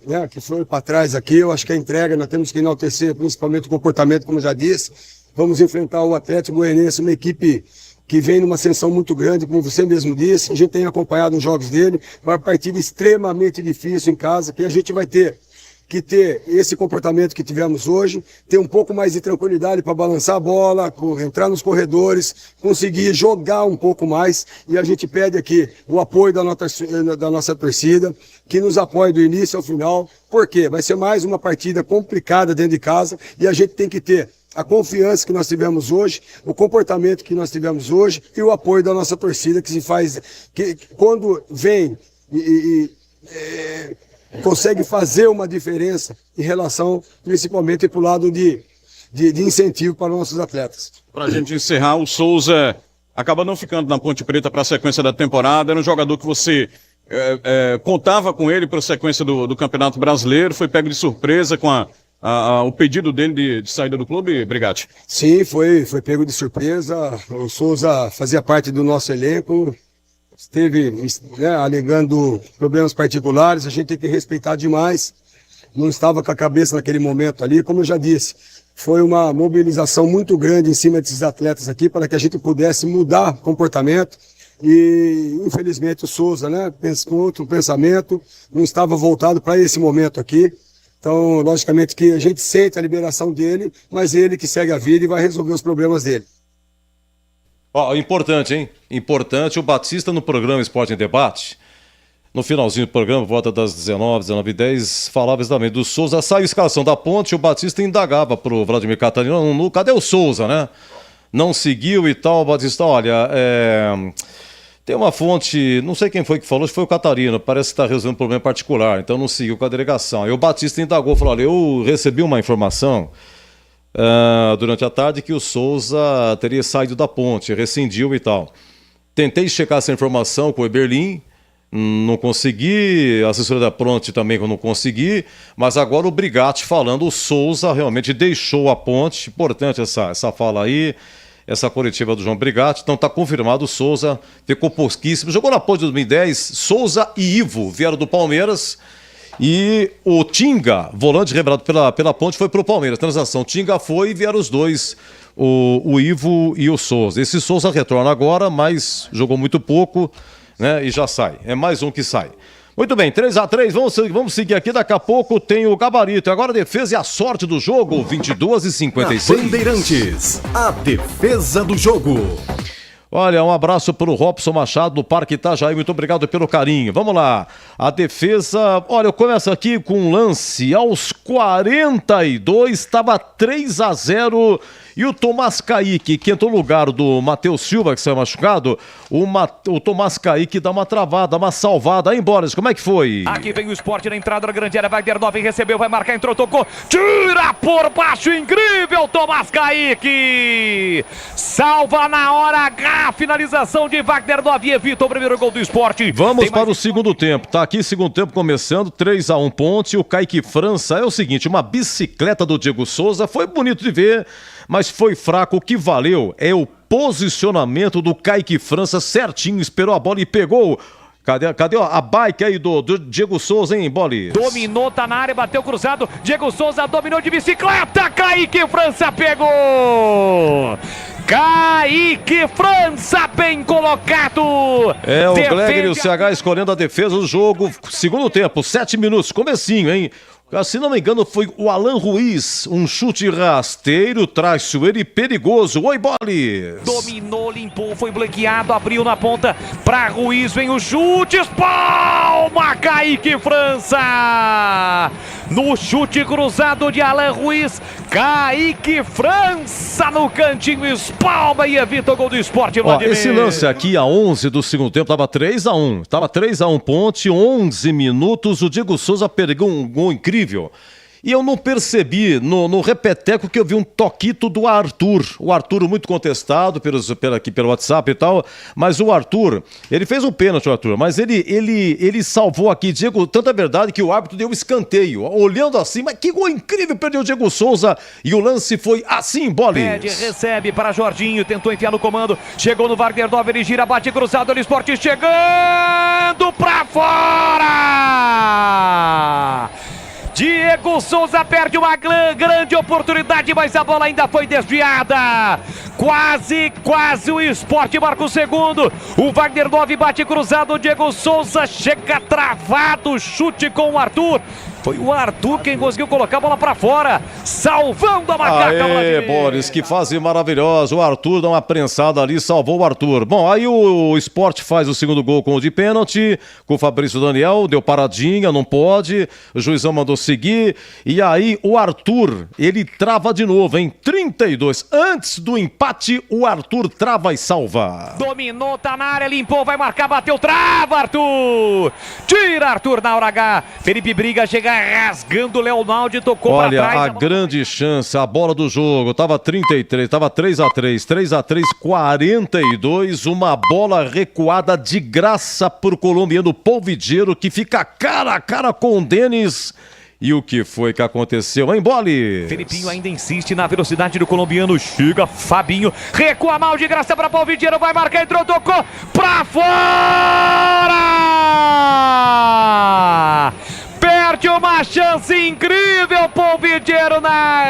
foi para trás aqui. Eu acho que a entrega, nós temos que enaltecer principalmente o comportamento, como eu já disse. Vamos enfrentar o Atlético Goianiense, uma equipe que vem numa ascensão muito grande, como você mesmo disse. A gente tem acompanhado os jogos dele. Uma partida extremamente difícil em casa, que a gente vai ter que ter esse comportamento que tivemos hoje, ter um pouco mais de tranquilidade para balançar a bola, entrar nos corredores, conseguir jogar um pouco mais. E a gente pede aqui o apoio da nossa torcida, que nos apoie do início ao final. Por quê? Vai ser mais uma partida complicada dentro de casa e a gente tem que ter a confiança que nós tivemos hoje, o comportamento que nós tivemos hoje e o apoio da nossa torcida, que se faz, que quando vem consegue fazer uma diferença em relação, principalmente para o lado de incentivo para os nossos atletas. Para a gente encerrar, o Souza acaba não ficando na Ponte Preta para a sequência da temporada. Era um jogador que você contava com ele para a sequência do Campeonato Brasileiro, foi pego de surpresa com o pedido dele de saída do clube, Brigatti? Sim, foi pego de surpresa. O Souza fazia parte do nosso elenco, esteve alegando problemas particulares, a gente tem que respeitar demais. Não estava com a cabeça naquele momento ali, como eu já disse. Foi uma mobilização muito grande em cima desses atletas aqui para que a gente pudesse mudar o comportamento. E infelizmente o Souza, com outro pensamento, não estava voltado para esse momento aqui. Então, logicamente que a gente sente a liberação dele, mas ele que segue a vida e vai resolver os problemas dele. Importante, hein? Importante, o Batista no programa Esporte em Debate, no finalzinho do programa, volta das 19h10, falava exatamente do Souza. Saiu a escalação da Ponte, o Batista indagava pro Vladimir Catarino, cadê o Souza, né? Não seguiu e tal, o Batista, olha, tem uma fonte, não sei quem foi que falou, acho que foi o Catarino, parece que está resolvendo um problema particular, então não seguiu com a delegação. Aí o Batista indagou, falou, olha, eu recebi uma informação durante a tarde que o Souza teria saído da Ponte, rescindiu e tal. Tentei checar essa informação com o Eberlin, não consegui, a assessoria da Ponte também eu não consegui, mas agora o Brigatti falando, o Souza realmente deixou a Ponte, importante essa fala aí, essa coletiva do João Brigatti, então está confirmado, o Souza ficou pouquíssimo, jogou na Ponte de 2010, Souza e Ivo vieram do Palmeiras, e o Tinga, volante revelado pela Ponte, foi para o Palmeiras. Transação, Tinga foi e vieram os dois, o Ivo e o Souza. Esse Souza retorna agora, mas jogou muito pouco, né? E já sai. É mais um que sai. Muito bem, 3-3, vamos seguir aqui. Daqui a pouco tem o gabarito. Agora a defesa e a sorte do jogo, 22h56. Bandeirantes, a defesa do jogo. Olha, um abraço para o Robson Machado, do Parque Itajaí, muito obrigado pelo carinho. Vamos lá, a defesa, olha, eu começo aqui com um lance, aos 42, estava 3-0, e o Tomás Kaique, que entrou no lugar do Matheus Silva, que saiu machucado, o Tomás Kaique dá uma travada, uma salvada. Aí, Boris, como é que foi? Aqui vem o Sport na entrada da grande área, Wagner 9 recebeu, vai marcar, entrou, tocou, tira por baixo, incrível, Tomás Kaique! Salva na hora H, finalização de Wagner 9 e evita o primeiro gol do Sport. Vamos para o segundo tempo, tá aqui segundo tempo começando, 3-1 Ponte, o Kaique França é o seguinte, uma bicicleta do Diego Souza, foi bonito de ver, mas foi fraco. O que valeu é o posicionamento do Kaique França certinho, esperou a bola e pegou. Cadê a bike aí do Diego Souza, hein, Bolis? Dominou, tá na área, bateu cruzado. Diego Souza dominou de bicicleta. Kaique França pegou. Kaique França, bem colocado. É o Glegger e o CH escolhendo a defesa do jogo. Segundo tempo, 7 minutos, comecinho, hein? Se não me engano, foi o Alan Ruiz, um chute rasteiro, traiçoeiro e perigoso. Oi, Bolis! Dominou, limpou, foi bloqueado, abriu na ponta para Ruiz, vem o chute, espalma, Kaique França! No chute cruzado de Alan Ruiz, Kaique França no cantinho, espalma e evita o gol do Sport. Esse lance aqui, a 11 do segundo tempo, estava 3-1. Estava 3-1 Ponte, 11 minutos, o Diego Souza pegou um gol incrível. E eu não percebi no repeteco que eu vi um toquito do Arthur. O Arthur muito contestado aqui pelo WhatsApp e tal. Mas o Arthur, ele fez um pênalti, o Arthur. Mas ele salvou aqui, Diego, tanta verdade que o árbitro deu um escanteio. Olhando assim, mas que gol incrível, perdeu o Diego Souza. E o lance foi assim, Bolis. Pede, recebe para Jorginho, tentou enfiar no comando. Chegou no Wagner Dove, ele gira, bate cruzado no Sport, chegando pra fora! Diego Souza perde uma grande oportunidade, mas a bola ainda foi desviada. Quase o Sport marca o segundo. O Wagner Dove bate cruzado, o Diego Souza chega travado, chute com o Arthur. Foi o Arthur quem conseguiu colocar a bola pra fora, salvando a macaca. Aê, Boris, que fase maravilhosa. O Arthur dá uma prensada ali, salvou o Arthur. Bom, aí o Sport faz o segundo gol com o de pênalti, com o Fabrício Daniel, deu paradinha, não pode. O juizão mandou seguir. E aí o Arthur, ele trava de novo, em 32. Antes do empate, o Arthur trava e salva. Dominou, tá na área, limpou, vai marcar, bateu, trava, Arthur. Tira Arthur na hora H. Felipe Briga chega rasgando o Leonaldo e tocou pra trás. Olha, a grande chance, a bola do jogo, tava 33, tava 3-3, 42, uma bola recuada de graça pro colombiano Polvidiero, que fica cara a cara com o Denis. E o que foi que aconteceu, hein, Bolis? Felipinho ainda insiste na velocidade do colombiano. Chega Fabinho, recua mal de graça para Polvidiero, vai marcar, entrou, tocou pra fora! Perde uma chance incrível, Polvidiero na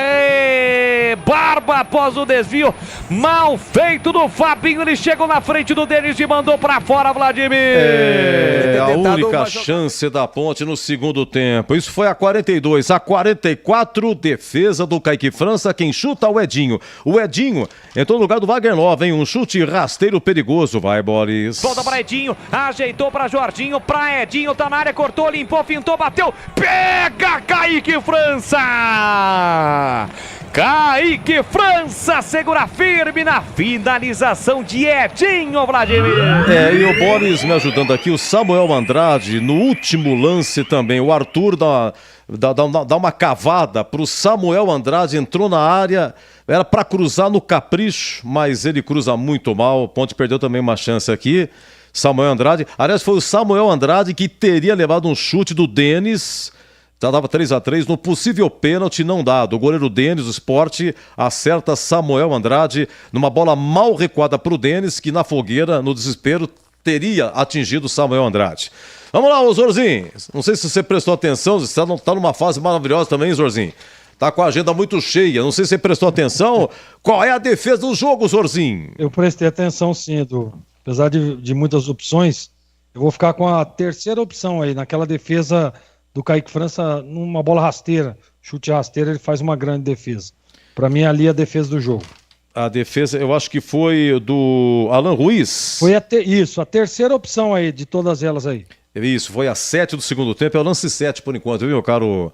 barba após o desvio mal feito do Fabinho. Eles chegam na frente do Denis e mandou pra fora, Vladimir. É a única chance da Ponte no segundo tempo. Isso foi a 42, a 44, defesa do Kaique França, quem chuta o Edinho. O Edinho entrou no lugar do Wagner Love, hein? Um chute rasteiro perigoso, vai, Boris. Volta para Edinho, ajeitou para Jorginho, pra Edinho, tá na área, cortou, limpou, fintou, bateu. Pega Kaique França! Kaique França segura firme na finalização de Edinho, Vladimir. E o Boris me ajudando aqui, o Samuel Andrade, no último lance também, o Arthur dá uma cavada pro Samuel Andrade, entrou na área, era para cruzar no capricho, mas ele cruza muito mal, o Ponte perdeu também uma chance aqui. Samuel Andrade, aliás, foi o Samuel Andrade que teria levado um chute do Denis, já dava 3-3, no possível pênalti não dado. O goleiro Denis, do Sport, acerta Samuel Andrade numa bola mal recuada para o Denis, que na fogueira, no desespero, teria atingido Samuel Andrade. Vamos lá, ô Zorzinho, não sei se você prestou atenção, você está numa fase maravilhosa também, Zorzinho. Tá com a agenda muito cheia, não sei se você prestou atenção. Qual é a defesa do jogo, Zorzinho? Eu prestei atenção sim, Edu. Apesar de muitas opções, eu vou ficar com a terceira opção aí, naquela defesa do Kaique França, numa bola rasteira, chute rasteiro, ele faz uma grande defesa. Para mim, ali é a defesa do jogo. A defesa, eu acho que foi do Alan Ruiz. Foi isso, a terceira opção aí, de todas elas aí. Isso, foi a 7 do segundo tempo, é o lance 7 por enquanto, viu, meu caro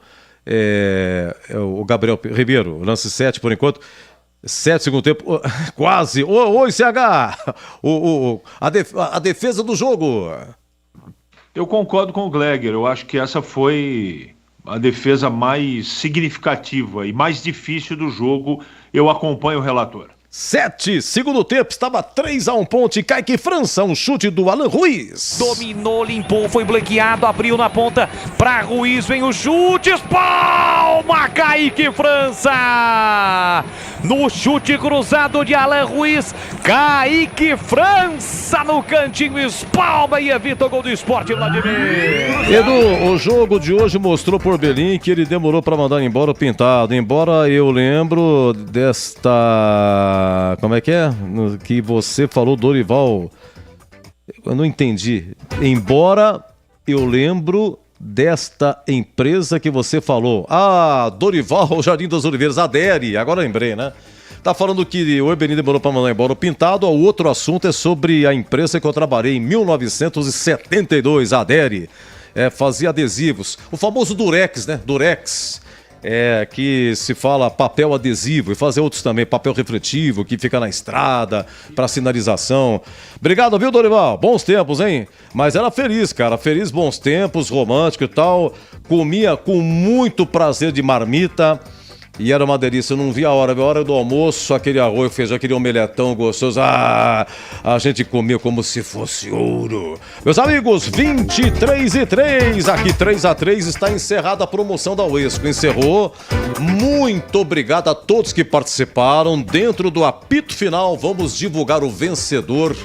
o Gabriel Ribeiro, lance 7 por enquanto. 7 segundo tempo, quase. Oi, CH! A defesa do jogo. Eu concordo com o Gleger. Eu acho que essa foi a defesa mais significativa e mais difícil do jogo. Eu acompanho o relator. 7, segundo tempo, estava 3-1 Ponte, Kaique França, um chute do Alan Ruiz. Dominou, limpou, foi bloqueado, abriu na ponta para Ruiz, vem o chute, espalma Kaique França! No chute cruzado de Alan Ruiz, Kaique França no cantinho, espalma e evita o gol do Sport, Vladimir. Edu, o jogo de hoje mostrou por Belin que ele demorou para mandar embora o Pintado, embora eu lembro desta... Como é que é? Que você falou, Dorival. Eu não entendi. Embora eu lembro desta empresa que você falou. Dorival Jardim das Oliveiras, adere. Agora lembrei, né? Tá falando que o Ebenin demorou para mandar embora o Pintado. O outro assunto é sobre a empresa que eu trabalhei em 1972, adere. Fazia adesivos. O famoso Durex, né? Durex. que se fala papel adesivo e fazer outros também, papel refletivo, que fica na estrada, para sinalização. Obrigado, viu, Dorival? Bons tempos, hein? Mas era feliz, cara, feliz, bons tempos, romântico e tal. Comia com muito prazer de marmita. E era uma delícia, eu não via a hora do almoço, aquele arroz, feijão, aquele omeletão gostoso. A gente comia como se fosse ouro. Meus amigos, 23:03, aqui 3-3, está encerrada a promoção da Uesco. Encerrou. Muito obrigado a todos que participaram. Dentro do apito final, vamos divulgar o vencedor.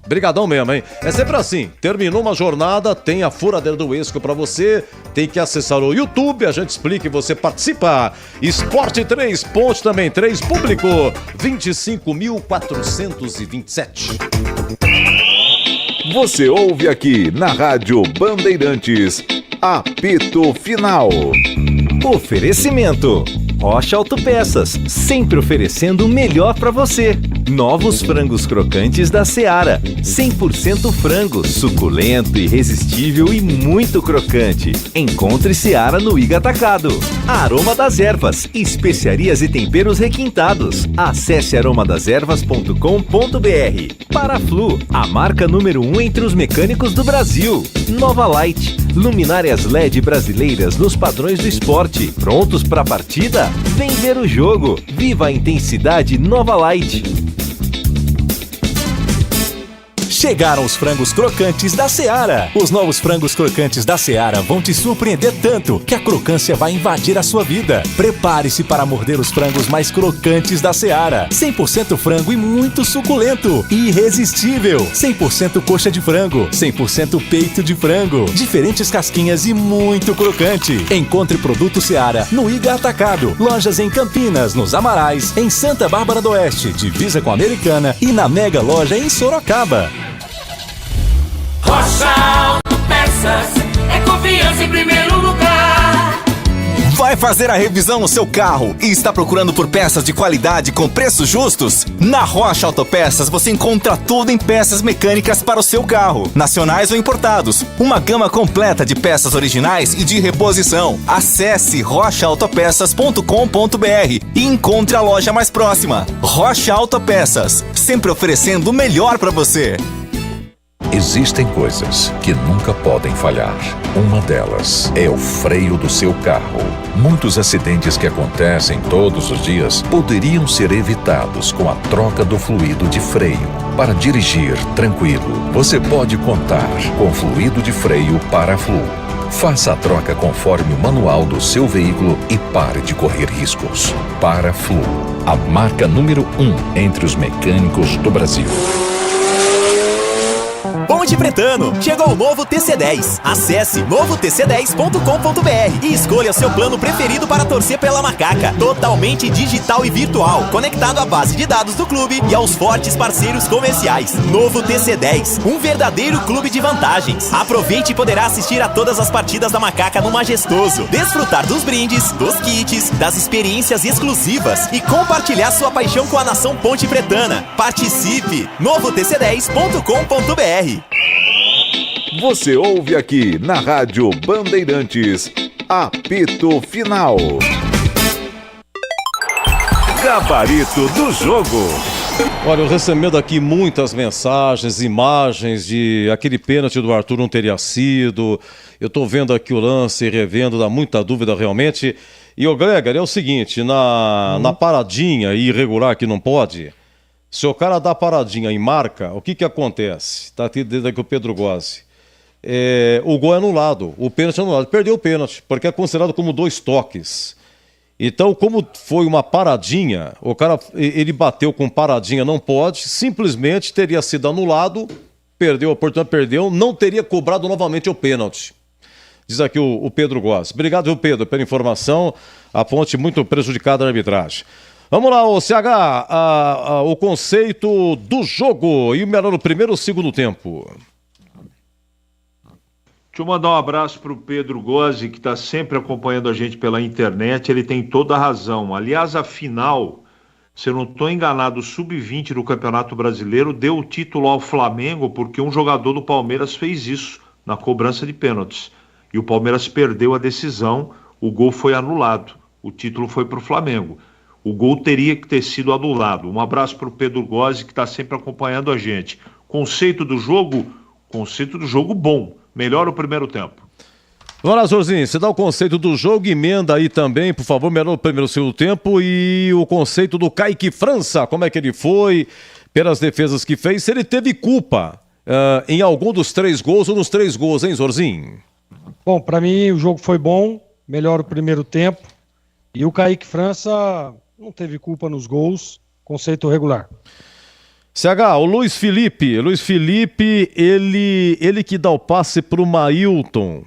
Brigadão mesmo, hein? É sempre assim, terminou uma jornada, tem a furadeira do Uesco pra você, tem que acessar o YouTube, a gente explica e você participa. Esporte 3, ponte também 3, público 25.427. Você ouve aqui na Rádio Bandeirantes, apito final. Oferecimento: Rocha Autopeças, sempre oferecendo o melhor para você. Novos frangos crocantes da Seara, 100% frango, suculento, irresistível e muito crocante. Encontre Seara no Iga Atacado. Aroma das Ervas, especiarias e temperos requintados. Acesse aromadeservas.com.br. Paraflu, a marca número 1 entre os mecânicos do Brasil. Nova Light, luminárias LED brasileiras nos padrões do esporte. Prontos para a partida? Vem ver o jogo. Viva a intensidade Nova Light. Chegaram os frangos crocantes da Seara. Os novos frangos crocantes da Seara vão te surpreender tanto que a crocância vai invadir a sua vida. Prepare-se para morder os frangos mais crocantes da Seara. 100% frango e muito suculento. Irresistível. 100% coxa de frango. 100% peito de frango. Diferentes casquinhas e muito crocante. Encontre produto Seara no Iga Atacado. Lojas em Campinas, nos Amarais, em Santa Bárbara do Oeste, divisa com a Americana e na Mega Loja em Sorocaba. Rocha Autopeças, é confiança em primeiro lugar. Vai fazer a revisão no seu carro e está procurando por peças de qualidade com preços justos? Na Rocha Autopeças você encontra tudo em peças mecânicas para o seu carro, nacionais ou importados. Uma gama completa de peças originais e de reposição. Acesse rochaautopeças.com.br e encontre a loja mais próxima. Rocha Autopeças, sempre oferecendo o melhor para você. Existem coisas que nunca podem falhar. Uma delas é o freio do seu carro. Muitos acidentes que acontecem todos os dias poderiam ser evitados com a troca do fluido de freio. Para dirigir tranquilo, você pode contar com fluido de freio Paraflu. Faça a troca conforme o manual do seu veículo e pare de correr riscos. Paraflu, a marca número 1 entre os mecânicos do Brasil. Ponte Pretano, chegou o novo TC10. Acesse novotc10.com.br e escolha seu plano preferido para torcer pela macaca. Totalmente digital e virtual, conectado à base de dados do clube e aos fortes parceiros comerciais. Novo TC10, um verdadeiro clube de vantagens. Aproveite e poderá assistir a todas as partidas da macaca no Majestoso, desfrutar dos brindes, dos kits, das experiências exclusivas e compartilhar sua paixão com a nação Ponte Pretana. Participe! novotc10.com.br. Você ouve aqui na Rádio Bandeirantes, apito final. Gabarito do jogo. Olha, eu recebendo aqui muitas mensagens, imagens de aquele pênalti do Arthur não teria sido. Eu tô vendo aqui o lance, revendo, dá muita dúvida realmente. E o Gregory, é o seguinte, na paradinha irregular que não pode, se o cara dá paradinha e marca, o que acontece? Tá dentro aqui o Pedro Gozzi. O gol é anulado, o pênalti é anulado. Perdeu o pênalti, porque é considerado como 2 toques. Então, como foi uma paradinha, o cara, ele bateu com paradinha, não pode, simplesmente teria sido anulado, perdeu a oportunidade, perdeu, não teria cobrado novamente o pênalti. Diz aqui o Pedro Gozzi. Obrigado, viu, Pedro, pela informação. A Ponte muito prejudicada na arbitragem. Vamos lá, o CH, o conceito do jogo e o melhor no primeiro ou segundo tempo. Deixa eu mandar um abraço para o Pedro Gozzi, que está sempre acompanhando a gente pela internet. Ele tem toda a razão. Aliás, a final, se eu não estou enganado, o Sub-20 do Campeonato Brasileiro deu o título ao Flamengo porque um jogador do Palmeiras fez isso na cobrança de pênaltis. E o Palmeiras perdeu a decisão. o gol foi anulado. O título foi para o Flamengo. O gol teria que ter sido anulado. Um abraço para o Pedro Gozzi, que está sempre acompanhando a gente. Conceito do jogo bom. Melhor o primeiro tempo. Vamos lá, Zorzinho, você dá o conceito do jogo, emenda aí também, por favor, melhor o primeiro segundo tempo, e o conceito do Kaique França, como é que ele foi, pelas defesas que fez, se ele teve culpa em algum dos 3 gols ou nos 3 gols, hein, Zorzinho? Bom, para mim o jogo foi bom, melhor o primeiro tempo, e o Kaique França não teve culpa nos gols, conceito regular. CH, o Luiz Felipe, ele que dá o passe pro Mailton,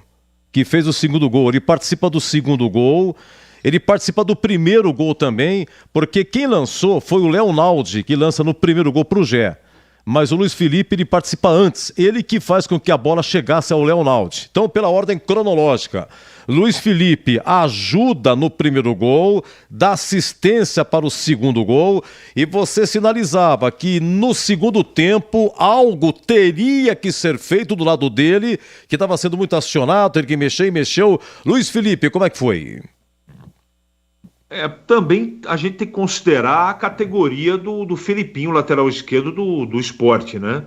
que fez o segundo gol, ele participa do segundo gol, ele participa do primeiro gol também, porque quem lançou foi o Leonaldi, que lança no primeiro gol pro Gé. Mas o Luiz Felipe, ele participa antes, ele que faz com que a bola chegasse ao Leonaldi. Então, pela ordem cronológica, Luiz Felipe ajuda no primeiro gol, dá assistência para o segundo gol, e você sinalizava que no segundo tempo algo teria que ser feito do lado dele, que estava sendo muito acionado, teve que mexer e mexeu. Luiz Felipe, como é que foi? Também a gente tem que considerar a categoria do Felipinho, lateral esquerdo do Sport, né?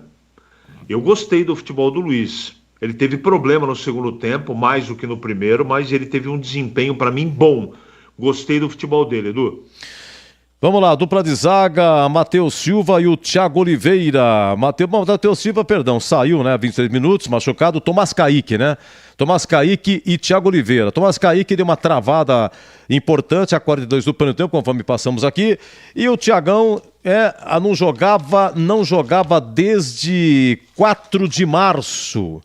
Eu gostei do futebol do Luiz. Ele teve problema no segundo tempo, mais do que no primeiro, mas ele teve um desempenho, para mim, bom. Gostei do futebol dele, Edu. Vamos lá, dupla de zaga, Matheus Silva e o Thiago Oliveira. Matheus Silva, saiu, né? 26 minutos, machucado. Tomás Kaique, né? Tomás Kaique e Thiago Oliveira. Tomás Kaique deu uma travada importante a 42 do primeiro tempo, conforme passamos aqui. E o Thiagão não jogava desde 4 de março,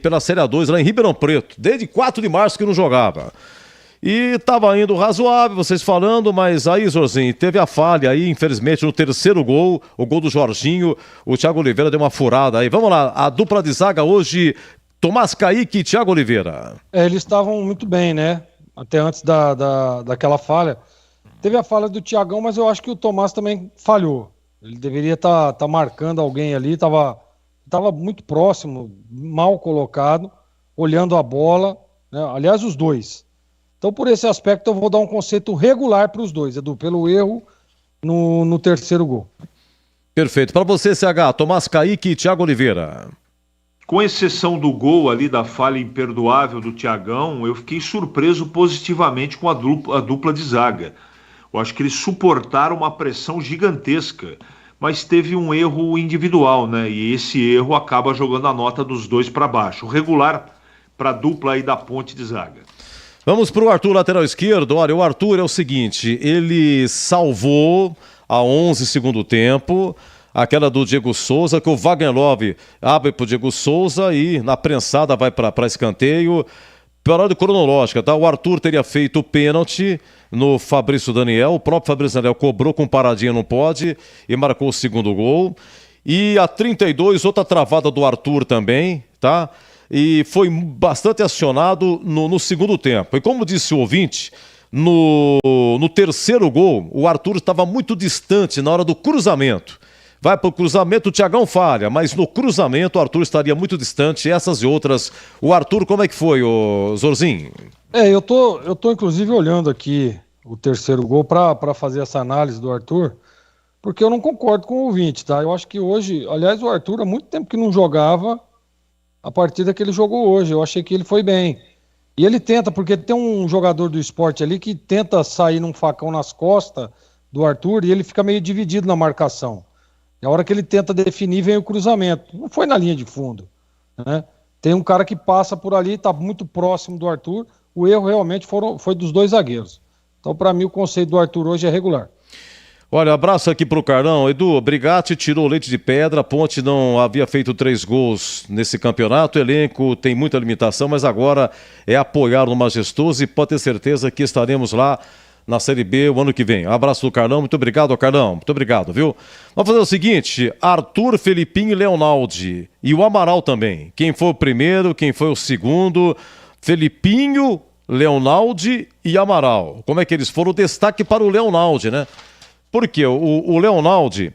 pela Série A2, lá em Ribeirão Preto. Desde 4 de março que não jogava. E estava indo razoável, vocês falando, mas aí, Zorzinho, teve a falha aí, infelizmente, no terceiro gol, o gol do Jorginho, o Thiago Oliveira deu uma furada aí. Vamos lá, a dupla de zaga hoje, Tomás Kaique e Thiago Oliveira. Eles estavam muito bem, né? Até antes daquela falha. Teve a falha do Thiagão, mas eu acho que o Tomás também falhou. Ele deveria estar marcando alguém ali, estava muito próximo, mal colocado, olhando a bola, né? Aliás, os dois. Então, por esse aspecto, eu vou dar um conceito regular para os dois, Edu, pelo erro no terceiro gol. Perfeito. Para você, CH, Tomás Kaique e Thiago Oliveira. Com exceção do gol ali, da falha imperdoável do Thiagão, eu fiquei surpreso positivamente com a dupla de zaga. Eu acho que eles suportaram uma pressão gigantesca, mas teve um erro individual, né? E esse erro acaba jogando a nota dos dois para baixo. Regular para a dupla aí da ponte de zaga. Vamos para o Arthur, lateral esquerdo. Olha, o Arthur é o seguinte, ele salvou a 11 segundo tempo, aquela do Diego Souza, que o Wagner Love abre para o Diego Souza e na prensada vai para escanteio. Pela ordem cronológica, tá? O Arthur teria feito o pênalti no Fabrício Daniel, o próprio Fabrício Daniel cobrou com paradinha, não pode, e marcou o segundo gol. E a 32, outra travada do Arthur também, tá? E foi bastante acionado no segundo tempo. E como disse o ouvinte, no terceiro gol, o Arthur estava muito distante na hora do cruzamento. Vai para o cruzamento, o Thiagão falha, mas no cruzamento o Arthur estaria muito distante, essas e outras. O Arthur, como é que foi, ô Zorzinho? Eu tô inclusive olhando aqui o terceiro gol para fazer essa análise do Arthur, porque eu não concordo com o ouvinte, tá? Eu acho que hoje, aliás, o Arthur há muito tempo que não jogava a partida que ele jogou hoje. Eu achei que ele foi bem. E ele tenta, porque tem um jogador do esporte ali que tenta sair num facão nas costas do Arthur e ele fica meio dividido na marcação. E a hora que ele tenta definir, vem o cruzamento. Não foi na linha de fundo, né? Tem um cara que passa por ali, está muito próximo do Arthur. O erro realmente foi dos dois zagueiros. Então, para mim, o conceito do Arthur hoje é regular. Olha, abraço aqui pro Carlão. Edu, Brigatti tirou leite de pedra, a Ponte não havia feito 3 gols nesse campeonato, o elenco tem muita limitação, mas agora é apoiar no Majestoso e pode ter certeza que estaremos lá na Série B o ano que vem. Abraço do Carlão, muito obrigado, Carlão, muito obrigado, viu? Vamos fazer o seguinte, Arthur, Felipinho e Leonaldi, e o Amaral também. Quem foi o primeiro, quem foi o segundo, Felipinho, Leonaldi e Amaral. Como é que eles foram? O destaque para o Leonaldi, né? Porque o Leonaldi,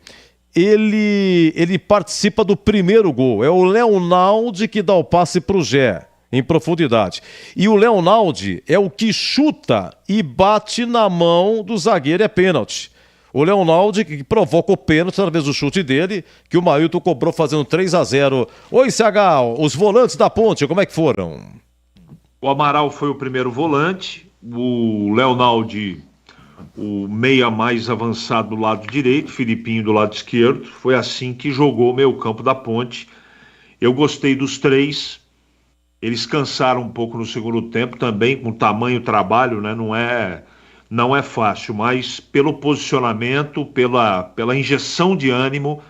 ele participa do primeiro gol. É o Leonaldi que dá o passe para o Gé. em profundidade. E o Leonaldi é o que chuta e bate na mão do zagueiro, é pênalti. O Leonaldi que provoca o pênalti através do chute dele, que o Mailton cobrou fazendo 3-0. Oi, CH, os volantes da Ponte, como é que foram? O Amaral foi o primeiro volante, o Leonaldi, o meia mais avançado do lado direito, Filipinho do lado esquerdo. Foi assim que jogou o meio campo da Ponte. Eu gostei dos três. Eles cansaram um pouco no segundo tempo também, com o tamanho do trabalho, né? Não é fácil, mas pelo posicionamento, pela injeção de ânimo,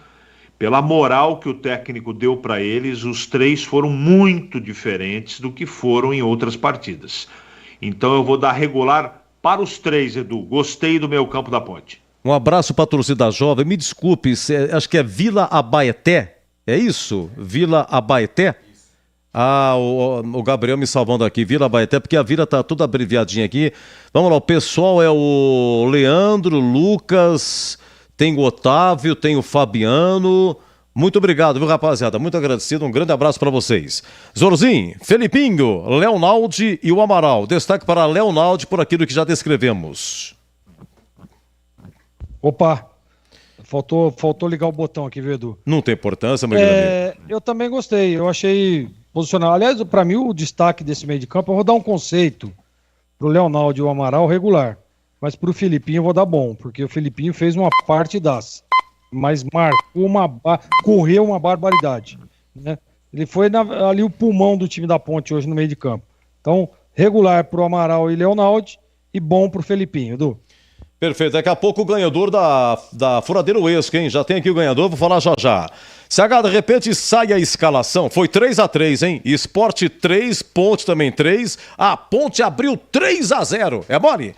pela moral que o técnico deu para eles, os três foram muito diferentes do que foram em outras partidas. Então eu vou dar regular para os três, Edu. Gostei do meio campo da Ponte. Um abraço para a torcida jovem. Me desculpe, acho que é Vila Abaeté. É isso? Vila Abaeté? Ah, o Gabriel me salvando aqui, Vila Abaeté, porque a vila tá toda abreviadinha aqui. Vamos lá, o pessoal é o Leandro, Lucas, tem o Otávio, tem o Fabiano. Muito obrigado, viu, rapaziada? Muito agradecido, um grande abraço para vocês. Zorzinho, Felipinho, Leonaldi e o Amaral. Destaque para Leonaldi por aquilo que já descrevemos. Opa! Faltou ligar o botão aqui, viu, Edu? Não tem importância, meu amigo. Eu também gostei, eu achei posicionado. Aliás, para mim, o destaque desse meio de campo, eu vou dar um conceito pro Leonaldo e o Amaral regular, mas pro Filipinho eu vou dar bom, porque o Filipinho fez uma partidaça, mas correu uma barbaridade, né? Ele foi ali o pulmão do time da Ponte hoje no meio de campo. Então, regular pro Amaral e Leonaldo e bom pro Filipinho, Edu. Perfeito, daqui a pouco o ganhador da Furadeiro Esco, hein? Já tem aqui o ganhador, vou falar já. CH, de repente sai a escalação, foi 3-3, hein? Sport 3, Ponte também 3, a Ponte abriu 3-0, é mole?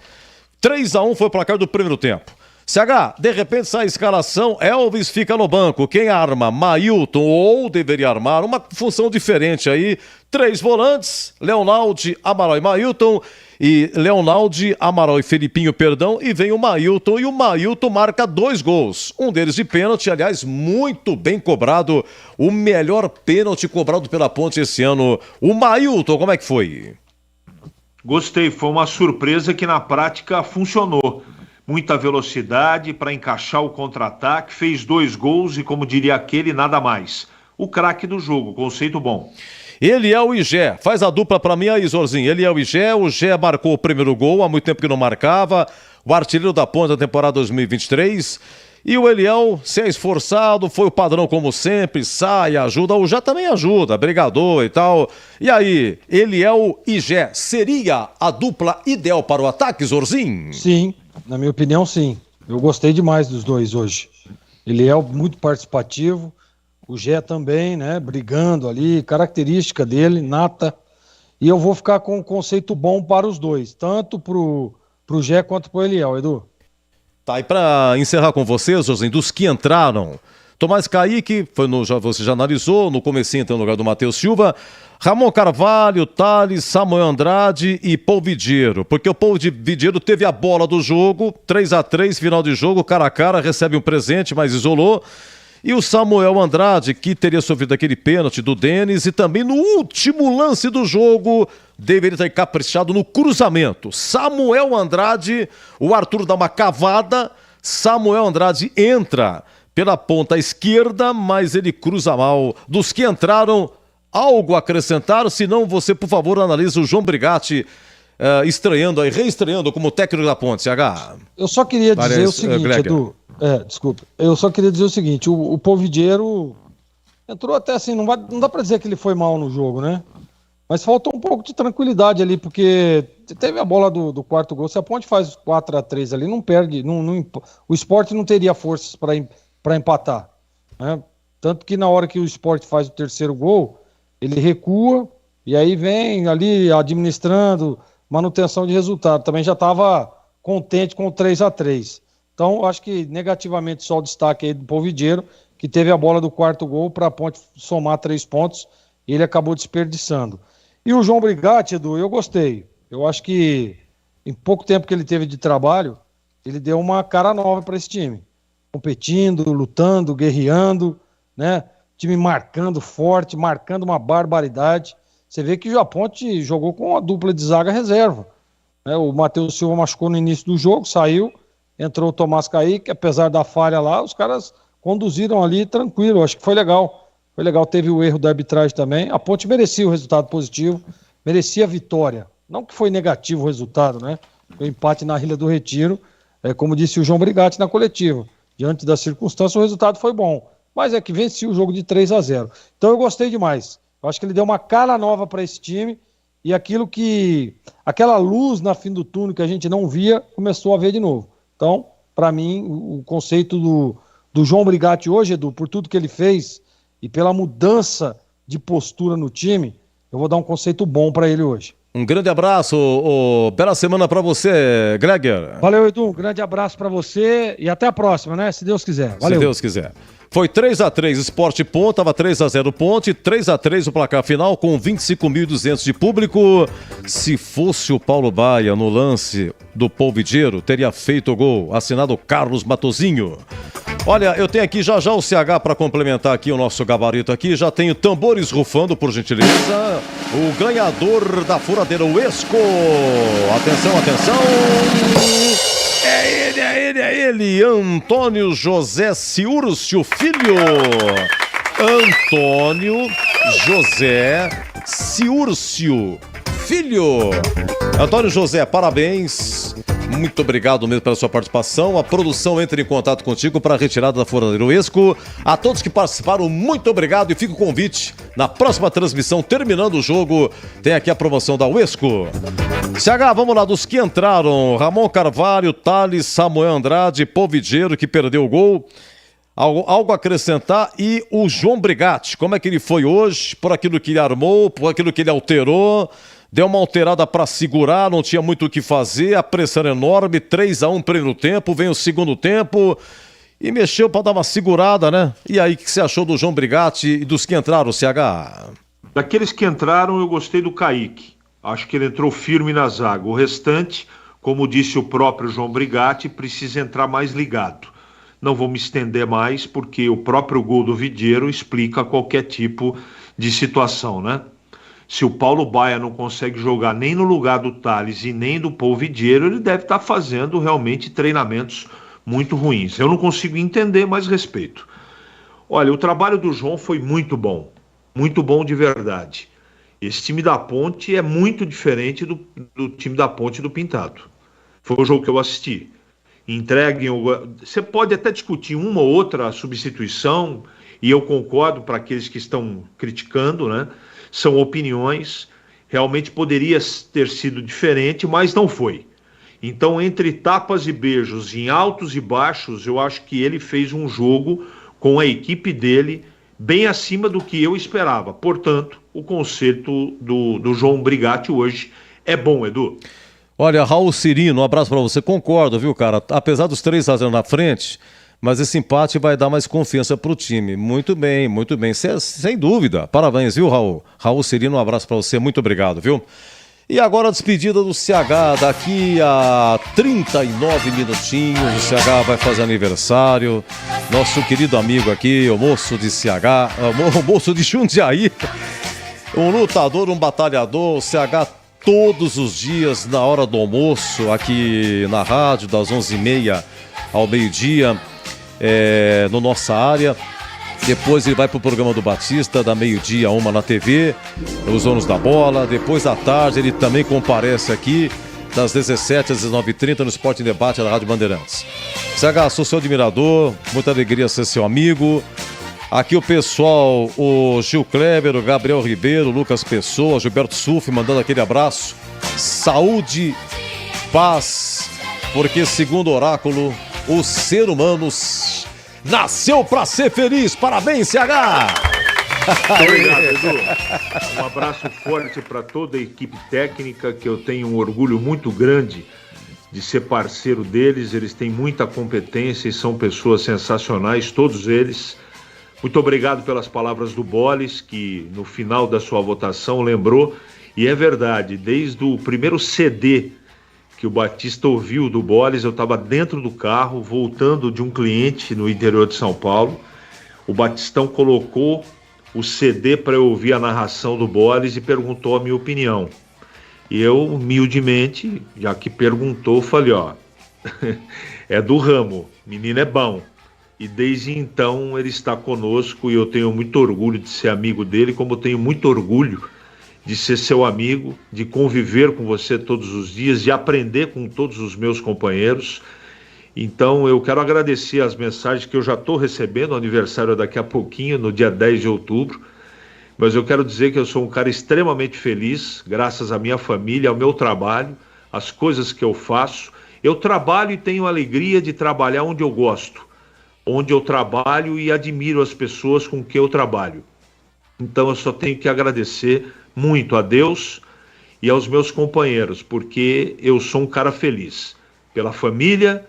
3-1 foi o placar do primeiro tempo. CH, de repente sai a escalação, Elvis fica no banco, quem arma? Mailton, ou deveria armar, uma função diferente aí, 3 volantes, Leonaldi, Amaral e Mailton, e Leonaldi, Amaral e Felipinho, perdão, e vem o Mailton, e o Mailton marca 2 gols, um deles de pênalti, aliás, muito bem cobrado, o melhor pênalti cobrado pela Ponte esse ano. O Mailton, como é que foi? Gostei, foi uma surpresa que na prática funcionou. Muita velocidade para encaixar o contra-ataque, fez 2 gols e, como diria aquele, nada mais. O craque do jogo, conceito bom. Eliel e Gé, faz a dupla pra mim aí, Zorzinho. Eliel e Gé, o Gé marcou o primeiro gol, há muito tempo que não marcava, o artilheiro da Ponte da temporada 2023. E o Eliel, se é esforçado, foi o padrão como sempre, sai, ajuda, o Gé também ajuda, brigador e tal. E aí, Eliel e Gé, seria a dupla ideal para o ataque, Zorzinho? Sim, na minha opinião, sim. Eu gostei demais dos dois hoje. Eliel muito participativo, o Gé também, né, brigando ali, característica dele, nata. E eu vou ficar com um conceito bom para os dois, tanto pro Gé quanto pro Eliel, Edu. Tá, e para encerrar com vocês, Josinho, dos que entraram, Tomás Kaique, você já analisou, no comecinho então no lugar do Matheus Silva, Ramon Carvalho, Thales, Samuel Andrade e Paul Vidiero, porque o Paul Vidiero teve a bola do jogo, 3-3, final de jogo, cara a cara, recebe um presente, mas isolou. E o Samuel Andrade, que teria sofrido aquele pênalti do Denis, e também no último lance do jogo, deveria ter caprichado no cruzamento. Samuel Andrade, o Arthur dá uma cavada, Samuel Andrade entra pela ponta esquerda, mas ele cruza mal. Dos que entraram, algo a acrescentar? Se não, você, por favor, analise o João Brigatti, reestreando como técnico da Ponte, CH. Eu só queria dizer o seguinte, Edu. Desculpa. Eu só queria dizer o seguinte, o Paul Vidiero entrou até assim, não dá pra dizer que ele foi mal no jogo, né? Mas faltou um pouco de tranquilidade ali, porque teve a bola do quarto gol. Se a Ponte faz 4-3 ali, não perde, o Sport não teria forças para empatar, né? Tanto que na hora que o Sport faz o terceiro gol, ele recua e aí vem ali administrando manutenção de resultado. Também já estava contente com o 3-3. Então, acho que negativamente só o destaque aí do Paul Vidiero, que teve a bola do quarto gol para a Ponte somar 3 pontos e ele acabou desperdiçando. E o João Brigatti, Edu, eu gostei. Eu acho que em pouco tempo que ele teve de trabalho, ele deu uma cara nova para esse time. Competindo, lutando, guerreando, né? Time marcando forte, marcando uma barbaridade. você vê que a Ponte jogou com a dupla de zaga reserva. Né? O Matheus Silva machucou no início do jogo, saiu, entrou o Tomás Kaique, apesar da falha lá, os caras conduziram ali tranquilo, acho que foi legal. Foi legal, teve o erro da arbitragem também. A Ponte merecia o resultado positivo, merecia a vitória. Não que foi negativo o resultado, né? O empate na Ilha do Retiro, como disse o João Brigatti na coletiva. Diante das circunstâncias, o resultado foi bom. Mas é que vencia o jogo de 3-0. Então eu gostei demais. Eu acho que ele deu uma cara nova para esse time e aquela luz na fim do túnel que a gente não via, começou a ver de novo. Então, para mim, o conceito do João Brigatti hoje, Edu, por tudo que ele fez e pela mudança de postura no time, eu vou dar um conceito bom para ele hoje. Um grande abraço, bela semana para você, Gregor. Valeu, Edu, um grande abraço para você e até a próxima, né? Se Deus quiser. Valeu. Se Deus quiser. Foi 3-3, Sport Ponte, estava 3-0 Ponte, 3-3 o placar final com 25.200 de público. Se fosse o Paulo Baia no lance do Polvidiero, teria feito o gol, assinado Carlos Matozinho. Olha, eu tenho aqui já o CH para complementar aqui o nosso gabarito aqui, já tenho tambores rufando, por gentileza, o ganhador da furadeira, o Esco. Atenção. É ele, Antônio José Ciúrcio Filho. Antônio José Ciúrcio Filho. Antônio José, parabéns. Muito obrigado mesmo pela sua participação. A produção entra em contato contigo para a retirada da furadeira Esco. A todos que participaram, muito obrigado e fica o convite. Na próxima transmissão, terminando o jogo, tem aqui a promoção da Esco. CH, vamos lá, dos que entraram: Ramon Carvalho, Thales, Samuel Andrade, Polvidiero, que perdeu o gol. Algo a acrescentar? E o João Brigatti, como é que ele foi hoje? Por aquilo que ele armou, por aquilo que ele alterou. Deu uma alterada para segurar, não tinha muito o que fazer, a pressão era enorme, 3-1 primeiro tempo, vem o segundo tempo e mexeu para dar uma segurada, né? E aí, o que você achou do João Brigatti e dos que entraram, CH? Daqueles que entraram, eu gostei do Kaique. Acho que ele entrou firme na zaga. O restante, como disse o próprio João Brigatti, precisa entrar mais ligado. Não vou me estender mais, porque o próprio gol do Vidiero explica qualquer tipo de situação, né? Se o Paulo Baia não consegue jogar nem no lugar do Thales e nem do Polvidiero, ele deve estar fazendo realmente treinamentos muito ruins. Eu não consigo entender, mas respeito. Olha, o trabalho do João foi muito bom de verdade. Esse time da Ponte é muito diferente do time da Ponte do Pintado. Foi o jogo que eu assisti. Você pode até discutir uma ou outra substituição, e eu concordo para aqueles que estão criticando, né? São opiniões, realmente poderia ter sido diferente, mas não foi. Então, entre tapas e beijos, em altos e baixos, eu acho que ele fez um jogo com a equipe dele bem acima do que eu esperava. Portanto, o conceito do João Brigatti hoje é bom, Edu. Olha, Raul Cirino, um abraço para você. Concordo, viu, cara? Apesar dos 3-0 na frente, mas esse empate vai dar mais confiança pro time. Muito bem, sem dúvida. Parabéns, viu, Raul? Raul Cirino, um abraço para você, muito obrigado, viu? E agora a despedida do CH, daqui a 39 minutinhos, o CH vai fazer aniversário. Nosso querido amigo aqui, o moço de CH, o moço de Jundiaí, um lutador, um batalhador, o CH todos os dias na hora do almoço, aqui na rádio, das 11h30 ao meio-dia, no nossa área. Depois ele vai pro programa do Batista, da meio-dia a 1 na TV, os Donos da Bola. Depois da tarde ele também comparece aqui, das 17 às 19h30 no Esporte em Debate da Rádio Bandeirantes. CH, sou seu admirador, muita alegria ser seu amigo. Aqui o pessoal, o Gil Kleber, o Gabriel Ribeiro, o Lucas Pessoa, Gilberto Suf, mandando aquele abraço. Saúde, paz, porque segundo o oráculo, o ser humano nasceu para ser feliz. Parabéns, CH! Obrigado, Edu. Um abraço forte para toda a equipe técnica, que eu tenho um orgulho muito grande de ser parceiro deles. Eles têm muita competência e são pessoas sensacionais, todos eles. Muito obrigado pelas palavras do Bolis, que no final da sua votação lembrou, e é verdade, desde o primeiro CD que o Batista ouviu do Bolis, eu estava dentro do carro, voltando de um cliente no interior de São Paulo. O Batistão colocou o CD para eu ouvir a narração do Boris e perguntou a minha opinião. E eu, humildemente, já que perguntou, falei, ó, é do ramo, menino é bom. E desde então ele está conosco e eu tenho muito orgulho de ser amigo dele, como eu tenho muito orgulho de ser seu amigo, de conviver com você todos os dias, de aprender com todos os meus companheiros. Então eu quero agradecer as mensagens que eu já estou recebendo, o aniversário é daqui a pouquinho, no dia 10 de outubro, mas eu quero dizer que eu sou um cara extremamente feliz, graças à minha família, ao meu trabalho, às coisas que eu faço. Eu trabalho e tenho alegria de trabalhar onde eu gosto, onde eu trabalho e admiro as pessoas com quem eu trabalho. Então eu só tenho que agradecer muito a Deus e aos meus companheiros, porque eu sou um cara feliz, pela família,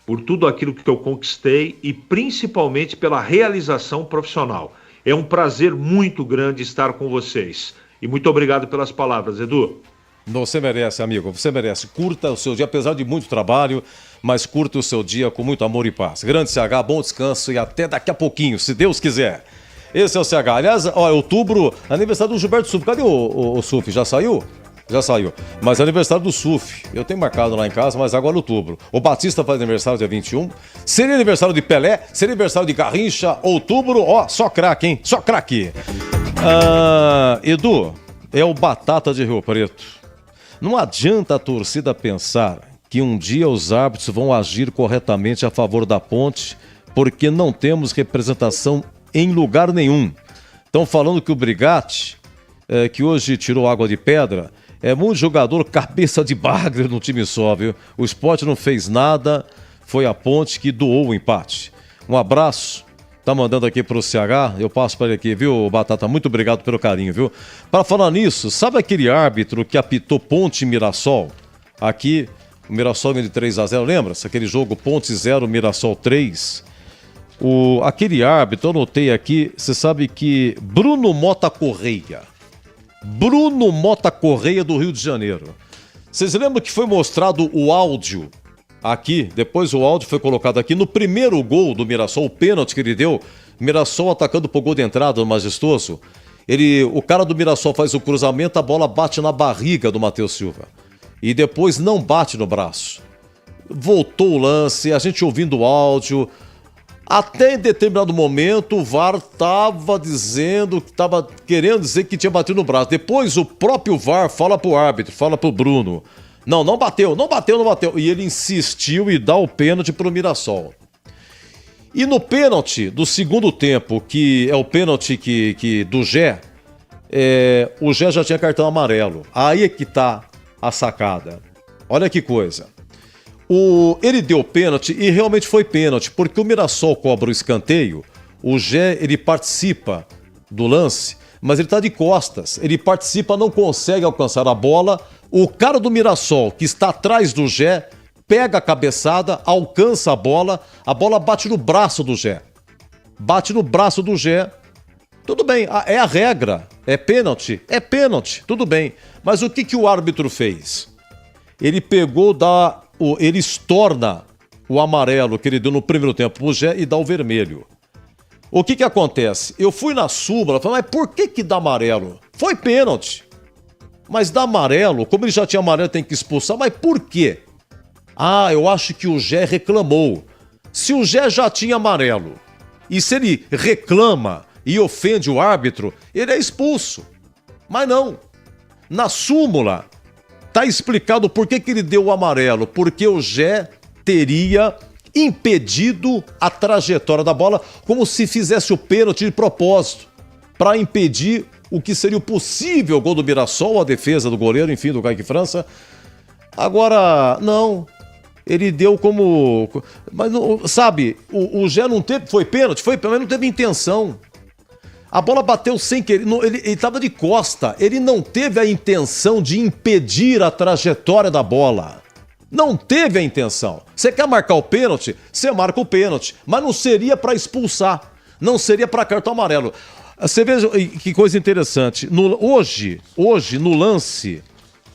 por tudo aquilo que eu conquistei e principalmente pela realização profissional. É um prazer muito grande estar com vocês. E muito obrigado pelas palavras, Edu. Você merece, amigo, você merece. Curta o seu dia, apesar de muito trabalho, mas curta o seu dia com muito amor e paz. Grande CH, bom descanso e até daqui a pouquinho, se Deus quiser. Esse é o CH. Aliás, ó, outubro, aniversário do Gilberto Suf. Cadê o Suf? Já saiu? Já saiu. Mas é aniversário do Suf. Eu tenho marcado lá em casa, mas agora é outubro. O Batista faz aniversário dia 21. Seria aniversário de Pelé, seria aniversário de Garrincha. Outubro, ó, só craque, hein? Só craque. Edu, é o Batata de Rio Preto. Não adianta a torcida pensar que um dia os árbitros vão agir corretamente a favor da Ponte, porque não temos representação em lugar nenhum. Estão falando que o Brigatti, que hoje tirou água de pedra, é muito jogador cabeça de bagre no time só, viu? O Sport não fez nada, foi a Ponte que doou o empate. Um abraço. Tá mandando aqui pro CH, eu passo para ele aqui, viu, Batata? Muito obrigado pelo carinho, viu? Para falar nisso, sabe aquele árbitro que apitou Ponte e Mirassol? Aqui, o Mirassol ganhou de 3-0, lembra-se? Aquele jogo Ponte 0, Mirassol 3. Aquele árbitro, eu notei aqui, você sabe que Bruno Mota Correia do Rio de Janeiro. Vocês lembram que foi mostrado o áudio aqui, depois o áudio foi colocado aqui, no primeiro gol do Mirassol, o pênalti que ele deu, Mirassol atacando pro gol de entrada do Majestoso, o cara do Mirassol faz o cruzamento, a bola bate na barriga do Matheus Silva, e depois não bate no braço. Voltou o lance, a gente ouvindo o áudio, até em determinado momento o VAR estava querendo dizer que tinha batido no braço, depois o próprio VAR fala pro árbitro, fala pro Bruno, não bateu. E ele insistiu e dá o pênalti pro Mirassol. E no pênalti do segundo tempo, que é o pênalti do Gé, o Gé já tinha cartão amarelo. Aí é que tá a sacada. Olha que coisa. Ele deu pênalti e realmente foi pênalti, porque o Mirassol cobra o escanteio, o Gé, ele participa do lance, mas ele tá de costas. Ele participa, não consegue alcançar a bola. O cara do Mirassol, que está atrás do Gé, pega a cabeçada, alcança a bola bate no braço do Gé. Tudo bem, é a regra, é pênalti, tudo bem. Mas o que o árbitro fez? Ele ele estorna o amarelo que ele deu no primeiro tempo pro Gé e dá o vermelho. O que acontece? Eu fui na súmula, falei, mas por que dá amarelo? Foi pênalti. Mas dá amarelo, como ele já tinha amarelo, tem que expulsar. Mas por quê? Eu acho que o Gé reclamou. Se o Gé já tinha amarelo, e se ele reclama e ofende o árbitro, ele é expulso. Mas não. Na súmula, tá explicado por que ele deu o amarelo. Porque o Gé teria impedido a trajetória da bola, como se fizesse o pênalti de propósito, para impedir o que seria o possível gol do Mirassol, a defesa do goleiro, enfim, do Kaique França. Agora, não. Ele deu como... Mas, sabe, o Gé não teve... Foi pênalti, mas não teve intenção. A bola bateu sem querer. Ele estava de costa. Ele não teve a intenção de impedir a trajetória da bola. Não teve a intenção. Você quer marcar o pênalti? Você marca o pênalti. Mas não seria para expulsar. Não seria para cartão amarelo. Você veja que coisa interessante. Hoje, no lance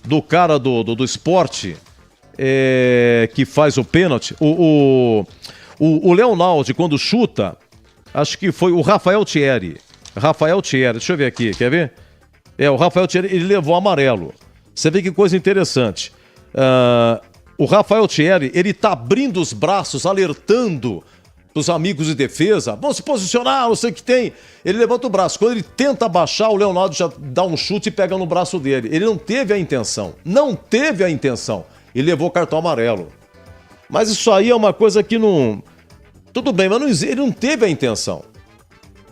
do cara do Sport, que faz o pênalti, o Leonaldi, quando chuta, acho que foi o Rafael Thierry. Rafael Thierry, deixa eu ver aqui, quer ver? O Rafael Thierry, ele levou amarelo. Você vê que coisa interessante. O Rafael Thierry, ele tá abrindo os braços, alertando os amigos de defesa. Vão se posicionar, não sei o que tem. Ele levanta o braço. Quando ele tenta abaixar, o Leonardo já dá um chute e pega no braço dele. Ele não teve a intenção. Não teve a intenção. E levou o cartão amarelo. Mas isso aí é uma coisa que não... Tudo bem, mas ele não teve a intenção.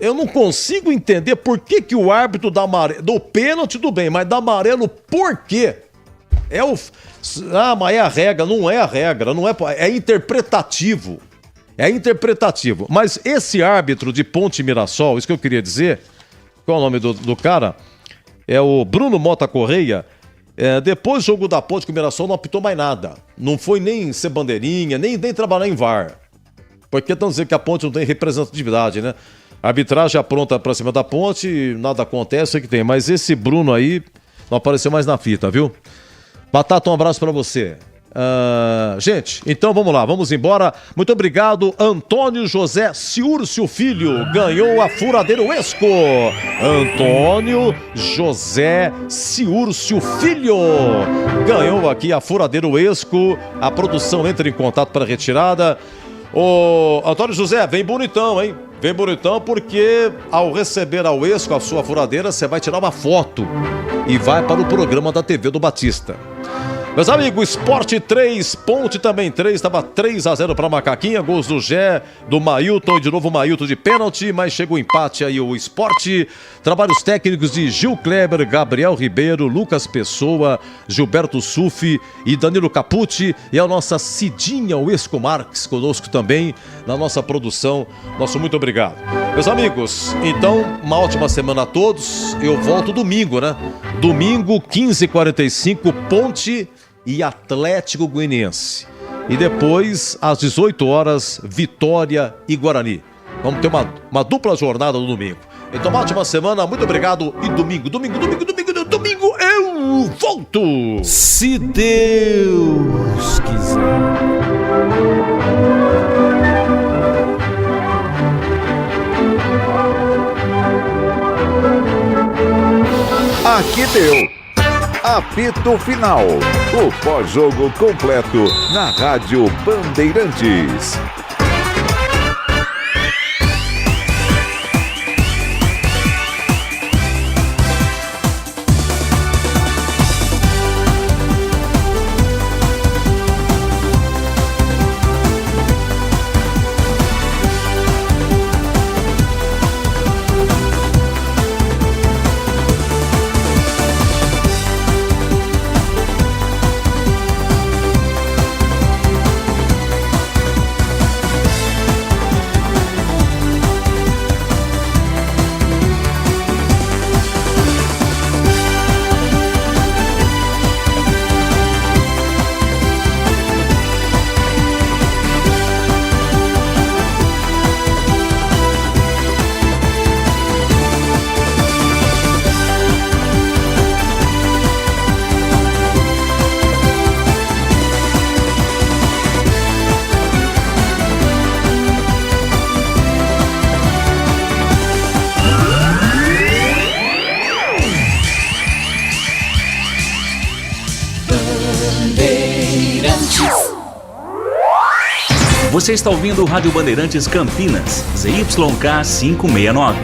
Eu não consigo entender por que o árbitro dá amarelo. Do pênalti, tudo bem, mas dá amarelo por quê? Mas é a regra. Não é a regra. Não é interpretativo. É interpretativo. Mas esse árbitro de Ponte Mirassol, isso que eu queria dizer, qual é o nome do cara? É o Bruno Mota Correia. Depois do jogo da Ponte com o Mirassol não apitou mais nada. Não foi nem ser bandeirinha, nem trabalhar em VAR. Porque estão dizendo que a Ponte não tem representatividade, né? A arbitragem apronta pra cima da Ponte, nada acontece, é que tem. Mas esse Bruno aí não apareceu mais na fita, viu? Batata, um abraço pra você. Gente, então vamos lá, vamos embora. Muito obrigado, Antônio José Ciúrcio Filho ganhou a Furadeiro Esco. Antônio José Ciúrcio Filho ganhou aqui a Furadeiro Esco. A produção entra em contato para retirada. Ô, Antônio José, vem bonitão, hein? Vem bonitão porque ao receber a Esco, a sua furadeira, você vai tirar uma foto e vai para o programa da TV do Batista. Meus amigos, Sport 3, Ponte também 3, estava 3-0 para Macaquinha, gols do Gé, do Mailton e de novo o Mailton de pênalti, mas chegou o empate aí o Sport. Trabalhos técnicos de Gil Kleber, Gabriel Ribeiro, Lucas Pessoa, Gilberto Sufi e Danilo Capucci, e a nossa Cidinha, o Esco Marques, conosco também na nossa produção. Nosso muito obrigado. Meus amigos, então, uma ótima semana a todos. Eu volto domingo, né? Domingo, 15h45, Ponte e Atlético Goianiense. E depois, às 18 horas, Vitória e Guarani. Vamos ter uma dupla jornada no domingo. Então, uma ótima semana, muito obrigado. E domingo eu volto! Se Deus quiser. Aqui deu. Apito Final. O pós-jogo completo na Rádio Bandeirantes. Você está ouvindo o Rádio Bandeirantes Campinas, ZYK 569.